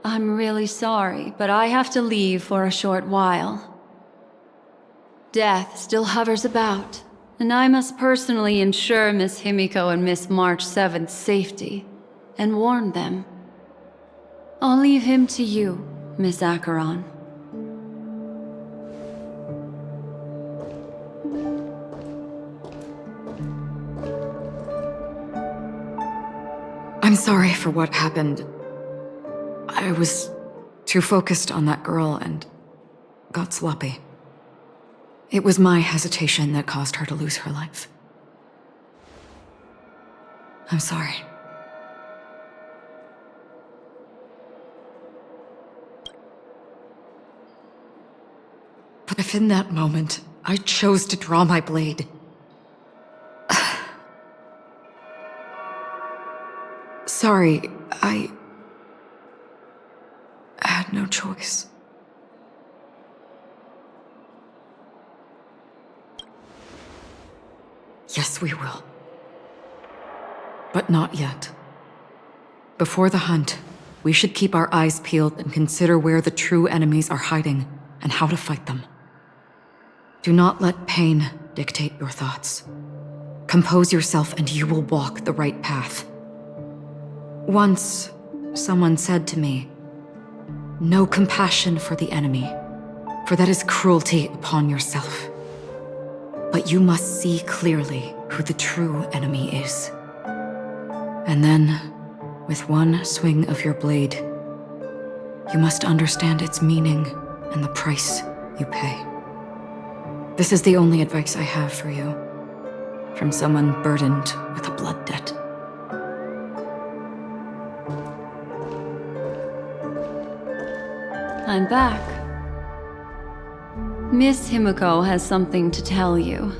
I'm really sorry, but I have to leave for a short while. Death still hovers about, and I must personally ensure Miss Himiko and Miss March 7th's safety, and warn them. I'll leave him to you, Miss Acheron. sorry for what happened. I was too focused on that girl and got sloppy. It was my hesitation that caused her to lose her life. I'm sorry. But if in that moment I chose to draw my blade, sorry, I had no choice. Yes, we will. But not yet. Before the hunt, we should keep our eyes peeled and consider where the true enemies are hiding and how to fight them. Do not let pain dictate your thoughts. Compose yourself and you will walk the right path. Once, someone said to me, "No compassion for the enemy, for that is cruelty upon yourself. But you must see clearly who the true enemy is. And then, with one swing of your blade, you must understand its meaning and the price you pay." This is the only advice I have for you, from someone burdened with a blood debt. I'm back. Miss Himiko has something to tell you.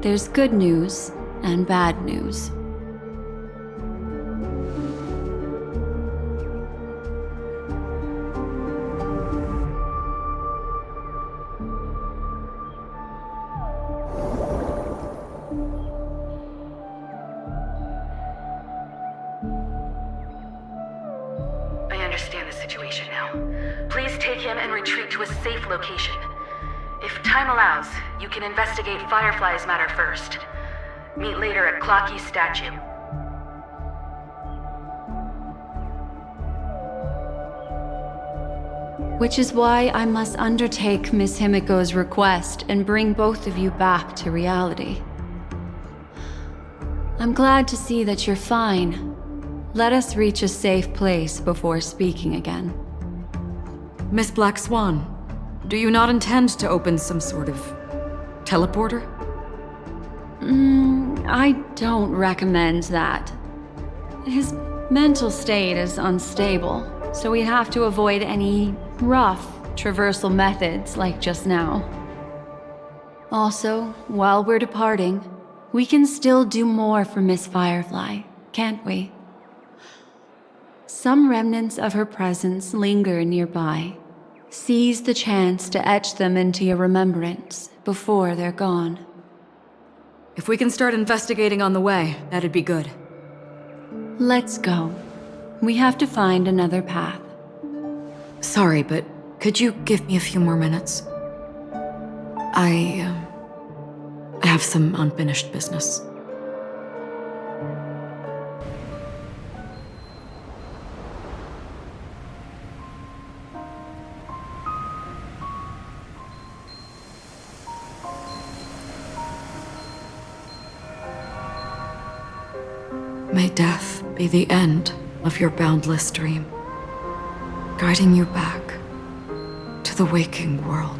There's good news and bad news. I understand the situation now. Please take him and retreat to a safe location. If time allows, you can investigate Firefly's matter first. Meet later at Clocky's statue. Which is why I must undertake Miss Himiko's request and bring both of you back to reality. I'm glad to see that you're fine. Let us reach a safe place before speaking again. Miss Black Swan, do you not intend to open some sort of teleporter? I don't recommend that. His mental state is unstable, so we'd have to avoid any rough traversal methods like just now. Also, while we're departing, we can still do more for Miss Firefly, can't we? Some remnants of her presence linger nearby. Seize the chance to etch them into your remembrance before they're gone. If we can start investigating on the way, that'd be good. Let's go. We have to find another path. Sorry, but could you give me a few more minutes? I have some unfinished business. May death be the end of your boundless dream, guiding you back to the waking world.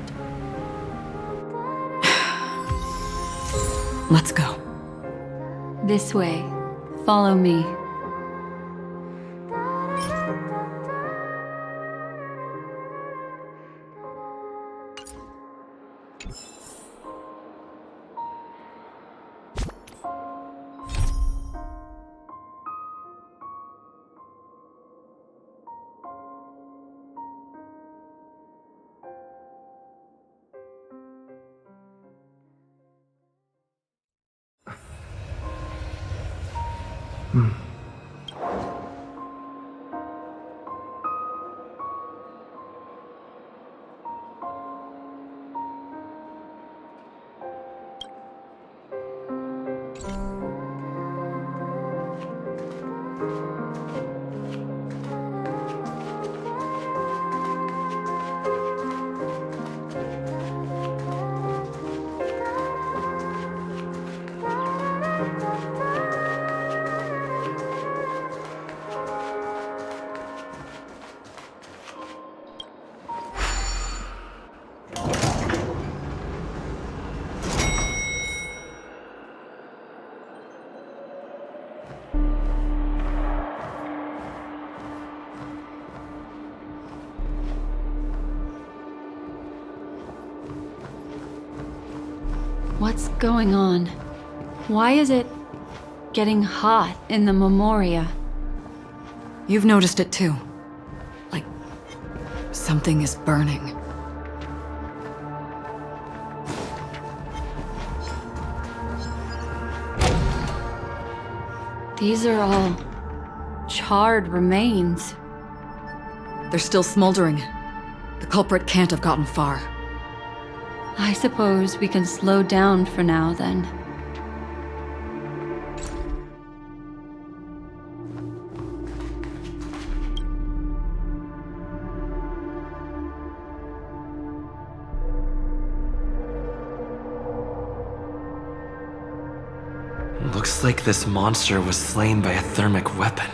Let's go. This way. Follow me. What's going on? Why is it getting hot in the Memoria? You've noticed it too. Like, something is burning. These are all charred remains. They're still smoldering. The culprit can't have gotten far. I suppose we can slow down for now, then. Looks like this monster was slain by a thermic weapon.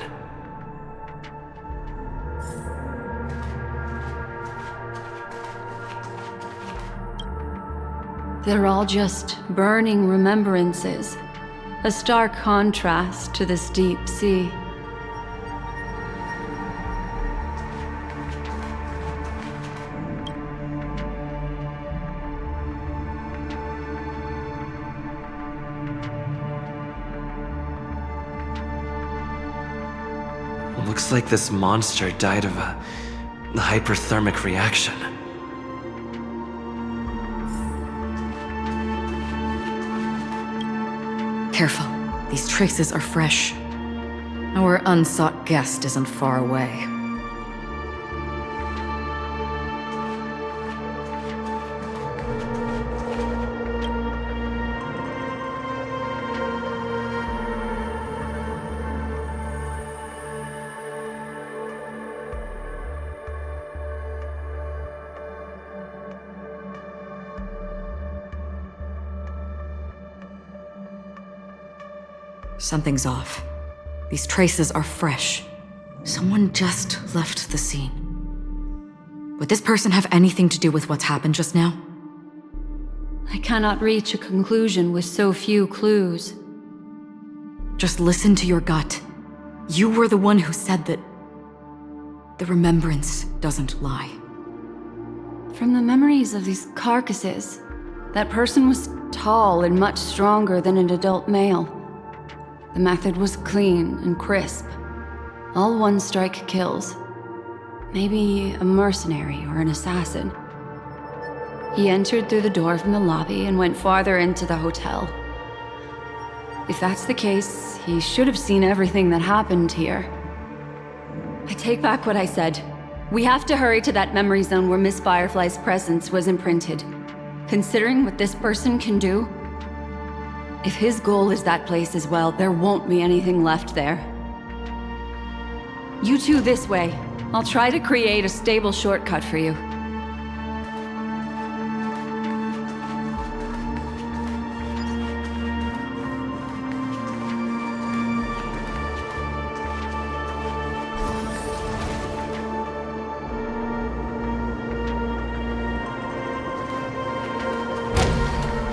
They're all just burning remembrances. A stark contrast to this deep sea. Looks like this monster died of a hyperthermic reaction. Careful. These traces are fresh. Our unsought guest isn't far away. Something's off. These traces are fresh. Someone just left the scene. Would this person have anything to do with what's happened just now? I cannot reach a conclusion with so few clues. Just listen to your gut. You were the one who said that the remembrance doesn't lie. From the memories of these carcasses, that person was tall and much stronger than an adult male. The method was clean and crisp. All one-strike kills. Maybe a mercenary or an assassin. He entered through the door from the lobby and went farther into the hotel. If that's the case, he should have seen everything that happened here. I take back what I said. We have to hurry to that memory zone where Miss Firefly's presence was imprinted. Considering what this person can do, if his goal is that place as well, there won't be anything left there. You two this way. I'll try to create a stable shortcut for you.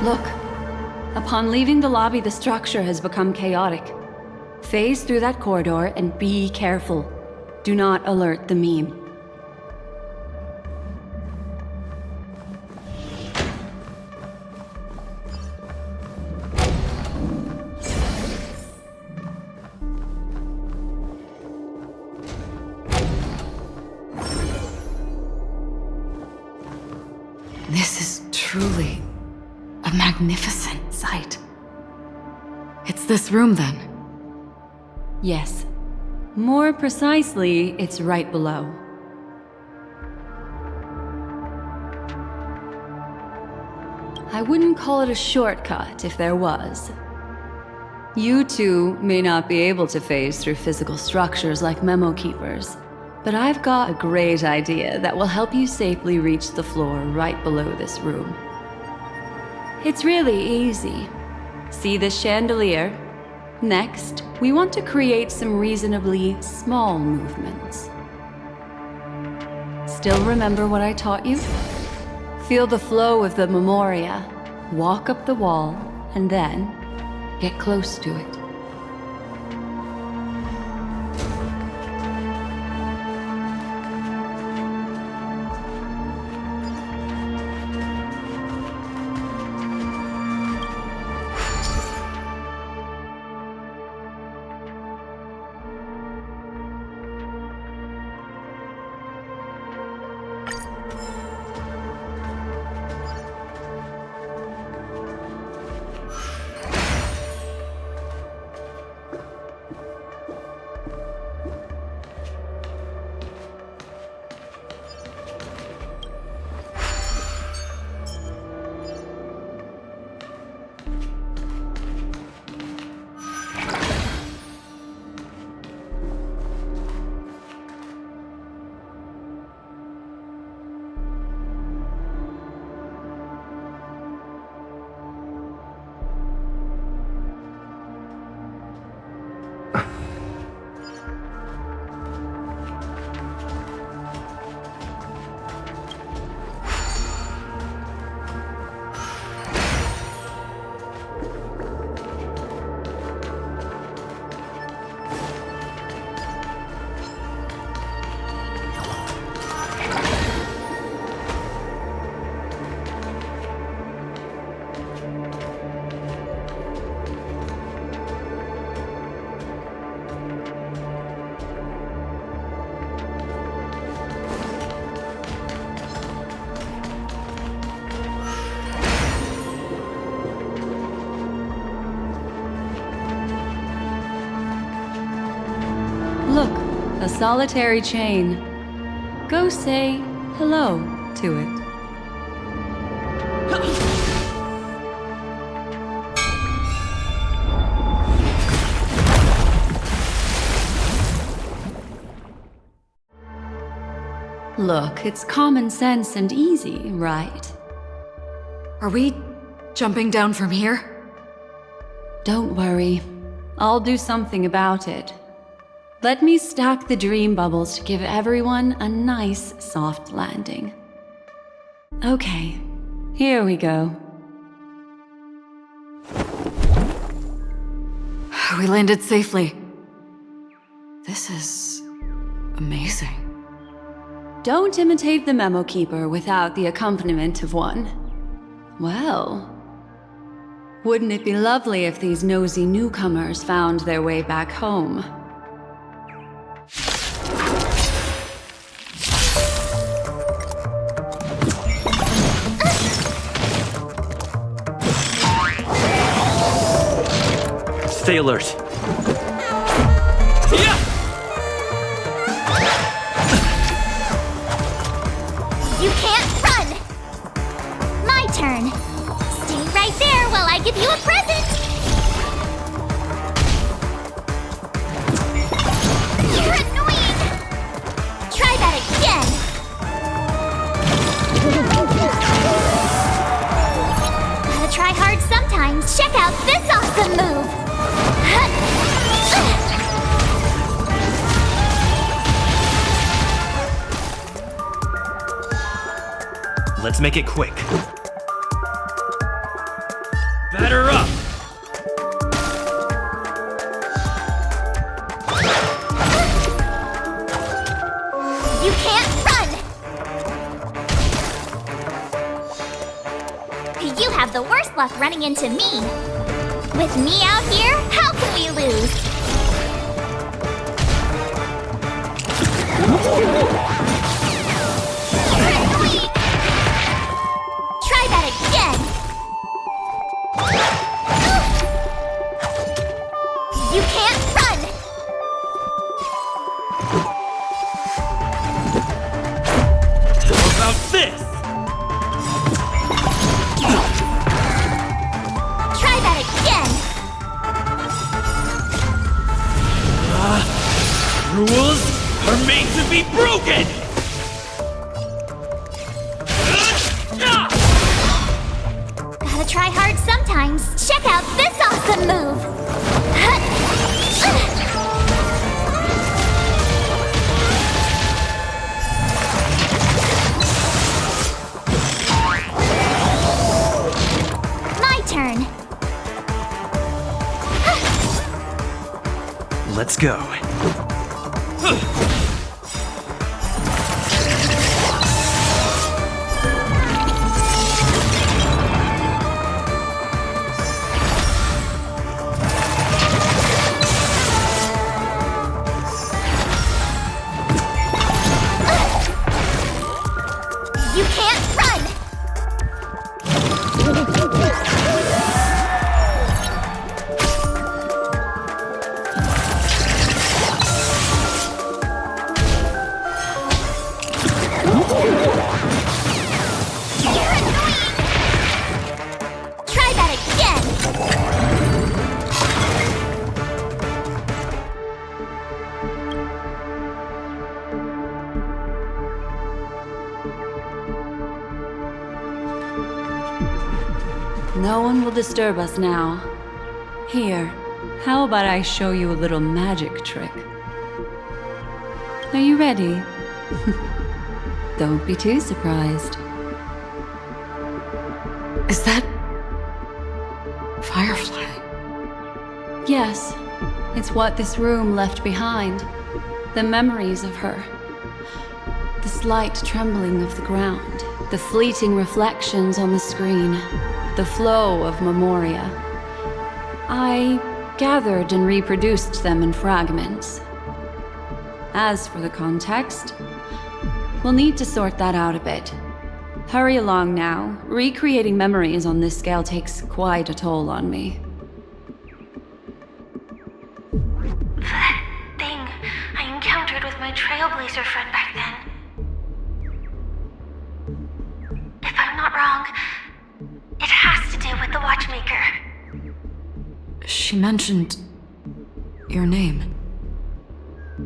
Look. Upon leaving the lobby, the structure has become chaotic. Phase through that corridor and be careful. Do not alert the meme. This is truly a magnificent sight. It's this room, then? Yes. More precisely, it's right below. I wouldn't call it a shortcut if there was. You two may not be able to phase through physical structures like memo keepers, but I've got a great idea that will help you safely reach the floor right below this room. It's really easy. See this chandelier? Next, we want to create some reasonably small movements. Still remember what I taught you? Feel the flow of the Memoria, walk up the wall, and then get close to it. solitary chain. Go say hello to it. Look, it's common sense and easy, right? Are we jumping down from here? Don't worry. I'll do something about it. Let me stack the dream bubbles to give everyone a nice, soft landing. Okay, here we go. We landed safely. This is amazing. Don't imitate the memo keeper without the accompaniment of one. Well, wouldn't it be lovely if these nosy newcomers found their way back home? Stay alert. You can't run! My turn. Stay right there while I give you a present! You're annoying! Try that again! Gotta try hard sometimes. Check out this awesome move! Let's make it quick. Batter up! You can't run! You have the worst luck running into me. With me out here, how can we lose? Try that again! You can't run! How about this? Try that again! Rules are made to be broken! Gotta try hard sometimes. Check out this awesome move! My turn. Let's go. You can't run! You're annoying! Try that again! No one will disturb us now. Here, how about I show you a little magic trick? Are you ready? Don't be too surprised. Is that... Firefly? Yes, it's what this room left behind. The memories of her. The slight trembling of the ground. The fleeting reflections on the screen. The flow of memoria. I gathered and reproduced them in fragments. As for the context, we'll need to sort that out a bit. Hurry along now. Recreating memories on this scale takes quite a toll on me. That thing I encountered with my always your friend back then. If I'm not wrong, it has to do with the watchmaker. She mentioned your name.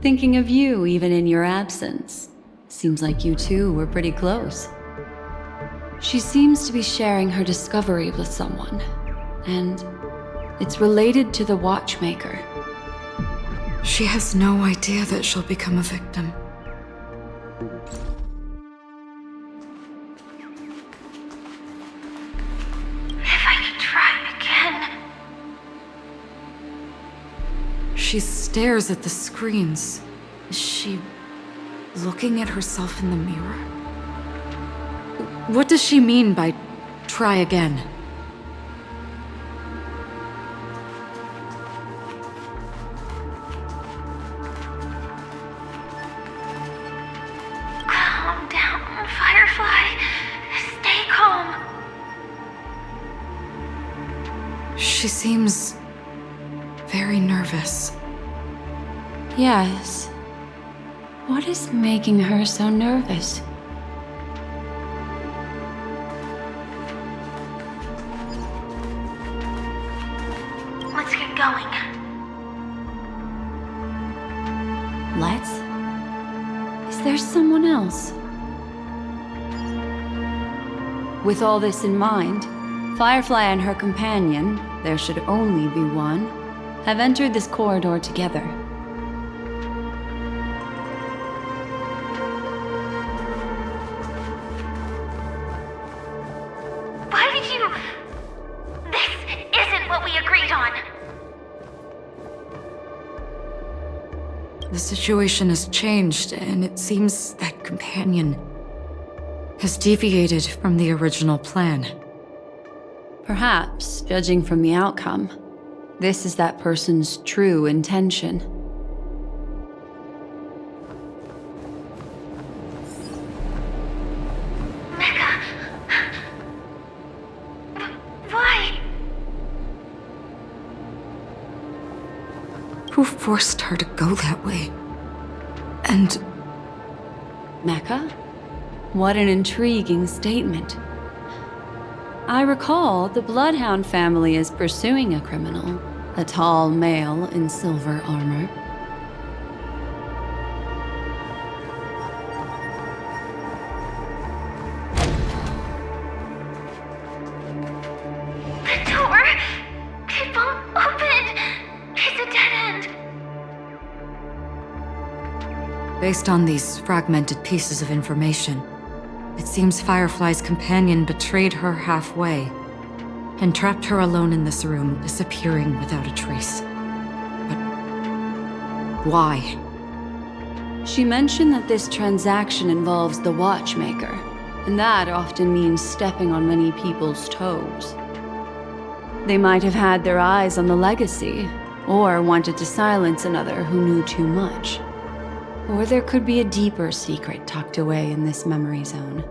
Thinking of you even in your absence. Seems like you two were pretty close. She seems to be sharing her discovery with someone, and it's related to the watchmaker. She has no idea that she'll become a victim. If I could try again. She stares at the screens. Is she looking at herself in the mirror? What does she mean by try again? Calm down, Firefly. Stay calm. She seems very nervous. Yes. What is making her so nervous? Let's get going. Let's? Is there someone else? With all this in mind, Firefly and her companion, there should only be one, have entered this corridor together. Why did you... This isn't what we agreed on. The situation has changed, and it seems that companion has deviated from the original plan. Perhaps, judging from the outcome, this is that person's true intention. Mecca. Why? Who forced her to go that way? And... Mecca? What an intriguing statement. I recall the Bloodhound family is pursuing a criminal, a tall male in silver armor. The door? It won't open. It's a dead end. based on these fragmented pieces of information, it seems Firefly's companion betrayed her halfway and trapped her alone in this room, disappearing without a trace. But why? She mentioned that this transaction involves the watchmaker, and that often means stepping on many people's toes. They might have had their eyes on the legacy, or wanted to silence another who knew too much. Or there could be a deeper secret tucked away in this memory zone.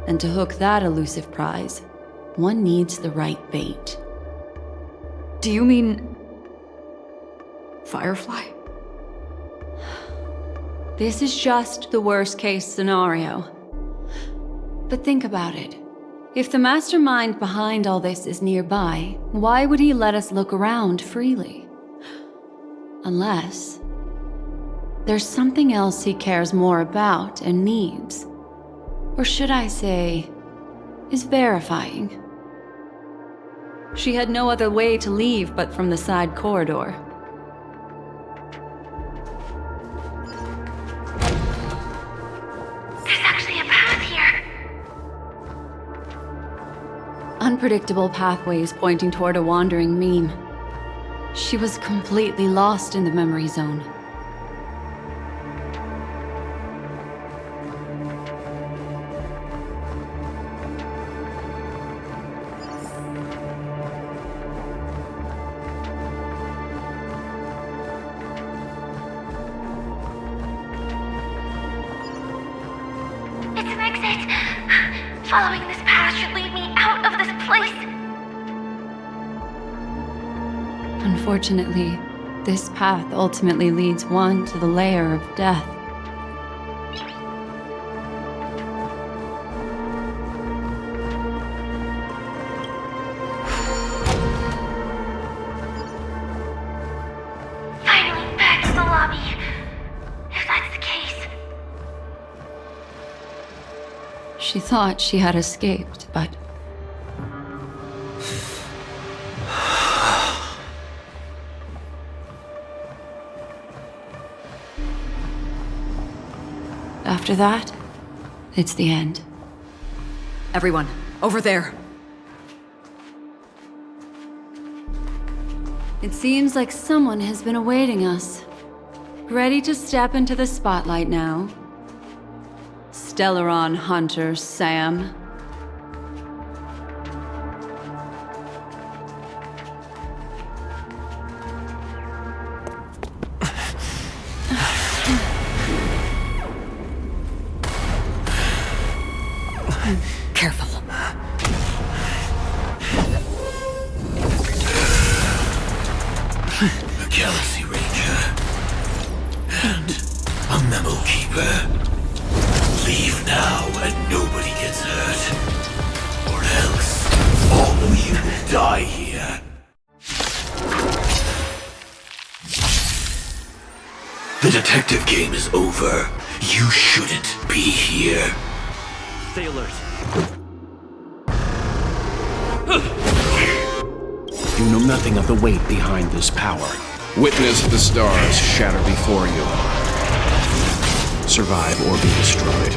And to hook that elusive prize, one needs the right bait. Do you mean... Firefly? This is just the worst-case scenario. But think about it. If the mastermind behind all this is nearby, why would he let us look around freely? Unless there's something else he cares more about and needs. Or should I say, is verifying. She had no other way to leave but from the side corridor. There's actually a path here. Unpredictable pathways pointing toward a wandering meme. She was completely lost in the memory zone. It's an exit. Following this path should lead me out of this place. Unfortunately, this path ultimately leads one to the lair of death. She thought she had escaped, but... After that, it's the end. Everyone, over there. It seems like someone has been awaiting us. Ready to step into the spotlight now. Stellaron Hunter Sam. Careful. A Galaxy Ranger and a Memo Keeper. Leave now and nobody gets hurt, or else all of you will die here. The detective game is over. You shouldn't be here. Stay alert. You know nothing of the weight behind this power. Witness the stars shatter before you. Survive or be destroyed.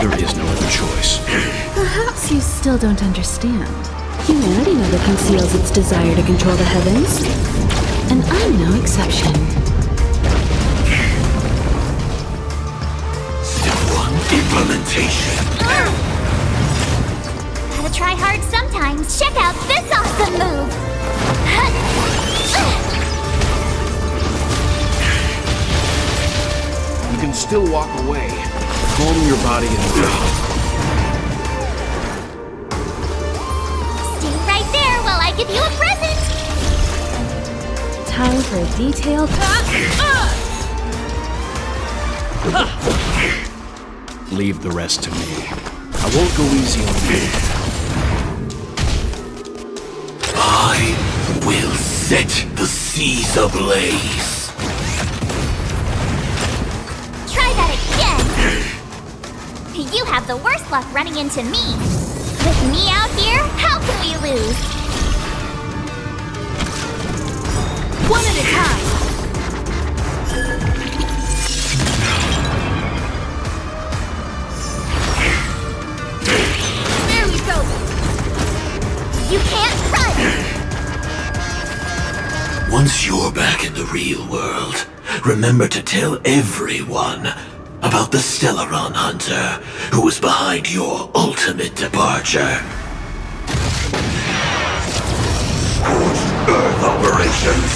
There is no other choice. Perhaps you still don't understand. Humanity never conceals its desire to control the heavens. And I'm no exception. Step 1, implementation. Gotta try hard sometimes. Check out this awesome move! You can still walk away. Calm your body and breathe. Stay right there while I give you a present! Time for a detailed... Leave the rest to me. I won't go easy on you. I will set the seas ablaze. Try that again! You have the worst luck running into me. With me out here, how can we lose? One at a time! There we go! You can't run! Once you're back in the real world, remember to tell everyone about the Stellaron Hunter who was behind your ultimate departure. Scorched Earth operations!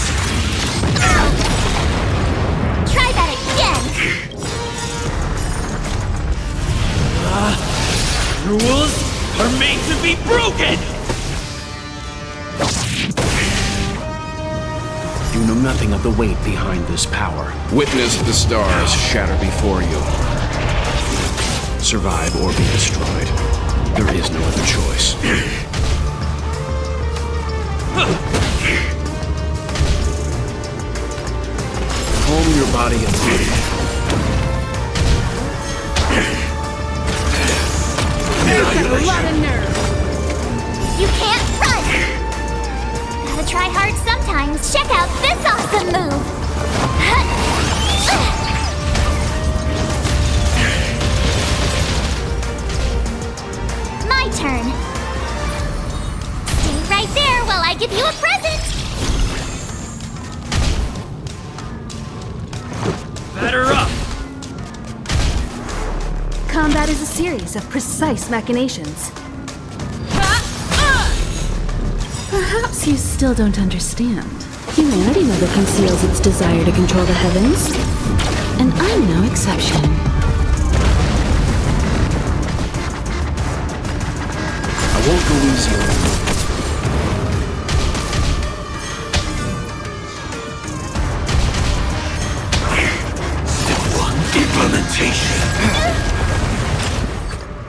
Try that again! Rules are made to be broken! You know nothing of the weight behind this power. Witness the stars shatter before you. Survive or be destroyed. There is no other choice. Calm your body and breathe. A lot of nerve. You can't run! Gotta try hard sometimes. Check out this awesome move! My turn. Stay right there while I give you a present! Batter up! Combat is a series of precise machinations. Perhaps you still don't understand. Humanity never conceals its desire to control the heavens. And I'm no exception. I won't go easy on you. Step 1, implementation.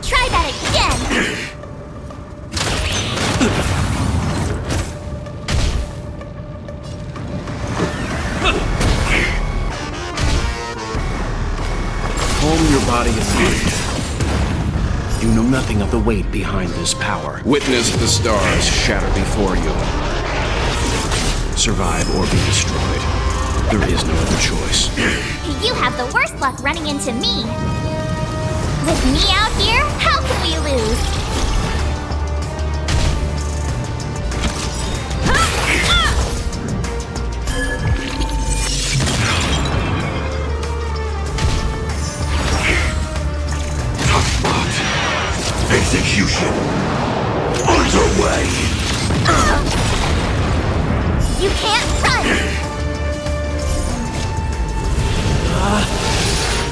Try that again! Calm your body and breathe. You know nothing of the weight behind this power. Witness the stars shatter before you. Survive or be destroyed. There is no other choice. You have the worst luck running into me. With me out here, how can we lose? Execution underway. You can't run.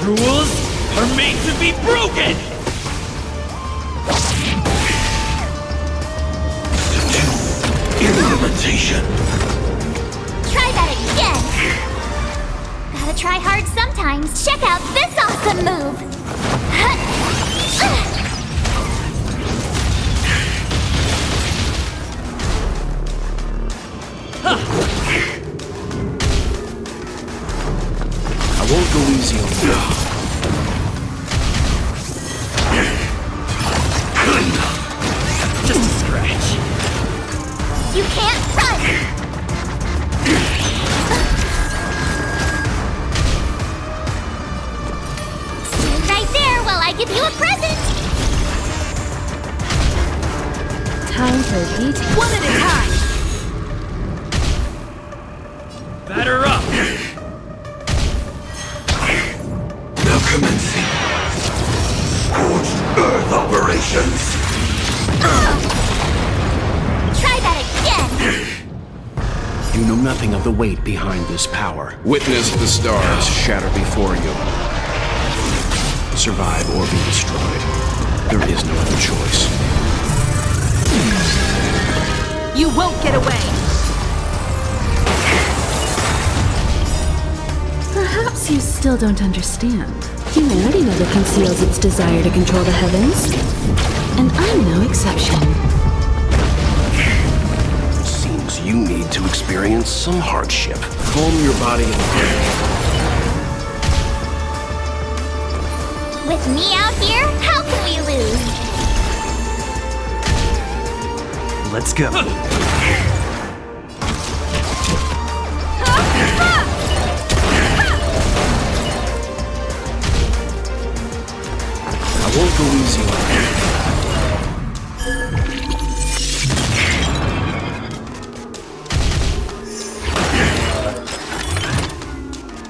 Rules are made to be broken! Implementation. Try that again. Gotta try hard sometimes. Check out this awesome move. I won't go easy on you. Just a scratch. You can't run. Stay right there while I give you a present. Time for heat. One at a time. Batter up! Now commencing. Scorched Earth operations. Try that again. You know nothing of the weight behind this power. Witness the stars shatter before you. Survive or be destroyed. There is no other choice. You won't get away. Perhaps you still don't understand. Humanity never conceals its desire to control the heavens. And I'm no exception. Seems you need to experience some hardship. Calm your body and mind. With me out here, how can we lose? Let's go. I won't go easy on you.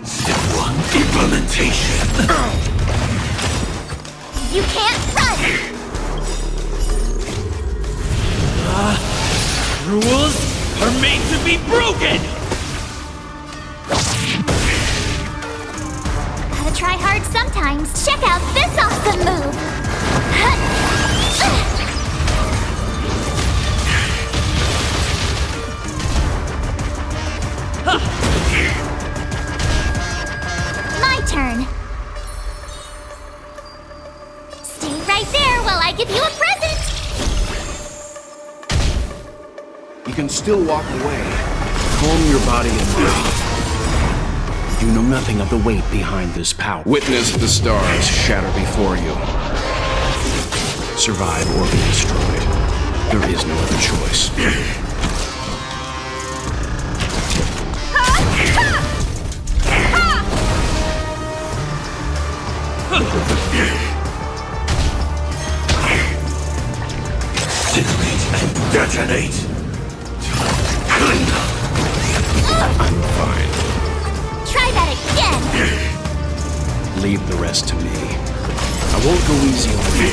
Step 1, implementation. You can't run. Rules are made to be broken! Gotta try hard sometimes. Check out this awesome move. My turn. Stay right there while I give you a present. You can still walk away. Calm your body and mind. You know nothing of the weight behind this power. Witness the stars shatter before you. Survive or be destroyed. There is no other choice. Incinerate and detonate. I'm fine. Try that again. Leave the rest to me. I won't go easy on you.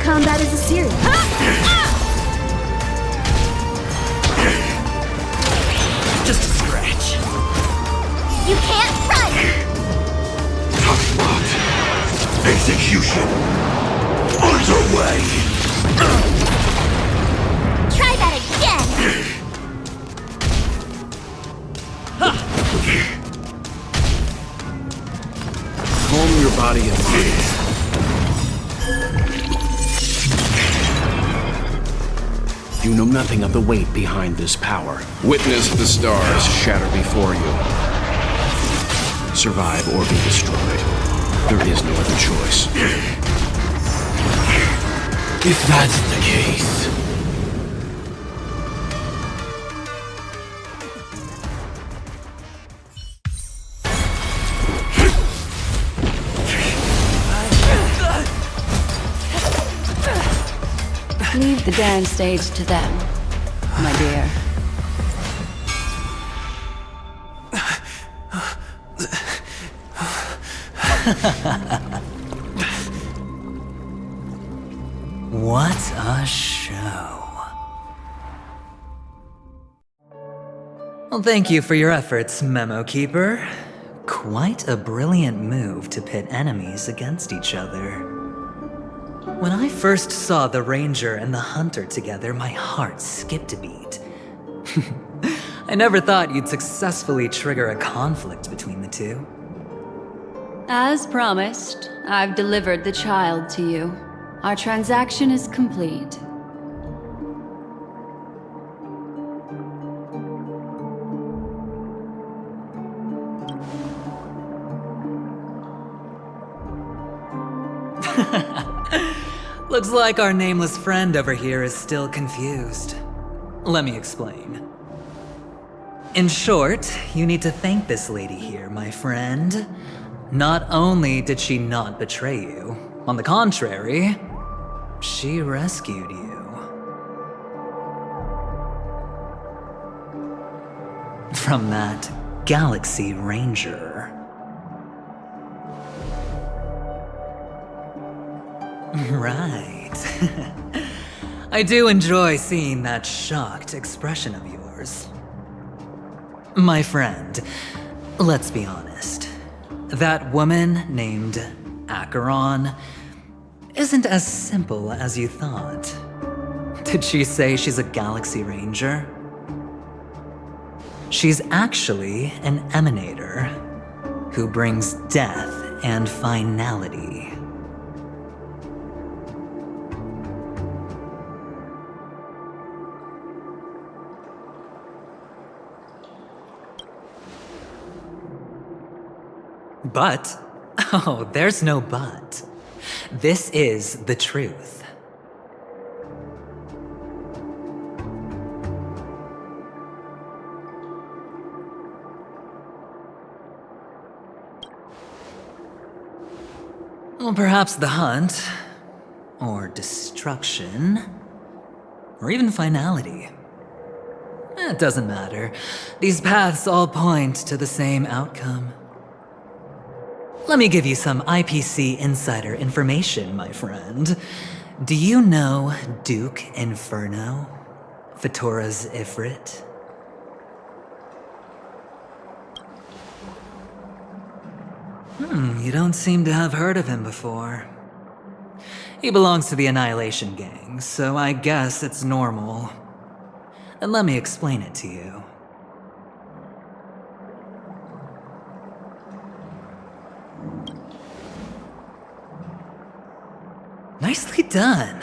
Combat is a series. Just a scratch. You can't run. Tough spot. Execution underway. Try that again. Calm your body and mind. You know nothing of the weight behind this power. Witness the stars shatter before you. survive or be destroyed. There is no other choice. If that's the case... Leave the dance stage to them, my dear. What a show. Well, thank you for your efforts, Memo Keeper. Quite a brilliant move to pit enemies against each other. When I first saw the Ranger and the Hunter together, my heart skipped a beat. I never thought you'd successfully trigger a conflict between the two. As promised, I've delivered the child to you. Our transaction is complete. Looks like our nameless friend over here is still confused. Let me explain. In short, you need to thank this lady here, my friend. Not only did she not betray you, on the contrary, she rescued you. From that Galaxy Ranger. Right. I do enjoy seeing that shocked expression of yours. My friend, let's be honest. That woman named Acheron isn't as simple as you thought. Did she say she's a Galaxy Ranger? She's actually an emanator who brings death and finality. But, oh, there's no but. This is the truth. Well, perhaps the hunt, or destruction, or even finality. It doesn't matter. These paths all point to the same outcome. Let me give you some IPC insider information, my friend. Do you know Duke Inferno? Fatora's Ifrit? You don't seem to have heard of him before. He belongs to the Annihilation Gang, so I guess it's normal. And let me explain it to you. Nicely done.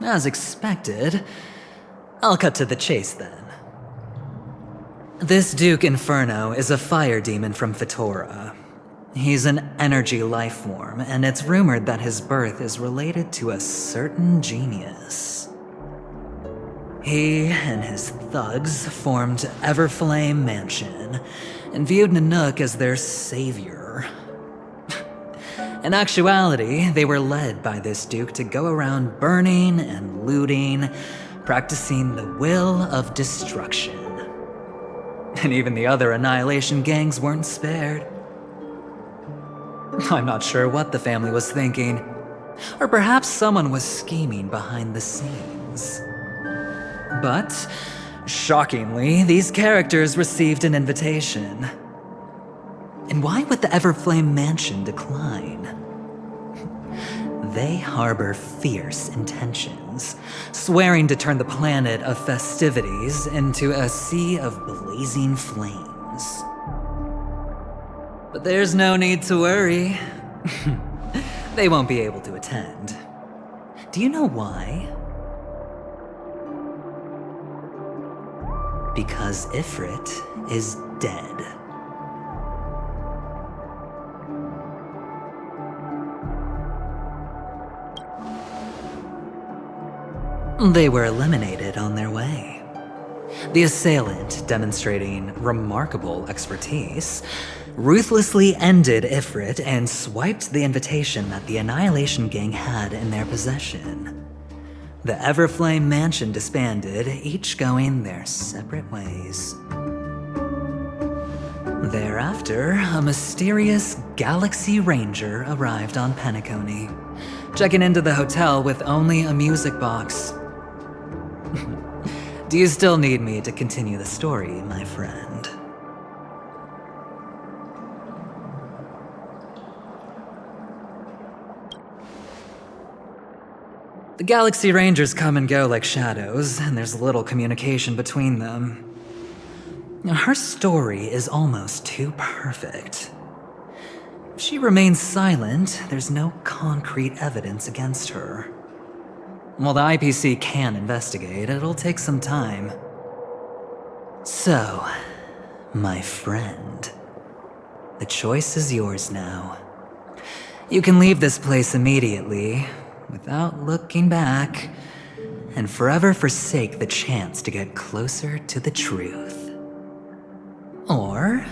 As expected. I'll cut to the chase then. This Duke Inferno is a fire demon from Fatora. He's an energy life form, and it's rumored that his birth is related to a certain genius. He and his thugs formed Everflame Mansion, and viewed Nanook as their savior. In actuality, they were led by this Duke to go around burning and looting, practicing the will of destruction. And even the other Annihilation gangs weren't spared. I'm not sure what the family was thinking, or perhaps someone was scheming behind the scenes. But, shockingly, these characters received an invitation. And why would the Everflame Mansion decline? They harbor fierce intentions, swearing to turn the planet of festivities into a sea of blazing flames. But there's no need to worry. They won't be able to attend. Do you know why? Because Ifrit is dead. They were eliminated on their way. The assailant, demonstrating remarkable expertise, ruthlessly ended Ifrit and swiped the invitation that the Annihilation Gang had in their possession. The Everflame Mansion disbanded, each going their separate ways. Thereafter, a mysterious Galaxy Ranger arrived on Peniconia, checking into the hotel with only a music box. Do you still need me to continue the story, my friend? The Galaxy Rangers come and go like shadows, and there's little communication between them. Her story is almost too perfect. If she remains silent, there's no concrete evidence against her. While the IPC can investigate, it'll take some time. So, my friend, the choice is yours now. You can leave this place immediately, without looking back, and forever forsake the chance to get closer to the truth. Or,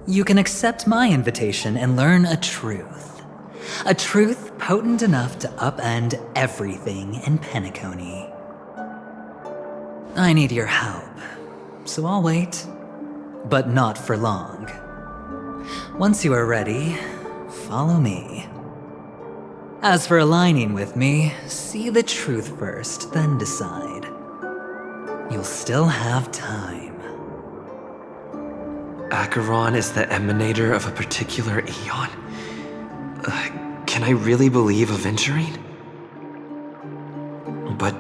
you can accept my invitation and learn a truth. A truth potent enough to upend everything in Peniconia. I need your help, so I'll wait, but not for long. Once you are ready, follow me. As for aligning with me, see the truth first, then decide. You'll still have time. Acheron is the emanator of a particular eon? Can I really believe Aventurine? But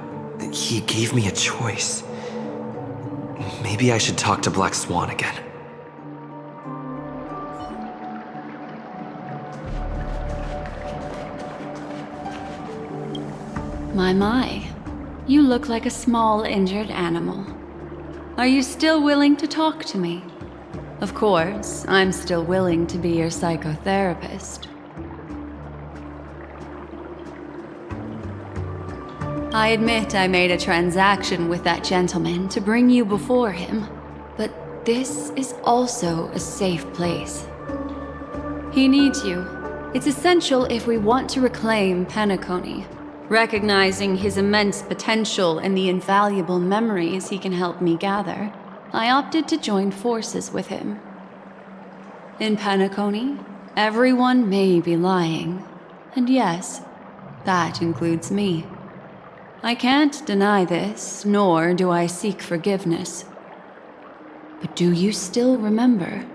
he gave me a choice. Maybe I should talk to Black Swan again. My. You look like a small injured animal. Are you still willing to talk to me? Of course, I'm still willing to be your psychotherapist. I admit I made a transaction with that gentleman to bring you before him, but this is also a safe place. He needs you. It's essential if we want to reclaim Peniconia. Recognizing his immense potential and the invaluable memories he can help me gather, I opted to join forces with him. In Peniconia, everyone may be lying, and yes, that includes me. I can't deny this, nor do I seek forgiveness. But do you still remember?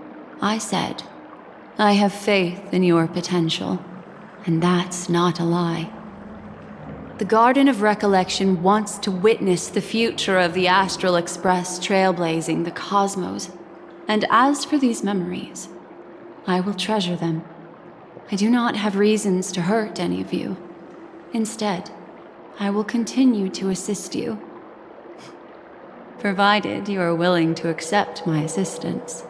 I said, I have faith in your potential, and that's not a lie. The Garden of Recollection wants to witness the future of the Astral Express trailblazing the cosmos. And as for these memories, I will treasure them. I do not have reasons to hurt any of you. Instead, I will continue to assist you. Provided you are willing to accept my assistance.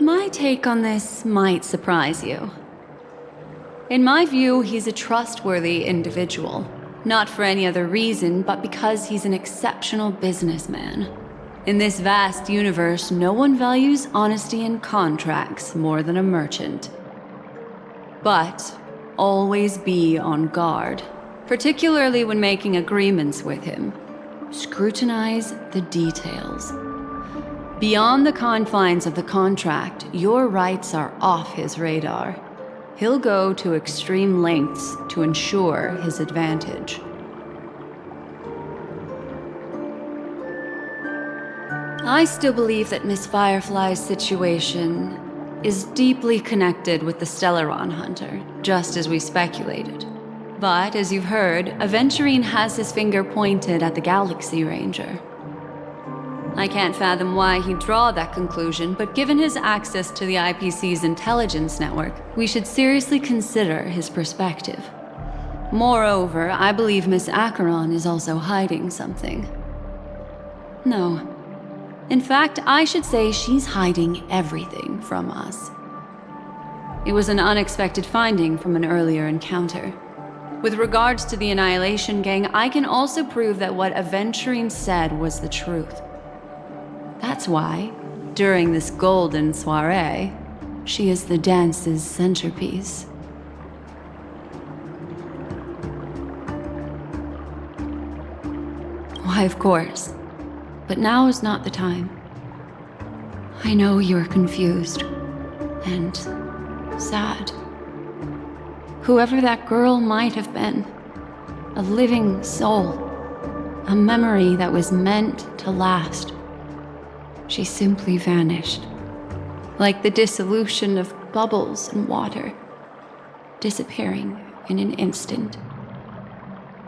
My take on this might surprise you. In my view, he's a trustworthy individual. Not for any other reason, but because he's an exceptional businessman. In this vast universe, no one values honesty in contracts more than a merchant. But always be on guard, particularly when making agreements with him. Scrutinize the details. Beyond the confines of the contract, your rights are off his radar. He'll go to extreme lengths to ensure his advantage. I still believe that Miss Firefly's situation is deeply connected with the Stellaron Hunter, just as we speculated. But, as you've heard, Aventurine has his finger pointed at the Galaxy Ranger. I can't fathom why he'd draw that conclusion, but given his access to the IPC's intelligence network, we should seriously consider his perspective. Moreover, I believe Miss Acheron is also hiding something. No. In fact, I should say she's hiding everything from us. It was an unexpected finding from an earlier encounter. With regards to the Annihilation Gang, I can also prove that what Aventurine said was the truth. That's why, during this golden soiree, she is the dance's centerpiece. Why, of course. But now is not the time. I know you're confused and sad. Whoever that girl might have been, a living soul, a memory that was meant to last. She simply vanished, like the dissolution of bubbles in water, disappearing in an instant.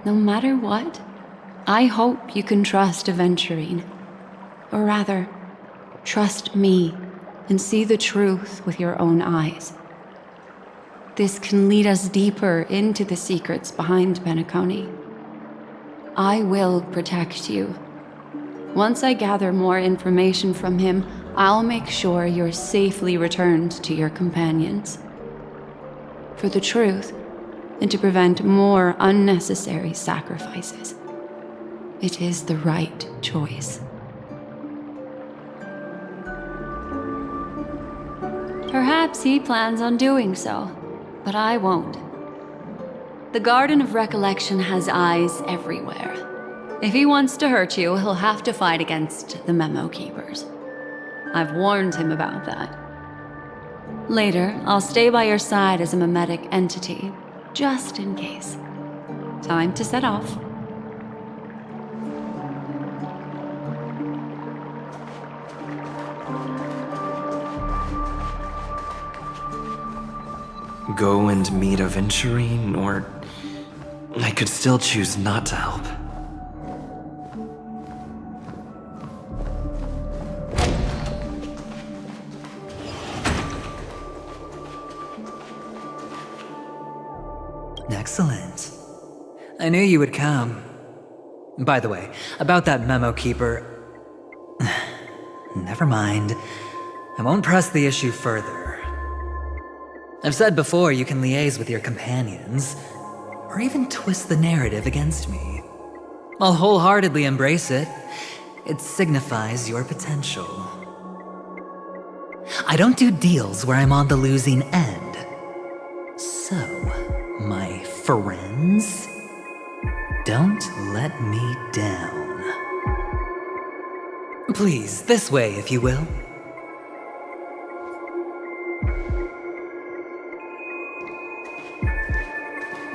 No matter what, I hope you can trust Aventurine, or rather, trust me and see the truth with your own eyes. This can lead us deeper into the secrets behind Penaconi. I will protect you. Once I gather more information from him, I'll make sure you're safely returned to your companions. For the truth, and to prevent more unnecessary sacrifices. It is the right choice. Perhaps he plans on doing so, but I won't. The Garden of Recollection has eyes everywhere. If he wants to hurt you, he'll have to fight against the Memo Keepers. I've warned him about that. Later, I'll stay by your side as a mimetic entity, just in case. Time to set off. Go and meet Aventurine, or I could still choose not to help. Excellent. I knew you would come. By the way, about that memo keeper... Never mind. I won't press the issue further. I've said before you can liaise with your companions, or even twist the narrative against me. I'll wholeheartedly embrace it. It signifies your potential. I don't do deals where I'm on the losing end. So, my friends, don't let me down. Please, this way, if you will.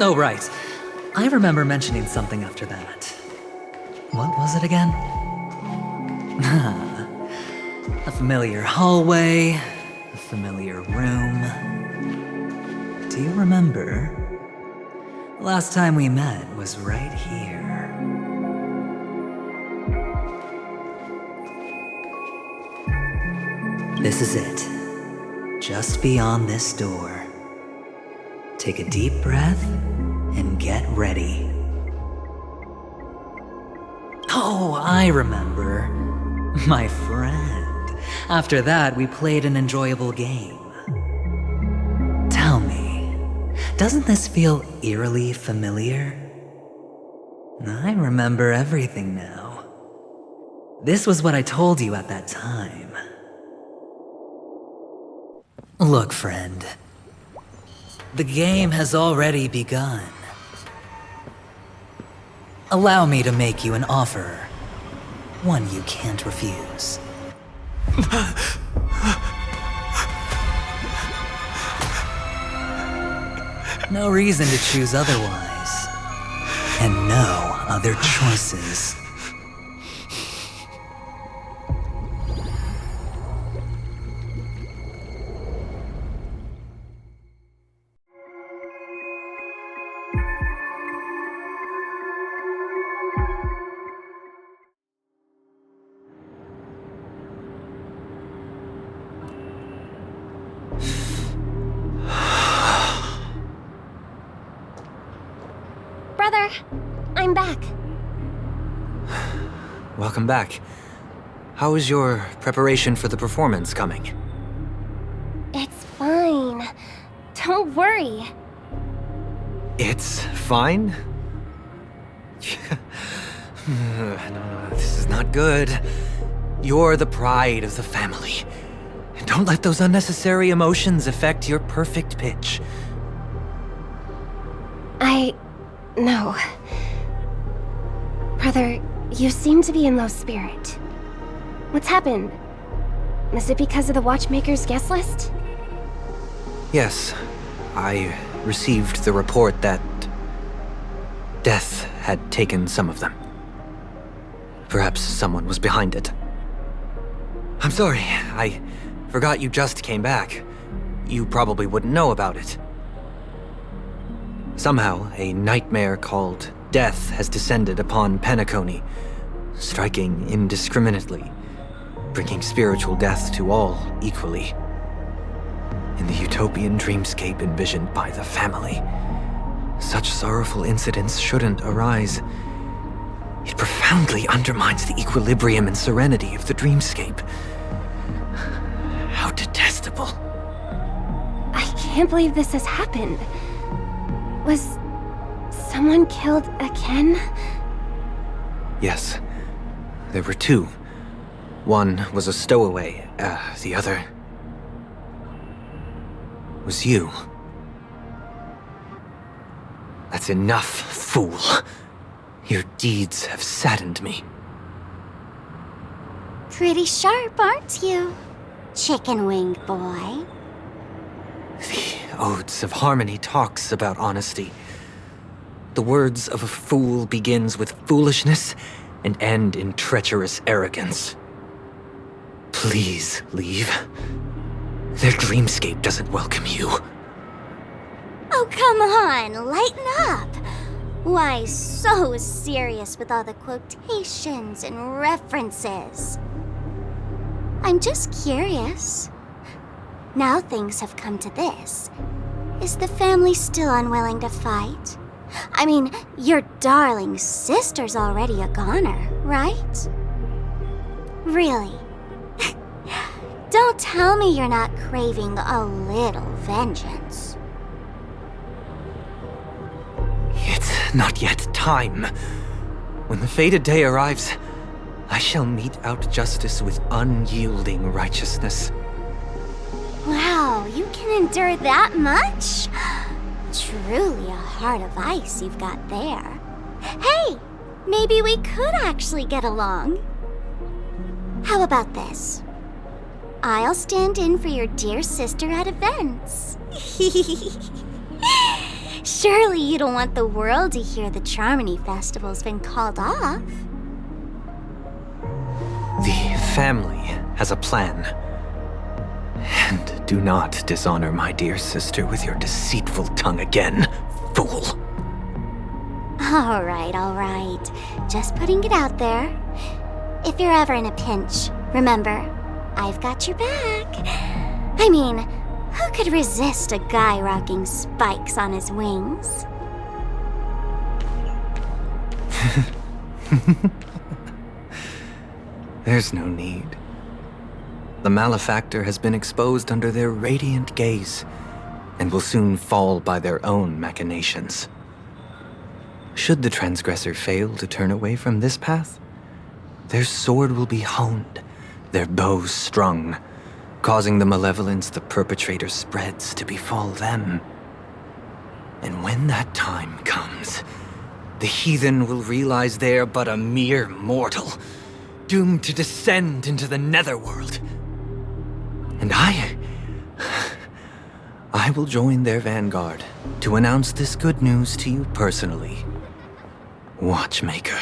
Oh, right. I remember mentioning something after that. What was it again? A familiar hallway, a familiar room. Do you remember? Last time we met was right here. This is it. Just beyond this door. Take a deep breath and get ready. Oh, I remember. My friend. After that, we played an enjoyable game. Tell me, doesn't this feel eerily familiar? I remember everything now. This was what I told you at that time. Look, friend. The game has already begun. Allow me to make you an offer. One you can't refuse. No reason to choose otherwise. And no other choices. Brother, I'm back. Welcome back. How is your preparation for the performance coming? It's fine. Don't worry. It's fine? No, this is not good. You're the pride of the family. Don't let those unnecessary emotions affect your perfect pitch. No. Brother, you seem to be in low spirit. What's happened? Is it because of the watchmaker's guest list? Yes, I received the report that death had taken some of them. Perhaps someone was behind it. I'm sorry, I forgot you just came back. You probably wouldn't know about it. Somehow, a nightmare called death has descended upon Penakoni, striking indiscriminately, bringing spiritual death to all equally. In the utopian dreamscape envisioned by the family, such sorrowful incidents shouldn't arise. It profoundly undermines the equilibrium and serenity of the dreamscape. How detestable. I can't believe this has happened. Was someone killed again? Yes, there were two. One was a stowaway, the other was you. That's enough, fool. Your deeds have saddened me. Pretty sharp, aren't you, chicken-winged boy? The Odes of Harmony talks about honesty. The words of a fool begins with foolishness and end in treacherous arrogance. Please leave. Their dreamscape doesn't welcome you. Oh, come on, lighten up. Why so serious with all the quotations and references? I'm just curious. Now things have come to this. Is the family still unwilling to fight? I mean, your darling sister's already a goner, right? Really? Don't tell me you're not craving a little vengeance. It's not yet time. When the fated day arrives, I shall mete out justice with unyielding righteousness. Wow, you can endure that much? Truly a heart of ice you've got there. Hey, maybe we could actually get along. How about this? I'll stand in for your dear sister at events. Surely you don't want the world to hear the Charmony Festival's been called off. The family has a plan. And do not dishonor my dear sister with your deceitful tongue again, fool. All right. Just putting it out there. If you're ever in a pinch, remember, I've got your back. I mean, who could resist a guy rocking spikes on his wings? There's no need. The malefactor has been exposed under their radiant gaze, and will soon fall by their own machinations. Should the transgressor fail to turn away from this path, their sword will be honed, their bow strung, causing the malevolence the perpetrator spreads to befall them. And when that time comes, the heathen will realize they're but a mere mortal, doomed to descend into the netherworld. And I will join their vanguard to announce this good news to you personally, Watchmaker.